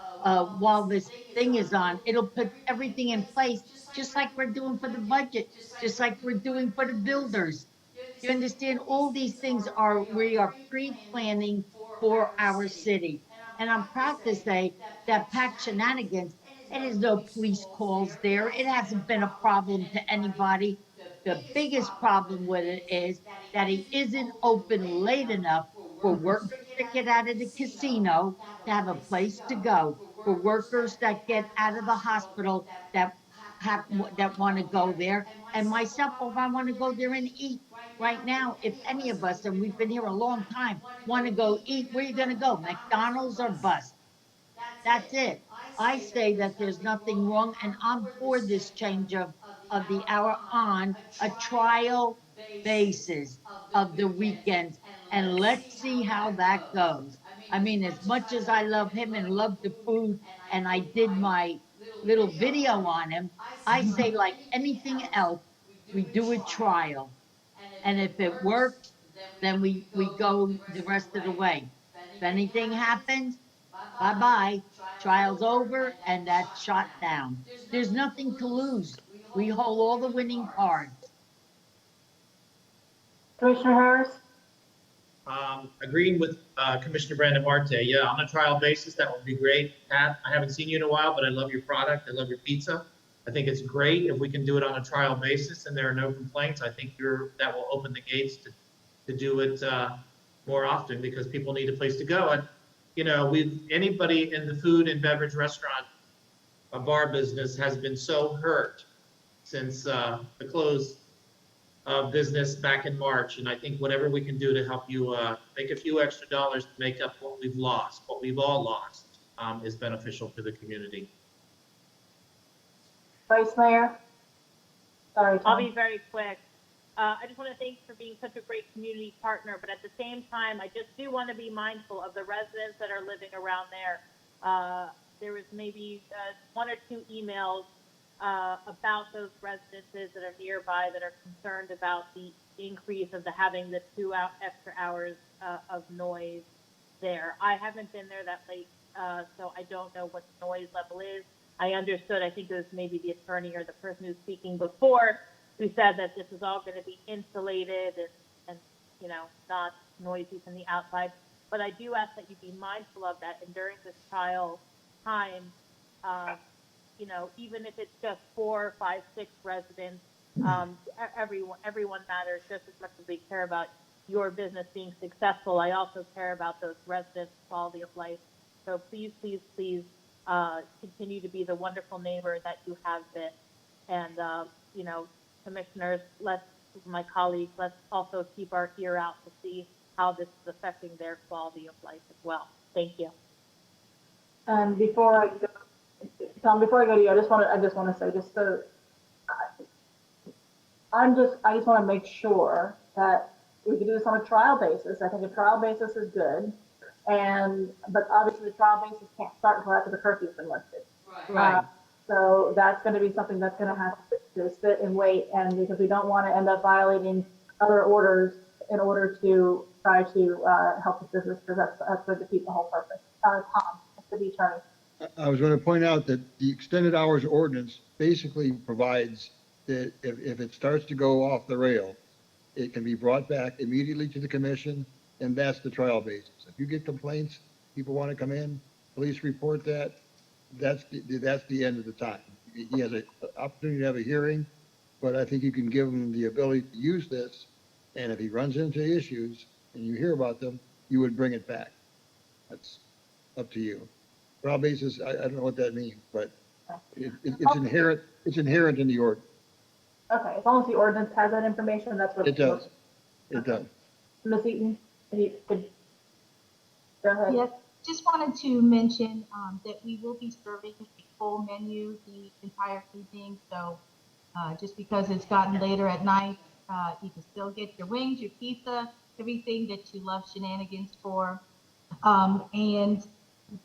while this thing is on. It'll put everything in place, just like we're doing for the budget, just like we're doing for the builders. You understand? All these things we are pre-planning for our city. And I'm proud to say that Pack Shenanigans, it is no police calls there. It hasn't been a problem to anybody. The biggest problem with it is that he isn't open late enough for workers that get out of the casino to have a place to go, for workers that get out of the hospital that want to go there, and myself, if I want to go there and eat. Right now, if any of us, and we've been here a long time, want to go eat, where are you going to go? McDonald's or bust? That's it. I say that there's nothing wrong, and I'm for this change of the hour on a trial basis of the weekends, and let's see how that goes. I mean, as much as I love him and love the food, and I did my little video on him, I say like anything else, we do a trial. And if it works, then we go the rest of the way. If anything happens, bye-bye. Trial's over and that's shot down. There's nothing to lose. We hold all the winning cards. Commissioner Harris? Agreeing with Commissioner Brandon Marte, yeah, on a trial basis, that would be great. Pat, I haven't seen you in a while, but I love your product. I love your pizza. I think it's great if we can do it on a trial basis and there are no complaints. I think that will open the gates to do it more often because people need a place to go. And, you know, anybody in the food and beverage restaurant, a bar business has been so hurt since the close of business back in March. And I think whatever we can do to help you make a few extra dollars to make up what we've lost, what we've all lost, is beneficial to the community. Vice Mayor? Sorry, I'll Tom. be very quick. I just want to thank you for being such a great community partner, but at the same time, I just do want to be mindful of the residents that are living around there. There was maybe 1 or 2 emails about those residences that are nearby that are concerned about the increase of having the 2 extra hours of noise there. I haven't been there that late, so I don't know what the noise level is. I understood, I think it was maybe the attorney or the person who was speaking before who said that this is all going to be insulated and you know, not noisy from the outside. But I do ask that you be mindful of that. And during this trial time, you know, even if it's just 4, 5, 6 residents, everyone matters just as much as we care about your business being successful. I also care about those residents' quality of life. So please, please, please continue to be the wonderful neighbor that you have been. And, you know, commissioners, my colleagues, let's also keep our ear out to see how this is affecting their quality of life as well. Thank you. And before I go, Tom, before I go to you, I just want to say, I just want to make sure that we can do this on a trial basis. I think a trial basis is good. But obviously the trial basis can't start until after the curfew's been lifted. Right. So that's going to be something that's going to have to sit and wait, and because we don't want to end up violating other orders in order to try to help the business, because that's going to defeat the whole purpose. Tom, the attorney. I was going to point out that the extended hours ordinance basically provides that if it starts to go off the rail, it can be brought back immediately to the commission, and that's the trial basis. If you get complaints, people want to come in, police report that, that's the end of the time. He has an opportunity to have a hearing, but I think you can give him the ability to use this, and if he runs into issues and you hear about them, you would bring it back. That's up to you. Trial basis, I don't know what that means, but it's inherent in the ordinance. Okay, as long as the ordinance has that information, that's what It does. It does. Ms. Eaton, if you could go ahead. Yes, just wanted to mention that we will be serving a full menu the entire evening. So just because it's gotten later at night, you can still get your wings, your pizza, everything that you love shenanigans for. And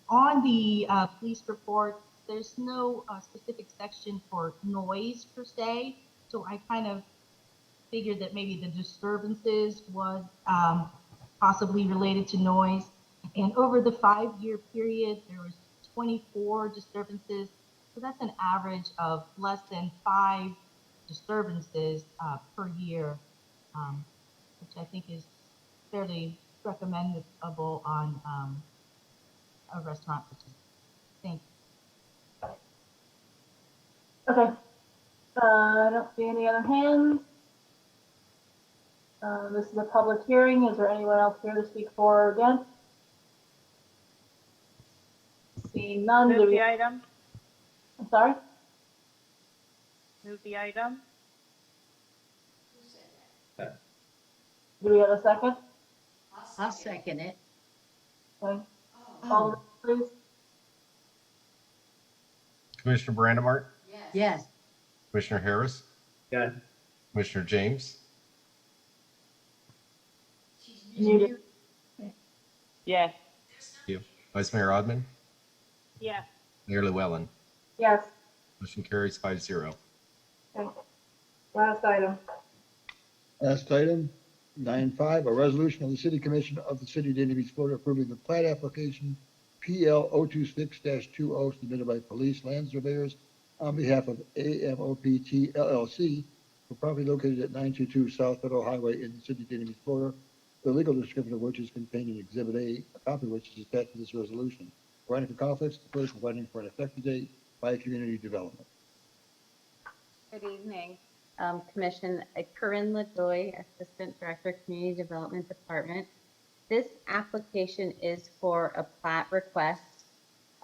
on the police report, there's no specific section for noise per se. So I kind of figured that maybe the disturbances was possibly related to noise. And over the 5-year period, there was 24 disturbances. So that's an average of less than 5 disturbances per year, which I think is fairly recommendable on a restaurant. Thank you. Okay. I don't see any other hands. This is a public hearing. Is there anyone else here to speak for or against? Seeing none. Move the item. I'm sorry? Move the item. Do we have a second? I'll second it. Okay. Call the roll, please. Commissioner Brandimart, Yes. Commissioner Harris, Yeah. Commissioner James, Muted. Yes. Vice Mayor Odman, Yes. Mayor Llewellyn. Yes. Motion carries 5-0. Okay. Last item. Last item, 9.5, a resolution of the City Commission of the City of Dania Beach, Florida, approving the plat application PL 026-20 submitted by Police Land Surveyors on behalf of AMOPT LLC for property located at 922 South Federal Highway in the city of Dania Beach, Florida, the legal description of which is contained in Exhibit A, a copy of which is attached to this resolution, providing for conflicts, providing for an effective date by community development. Good evening, Commission. Corinne LaJoy, Assistant Director, Community Development Department. This application is for a plat request,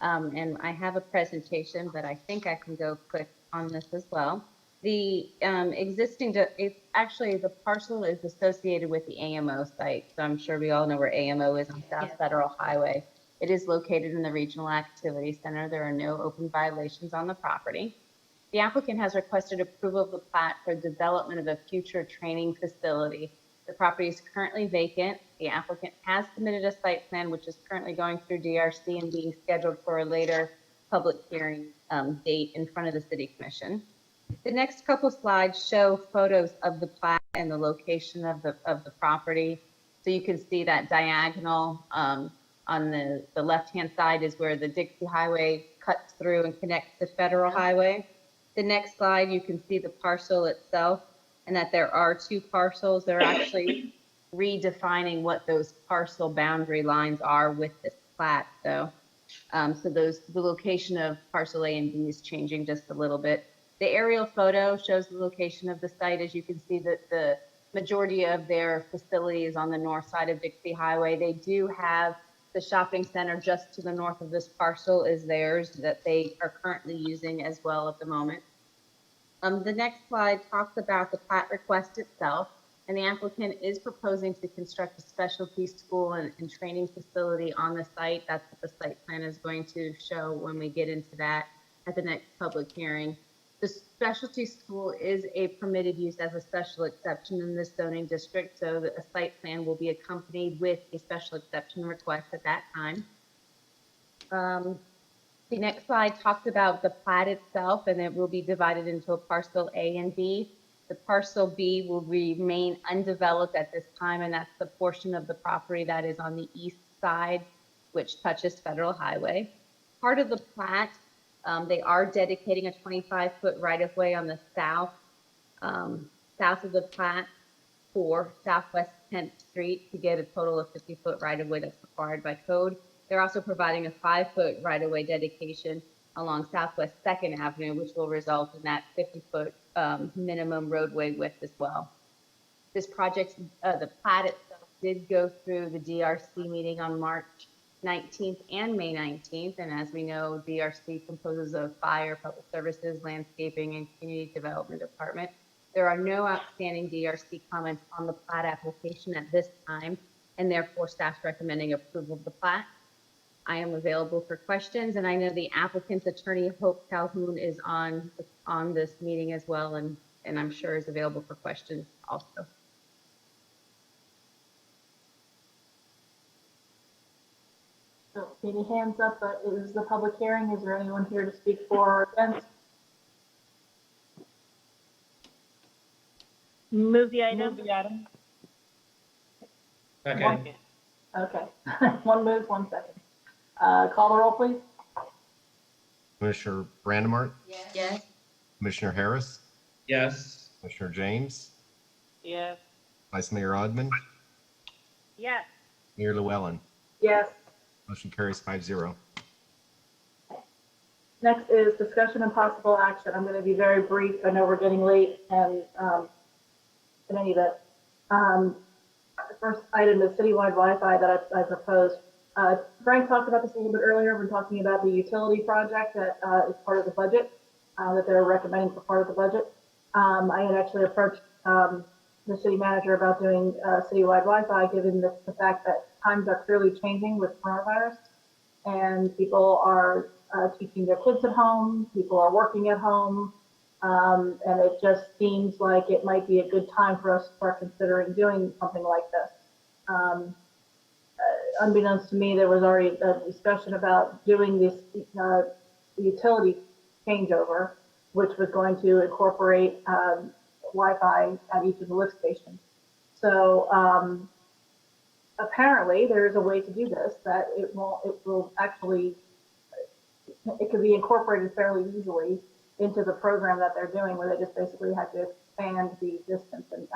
and I have a presentation, but I think I can go quick on this as well. The it's actually the parcel is associated with the AMO site, so I'm sure we all know where AMO is on South Federal Highway. It is located in the Regional Activity Center. There are no open violations on the property. The applicant has requested approval of the plat for development of a future training facility. The property is currently vacant. The applicant has submitted a site plan, which is currently going through DRC and being scheduled for a later public hearing date in front of the City Commission. The next couple slides show photos of the plat and the location of the property. So you can see that diagonal on the left-hand side is where the Dixie Highway cuts through and connects to Federal Highway. The next slide, you can see the parcel itself and that there are two parcels. They're actually redefining what those parcel boundary lines are with this plat, though. So the location of parcel A and B is changing just a little bit. The aerial photo shows the location of the site. As you can see, that the majority of their facility is on the north side of Dixie Highway. They do have the shopping center just to the north of this parcel is theirs that they are currently using as well at the moment. The next slide talks about the plat request itself, and the applicant is proposing to construct a specialty school and training facility on the site. That's what the site plan is going to show when we get into that at the next public hearing. The specialty school is a permitted use as a special exception in this zoning district, so that a site plan will be accompanied with a special exception request at that time. The next slide talks about the plat itself, and it will be divided into a parcel A and B. The parcel B will remain undeveloped at this time, and that's the portion of the property that is on the east side, which touches Federal Highway. Part of the plat, they are dedicating a 25-foot right-of-way on the south of the plat for Southwest 10th Street to get a total of 50-foot right-of-way that's required by code. They're also providing a 5-foot right-of-way dedication along Southwest 2nd Avenue, which will result in that 50-foot minimum roadway width as well. This project, the plat itself did go through the DRC meeting on March 19th and May 19th, and as we know, DRC composes of Fire, Public Services, Landscaping, and Community Development Department. There are no outstanding DRC comments on the plat application at this time, and therefore staff's recommending approval of the plat. I am available for questions, and I know the applicant's attorney, Hope Calhoun, is on this meeting as well, and I'm sure is available for questions also. So, any hands up? Is the public hearing? Is there anyone here to speak for or against? Move the item. Okay. Okay. One moves, 1 second. Call the roll, please. Commissioner Brandemart, Yes. Commissioner Harris, Yes. Commissioner James, Yes. Vice Mayor Odman, Yes. Mayor Llewellyn. Yes. Motion carries 5-0. Next is discussion and possible action. I'm going to be very brief. I know we're getting late, and in any event, the first item is citywide Wi-Fi that I proposed. Frank talked about this a little bit earlier. We're talking about the utility project that is part of the budget, that they're recommending for part of the budget. I had actually approached the city manager about doing citywide Wi-Fi, given the fact that times are clearly changing with coronavirus, and people are teaching their kids at home, people are working at home, and it just seems like it might be a good time for us to start considering doing something like this. Unbeknownst to me, there was already a discussion about doing this utility changeover, which was going to incorporate Wi-Fi at each of the lift stations. So apparently there is a way to do this that it will actually, it could be incorporated fairly easily into the program that they're doing, where they just basically had to expand the distance. And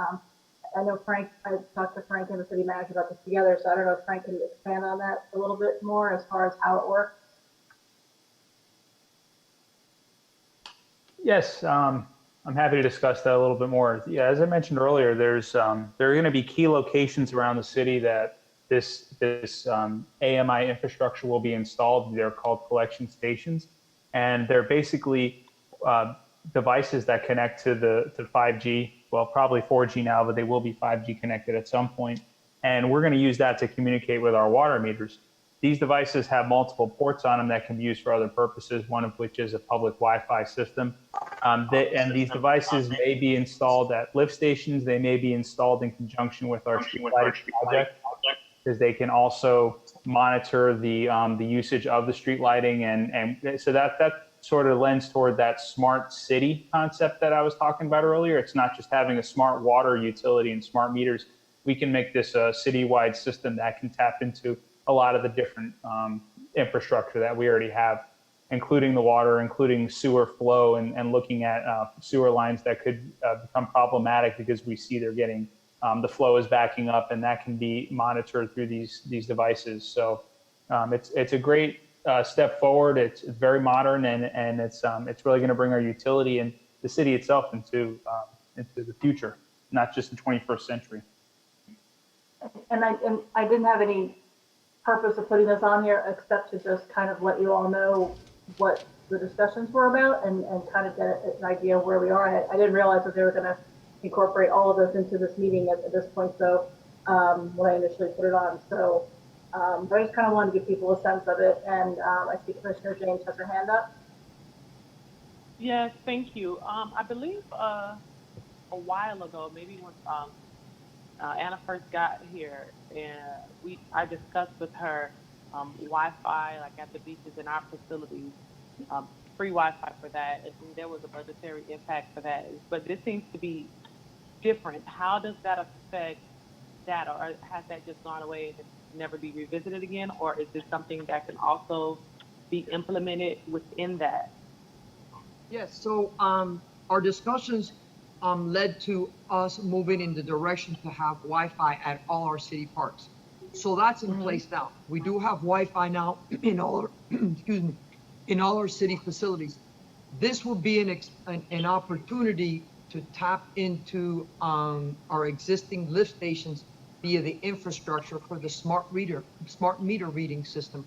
I know Frank, I talked to Frank and the city manager about this together, so I don't know if Frank can expand on that a little bit more as far as how it works. Yes, I'm happy to discuss that a little bit more. Yeah, as I mentioned earlier, there are going to be key locations around the city that this AMI infrastructure will be installed. They're called collection stations, and they're basically devices that connect to 5G. Well, probably 4G now, but they will be 5G connected at some point. And we're going to use that to communicate with our water meters. These devices have multiple ports on them that can be used for other purposes, one of which is a public Wi-Fi system. And these devices may be installed at lift stations. They may be installed in conjunction with our street lighting project, because they can also monitor the usage of the street lighting. And so that sort of lends toward that smart city concept that I was talking about earlier. It's not just having a smart water utility and smart meters. We can make this a citywide system that can tap into a lot of the different infrastructure that we already have, including the water, including sewer flow, and looking at sewer lines that could become problematic because we see they're getting, the flow is backing up, and that can be monitored through these devices. So it's a great step forward. It's very modern, and it's really going to bring our utility and the city itself into the future, not just the 21st century. And I didn't have any purpose of putting this on here except to just kind of let you all know what the discussions were about and kind of get an idea of where we are. I didn't realize that they were going to incorporate all of this into this meeting at this point. So when I initially put it on, so but I just kind of wanted to give people a sense of it. And I see Commissioner James has her hand up. Yes, thank you. I believe a while ago, maybe when Anna first got here, and I discussed with her Wi-Fi, like at the beaches in our facilities, free Wi-Fi for that. And there was a budgetary impact for that. But this seems to be different. How does that affect data, or has that just gone away and never be revisited again? Or is this something that can also be implemented within that? Yes, so our discussions led to us moving in the direction to have Wi-Fi at all our city parks. So that's in place now. We do have Wi-Fi now in all our, excuse me, in all our city facilities. This will be an opportunity to tap into our existing lift stations via the infrastructure for the smart meter reading system,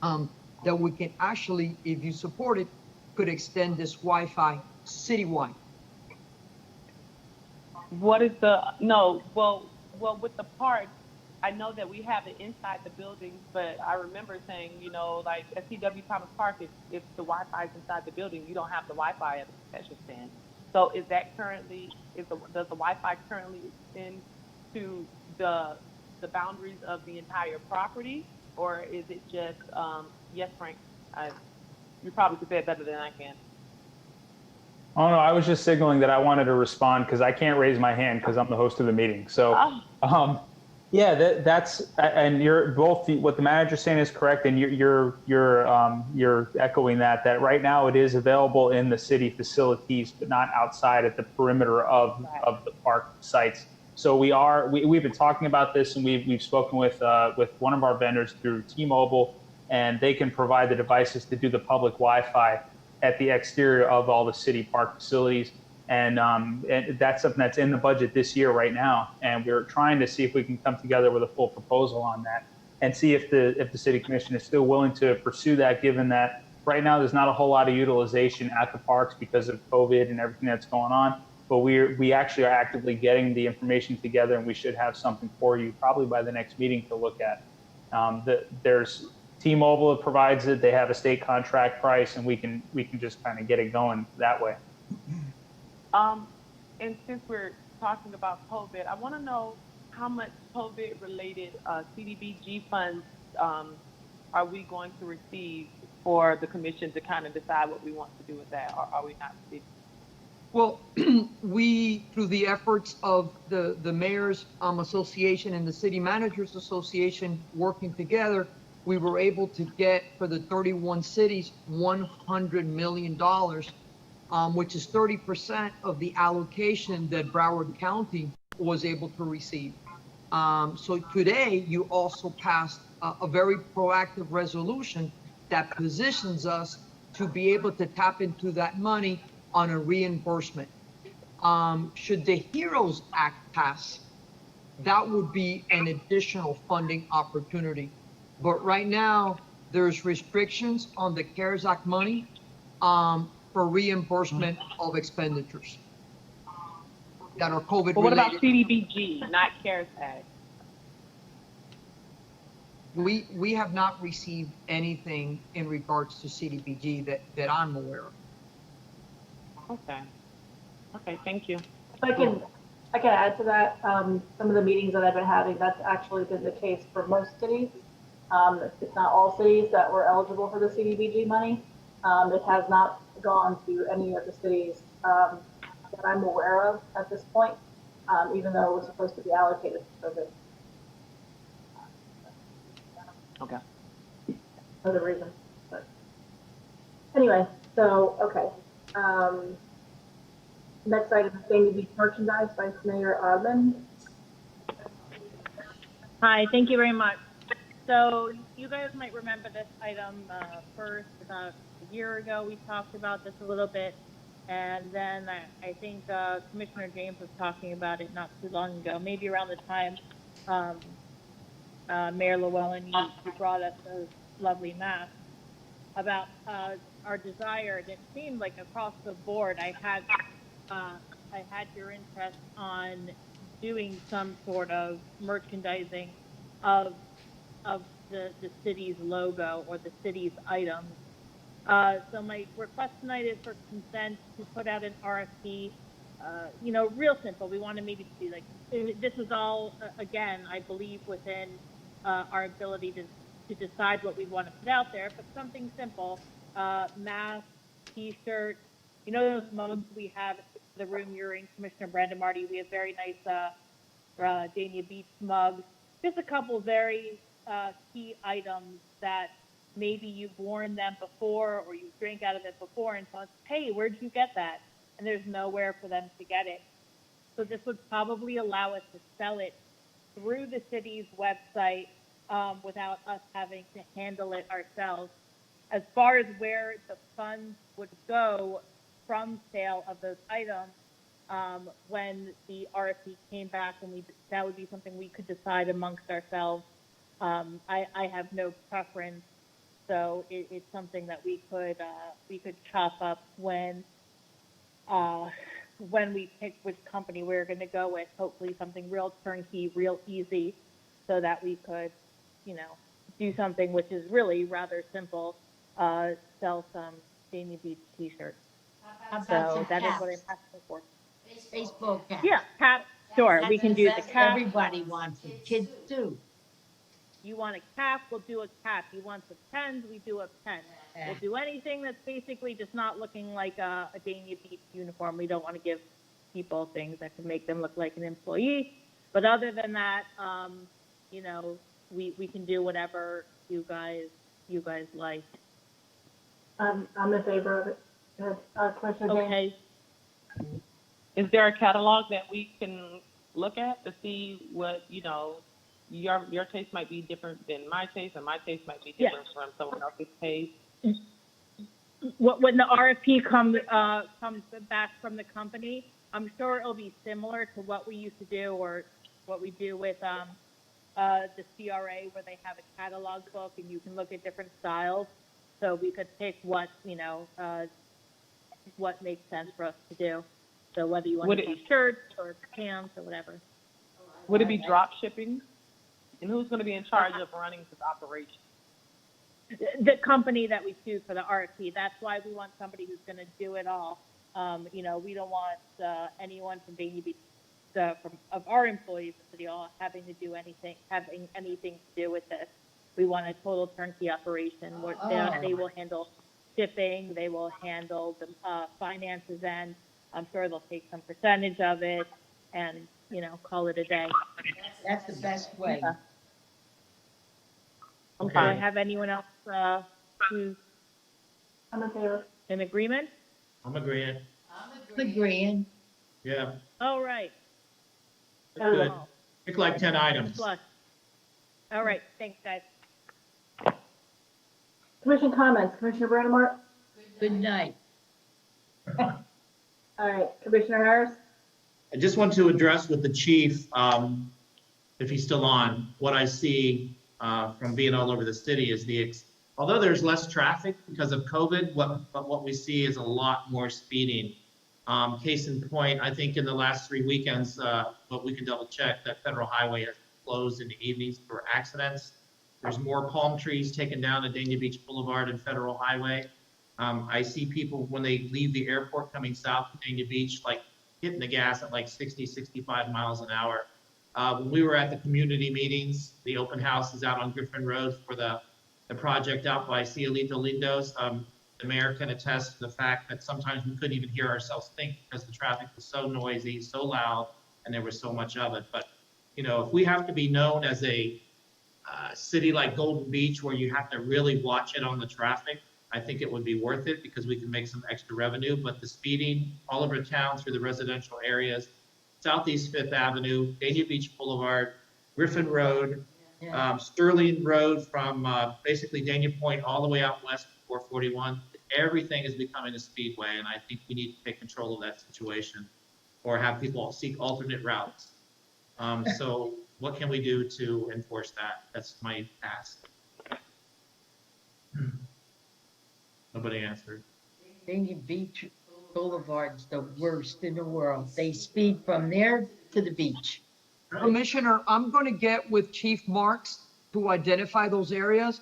that we can actually, if you support it, could extend this Wi-Fi citywide. What is well, with the parks, I know that we have it inside the buildings, but I remember saying, like at CW Thomas Park, if the Wi-Fi is inside the building, you don't have the Wi-Fi at the concession stand. So is that currently, does the Wi-Fi currently extend to the boundaries of the entire property, or is it just, yes, Frank, you probably could say it better than I can. Oh, no, I was just signaling that I wanted to respond because I can't raise my hand because I'm the host of the meeting. So, yeah, that's, and you're both, what the manager's saying is correct, and you're echoing that right now it is available in the city facilities, but not outside at the perimeter of the park sites. So we've been talking about this, and we've spoken with one of our vendors through T-Mobile, and they can provide the devices to do the public Wi-Fi at the exterior of all the city park facilities. And that's something that's in the budget this year right now. And we're trying to see if we can come together with a full proposal on that and see if the city commission is still willing to pursue that, given that right now there's not a whole lot of utilization at the parks because of COVID and everything that's going on. But we actually are actively getting the information together, and we should have something for you probably by the next meeting to look at. There's T-Mobile provides it. They have a state contract price, and we can just kind of get it going that way. And since we're talking about COVID, I want to know how much COVID-related CDBG funds are we going to receive for the commission to kind of decide what we want to do with that, or are we not receiving? Well, we, through the efforts of the Mayor's Association and the City Managers Association working together, we were able to get for the 31 cities $100 million which is 30% of the allocation that Broward County was able to receive. So today, you also passed a very proactive resolution that positions us to be able to tap into that money on a reimbursement. Should the HEROES Act pass, that would be an additional funding opportunity. But right now, there's restrictions on the CARES Act money for reimbursement of expenditures that are COVID related. But what about CDBG, not CARES Act? We have not received anything in regards to CDBG that I'm aware of. Okay. Okay, thank you. If I can add to that, some of the meetings that I've been having, that's actually been the case for most cities. It's not all cities that were eligible for the CDBG money. It has not gone to any of the cities that I'm aware of at this point, even though it was supposed to be allocated for COVID. Okay. Other reasons, but anyway, so, okay. Next item is Sandy Beach merchandise, Vice Mayor Odman. Hi, thank you very much. So you guys might remember this item first about a year ago. We talked about this a little bit, and then I think Commissioner James was talking about it not too long ago, maybe around the time Mayor Llewellyn, you brought us those lovely masks about our desire. And it seemed like across the board, I had your interest on doing some sort of merchandising of the city's logo or the city's items. So my request tonight is for consent to put out an RFP. Real simple. We want to maybe see, like, this is all, again, I believe within our ability to decide what we want to put out there, but something simple, masks, t-shirts, those mugs we have in the room you're in, Commissioner Brandon Marty, we have very nice Dania Beach mugs, just a couple very key items that maybe you've worn them before or you drank out of it before and thought, hey, where'd you get that? And there's nowhere for them to get it. So this would probably allow us to sell it through the city's website without us having to handle it ourselves. As far as where the funds would go from sale of those items, when the RFP came back, and that would be something we could decide amongst ourselves. I have no preference, so it's something that we could chop up when we pick which company we're going to go with. Hopefully, something real turnkey, real easy, so that we could, do something which is really rather simple. Sell some Dania Beach t-shirts. So that is what I'm asking for. Facebook cap. Yeah, cap. Sure, we can do the cap. Everybody wants it. Kids do. You want a cap, we'll do a cap. You want the pens, we do a pen. We'll do anything that's basically just not looking like a Dania Beach uniform. We don't want to give people things that can make them look like an employee. But other than that, we can do whatever you guys like. I'm in favor of it. Commissioner James? Okay. Is there a catalog that we can look at to see what, your taste might be different than my taste, and my taste might be different from someone else's taste? When the RFP comes back from the company, I'm sure it'll be similar to what we used to do or what we do with the CRA, where they have a catalog book and you can look at different styles. So we could pick what makes sense for us to do. So whether you want to do shirts or pants or whatever. Would it be drop shipping? And who's going to be in charge of running this operation? The company that we choose for the RFP. That's why we want somebody who's going to do it all. We don't want anyone from Dania Beach, of our employees at City Hall, having anything to do with this. We want a total turnkey operation where they will handle shipping, they will handle the finances, and I'm sure they'll take some percentage of it and, call it a day. That's the best way. Yeah. Okay. Do I have anyone else who's I'm in favor. in agreement? I'm agreeing. Agreeing. Yeah, All right. that's good. Pick like 10 items. Plus. All right, thanks, guys. Commission comments, Commissioner Brandimart? Good night. All right, Commissioner Harris? I just want to address with the chief, if he's still on, what I see from being all over the city is although there's less traffic because of COVID, what we see is a lot more speeding. Case in point, I think in the last 3 weekends, but we can double check, that Federal Highway has closed in the evenings for accidents. There's more palm trees taken down at Dania Beach Boulevard and Federal Highway. I see people when they leave the airport coming south to Dania Beach, like hitting the gas at like 60, 65 miles an hour. When we were at the community meetings, the open house is out on Griffin Road for the project out by Cielito Lindos. The mayor can attest to the fact that sometimes we couldn't even hear ourselves think because the traffic was so noisy, so loud, and there was so much of it. But, you know, if we have to be known as a city like Golden Beach where you have to really watch it on the traffic, I think it would be worth it because we can make some extra revenue. But the speeding all over town through the residential areas, Southeast Fifth Avenue, Dania Beach Boulevard, Griffin Road, Sterling Road from basically Dania Point all the way out west to 441, everything is becoming a speedway, and I think we need to take control of that situation or have people seek alternate routes. So what can we do to enforce that? That's my ask. Nobody answered. Dania Beach Boulevard's the worst in the world. They speed from there to the beach. Commissioner, I'm going to get with Chief Marks to identify those areas.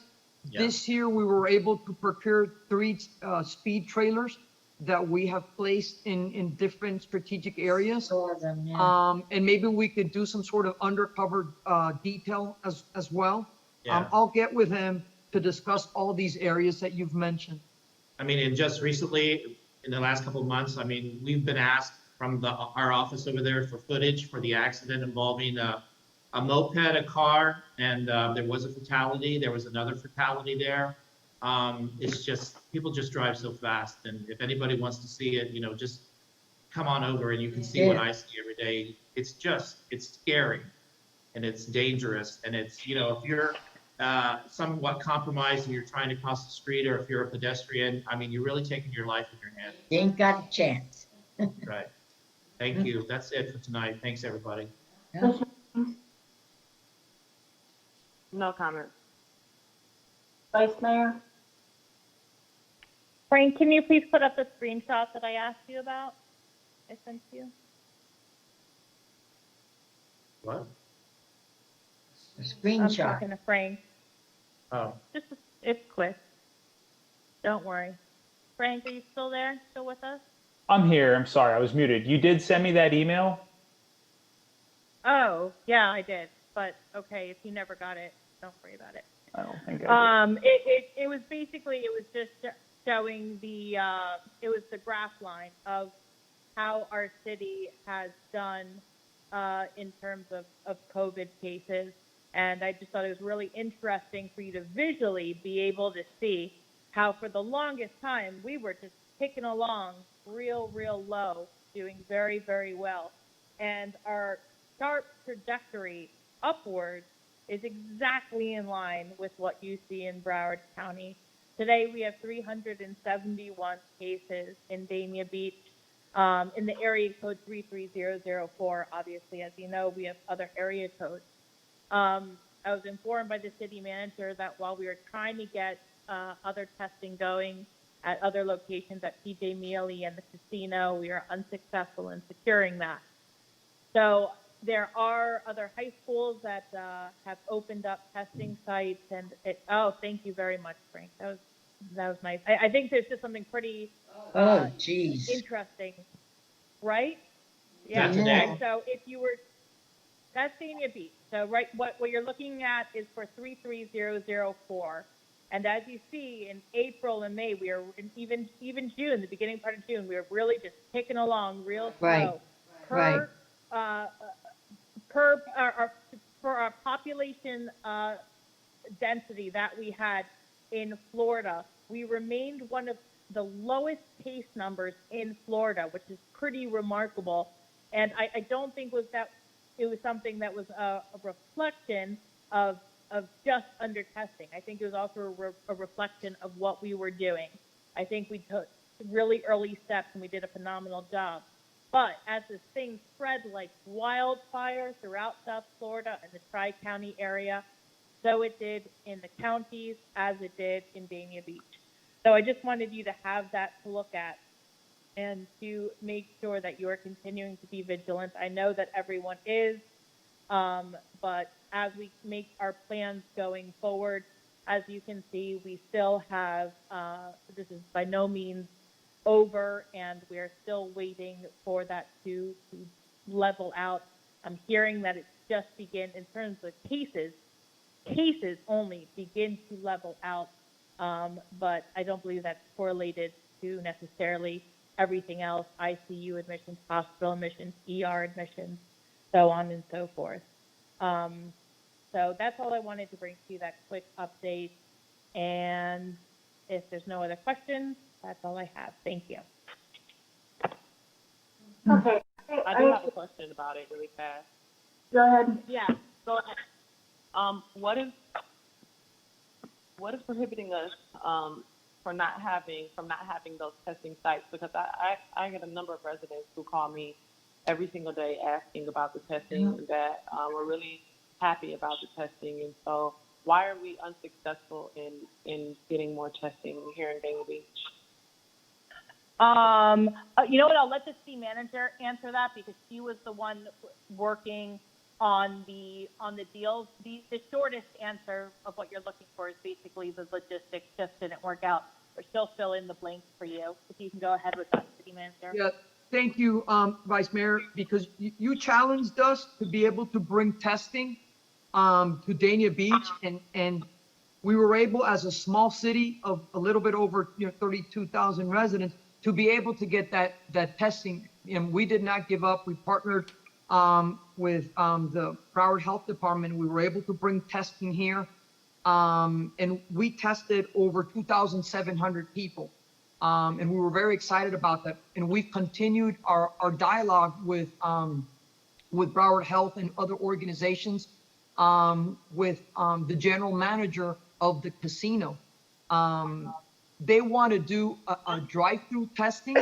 Yeah. This year, we were able to procure 3 speed trailers that we have placed in different strategic areas. Saw them, yeah. And maybe we could do some sort of undercover detail as well. Yeah. I'll get with him to discuss all these areas that you've mentioned. I mean, and just recently, in the last couple of months, I mean, we've been asked from our office over there for footage for the accident involving a moped, a car, and there was a fatality. There was another fatality there. It's just, people just drive so fast. And if anybody wants to see it, you know, just come on over and you can see what I see every day. It's scary and it's dangerous. And it's, you know, if you're somewhat compromised and you're trying to cross the street, or if you're a pedestrian, I mean, you're really taking your life in your hands. You ain't got a chance. Right. Thank you. That's it for tonight. Thanks, everybody. No comment. Vice Mayor? Frank, can you please put up the screenshot that I asked you about? I sent you. What? A I'm screenshot. talking to Frank. Oh, It's quick. Don't worry. Frank, are you still there? Still with us? I'm here. I'm sorry. I was muted. You did send me that email? Oh, yeah, I did. But okay, if you never got it, don't worry about it. I don't think I did. It was basically, it was just showing it was the graph line of how our city has done in terms of COVID cases. And I just thought it was really interesting for you to visually be able to see how for the longest time we were just ticking along real low, doing very, very well. And our sharp trajectory upward is exactly in line with what you see in Broward County. Today we have 371 cases in Dania Beach. In the area code 33004, obviously, as you know, we have other area codes. I was informed by the city manager that while we were trying to get other testing going at other locations at PJ Mealy and the casino, we are unsuccessful in securing that. So there are other high schools that have opened up testing sites, and thank you very much, Frank. That was nice. I think there's just something pretty interesting, right? Yeah. Today. So if you were, that's Dania Beach. So right, what you're looking at is for 33004. And as you see, in April and May, we are even June, the beginning part of June, we are really just ticking along real slow. For our population density that we had in Florida, we remained one of the lowest case numbers in Florida, which is pretty remarkable. And I don't think it was something that was a reflection of just under testing. I think it was also a reflection of what we were doing. I think we took really early steps and we did a phenomenal job. But as this thing spread like wildfire throughout South Florida and the Tri-County area, so it did in the counties as it did in Dania Beach. So I just wanted you to have that to look at and to make sure that you are continuing to be vigilant. I know that everyone is, but as we make our plans going forward, as you can see, we still have, this is by no means over, and we are still waiting for that to level out. I'm hearing that it's just begin in terms of cases only begin to level out, but I don't believe that's correlated to necessarily everything else, ICU admissions, hospital admissions, ER admissions, so on and so forth. So that's all I wanted to bring to you, that quick update. And if there's no other questions, that's all I have. Thank you. Okay. I do have a question about it really fast. Go ahead. Yeah, go ahead. What is prohibiting us from not having those testing sites? Because I get a number of residents who call me every single day asking about the testing that we're really happy about the testing, and so why are we unsuccessful in getting more testing here in Dania Beach? You know what? I'll let the city manager answer that because she was the one working on the deals. The shortest answer of what you're looking for is basically the logistics just didn't work out, but she'll fill in the blanks for you. If you can go ahead with that, city manager. Yeah, thank you, Vice Mayor, because you challenged us to be able to bring testing to Dania Beach, and we were able, as a small city of a little bit over 32,000 residents, to be able to get that testing, and we did not give up. We partnered with the Broward Health Department. We were able to bring testing here, and we tested over 2,700 people, and we were very excited about that. And we've continued our dialogue with Broward Health and other organizations, with the general manager of the casino. They want to do a drive-through testing.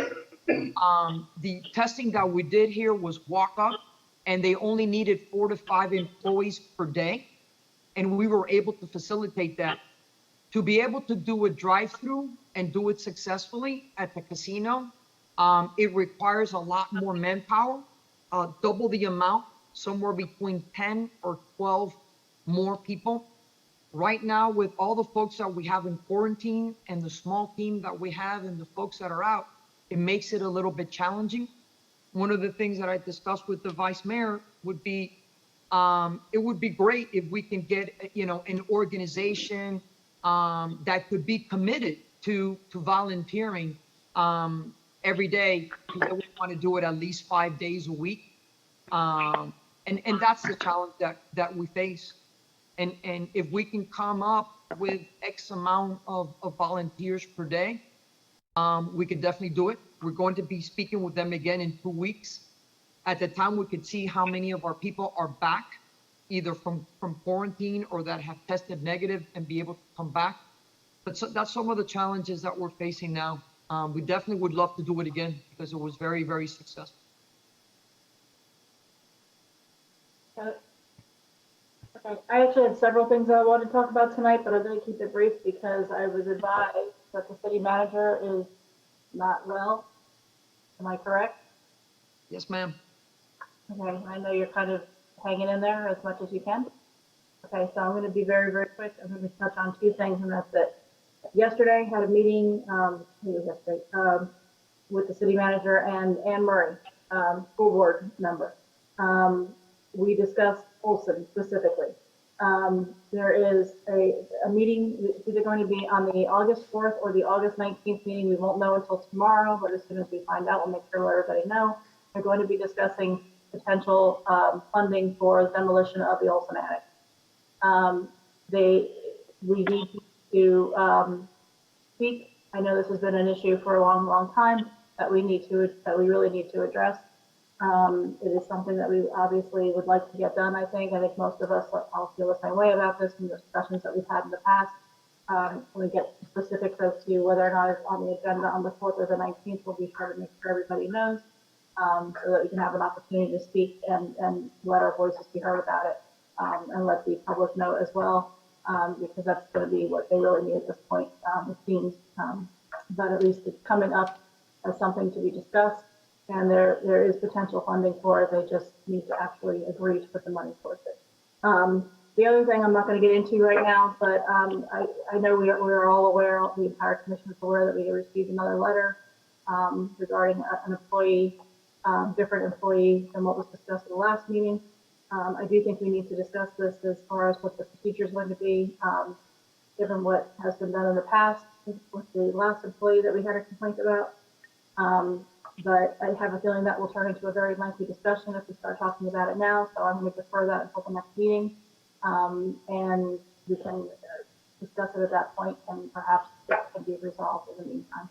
The testing that we did here was walk-up, and they only needed 4 to 5 employees per day, and we were able to facilitate that. To be able to do a drive-through and do it successfully at the casino, it requires a lot more manpower, double the amount, somewhere between 10 or 12 more people. Right now, with all the folks that we have in quarantine and the small team that we have and the folks that are out, it makes it a little bit challenging. One of the things that I discussed with the Vice Mayor would be, it would be great if we can get, an organization that could be committed to volunteering every day. We want to do it at least 5 days a week. And that's the challenge that we face. And if we can come up with X amount of volunteers per day, we could definitely do it. We're going to be speaking with them again in 2 weeks. At the time, we could see how many of our people are back, either from quarantine or that have tested negative and be able to come back. But that's some of the challenges that we're facing now. We definitely would love to do it again because it was very, very successful. Okay, I actually have several things I want to talk about tonight, but I'm going to keep it brief because I was advised that the city manager is not well. Am I correct? Yes, ma'am. Okay, I know you're kind of hanging in there as much as you can. Okay, so I'm going to be very, very quick. I'm going to touch on 2 things, and that's it. Yesterday, had a meeting, with the city manager and Anne Murray, school board member. We discussed Olson specifically. There is a meeting, it's either going to be on the August 4th or the August 19th meeting. We won't know until tomorrow, but as soon as we find out, we'll make sure to let everybody know. We're going to be discussing potential funding for demolition of the Olson attic. We need to speak I know this has been an issue for a long, long time that we really need to address. It is something that we obviously would like to get done, I think. I think most of us all feel the same way about this from the discussions that we've had in the past. When we get specifics as to whether or not it's on the agenda on the 4th or the 19th, we'll be sure to make sure everybody knows, so that we can have an opportunity to speak and let our voices be heard about it, and let the public know as well, because that's going to be what they really need at this point, it seems. But at least it's coming up as something to be discussed, and there is potential funding for it. They just need to actually agree to put the money towards it. The other thing I'm not going to get into right now, but I know we are all aware, the entire commission is aware that we received another letter regarding an employee, different employee than what was discussed at the last meeting. I do think we need to discuss this as far as what the procedure is going to be, given what has been done in the past with the last employee that we had a complaint about. But I have a feeling that will turn into a very lengthy discussion if we start talking about it now. So I'm going to defer that until the next meeting. And we can discuss it at that point, and perhaps it can be resolved in the meantime.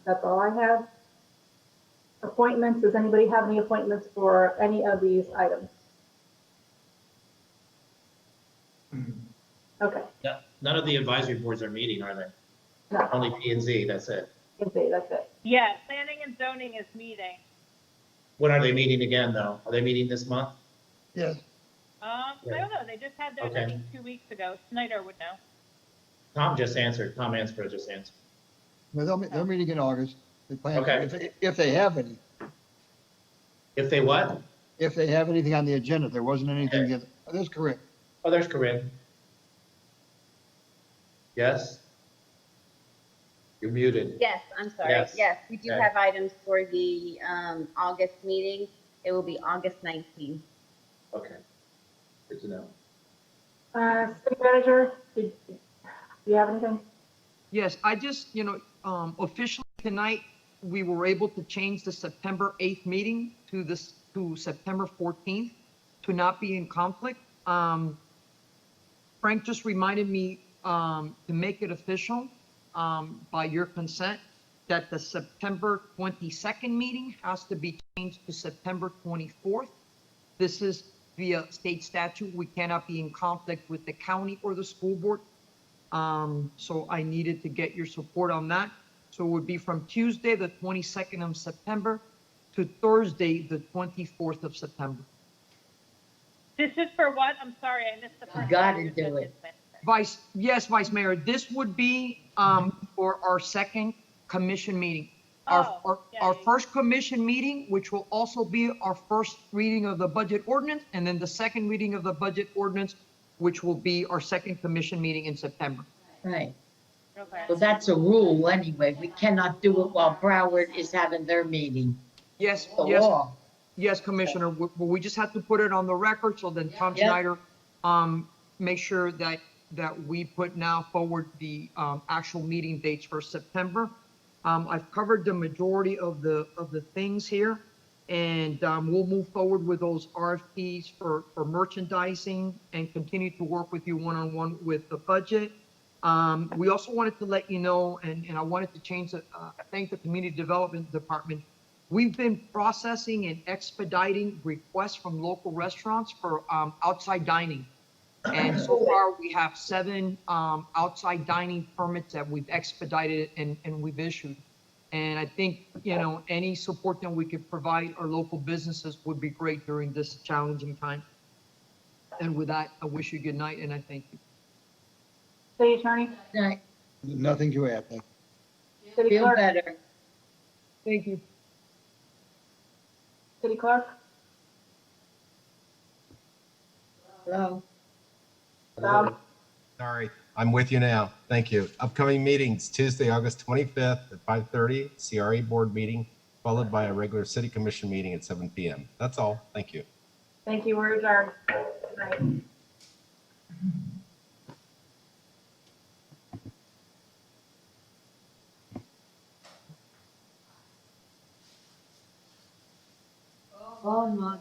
That's all I have. Appointments, does anybody have any appointments for any of these items? Okay. Yeah, none of the advisory boards are meeting, are they? No. Only P and Z, that's it. That's it. Yeah, planning and zoning is meeting. When are they meeting again, though? Are they meeting this month? Yes. I don't know, they just had theirs, I Okay. think, 2 weeks ago. Snyder would know. Tom just answered. Tom Ansbro just answered. Well, they're meeting in August. They plan, Okay. if they have any, If they what? if they have anything on the agenda, there wasn't anything Okay. yet. Oh, that's correct. Oh, there's Corinne. Yes? You're muted. Yes, I'm sorry. Yes. Yes, we do Okay. have items for the August meeting. It will be August 19th. Okay. Good to know. City manager, do you have anything? Yes, I just, officially tonight, we were able to change the September 8th meeting to September 14th to not be in conflict. Frank just reminded me to make it official by your consent that the September 22nd meeting has to be changed to September 24th. This is via state statute. We cannot be in conflict with the county or the school board. So I needed to get your support on that. So it would be from Tuesday, the 22nd of September to Thursday, the 24th of September. This is for what? I'm sorry, I missed the first. Gotta part you do said. it. Vice Mayor, this would be for our second commission meeting. Our first commission meeting, which will also be our first reading of the budget ordinance, and then the second reading of the budget ordinance, which will be our second commission meeting in September. Right. Okay. Well, that's a rule anyway. We cannot do it while Broward is having their meeting. Yes, The yes, law. yes, Commissioner, we just have to put it on the record, so then Tom Yeah. Schneider, make sure that we put now forward the, actual meeting dates for September. I've covered the majority of the things here, and, we'll move forward with those RFPs for merchandising and continue to work with you one-on-one with the budget. We also wanted to let you know, and I wanted to thank the Community Development Department. We've been processing and expediting requests from local restaurants for outside dining. And so far, we have 7 outside dining permits that we've expedited and we've issued. And I think, any support that we could provide our local businesses would be great during this challenging time. And with that, I wish you good night, and I thank you. City attorney? Right. Nothing to add. Thank you. City Feel clerk? better. Thank you. City clerk? Hello. Sorry, I'm with you now. Thank you. Upcoming meetings, Tuesday, August 25th at 5:30, CRA board meeting, followed by a regular city commission meeting at 7 p.m. That's all. Thank you. Thank you, we're adjourned. Good night. Oh, my